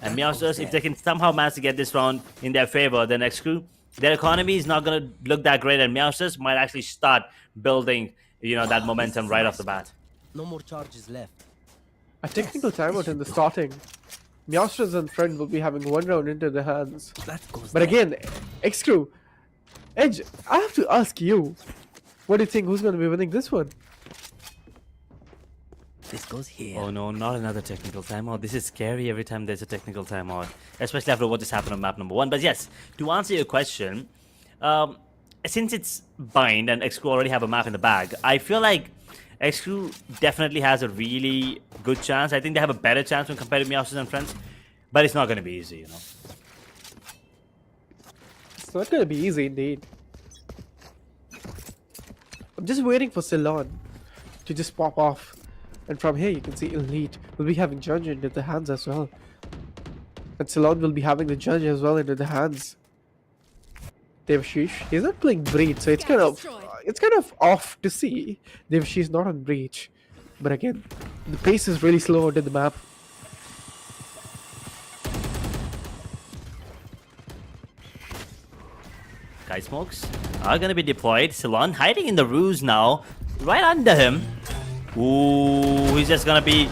And Meowsterz, if they can somehow manage to get this round in their favor, then xCrew, their economy is not going to look that great, and Meowsterz might actually start building, you know, that momentum right off the bat. No more charges left. A technical timeout in the starting. Meowsterz and Friend will be having 1 round into their hands. That goes But there. again, xCrew, Edge, I have to ask you, what do you think? Who's going to be winning this one? This goes here. Oh no, not another technical timeout. This is scary every time there's a technical timeout, especially after what just happened on map number 1. But yes, to answer your question, since it's Bind and xCrew already have a map in the bag, I feel like xCrew definitely has a really good chance. I think they have a better chance when compared to Meowsterz and friends, but it's not going to be easy, you know. It's not going to be easy indeed. I'm just waiting for Ceylon to just pop off. And from here, you can see Elite will be having Judge into the hands as well. And Salon will be having the Judge as well into the hands. Devashish, he's not playing Breach, so it's kind of off to see. Devashish not on Breach. But again, the pace is really slow onto the map. Sky smokes are gonna be deployed. Salon hiding in the ruse now, right under him. Ooh, he's just gonna be.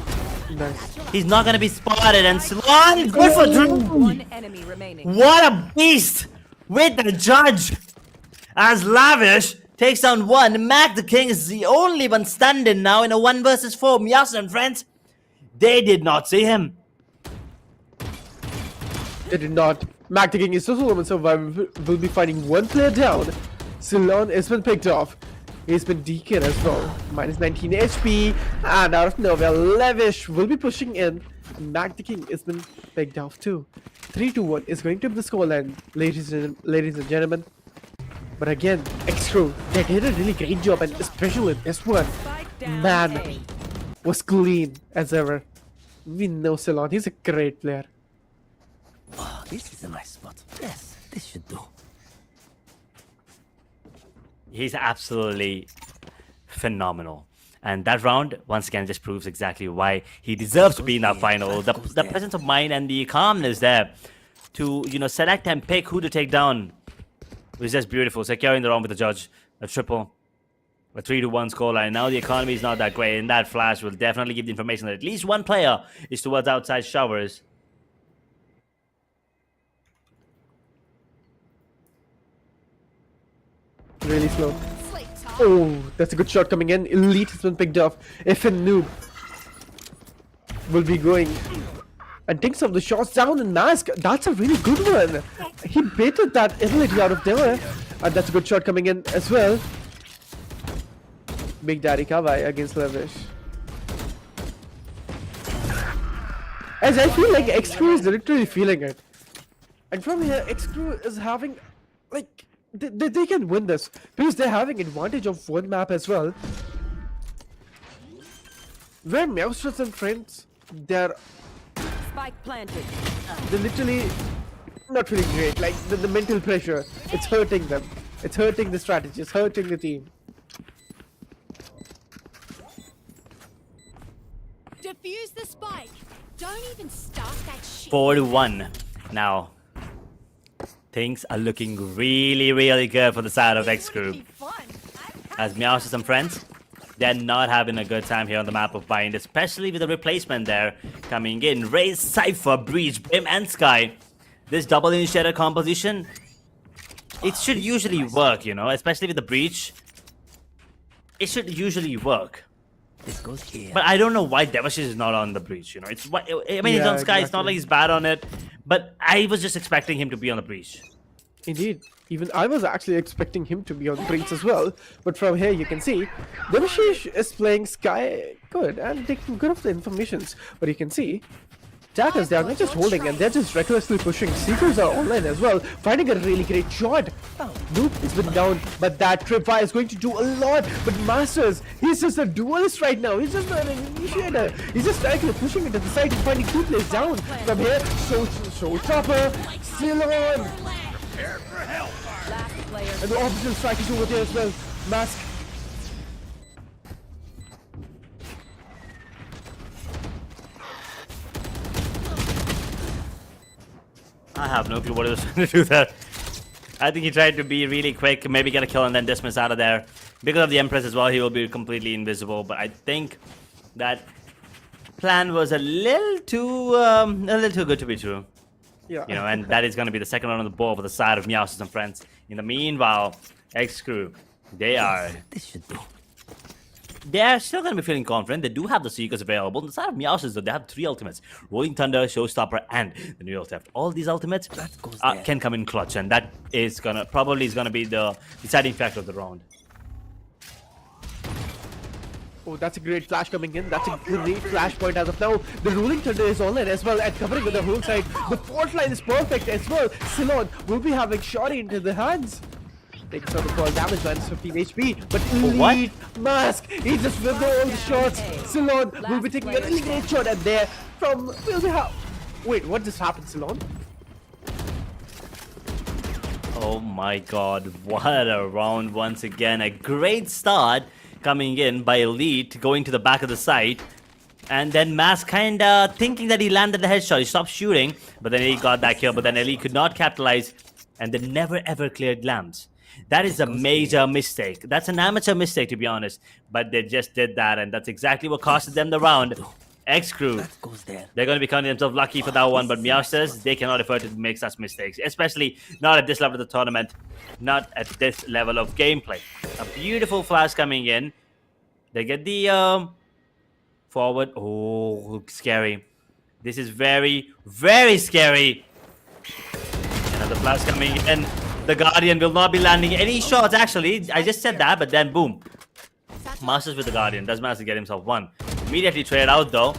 Nice. He's not gonna be spotted, and Salon good for Drew. One enemy remaining. What a beast with the Judge. As Lavish takes down one, Mac the King is the only one standing now in a 1 versus 4. Meowsterz and friends, they did not see him. They did not. Mac the King is also woman survivor will be finding one player down. Ceylon has been picked off. He's been DK'd as well. Minus 19 HP. And out of nowhere, Lavish will be pushing in. Mac the King has been picked off too. 3-1 is going to be the scoreline, ladies and gentlemen. But again, xCrew, they did a really great job, and especially this one, Spike down man, A. was clean as ever. We know Ceylon, he's a great player. Oh, this is a nice spot. Yes, this should do. He's absolutely phenomenal. And that round, once again, just proves exactly why he deserves to be in that final. The presence of mind and the calmness there to, select and pick who to take down was just beautiful. Securing the round with the Judge. A triple. A 3-1 scoreline. Now the economy is not that great, and that flash will definitely give the information that at least one player is towards outside showers. Really slow. Oh, that's a good shot coming in. Elite has been picked off. FN Noob will be going and takes off the shots down and Mask. That's a really good one. He baited that ability out of there. And that's a good shot coming in as well. Big Daddy Kawai against Lavish. As I feel like xCrew is literally feeling it. And from here, xCrew is having, like, they can win this because they're having advantage of one map as well. Where Meowsterz and friends, they're Spike planted. literally not feeling great. Like the mental pressure, it's hurting them. It's hurting the strategy. It's hurting the team. Defuse the spike. Don't even start that shit. 4-1. Now, things are looking really, really good for the side of xCrew. As Meowsterz and friends, they're not having a good time here on the map of Bind, especially with the replacement there coming in. Raze, Cypher, Breach, Brim, and Sky. This double initiator composition, it should usually work, especially with the Breach. It should usually work. This goes here. But I don't know why Devashish is not on the Breach, It's why, I mean, he's on Sky, it's not exactly. like he's bad on it. But I was just expecting him to be on the Breach. Indeed. Even I was actually expecting him to be on Breach as well. But from here you can see, Devashish is playing Sky good and taking good of the informations. But you can see, Jackers, they are not just holding and they're just recklessly pushing. Seekers are online as well, finding a really great shot. Nope, it's been down, but that tripwire is going to do a lot. But Meowsterz, he's just a duelist right now. He's just not an initiator. He's just directly pushing it to the side and finding 2 players down. From here, Showstopper, still on. Last player. And the orbital strike is over there as well. Mask. I have no clue what he was trying to do there. I think he tried to be really quick, maybe get a kill and then dismiss out of there. Because of the Empress as well, he will be completely invisible. But I think that plan was a little too good to be true. Yeah. And that is going to be the second one on the board for the side of Meowsterz and friends. In the meanwhile, xCrew, they are still going to be feeling confident. They do have the Seekers available. On the side of Meowsterz, though, they have 3 ultimates. Rolling Thunder, Showstopper, and the New York Theft. All these ultimates can come in clutch, and that is probably gonna be the deciding factor of the round. Oh, that's a great flash coming in. That's a great flash point as of now. The Rolling Thunder is online as well and covering with the whole side. The fourth line is perfect as well. Ceylon will be having Shorty into the hands. Takes out the fall damage, minus 15 HP. But what? Elite Mask, he just whipped all the shots. Ceylon will be taking an eliminate shot, and there from will be how. Wait, what just happened, Ceylon? Oh my god, what a round once again. A great start coming in by Elite, going to the back of the site. And then Mask kinda thinking that he landed the headshot. He stopped shooting, but then he got that kill. But then Elite could not capitalize, and they never ever cleared lamps. That is a major mistake. That's an amateur mistake, to be honest. But they just did that, and that's exactly what costed them the round. xCrew, That goes there. they're going to be counting themselves lucky for that one, but Meowsterz, they cannot afford to make such mistakes, especially not at this level of the tournament, not at this level of gameplay. A beautiful flash coming in. They get the forward. Oh, scary. This is very, very scary. Another flash coming in. The Guardian will not be landing any shots, actually. I just said that, but then boom. Masters with the Guardian. Does manage to get himself one. Immediately trade out though.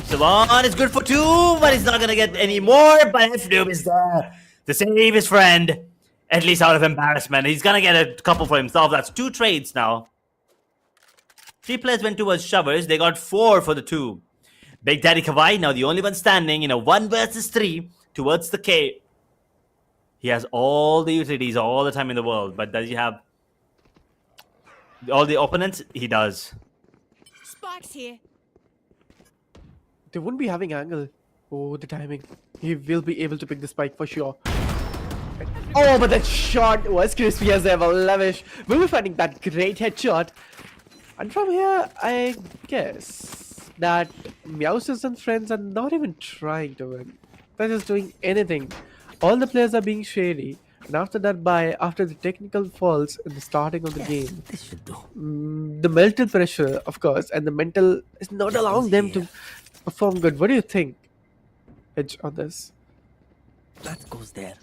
Savon is good for two, but he's not gonna get any more. But F-Noob is there to save his friend, at least out of embarrassment. He's gonna get a couple for himself. That's two trades now. 3 players went towards Shovers. They got 4 for the 2. Big Daddy Kawhi now the only one standing in a 1 versus 3 towards the K. He has all the utilities all the time in the world, but does he have all the opponents? He does. Spike's here. They wouldn't be having angle. Oh, the timing. He will be able to pick the spike for sure. Oh, but that shot was crispy as ever. Lavish. We'll be finding that great headshot. And from here, I guess that Meowsterz and friends are not even trying to win. They're just doing anything. All the players are being shady. And after that after the technical faults in the starting of the game, This should do. the mental pressure, of course, and the mental is not allowing them to perform good. What do you think, Edge, on this? That goes there.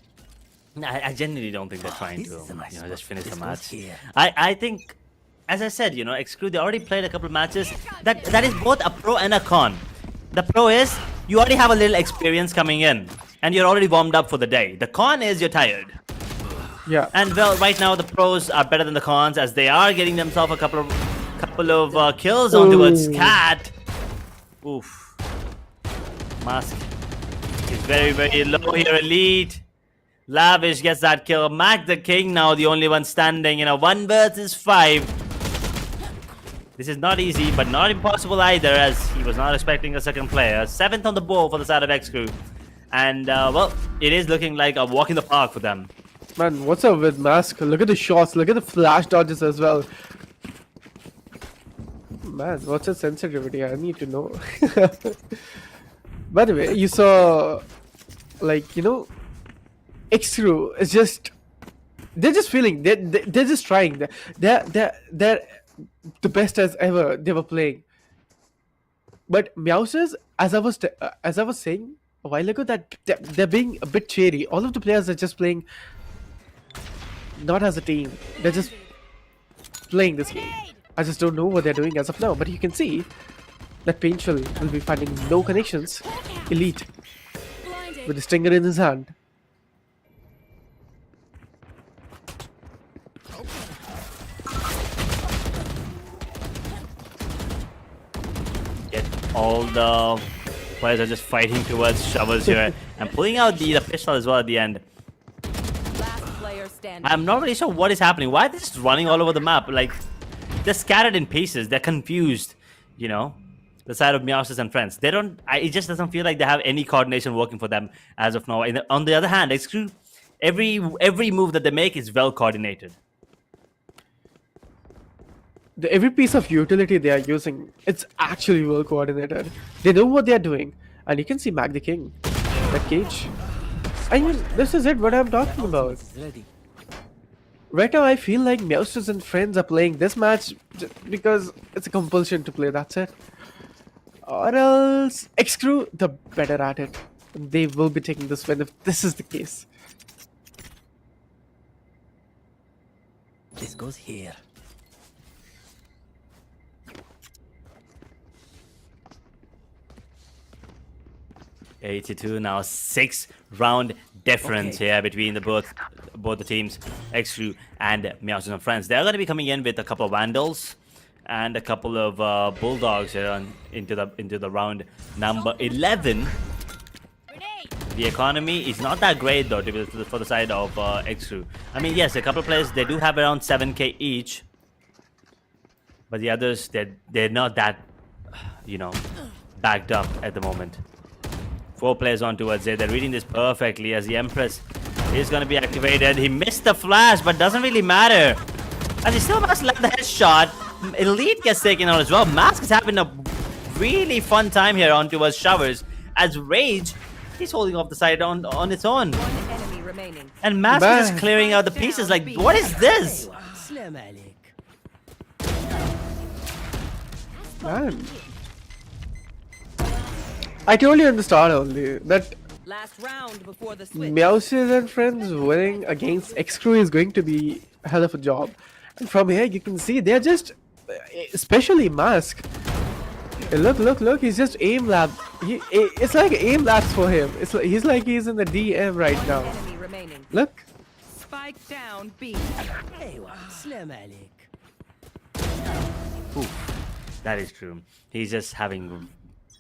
I genuinely don't think they're trying This to is a nice just spot. finish the This match. goes here. I think, as I said, xCrew, they already played a couple of matches. That is both a pro and a con. The pro is you already have a little experience coming in, and you're already warmed up for the day. The con is you're tired. Yeah. And well, right now the pros are better than the cons, as they are getting themselves a couple of kills on towards Cat. Oof. Mask is very, very low here. Elite. Lavish gets that kill. Mac the King now the only one standing in a 1 versus 5. This is not easy, but not impossible either, as he was not expecting a second player. 7th on the board for the side of xCrew. And, well, it is looking like a walk in the park for them. Man, what's up with Mask? Look at the shots. Look at the flash dodges as well. Man, what's the sensitivity? I need to know. By the way, you saw, like, xCrew is just... They're just feeling. They're just trying. They're the best as ever they were playing. But Meowsterz, as I was saying a while ago, that they're being a bit shady. All of the players are just playing not as a team. They're just playing this game. I just don't know what they're doing as of now. But you can see that Painful will be finding no connections. Elite Blinded. with the stinger in his hand. Yet all the players are just fighting towards Shovels here and pulling out the pistol as well at the end. Last player standing. I'm not really sure what is happening. Why are they just running all over the map? Like, they're scattered in pieces. They're confused, the side of Meowsterz and friends. They don't... it just doesn't feel like they have any coordination working for them as of now. On the other hand, xCrew, every move that they make is well coordinated. Every piece of utility they are using, it's actually well coordinated. They know what they are doing. And you can see Mac the King. That cage. I mean, this is it, what I'm talking about. It's ready. Right now, I feel like Meowsterz and friends are playing this match because it's a compulsion to play, that's it. Or else, xCrew, they're better at it. They will be taking this win if this is the case. This goes here. 82 now, 6-round difference here between the both both the teams, xCrew and Meowsterz and friends. They're going to be coming in with a couple of Vandals and a couple of Bulldogs here into the round number 11. The economy is not that great though for the side of xCrew. I mean, yes, a couple of players, they do have around 7k each, but the others, they're not that, you know, backed up at the moment. 4 players on towards it. They're reading this perfectly as the Empress is going to be activated. He missed the flash, but doesn't really matter, as he still must let the headshot. Elite gets taken out as well. Mask is having a really fun time here on towards Showers, as Rage, he's holding off the side on its own. One enemy remaining. And Mask is just clearing out the pieces. Like, what is this? Man. I told you in the start only that Last round before the switch. Meowsterz and friends winning against xCrew is going to be a hell of a job. And from here you can see they're just, especially Mask. Look, he's just aim lab. It's like aim labs for him. He's like he's in the DM right now. Enemy remaining. Look. Spike down B. Ooh, that is true. He's just having,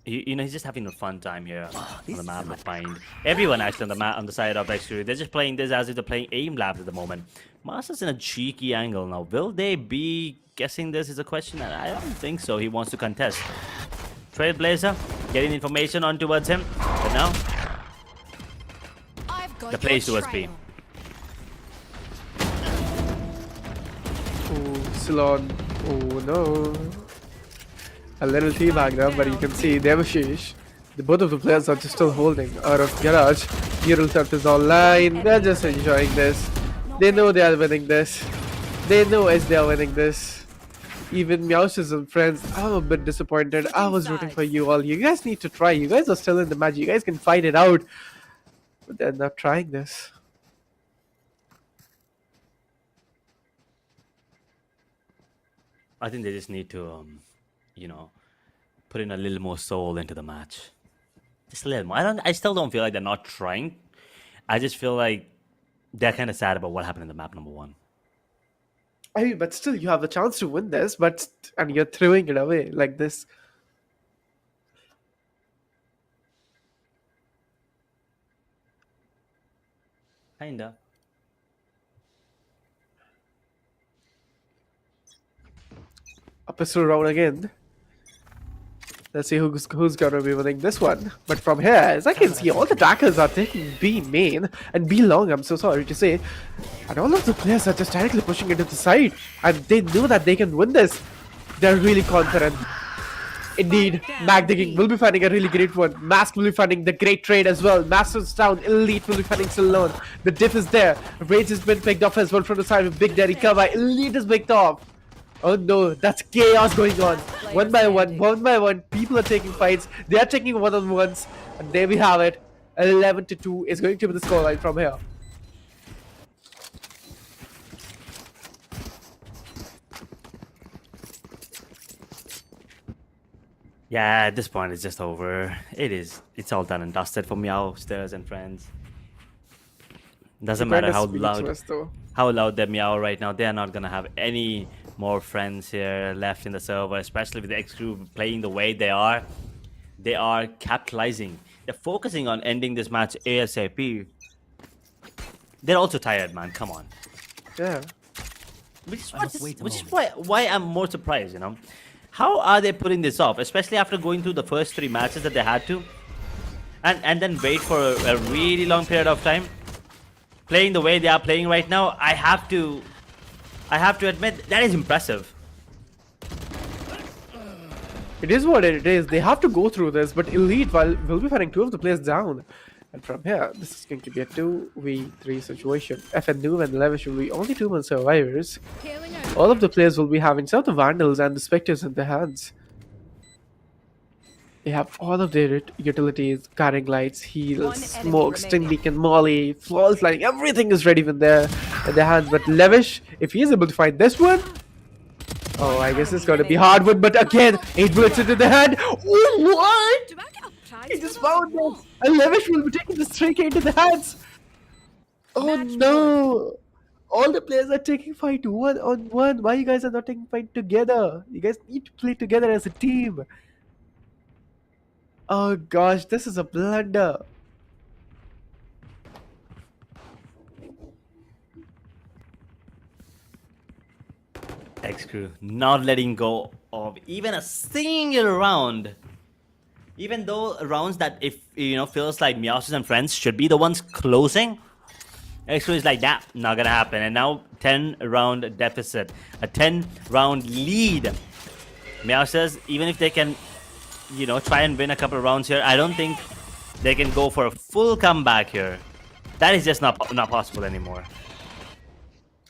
he's just having a fun time here on the map of Find. Everyone actually on the map on the side of xCrew, they're just playing this as if they're playing aim labs at the moment. Master's in a cheeky angle now. Will they be guessing this is a question? I don't think so. He wants to contest. Trailblazer getting information on towards him, but now the plays towards B. Oh, Salon. Oh no. A little teabag now, but you can see Devashish. Both of the players are just still holding out of garage. Neural Theft is online. They're just enjoying this. They know they are winning this. They know as they are winning this. Even Meowsterz and friends, I'm a bit disappointed. I was rooting for you all. You guys need to try. You guys are still in the match. You guys can fight it out. But they're not trying this. I think they just need to, you know, put in a little more soul into the match. Just a little more. I still don't feel like they're not trying. I just feel like they're kind of sad about what happened in the map number 1. I mean, but still, you have a chance to win this, and you're throwing it away like this. Kinda. A pistol round again. Let's see who's gonna be winning this one. But from here, as I can see, all the attackers are taking B main and B long, I'm so sorry to say. And all of the players are just directly pushing it to the side. And they know that they can win this. They're really confident. Indeed, Mag Digging will be finding a really great one. Mask will be finding the great trade as well. Meowsterz down, Elite will be finding Salon. The diff is there. Rage has been picked off as well from the side with Big Daddy cover. Elite is picked off. Oh no, that's chaos going on. One by one, people are taking fights. They are taking one-on-ones. And there we have it. 11-2 is going to be the scoreline from here. Yeah, at this point it's just over. It's all done and dusted for Meowsterz and friends. Doesn't matter how loud they meow right now. They are not gonna have any more friends here left in the server, especially with the xCrew playing the way they are. They are capitalizing. They're focusing on ending this match ASAP. They're also tired, man. Come on. Yeah. Which is why I'm more surprised, you know. How are they putting this off, especially after going through the first 3 matches that they had to, and then wait for a really long period of time, playing the way they are playing right now? I have to admit that is impressive. It is what it is. They have to go through this, but Elite will be fighting 2 of the players down. And from here, this is going to be a 2v3 situation. FN Noob and Levish will be only 2-man survivors. All of the players will be having some of the Vandals and the Spectres in their hands. They have all of their utilities, guarding lights, heals, smoke, sting beacon, molly, flawless lighting, everything is ready in their hands. But Levish, if he is able to fight this one, oh, I guess it's going to be hard one. But again, 8 bullets into the head. Oh, what? He just found this. And Levish will be taking the straight into the hands. Oh Match no! All the players are taking fight one on one. Why you guys are not taking fight together? You guys need to play together as a team. Oh gosh, this is a blunder. xCrew not letting go of even a single round. Even though rounds that, if feels like Meowsterz and friends should be the ones closing, xCrew is like, that not gonna happen. And now 10 round deficit, a 10 round lead. Meowsterz, even if they can, try and win a couple of rounds here, I don't think they can go for a full comeback here. That is just not possible anymore.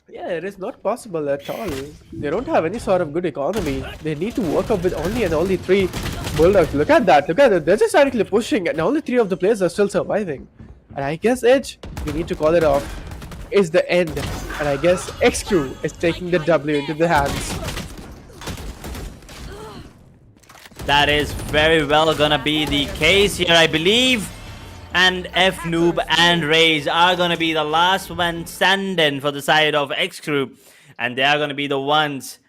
Yeah, it is not possible at all. They don't have any sort of good economy. They need to work up with only 3 bulldogs. Look at that, look at that. They're just directly pushing and only 3 of the players are still surviving. And I guess Edge, we need to call it off, is the end. And I guess xCrew is taking the W into the hands. That is very well gonna be the case here, I believe. And F-Noob and Rage are gonna be the last one standing for the side of xCrew. And they are gonna be the ones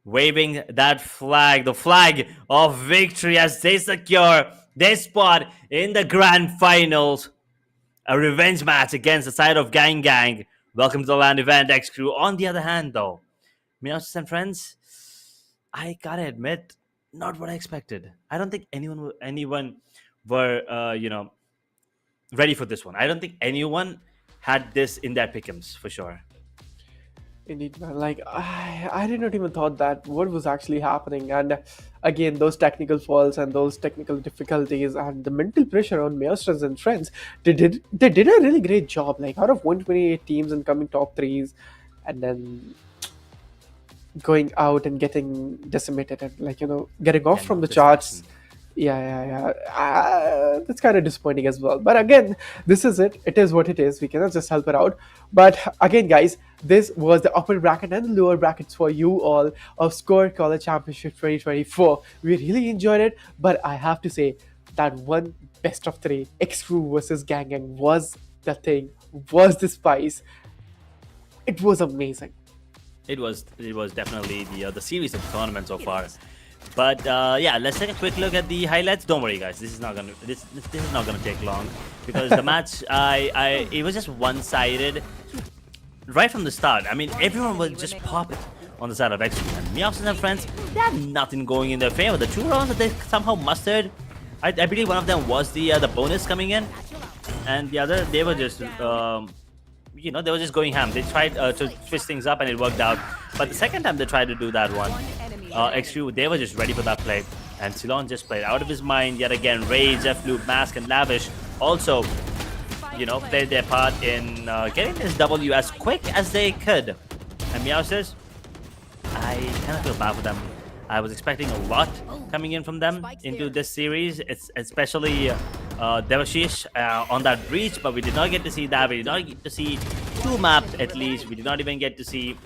waving that flag, the flag of victory, as they secure their spot in the grand finals. A revenge match against the side of Gang Gang. Welcome to the LAN event, xCrew. On the other hand, though, Meowsterz and friends, I gotta admit, not what I expected. I don't think anyone were ready for this one. I don't think anyone had this in their pick'ems for sure. Indeed, man. Like, I did not even thought that what was actually happening. And again, those technical faults and those technical difficulties and the mental pressure on Meowsterz and friends, they did a really great job. Like, out of 128 teams and coming top 3s, and then going out and getting decimated and getting off from the charts. Yeah. That's kind of disappointing as well. But again, this is it. It is what it is. We cannot just help it out. But again, guys, this was the upper bracket and the lower brackets for you all of SKOAR College Championship 2024. We really enjoyed it. But I have to say that one best of 3, xCrew versus Gang Gang, was the thing, was the spice. It was amazing. It was definitely the series of the tournament so far. But yeah, let's take a quick look at the highlights. Don't worry, guys. This is not gonna take long, because the match it was just one-sided right from the start. I mean, everyone was just popping on the side of xCrew, and Meowsterz and friends, they had nothing going in their favor. The 2 rounds that they somehow mustered, I believe one of them was the bonus coming in, and the other, they were just they were just going ham. They tried to switch things up and it worked out. But the second time they tried to do that one, xCrew, they were just ready for that play. And Ceylon just played out of his mind yet again. Rage, F-Loop, Mask, and Lavish also, played their part in getting this W as quick as they could. And Meowsterz, I kind of feel bad for them. I was expecting a lot coming in from them into this series. It's especially Devashish on that breach, but we did not get to see that. We did not get to see 2 maps at least. We did not even get to see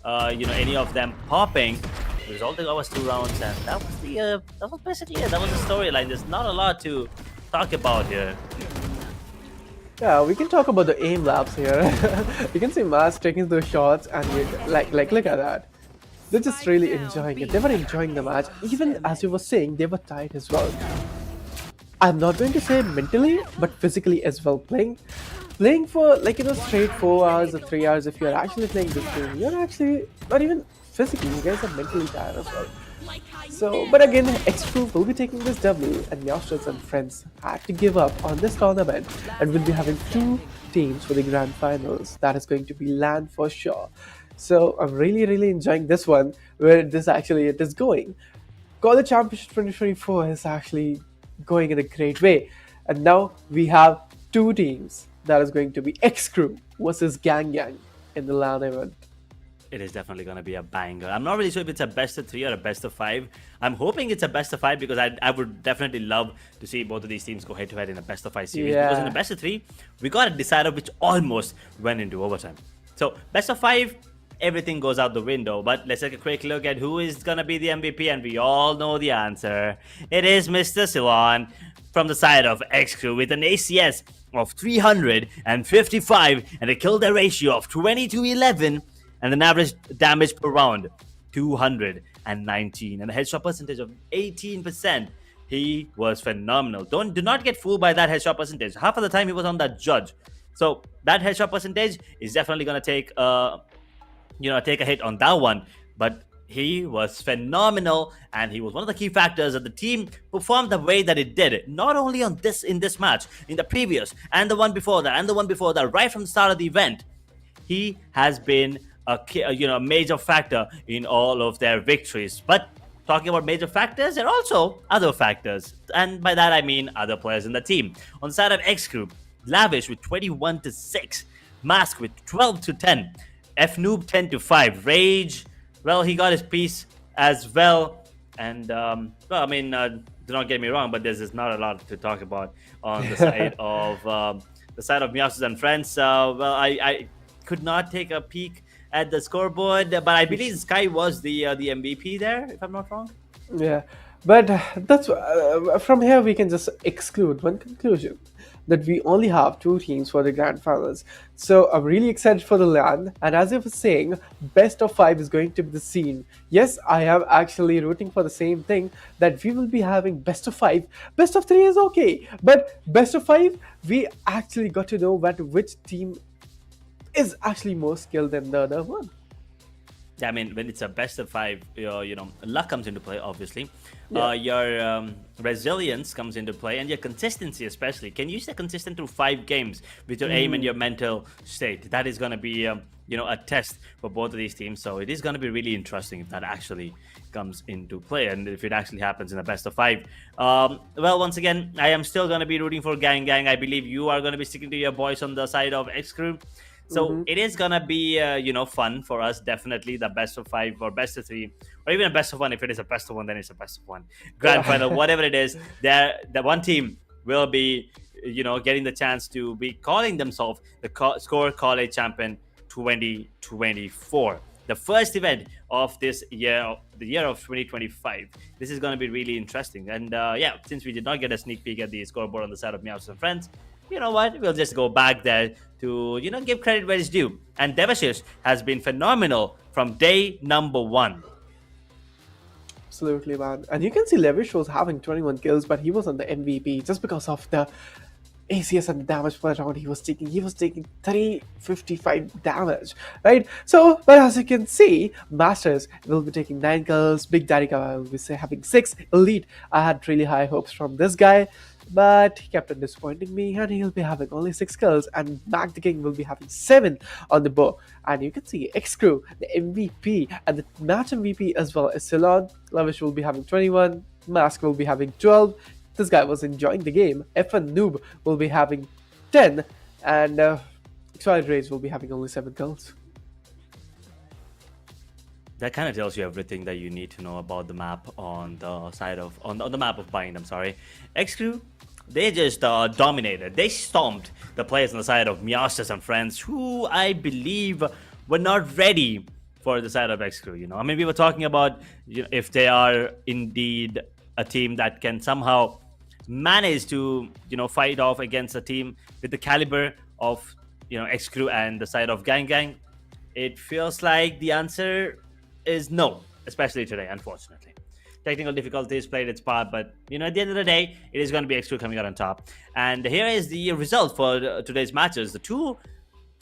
any of them popping. The result was 2 rounds, and that was basically it. That was the storyline. There's not a lot to talk about here. Yeah, we can talk about the aim labs here. You can see Mask taking those shots, and like look at that. They're just really enjoying it. They were enjoying the match. Even as you were saying, they were tired as well. I'm not going to say mentally, but physically as well. Playing for straight 4 hours or 3 hours. If you're actually playing this game, you're actually not even physically. You guys are mentally tired as well. So, but again, xCrew will be taking this W, and Meowsterz and friends had to give up on this tournament, and we'll be having 2 teams for the grand finals. That is going to be LAN for sure. So I'm really enjoying this one, where it is going. College Championship 2024 is actually going in a great way, and now we have 2 teams. That is going to be xCrew versus Gang Gang in the LAN event. It is definitely going to be a banger. I'm not really sure if it's a best of 3 or a best of 5. I'm hoping it's a best of 5, because I would definitely love to see both of these teams go head-to-head in a best of 5 series. Yeah. Because in the best of 3, we got a decider which almost went into overtime. So best of 5, everything goes out the window. But let's take a quick look at who is going to be the MVP, and we all know the answer. It is Mr. Ceylon from the side of xCrew with an ACS of 355 and a kill death ratio of 20 to 11 and an average damage per round 219 and a headshot percentage of 18%. He was phenomenal. Do not get fooled by that headshot percentage. Half of the time he was on that judge. So that headshot percentage is definitely gonna take take a hit on that one. But he was phenomenal, and he was one of the key factors that the team performed the way that it did. Not only in this match, in the previous, and the one before that, and the one before that, right from the start of the event, he has been a major factor in all of their victories. But talking about major factors, there are also other factors, and by that I mean other players in the team. On the side of xCrew, Lavish with 21 to 6, Mask with 12 to 10, F-Noob 10 to 5, Rage, well, he got his piece as well. And, do not get me wrong, but there's just not a lot to talk about on the side of Meowsterz and friends. I could not take a peek at the scoreboard, but I believe Sky was the MVP there, if I'm not wrong. Yeah, but that's from here we can just exclude one conclusion, that we only have two teams for the grand finals. So I'm really excited for the LAN, and as I was saying, best of 5 is going to be the scene. Yes, I am actually rooting for the same thing, that we will be having best of 5. Best of 3 is okay, but best of 5, we actually got to know which team is actually more skilled than the other one. Yeah, I mean, when it's a best of 5, luck comes into play, obviously. Yeah. Your resilience comes into play, and your consistency especially. Can you stay consistent through 5 games with your aim and your mental state? That is going to be, a test for both of these teams. So it is going to be really interesting if that actually comes into play, and if it actually happens in a best of 5. Well, once again, I am still going to be rooting for Gang. I believe you are going to be sticking to your boys on the side of xCrew. So it is gonna be, fun for us. Definitely the best of 5 or best of 3, or even a best of 1. If it is a best of 1, then it's a best of 1. Grand final, whatever it is, the one team will be, getting the chance to be calling themselves the SKOAR College Champion 2024. The first event of this year, the year of 2025. This is going to be really interesting. And since we did not get a sneak peek at the scoreboard on the side of Meowsterz and friends, you know what? We'll just go back there to, give credit where it's due. And Devashish has been phenomenal from day number 1. Absolutely, man. And you can see Levish was having 21 kills, but he was on the MVP just because of the ACS and the damage per round he was taking. He was taking 355 damage, right? So, but as you can see, Meowsterz will be taking 9 kills. Big Daddy Kawa will be having 6. Elite, I had really high hopes from this guy, but he kept on disappointing me, and he'll be having only 6 kills, and Mac the King will be having 7 on the bow. And you can see xCrew, the MVP, and the match MVP as well as Ceylon. Lavish will be having 21, Mask will be having 12. This guy was enjoying the game. F1 Noob will be having 10, and Expired Rage will be having only 7 kills. That kind of tells you everything that you need to know about the map on the side of on the map of Bind. I'm sorry, xCrew. They just dominated. They stomped the players on the side of Meowsterz and friends, who I believe were not ready for the side of xCrew. I mean, we were talking about if they are indeed a team that can somehow manage to fight off against a team with the caliber of xCrew and the side of Gang. It feels like the answer is no, especially today, unfortunately. Technical difficulties played its part, but at the end of the day, it is going to be xCrew coming out on top. And here is the result for today's matches. The 2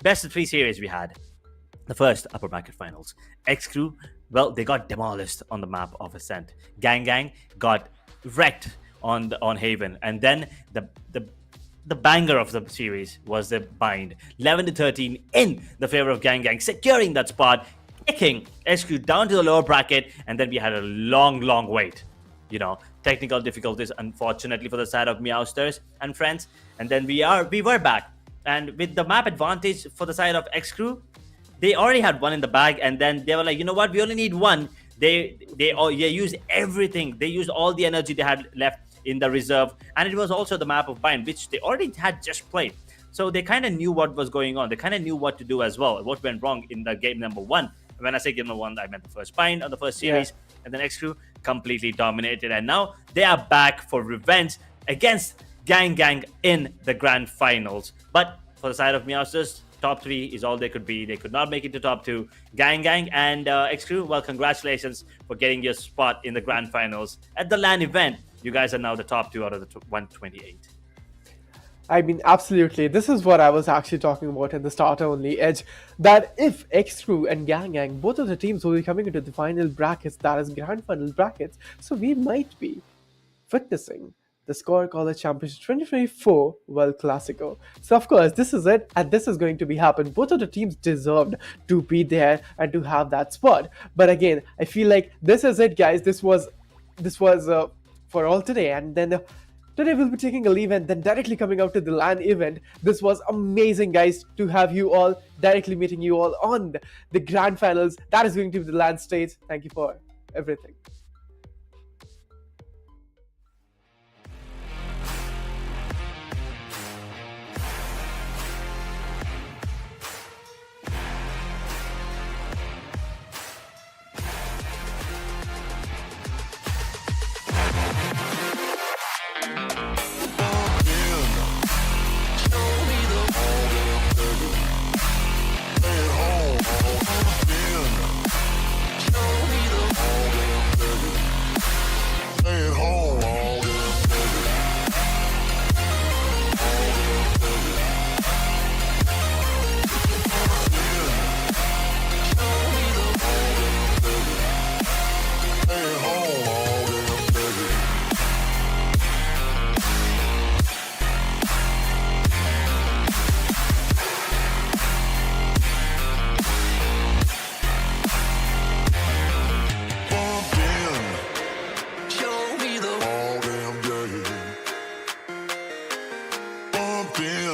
best of 3 series we had. The first upper bracket finals, xCrew, well, they got demolished on the map of Ascent. Gang got wrecked on Haven, and then the banger of the series was the Bind, 11 to 13 in the favor of Gang, securing that spot, kicking xCrew down to the lower bracket, and then we had a long wait. Technical difficulties, unfortunately, for the side of Meowsterz and friends, and then we were back, and with the map advantage for the side of xCrew, they already had 1 in the bag, and then they were like, you know what, we only need 1. They used everything. They used all the energy they had left in the reserve, and it was also the map of Bind, which they already had just played. So they kind of knew what was going on. They kind of knew what to do as well. What went wrong in the game number 1. When I say game number 1, I meant the first Bind on the first series, and then xCrew completely dominated, and now they are back for revenge against Gang Gang in the grand finals. But for the side of Meowsterz, top 3 is all they could be. They could not make it to top 2. Gang Gang and xCrew, well, congratulations for getting your spot in the grand finals at the LAN event. You guys are now the top 2 out of the 128. I mean, absolutely. This is what I was actually talking about in the starter only edge. That if xCrew and Gang Gang, both of the teams will be coming into the final brackets, that is grand final brackets, so we might be witnessing the SKOAR College Championship 2024 World Classico. So of course, this is it, and this is going to be happen. Both of the teams deserved to be there and to have that spot. But again, I feel like this is it, guys. This was for all today, and then. Today we'll be taking a leave and then directly coming out to the LAN event. This was amazing, guys, to have you all, directly meeting you all on the grand finals. That is going to be the LAN stage. Thank you for everything. Show me the all damn day. Bumping.